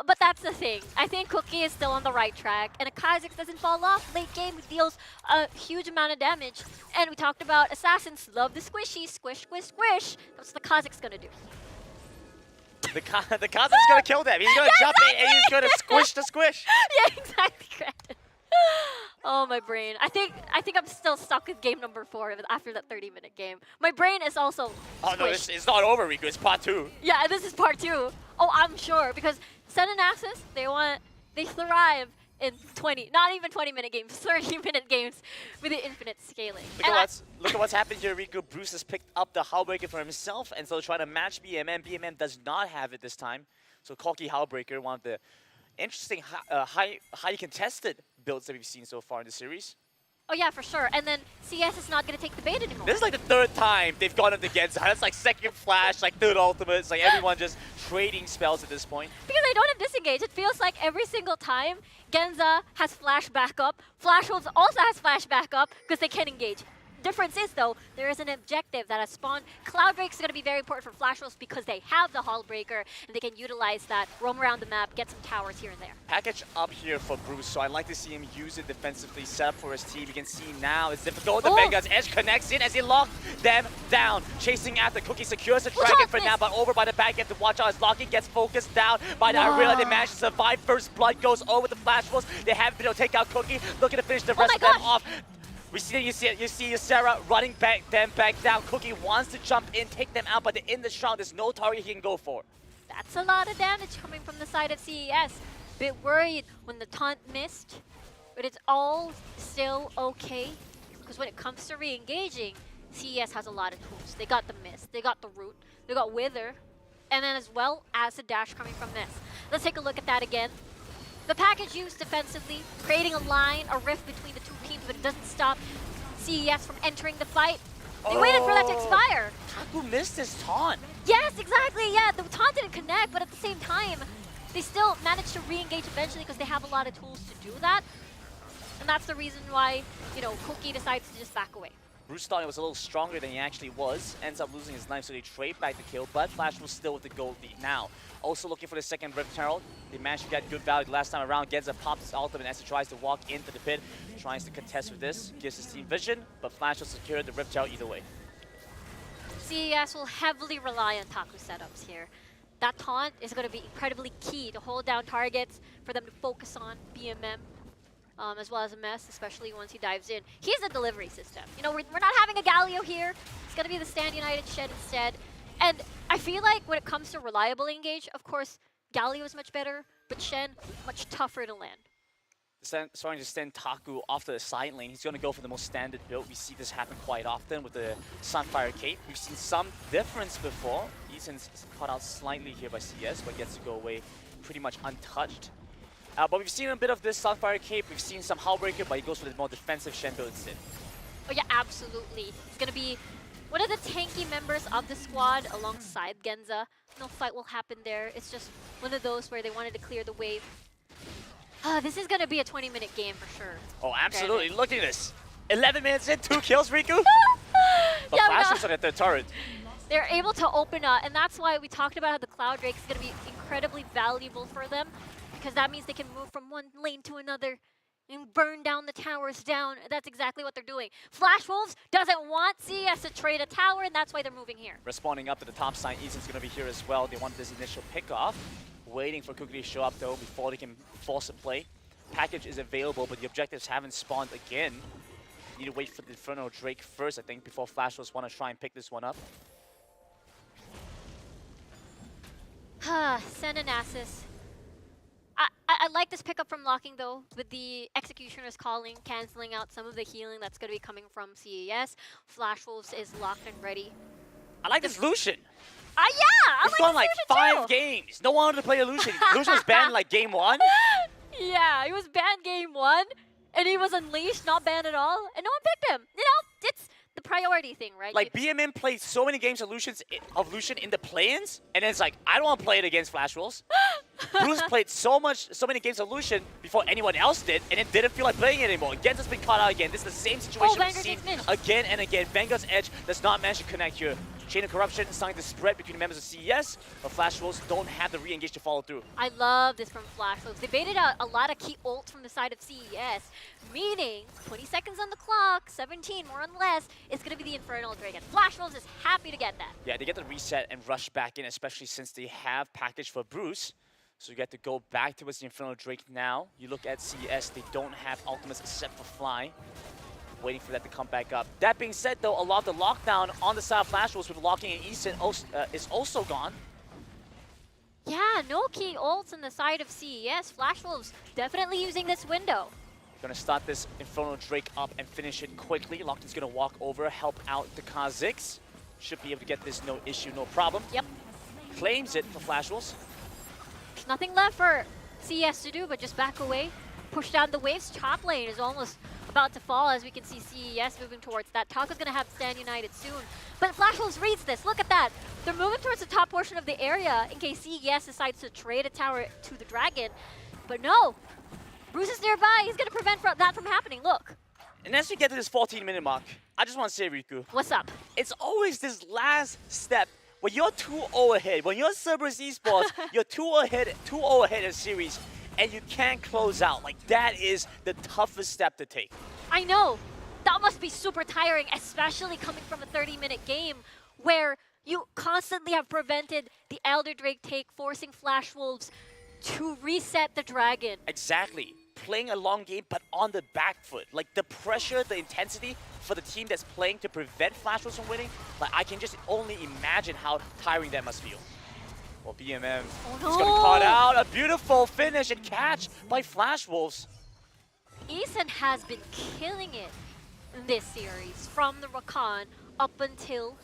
But that's the thing. I think Cookie is still on the right track, and Kazakhs doesn't fall off. Late game deals a huge amount of damage. And we talked about Assassins love the squishy. Squish, squish, squish. That's what the Kazakhs gonna do. The Kazakh's gonna kill them. He's gonna jump in and he's gonna squish the squish. Yeah, exactly, Brandon. Oh, my brain. I think I'm still stuck with game number 4 after that 30-minute game. My brain is also Oh no, it's not over, Riku. It's part 2. Yeah, this is part 2. Oh, I'm sure, because Sun and Axis, they thrive in not even 20-minute games, 30-minute games with the infinite scaling. Look at what's happened here, Riku. Bruce has picked up the Howlbreaker for himself, and so trying to match BMM. BMM does not have it this time. So Corki Howlbreaker, one of the interesting, highly contested builds that we've seen so far in the series. Oh yeah, for sure. And then CS is not going to take the bait anymore. This is like the 3rd time they've gone into Genza. That's like 2nd flash, like 3rd ultimate. It's like everyone just trading spells at this point. Because they don't have disengage. It feels like every single time Genza has flash backup, Flash Wolves also has flash backup because they can engage. Difference is, though, there is an objective that has spawned. Cloud Break is going to be very important for Flash Wolves because they have the Hull Breaker, and they can utilize that, roam around the map, get some towers here and there. Package up here for Bruce, so I'd like to see him use it defensively, set up for his team. You can see now it's difficult. The Vanguard's Edge connects in as he locks them down. Chasing after Cookie, secures the Dragon for now, but over by the back, you have to watch out as Locky gets focused down by the Arilla. They manage to survive. First blood goes over the Flash Wolves. They haven't been able to take out Cookie, looking to finish the rest of them off. You see Sarah running back down. Cookie wants to jump in, take them out, but they're in the strong. There's no target he can go for. That's a lot of damage coming from the side of CES. bit worried when the taunt missed, but it's all still okay. Because when it comes to re-engaging, CES has a lot of tools. They got the mist, they got the root, they got wither, and then as well as the dash coming from this. Let's take a look at that again. The package used defensively, creating a line, a rift between the two teams, but it doesn't stop CES from entering the fight. They waited for that to expire. Taku missed his taunt. Yes, exactly, yeah. The taunt didn't connect, but at the same time, they still managed to re-engage eventually because they have a lot of tools to do that. And that's the reason why, you know, Cookie decides to just back away. Bruce thought he was a little stronger than he actually was, ends up losing his knife, so they trade back the kill, but Flash was still with the gold lead now. Also looking for the second Rift Herald. They managed to get good value the last time around. Genza pops his ultimate as he tries to walk into the pit, tries to contest with this, gives his team vision, but Flash will secure the Rift Herald either way. CES will heavily rely on Taku setups here. That taunt is going to be incredibly key to hold down targets, for them to focus on BMM. As well as a mess, especially once he dives in. He's a delivery system. You know, we're not having a Galio here. It's going to be the Stand United Shed instead. And I feel like when it comes to reliable engage, of course, Galio is much better, but Shen, much tougher to land. Starting to send Taku off to the side lane. He's going to go for the most standard build. We see this happen quite often with the Sunfire Cape. We've seen some difference before. Ethan's caught out slightly here by CS, but gets to go away pretty much untouched. But we've seen a bit of this Sunfire Cape, we've seen some Hullbreaker, but he goes for the more defensive Shen build instead. Oh yeah, absolutely. He's gonna be one of the tanky members of the squad alongside Genza. No fight will happen there. It's just one of those where they wanted to clear the wave. This is gonna be a 20-minute game for sure. Oh, absolutely. Okay. Look at this. 11 minutes in, 2 kills, Riku. But yeah, Flash was on at the turret. They're able to open up, and that's why we talked about how the Cloud Drake is gonna be incredibly valuable for them. Because that means they can move from one lane to another and burn down the towers down. That's exactly what they're doing. Flash Wolves doesn't want CS to trade a tower, and that's why they're moving here. Responding up to the top side, Ethan's going to be here as well. They want this initial pick-off. Waiting for Cookie to show up, though, before they can force a play. Package is available, but the objectives haven't spawned again. Need to wait for the Inferno Drake first, I think, before Flash Wolves want to try and pick this one up. Send an Nasus. I like this pickup from Locking, though, with the Executioner's Calling, canceling out some of the healing that's going to be coming from CES. Flash Wolves is locked and ready. I like this Lucian. Yeah! It's gone like 5 games. No one wanted to play a Lucian. Lucian was banned like game 1. Yeah, he was banned game 1, and he was unleashed, not banned at all, and no one picked him. You know, it's the priority thing, right? Like, BMM played so many games of Lucian in the play-ins, and then it's like, I don't want to play it against Flash Wolves. Bruce played so many games of Lucian before anyone else did, and it didn't feel like playing it anymore. Genza's been caught out again. This is the same situation we've seen again and again. Vanguard's Edge does not manage to connect here. Chain of Corruption is starting to spread between the members of CES, but Flash Wolves don't have the re-engage to follow through. I love this from Flash Wolves. They baited out a lot of key ults from the side of CES, meaning 20 seconds on the clock, 17 more or less, it's going to be the Infernal Dragon. Flash Wolves is happy to get that. Yeah, they get the reset and rush back in, especially since they have package for Bruce. So you get to go back towards the Infernal Drake now. You look at CES, they don't have ultimates except for Fly. Waiting for that to come back up. That being said, though, a lot of the lockdown on the side of Flash Wolves with Locking and Easton is also gone. Yeah, no key ults on the side of CES. Flash Wolves definitely using this window. Gonna start this Infernal Drake up and finish it quickly. Lockton's gonna walk over, help out the Kha'Zix. Should be able to get this no issue, no problem. Yep. Claims it for Flash Wolves. There's nothing left for CES to do but just back away. Push down the waves. Top lane is almost about to fall, as we can see CES moving towards that. Taco's going to have Stand United soon. But Flash Wolves reads this. Look at that. They're moving towards the top portion of the area in case CES decides to trade a tower to the Dragon. But no. Bruce is nearby. He's going to prevent that from happening. Look. And as we get to this 14-minute mark, I just want to say, Riku. What's up? It's always this last step when you're 2-0 ahead. When you're Cerberus Esports, you're 2-0 ahead in series. And you can't close out. Like, that is the toughest step to take. I know. That must be super tiring, especially coming from a 30-minute game where you constantly have prevented the Elder Drake take, forcing Flash Wolves to reset the Dragon. Exactly. Playing a long game, but on the back foot. Like, the pressure, the intensity for the team that's playing to prevent Flash Wolves from winning, like, I can just only imagine how tiring that must feel. Well, BMM Oh, is going to no. cut out. A beautiful finish and catch by Flash Wolves. Eason has been killing it in this series from the Rakan up until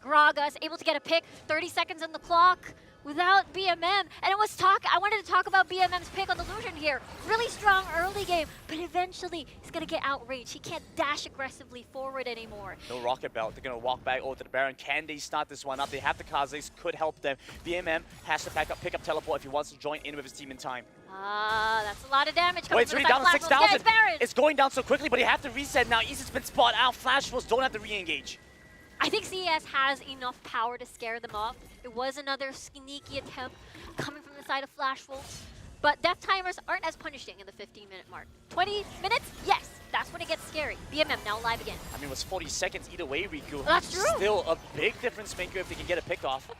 Gragas able to get a pick. 30 seconds on the clock without BMM. And it was I wanted to talk about BMM's pick on Illusion here. Really strong early game, but eventually he's going to get outraged. He can't dash aggressively forward anymore. No rocket belt. They're going to walk back over to the Baron. Can they start this one up? They have the Kazes, could help them. BMM has to pick up teleport if he wants to join in with his team in time. Ah, that's a lot of damage coming Wait, it's from already the down to side of Flash Wolves. 6,000. Yeah, it's Baron. It's going down so quickly, but he have to reset now. Eason's been spot out. Flash Wolves don't have to re-engage. I think CES has enough power to scare them off. It was another sneaky attempt coming from the side of Flash Wolves. But death timers aren't as punishing in the 15-minute mark. 20 minutes? Yes, that's when it gets scary. BMM now live again. I mean, it was 40 seconds either way, Riku. That's true. Still a big difference maker if they can get a pick off.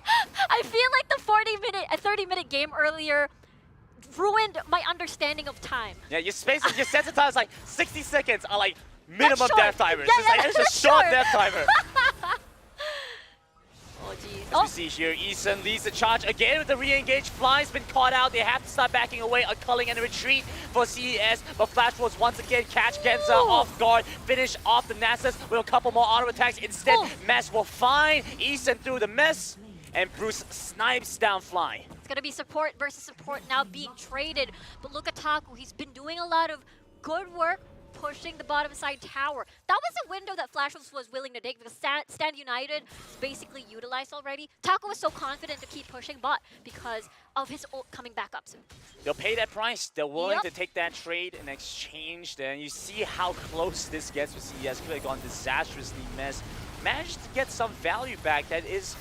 I feel like the 30-minute game earlier ruined my understanding of time. Yeah, your sense of time is like 60 seconds are like minimum That's death short. timers. Yeah, It's a short death timer. Oh, geez. As we see here, Eason leads the charge again with the re-engage. Fly's been caught out. They have to start backing away. A culling and a retreat for CES. But Flash Wolves once again catch Genza off guard. Finish off the Nasus with a couple more auto attacks. Instead, Mess will find Eason through the mess. And Bruce snipes down Fly. It's going to be support versus support now being traded. But look at Taku. He's been doing a lot of good work pushing the bottom side tower. That was a window that Flash Wolves was willing to take because Stand United is basically utilized already. Taku was so confident to keep pushing bot because of his ult coming back up soon. They'll pay that price. They're willing to take that trade in exchange. Then you see how close this gets with CES. Could have gone disastrously mess. Managed to get some value back. That is,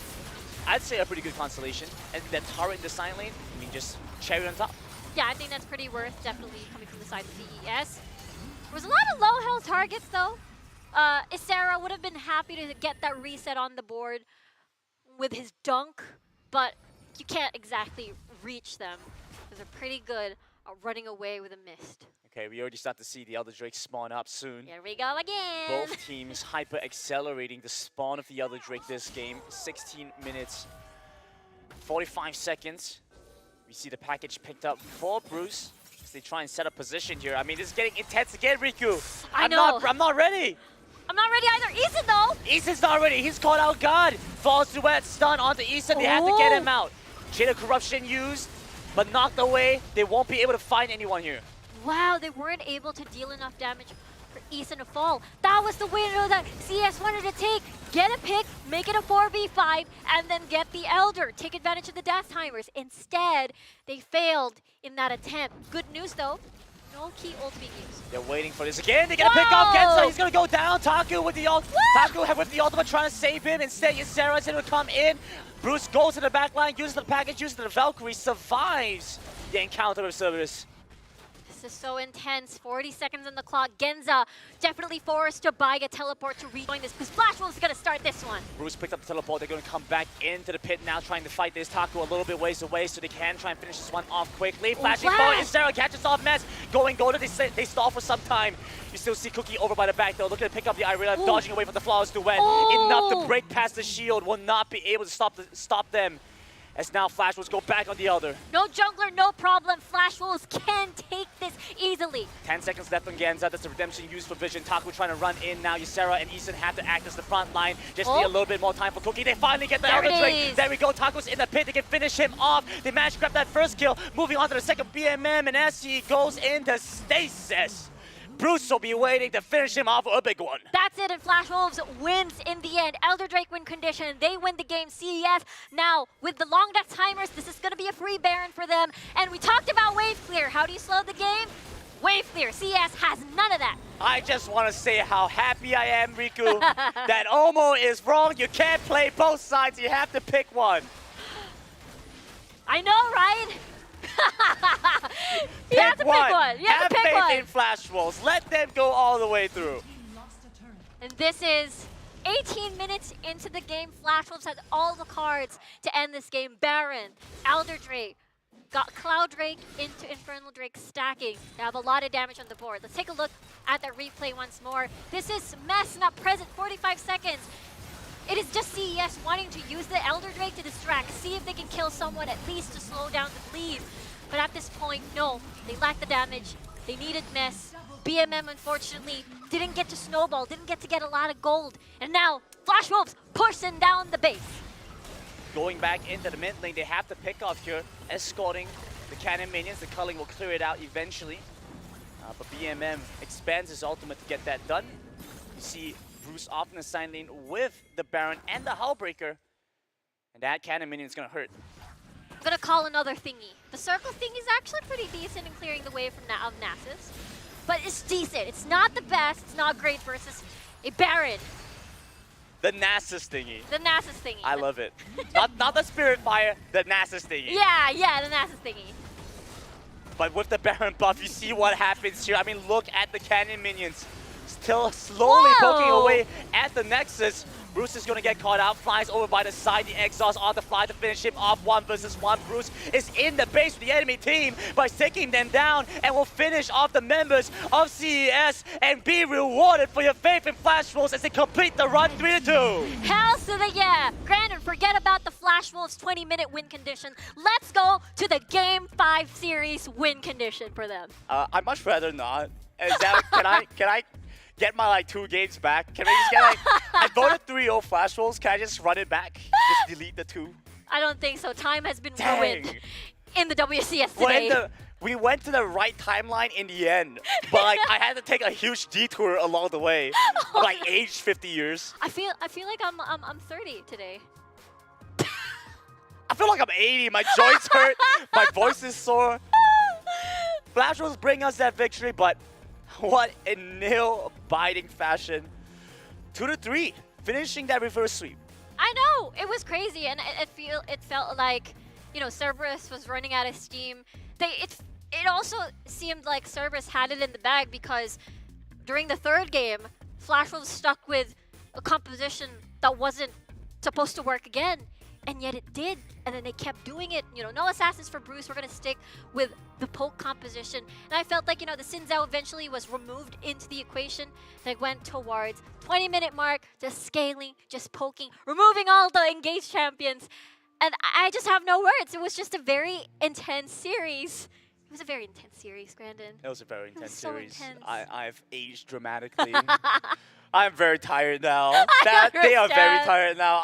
I'd say, a pretty good consolation. And that turret in the side lane, I mean, just cherry on top. Yeah, I think that's pretty worth definitely coming from the side of CES. There was a lot of low health targets though. Isera would have been happy to get that reset on the board with his dunk, but you can't exactly reach them because they're pretty good at running away with a mist. Okay, we already start to see the Elder Drake spawn up soon. Here we go again. Both teams hyper-accelerating the spawn of the Elder Drake this game. 16 minutes, 45 seconds. We see the package picked up for Bruce. They try and set a position here. I mean, this is getting intense again, Riku. I'm not ready. I'm not ready either. Eason though. Eason's not ready. He's caught out guard. Falls duet, stun onto Eason. They have to get him out. Chain of Corruption used, but knocked away. They won't be able to find anyone here. Wow, they weren't able to deal enough damage for Eason to fall. That was the window that CS wanted to take. Get a pick, make it a 4v5, and then get the Elder. Take advantage of the death timers. Instead, they failed in that attempt. Good news though, no key ult being used. They're waiting for this again. They're gonna pick off Genza. He's gonna go down. Taku with the ult. Taku with the ultimate trying to save him. Instead, Ysera's gonna come in. Bruce goes to the back line, uses the package, uses the Valkyrie, survives the encounter with Cerberus. This is so intense. 40 seconds on the clock. Genza definitely forced to buy a teleport to rejoin this because Flash Wolves is going to start this one. Bruce picked up the teleport. They're going to come back into the pit now, trying to fight this. Taku a little bit ways away, so they can try and finish this one off quickly. Flashing forward, Ysera catches off Mess. Going golden, they stall for some time. You still see Cookie over by the back though, looking to pick up the Irelia, dodging away from the Flawless Duet. Enough to break past the shield, will not be able to stop them. As now Flash Wolves go back on the Elder. No jungler, no problem. Flash Wolves can take this easily. 10 seconds left on Genza. That's the redemption used for Vision. Taku trying to run in now. Ysera and Eason have to act as the front line. Just need a little bit more time for Cookie. They finally get the Elder Drake. There we go. Taku's in the pit. They can finish him off. They managed to grab that first kill. Moving on to the second BMM, and as he goes into stasis, Bruce will be waiting to finish him off with a big one. That's it, and Flash Wolves wins in the end. Elder Drake win condition. They win the game. CES now with the long death timers. This is going to be a free Baron for them. And we talked about wave clear. How do you slow the game? Wave clear. CES has none of that. I just want to say how happy I am, Riku, that Omo is wrong. You can't play both sides. You have to pick one. I know, right? You have to pick one. You have to pick one. Have faith in Flash Wolves. Let them go all the way through. And this is 18 minutes into the game. Flash Wolves has all the cards to end this game. Baron, Elder Drake, got Cloud Drake into Infernal Drake stacking. They have a lot of damage on the board. Let's take a look at the replay once more. This is Mess not present, 45 seconds. It is just CES wanting to use the Elder Drake to distract, see if they can kill someone at least to slow down the bleed. But at this point, no, they lack the damage. They needed Mess. BMM, unfortunately, didn't get to snowball, didn't get to get a lot of gold. And now, Flash Wolves pushing down the base. Going back into the mid lane, they have to pick off here, escorting the cannon minions. The culling will clear it out eventually. But BMM expands his ultimate to get that done. You see Bruce off in the side lane with the Baron and the Hullbreaker. And that cannon minion is going to hurt. I'm gonna call another thingy. The circle thing is actually pretty decent in clearing the way from Nasus. But it's decent. It's not the best. It's not great versus a Baron. The Nasus thingy. The Nasus thingy. I love it. not the Spirit Fire, the Nasus thingy. Yeah, the Nasus thingy. But with the Baron buff, you see what happens here. I mean, look at the cannon minions. Still slowly poking away at the Nexus. Bruce is going to get caught out, flies over by the side. The exhaust on the fly to finish him off 1 versus 1. Bruce is in the base with the enemy team by taking them down and will finish off the members of CES and be rewarded for your faith in Flash Wolves as they complete the run 3-2. Hells to the yeah. Granted, forget about the Flash Wolves 20-minute win condition. Let's go to the Game 5 series win condition for them. I'd much rather not. Is that, can I get my like 2 games back? Can we just get like, I voted 3-0 Flash Wolves, can I just run it back? Just delete the 2? I don't think so. Time has been ruined in the WCS today. We went to the right timeline in the end, but like I had to take a huge detour along the way. I'm like aged 50 years. I feel like I'm 30 today. I feel like I'm 80. My joints hurt. My voice is sore. Flash Wolves bring us that victory, but what in nail-biting fashion. 2-3, finishing that reverse sweep. I know, it was crazy, and it felt like, you know, Cerberus was running out of steam. It also seemed like Cerberus had it in the bag because during the 3rd game, Flash was stuck with a composition that wasn't supposed to work again, and yet it did. And then they kept doing it. You know, no assassins for Bruce. We're gonna stick with the poke composition. And I felt like, you know, the Sinzao eventually was removed into the equation. They went towards 20-minute mark, just scaling, just poking, removing all the engaged champions. And I just have no words. It was just a very intense series. It was a very intense series, Grandin. It was a very intense series. So intense. I've aged dramatically. I'm very tired now. They are very tired now.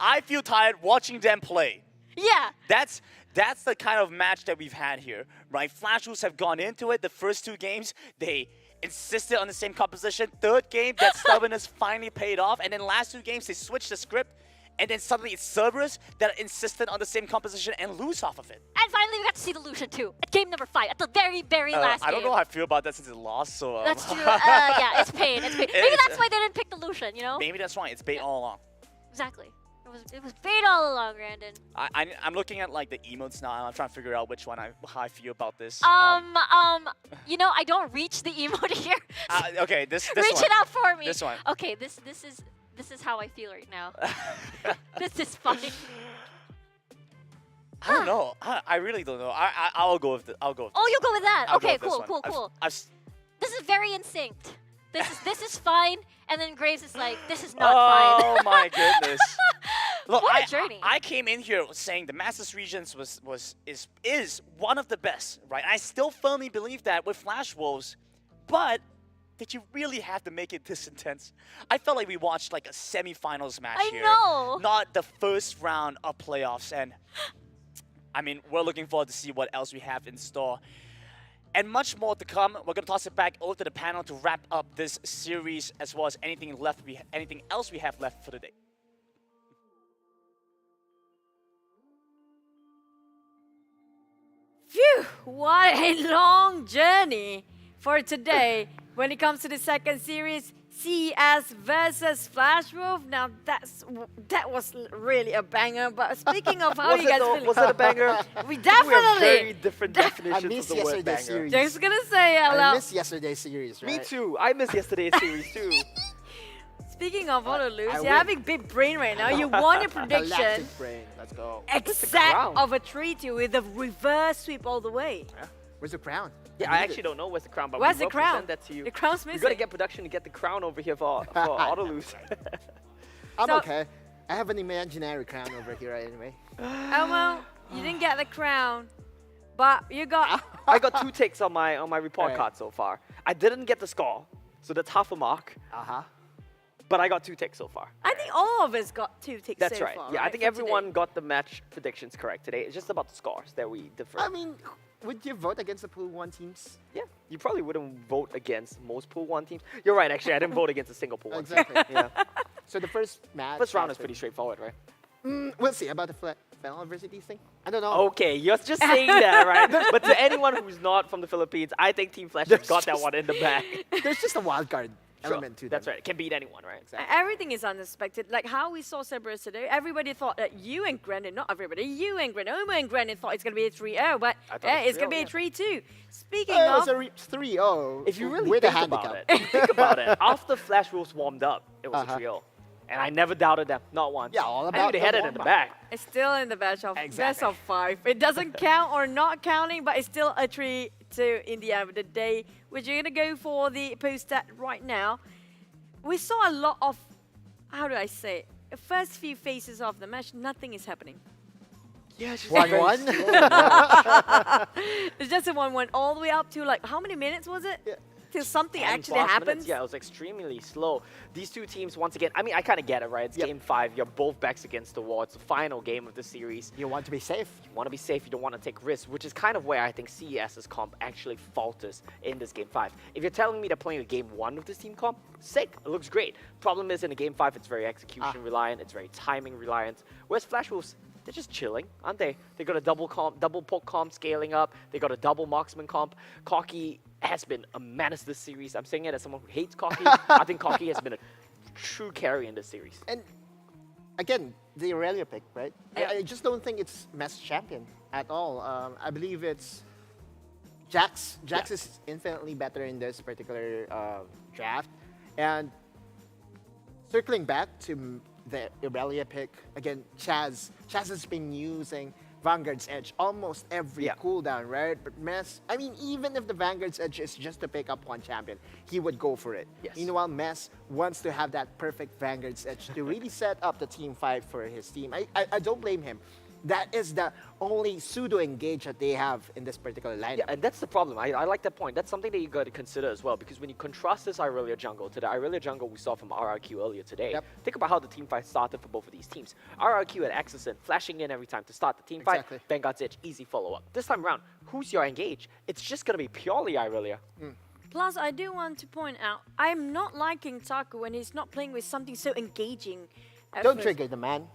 I feel tired watching them play. Yeah. That's the kind of match that we've had here, right? Flash Wolves have gone into it. The first 2 games, they insisted on the same composition. 3rd game, that stubbornness finally paid off. And then last 2 games, they switched the script. And then suddenly it's Cerberus that insisted on the same composition and lose off of it. And finally, we got to see the Lucian too at game number 5, at the very, very last game. I don't know how I feel about that since it lost, so... That's true. Yeah, it's pain. It's pain. Maybe that's why they didn't pick the Lucian, you know? Maybe that's why. It's bait all along. Exactly. It was bait all along, Brandon. I'm looking at like the emotes now, and I'm trying to figure out how I feel about this. You know, I don't reach the emote here. Okay, this reach one. it out for me. This one. Okay, this is how I feel right now. This is funny. I don't know. I really don't know. I'll go with it. I'll go with Oh, you'll go with that. Okay, cool. cool. This is very in sync. This is fine, and then Graves is like, this is not fine. Oh my goodness. Look, what a journey. I came in here saying the Masters Regions is one of the best, right? I still firmly believe that with Flash Wolves, but did you really have to make it this intense? I felt like we watched like a semi-finals match here. I know. Not the first round of playoffs. And I mean, we're looking forward to see what else we have in store. And much more to come. We're going to toss it back over to the panel to wrap up this series as well as anything else we have left for the day. Phew, what a long journey for today. When it comes to the 2nd series, CES versus Flash Wolf. Now that was really a banger. But speaking of how you guys feeling, was it a banger? We definitely. We have very different definitions I miss of the word yesterday's banger. series. Just gonna say, I miss yesterday's series, right? Me too. I miss yesterday's series too. Speaking of all the lose, I you're win. having big brain right now. You won your prediction. Galactic brain. Let's go. Exact of a 3-2 with a reverse sweep all the way. Yeah. Where's the crown? Yeah, I actually don't know where's the crown, but Where's we the will crown? present that to you. The crown's You missing. gotta get production to get the crown over here for Autolose. I'm So- okay. I have an imaginary crown over here anyway. Elmo, you didn't get the crown, but you got. I got 2 ticks on my report Alright. card so far. I didn't get the score, so that's half a mark. Uh-huh. But I got 2 ticks so far. I think all of us got 2 ticks That's so right. far. Yeah, I right, think for today. everyone got the match predictions correct today. It's just about the scores that we differ. I mean, would you vote against the Pool 1 teams? Yeah, you probably wouldn't vote against most Pool 1 teams. You're right, actually. I didn't vote against a single Pool 1 team. Exactly. Yeah. So the first match. First round has is pretty been- straightforward, right? We'll see about the final adversity thing. I don't know. Okay, you're just saying that, right? But to anyone who's not from the Philippines, I think Team Flash has got that one in the bag. There's just a wild card Sure, element to that's them. right. It can beat anyone, right? Everything is unexpected. Like how we saw Cerberus today, everybody thought that you and Granite, not everybody, you and Granite, Omo and Granite thought it's going to be a 3-0, but I thought it was it's going to be a 3-2. Speaking Oh, it of, was a 3-0. If you really with a think about handicap. it, think about it. After Flash Wolves warmed up, it was Uh-huh. a 3-0. And I never doubted them, not once. Yeah, all I about knew they the had it in the warm-up. bag. it's still in the best of Exactly. 5. It doesn't count or not counting, but it's still a 3-2 in the end of the day. We're going to go for the post stat right now. We saw a lot of, how do I say it? The first few phases of the match, nothing is happening. Yeah, it's just 1-1? It's just a 1-1 all the way up to like, how many minutes was it? Yeah. Till something 10 actually plus happens? minutes. Yeah, it was extremely slow. These two teams, once again, I mean, I kind of get it, right? It's Yep. game 5. You're both backs against the wall. It's the final game of the series. You want to be safe. You want to be safe. You don't want to take risks, which is kind of where I think CES's comp actually falters in this game 5. If you're telling me they're playing a game 1 of this team comp, sick. It looks great. Problem is, in a game 5, it's very execution reliant. It's very timing reliant. Whereas Flash Wolves, they're just chilling, aren't they? They got a double poke comp scaling up. They got a double marksman comp. Cocky has been a menace this series. I'm saying it as someone who hates Cocky. I think Cocky has been a true carry in this series. And again, the Aurelia pick, right? Yeah. I just don't think it's Mess champion at all. I believe it's Jax. Jax is infinitely better in this particular draft. And circling back to the Aurelia pick, again, Chaz has been using Vanguard's Edge almost every cooldown, right? But Mess, I mean, even if the Vanguard's Edge is just to pick up one champion, he would go for it. Yes. Meanwhile, Mess wants to have that perfect Vanguard's Edge to really set up the team fight for his team. I don't blame him. That is the only pseudo-engage that they have in this particular lineup. Yeah, and that's the problem. I like that point. That's something that you got to consider as well, because when you contrast this Irelia jungle to the Irelia jungle we saw from RRQ earlier today, think about how the team fight started for both of these teams. RRQ had Axelson flashing in every time to start the team fight. Vanguard's Edge, easy follow-up. This time around, who's your engage? It's just going to be purely Irelia. Plus, I do want to point out, I'm not liking Taku when he's not playing with something so engaging. at Don't first. trigger the man.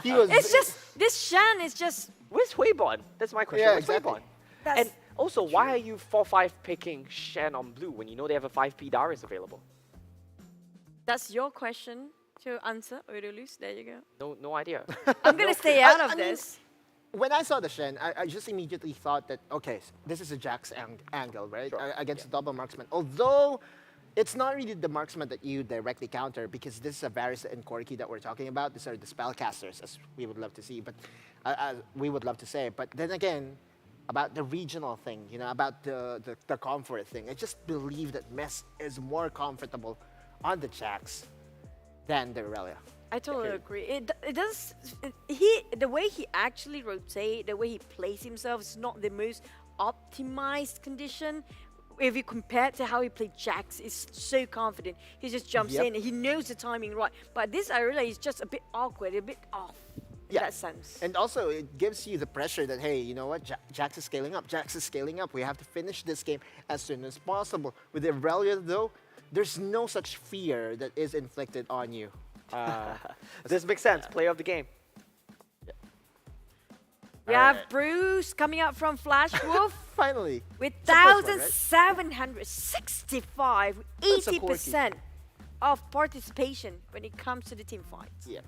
He was. It's just, this Shan is just... Where's Huibon? That's my question. Yeah, Where's exactly. Huibon? And also, why are you 4-5 picking Shen on blue when you know they have a 5P Darius available? That's your question to answer, Aurelius. There you go. No idea. I'm going to stay out of I mean, this. when I saw the Shen, I just immediately thought that, okay, this is a Jax angle, right? Against the double marksman. Although, it's not really the marksman that you directly counter, because this is a Varus and Corki that we're talking about. These are the spellcasters, as we would love to see, but we would love to say. But then again, about the regional thing, you know, about the comfort thing, I just believe that Mess is more comfortable on the Jax than the Aurelia. I totally agree. It does. The way he actually rotates, the way he plays himself is not the most optimized condition. If you compare it to how he played Jax, is so confident. He just jumps in. He knows the timing right. But this Aurelia is just a bit awkward, a bit off in that sense. And also, it gives you the pressure that, hey, you know what? Jax is scaling up. Jax is scaling up. We have to finish this game as soon as possible. With the Aurelia, though, there's no such fear that is inflicted on you. This makes sense. Player of the game. We have Bruce coming up from Flash Wolf. Finally. With It's the first one, right? 1,765, That's a 80% of participation when it comes to the team fights. Yeah.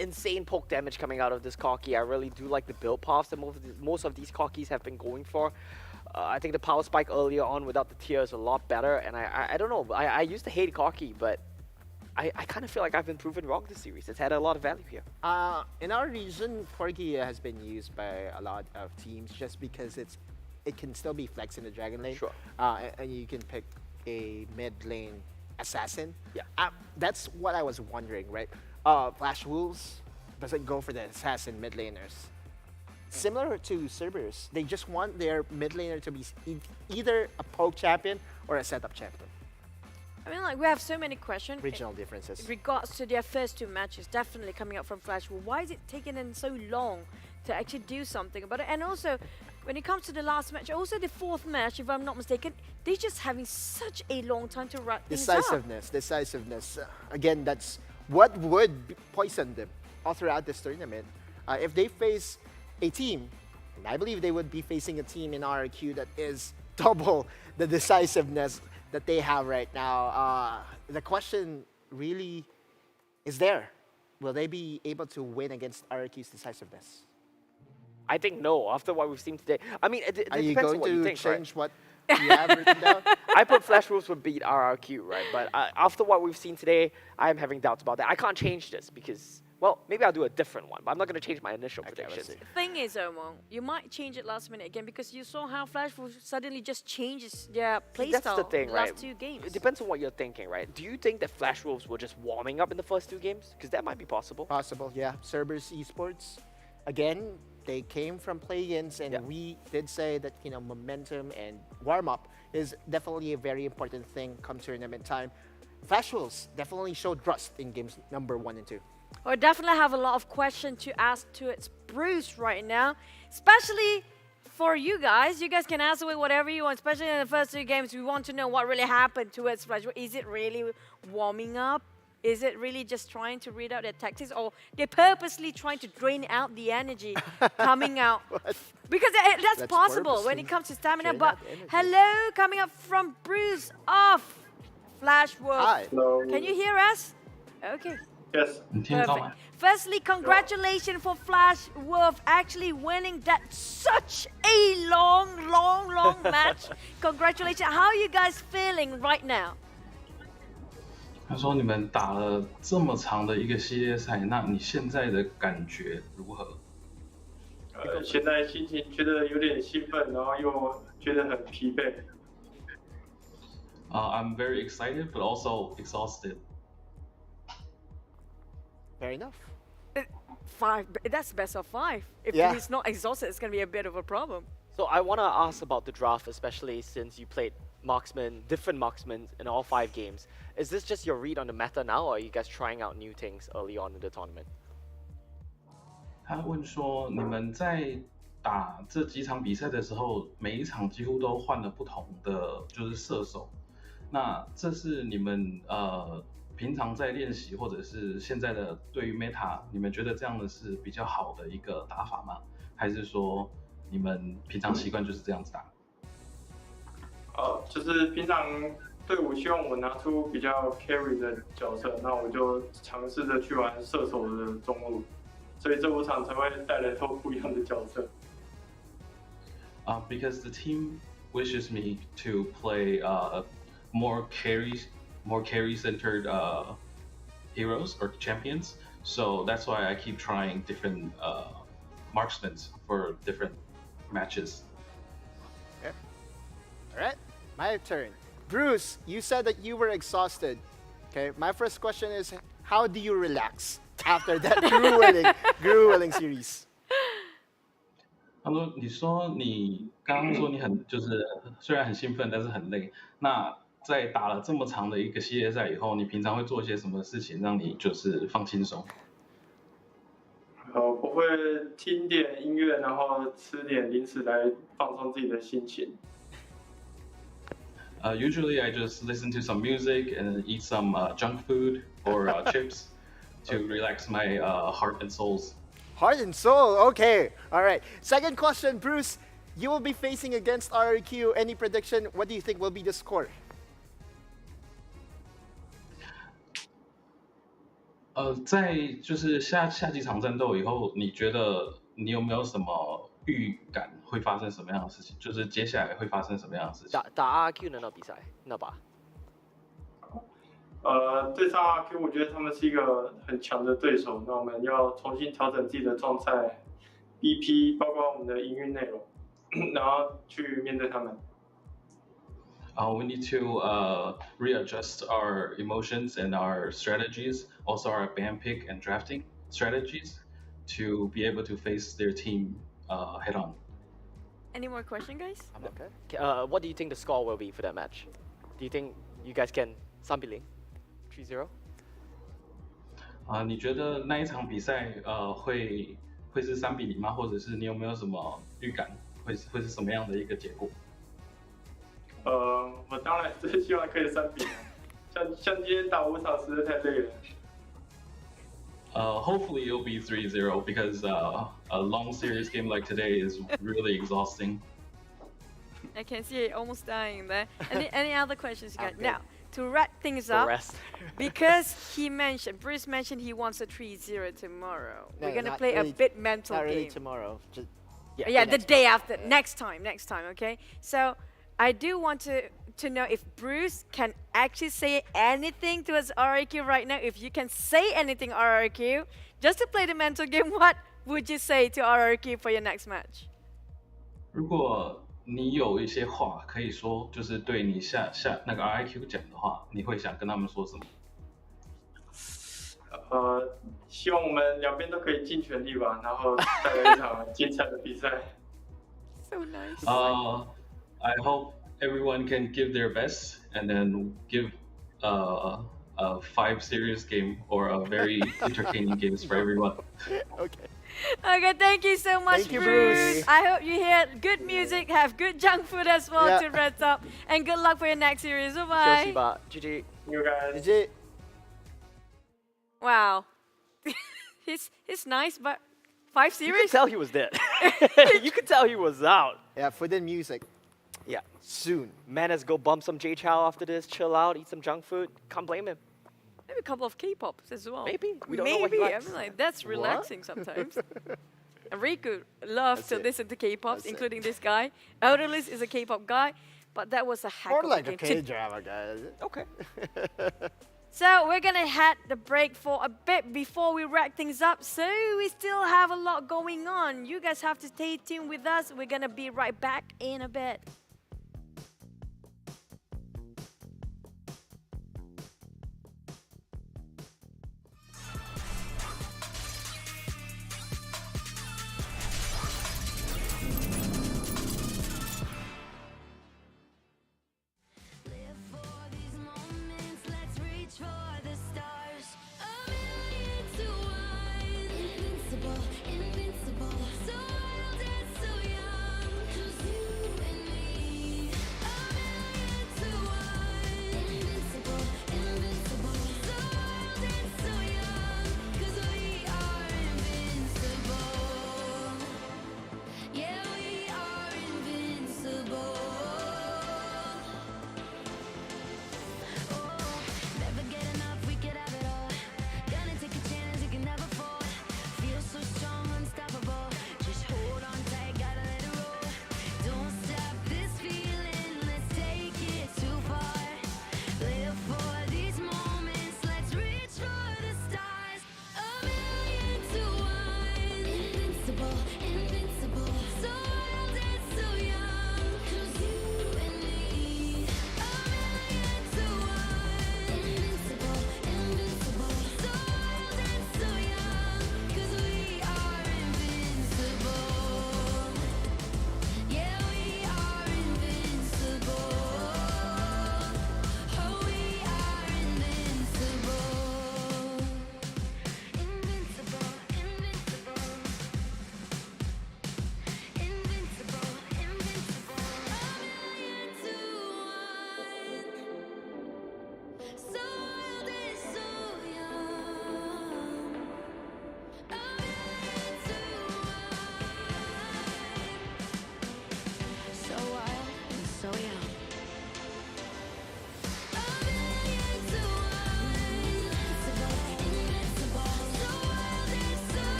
Insane poke damage coming out of this Corki. I really do like the build paths that most of these Corkis have been going for. I think the power spike earlier on without the tier is a lot better, and I don't know. I used to hate Corki, but I kind of feel like I've been proven wrong this series. It's had a lot of value here. In our region, Corgi has been used by a lot of teams just because it can still be flexed in the Dragon lane. Sure. And you can pick a mid lane assassin. Yeah. That's what I was wondering, right? Flash Wolves doesn't go for the assassin mid laners. Similar to Cerberus, they just want their mid laner to be either a poke champion or a setup champion. I mean, like, we have so many questions. Regional differences. In regards to their first two matches, definitely coming up from Flash Wolf. Why is it taking them so long to actually do something about it? And also, when it comes to the last match, also the fourth match, if I'm not mistaken, they're just having such a long time to wrap things up. Decisiveness. Again, that's what would poison them all throughout this tournament. If they face a team, and I believe they would be facing a team in RRQ that is double the decisiveness that they have right now. The question really is there. Will they be able to win against RRQ's decisiveness? I think no, after what we've seen today. I mean, it Are you depends going on what you to think, change right? what you have written down? I put Flash Wolves would beat RRQ, right? But after what we've seen today, I am having doubts about that. I can't change this because, well, maybe I'll do a different one, but I'm not going to change my initial predictions. The thing is, Omar, you might change it last minute again because you saw how Flash Wolf suddenly just changes their playstyle That's the thing, right? last two games. It depends on what you're thinking, right? Do you think that Flash Wolves were just warming up in the first two games? Because that might be possible. Possible, yeah. Cerberus Esports, again, they came from play-ins, and we did say that, you know, momentum and warm-up is definitely a very important thing come tournament time. Flash Wolves definitely showed rust in games number 1 and 2. I definitely have a lot of questions to ask to its Bruce right now, especially for you guys. You guys can ask away whatever you want, especially in the first two games. We want to know what really happened to its Flash. Is it really warming up? Is it really just trying to read out their tactics, or they're purposely trying to drain out the energy coming out? Because that's possible when it comes to stamina. But hello, coming up from Bruce off Flash Wolf. Hi. Can you hear us? Okay. Yes. Perfect. Firstly, congratulations for Flash Wolf actually winning that such a long match. Congratulations. How are you guys feeling right now? 他说：“你们打了这么长的一个系列赛，那你现在的感觉如何？”现在心情觉得有点兴奋，然后又觉得很疲惫。I'm very excited, but also exhausted. Fair enough. 5. That's best of 5. If Yeah. he's not exhausted, it's going to be a bit of a problem. So I want to ask about the draft, especially since you played marksmen, different marksmen in all 5 games. Is this just your read on the meta now, or are you guys trying out new things early on in the tournament? 他问说：“你们在打这几场比赛的时候，每一场几乎都换了不同的就是射手，那这是你们平常在练习，或者是现在的对于 meta， 你们觉得这样的是比较好的一个打法吗？还是说你们平常习惯就是这样子打？”就是平常队伍希望我拿出比较 carry 的角色，那我就尝试着去玩射手的中路，所以这5场才会带来都不一样的角色。Because the team wishes me to play more carry-centered heroes or champions, so that's why I keep trying different marksmen for different matches. Okay. All right, my turn. Bruce, you said that you were exhausted. Okay, my first question is, how do you relax after that grueling series? 他说：“你说你刚刚说你很就是虽然很兴奋，但是很累。那在打了这么长的一个系列赛以后，你平常会做些什么事情让你就是放轻松？”我会听点音乐，然后吃点零食来放松自己的心情。Usually I just listen to some music and eat some junk food or chips to relax my heart and souls. Heart and soul, okay. All right. Second question, Bruce. You will be facing against RRQ. Any prediction? What do you think will be the score? 在就是下几场战斗以后，你觉得你有没有什么预感会发生什么样的事情？就是接下来会发生什么样的事情？打 RQ 的那比赛，那把。对上 RQ， 我觉得他们是一个很强的对手，那我们要重新调整自己的状态 ，BP 包括我们的营运内容，然后去面对他们。We need to readjust our emotions and our strategies, also our ban pick and drafting strategies, to be able to face their team head on. Any more question, guys? Okay. What do you think the score will be for that match? Do you think you guys can 3-0 3-0? 你觉得那一场比赛会是3-0吗？或者是你有没有什么预感会是什么样的一个结果？我当然是希望可以3-0，像今天打5场实在太累了。Hopefully it'll be 3-0 because a long series game like today is really exhausting. I can see it almost dying there. Any other questions you got? Now, to wrap things up, because Bruce mentioned he wants a 3-0 tomorrow. No, We're going to not play really, a bit mental not game. really tomorrow. Just, yeah, the day after. Next time, okay? So I do want to know if Bruce can actually say anything to us RRQ right now. If you can say anything RRQ, just to play the mental game, what would you say to RRQ for your next match? 如果你有一些话可以说，就是对你下那个 RIQ 讲的话，你会想跟他们说什么？希望我们两边都可以尽全力吧，然后带来一场精彩的比赛。So nice. I hope everyone can give their best and then give a 5 serious game or a very entertaining games for everyone. Okay. Okay, thank you so much, Thank you, Bruce. Bruce. I hope you hear good music, have good junk food as well Yeah. to rest up, and good luck for your next series. Bye-bye. 休息吧，GG。You guys. GG. Wow. he's nice, but 5 You series? could tell he was dead. You could tell he was out. Yeah, for the music. Yeah. Soon. Man has go bump some J Chow after this, chill out, eat some junk food. Can't blame him. Maybe a couple of K-pops as well. Maybe. We don't know what he Maybe. I likes. mean, like, that's relaxing sometimes. And Riku loves to listen to K-pops, including this guy. Elderless is a K-pop guy, but that was a hack More of a like a game. K-drama, guys. Okay. So we're gonna head the break for a bit before we wrap things up. So we still have a lot going on. You guys have to stay tuned with us. We're gonna be right back in a bit.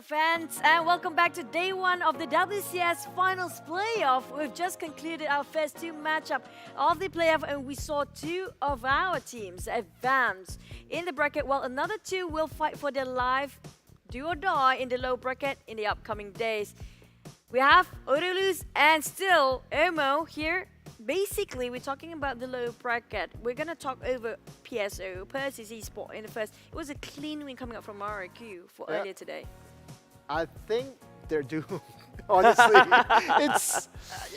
fans, and welcome back to day one of the WCS Finals playoff. We've just concluded our first two matchup of the playoff, and we saw two of our teams advance in the bracket, while another two will fight for their life, do or die, in the low bracket in the upcoming days. We have Orulus and still Omo here. Basically, we're talking about the low bracket. We're going to talk over PSO, Persis Esports, in the first. It was a clean win coming up from RRQ for earlier today. I think they're doomed. Honestly,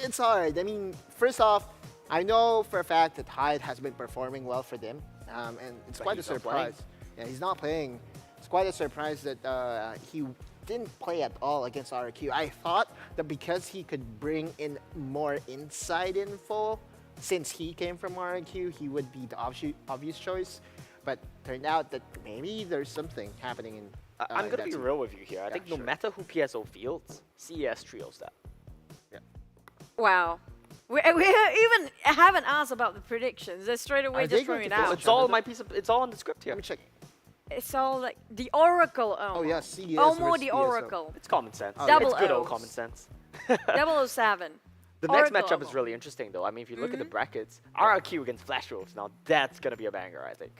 it's hard. I mean, first off, I know for a fact that Hyde has been performing well for them, and it's quite a surprise. Yeah, he's not playing. It's quite a surprise that he didn't play at all against RRQ. I thought that because he could bring in more inside info, since he came from RRQ, he would be the obvious choice. But turned out that maybe there's something happening in. I'm going to be real with you here. I think no matter who PSO fields, CES trios that. Yeah. Wow. We even haven't asked about the predictions. They're straight away just throwing it out. It's all it's all on the script here. Let me check. It's all like the Oracle. Oh yeah, CES Omo the PSO. Oracle. It's common sense. Double it's good old O's. common sense. 007. The Oracle next matchup Omo. is really interesting, though. I mean, if you look at the brackets, RRQ against Flash Wolves, now that's going to be a banger, I think.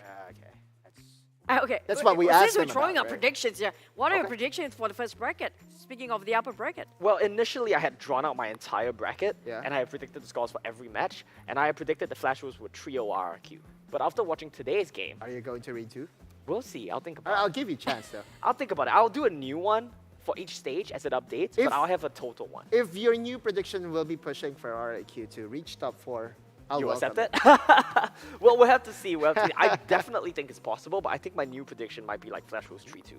Okay. That's what we asked Since we're them throwing about, up right? predictions here, what are your predictions for the first bracket? Speaking of the upper bracket. Well, initially I had drawn out my entire bracket, Yeah. and I had predicted the scores for every match, and I had predicted the Flash Wolves would trio RRQ. But after watching today's game, Are you going to read two? we'll see. I'll think about I'll it. give you a chance though. I'll think about it. I'll do a new one for each stage as it updates, If- but I'll have a total one. If your new prediction will be pushing for RIQ to reach top 4, I'll You welcome accept it? Well, we'll have to see. We'll have to see. I definitely think it's possible, but I think my new prediction might be like Flash Wolves 3-2.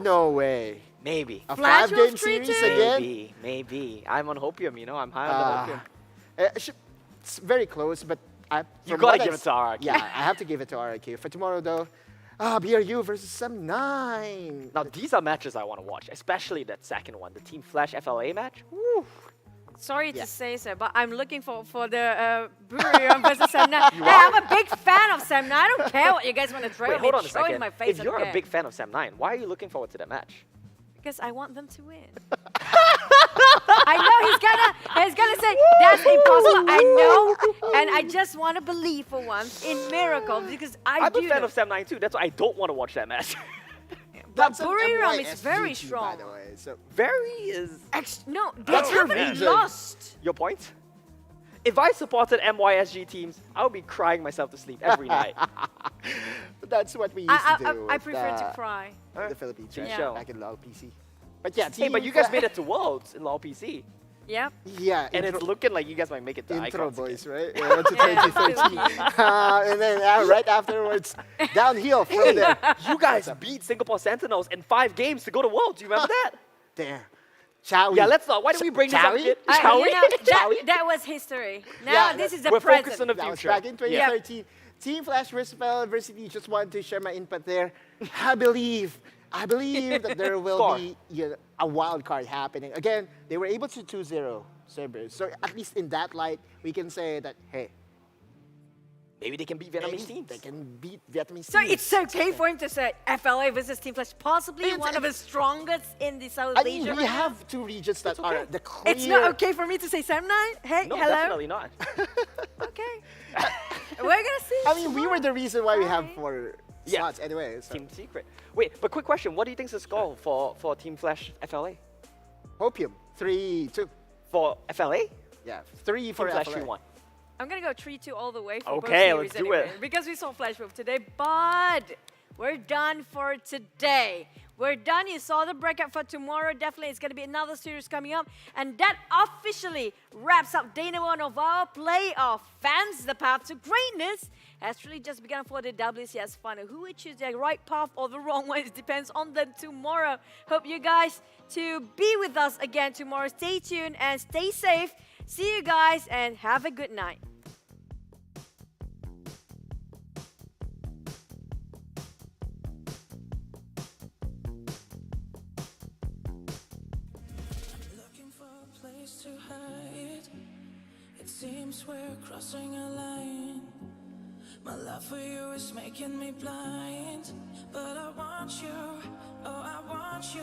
No way. Maybe. A Flash 5-game Wolves series 3-2? again? Maybe. I'm on hopium, you know. I'm high on the hopium. It's very close, but You from gotta what give I've it to RRQ. Yeah, I have to give it to RIQ. For tomorrow, though, BRU versus Sem9. Now, these are matches I want to watch, especially that second one, the Team Flash FLA match. Woo. Sorry to say so, but I'm looking for the Brewery versus Sam9. Hey, I'm a big fan of Sam9. I don't care what you guys want to throw Wait, at me. hold on a Throw it in second. my face. If you're I a don't big care. fan of Sam9, why are you looking forward to that match? Because I want them to win. I know he's gonna say that's impossible. I know, and I just want to believe for once in miracle because I'm I a do fan know. of Sam9 too. That's why I don't want to watch that match. But That's an Buriram is MYSG very team, strong. by the way. So Very is... No, they That's your haven't reason. lost. Your point? If I supported MYSG teams, I would be crying myself to sleep every night. that's what we used to do. I with, prefer to cry. in the Philippines, right? Yeah. Back in LOL PC. But yeah, Hey, but you guys made it to Worlds in LoL PC. Yep. Yeah, And it's looking like you guys might make it to intro Icons boys, again. right? Yeah, to 2013. And then right afterwards, downhill from there. You guys beat Singapore Sentinels in 5 games to go to Worlds. You remember that? Damn. Chowie. Yeah, let's not. Why don't we bring this up Chowie? again? You know, Chowie? that was history. Now Yeah, this is the we're present. focused on the That was future. back in 2013. Team Flash versus Spell University. Just wanted to share my input there. I believe that there will Score. be a wild card happening. Again, they were able to 2-0 Cerberus. So at least in that light, we can say that, hey, Maybe they can beat Vietnamese teams. they can beat Vietnamese So teams. it's okay for him to say FLA versus Team Flash, possibly It's- one of the strongest in the South I Asia. mean, we right now. have two regions that are the clear... It's not okay for me to say Sam9. Hey, No, hello. definitely not. Okay. We're gonna see. I mean, we were the reason why we have 4 Yeah. slots anyway. So. Team Secret. Wait, but quick question. What do you think is the score for Team Flash FLA? Hopium, 3-2. For FLA? Yeah, 3 for Team Flash FLA. 3-1. I'm gonna go 3-2 all the way for Okay, both let's series do it. anyway, because we saw Flash Wolf today, but we're done for today. We're done. You saw the breakout for tomorrow. Definitely, it's gonna be another series coming up, and that officially wraps up day number 1 of our playoff. Fans, the path to greatness has really just begun for the WCS final. Who will choose the right path or the wrong one? It depends on them tomorrow. Hope you guys to be with us again tomorrow. Stay tuned and stay safe. See you guys and have a good night. Looking for a place to hide. It seems we're crossing a line. My love for you is making me blind. But I want you, oh, I want you.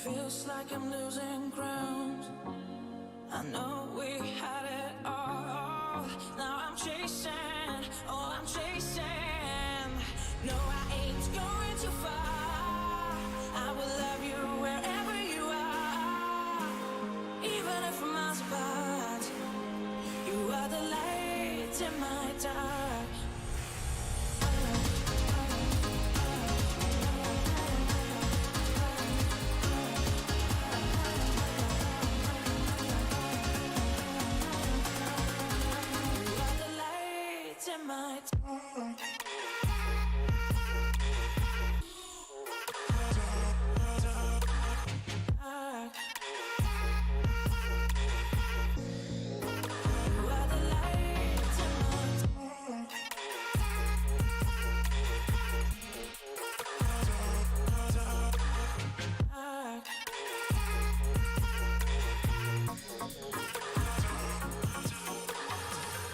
feels like I'm losing ground. I know we had it all. Now I'm chasing, oh, I'm chasing. No, I ain't going too far. I will love you wherever you are. Even if we're miles apart, you are the light in my dark.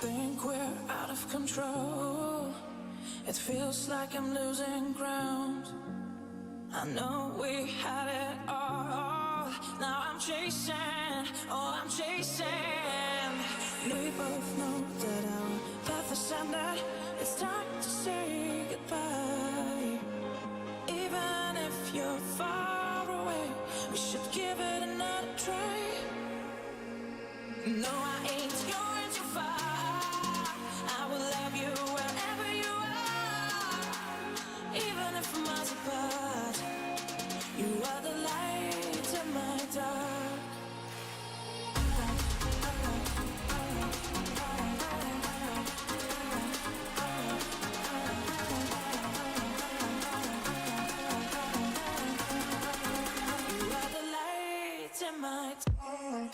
Think we're out of control. It feels like I'm losing ground. I know we had it all. Now I'm chasing, oh, I'm chasing. We both know that our path is ended. It's time to say goodbye. Even if you're far away, we should give it another try. No, I ain't going too far. I will love you wherever you are. Even if we're miles apart, you are the light in my dark. You are the light in my dark.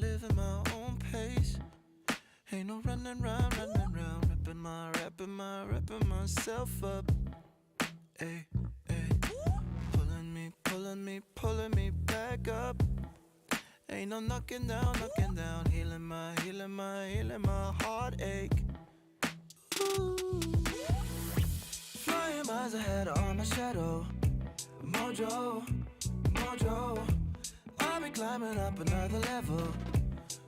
Living my own pace. Ain't no running round, wrapping myself up. Ay, ay. Pulling me back up. Ain't no knocking down, healing my heartache. Ooh. Flying miles ahead on my shadow. Mojo. I'll be climbing up another level.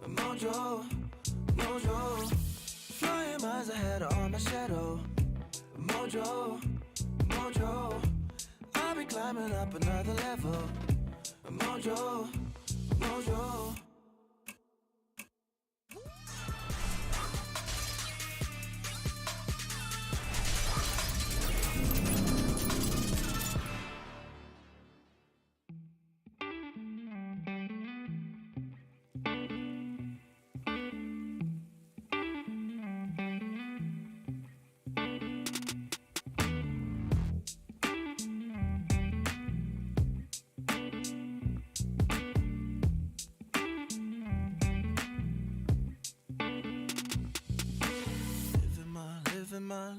Mojo. Flying miles ahead on my shadow. Mojo. I'll be climbing up another level. Mojo.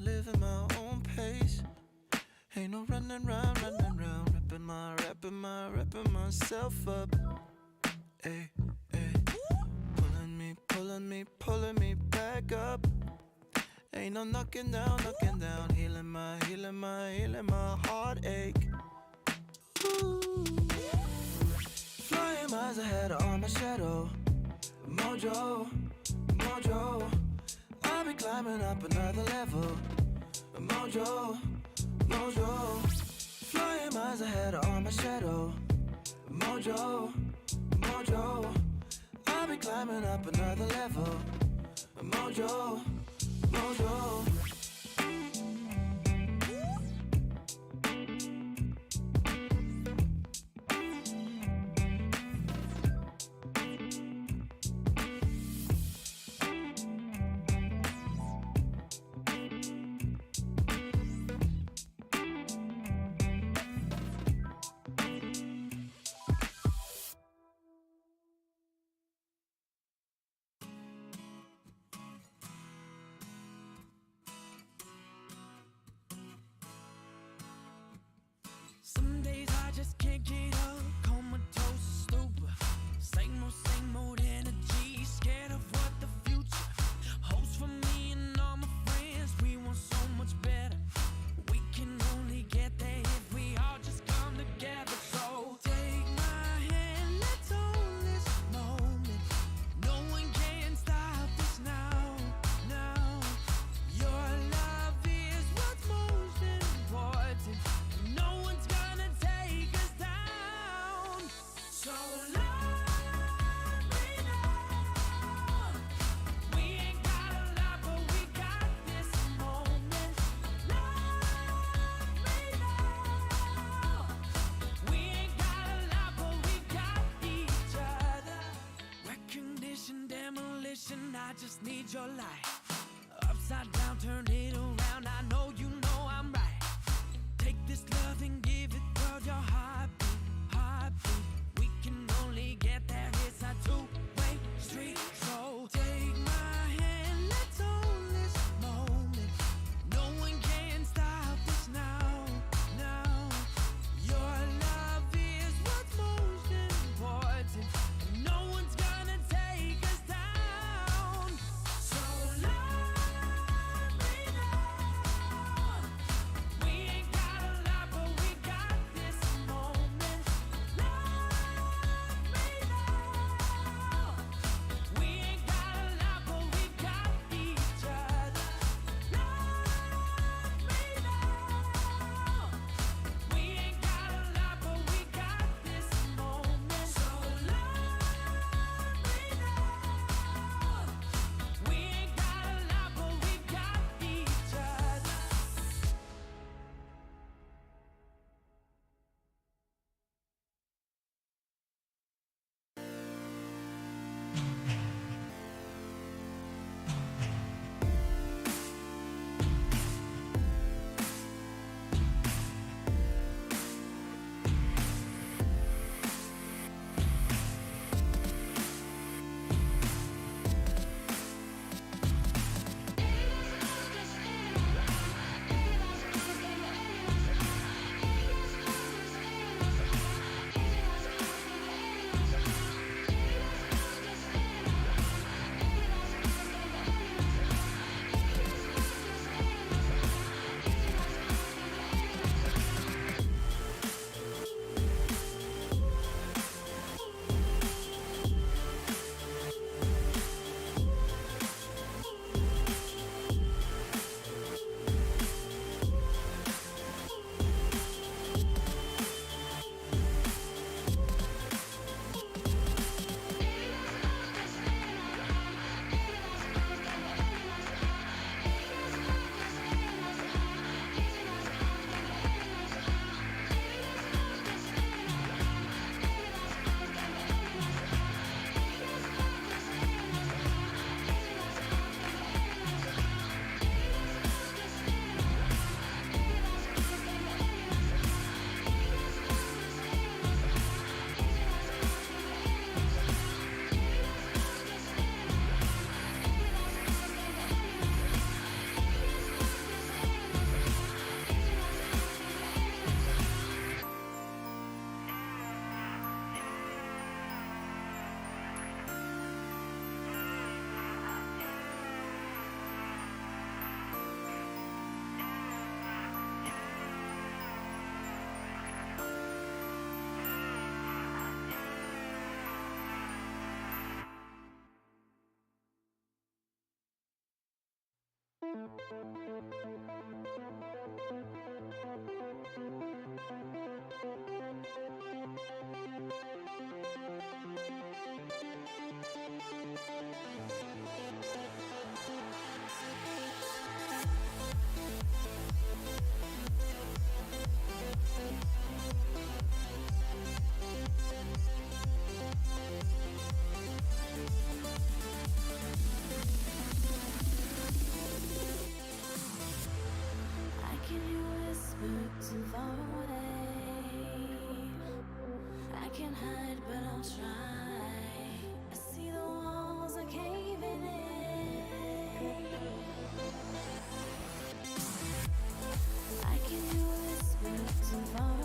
Living my own pace. Ain't no running round, wrapping myself up. Ay, ay. Pulling me back up. Ain't no knocking down, healing my heartache. Ooh. Flying miles ahead on my shadow. Mojo. I'll be climbing up another level. Mojo, mojo, flying miles ahead of all my shadow. Mojo, mojo, I'll be climbing up another level. Mojo, mojo. Some days I just can't get up, comatose, stupor. Same old energy, scared of what the future holds for me and all my friends. We want so much better. We can only get there if we all just come together. So take my hand, let's own this moment. No one can stop this now, now. Your love is what's most important. No one's gonna take us down. So love me now. We ain't got a lot, but we got this moment. Love me now. We ain't got a lot, but we got each other. Recognition, demolition, I just need your light. Upside down, turn it around. I know you know I'm right. Take this love and give it, girl, your heartbeat, heartbeat. We can only get there, it's a two-way street. So take my hand, let's own this moment. No one can stop this now, now. Your love is what's most important. And no one's gonna take us down. So love me now. We ain't got a lot, but we I can hear whispers and far away. I can hide, but I'll try. I see the walls are caving in. I can hear whispers and far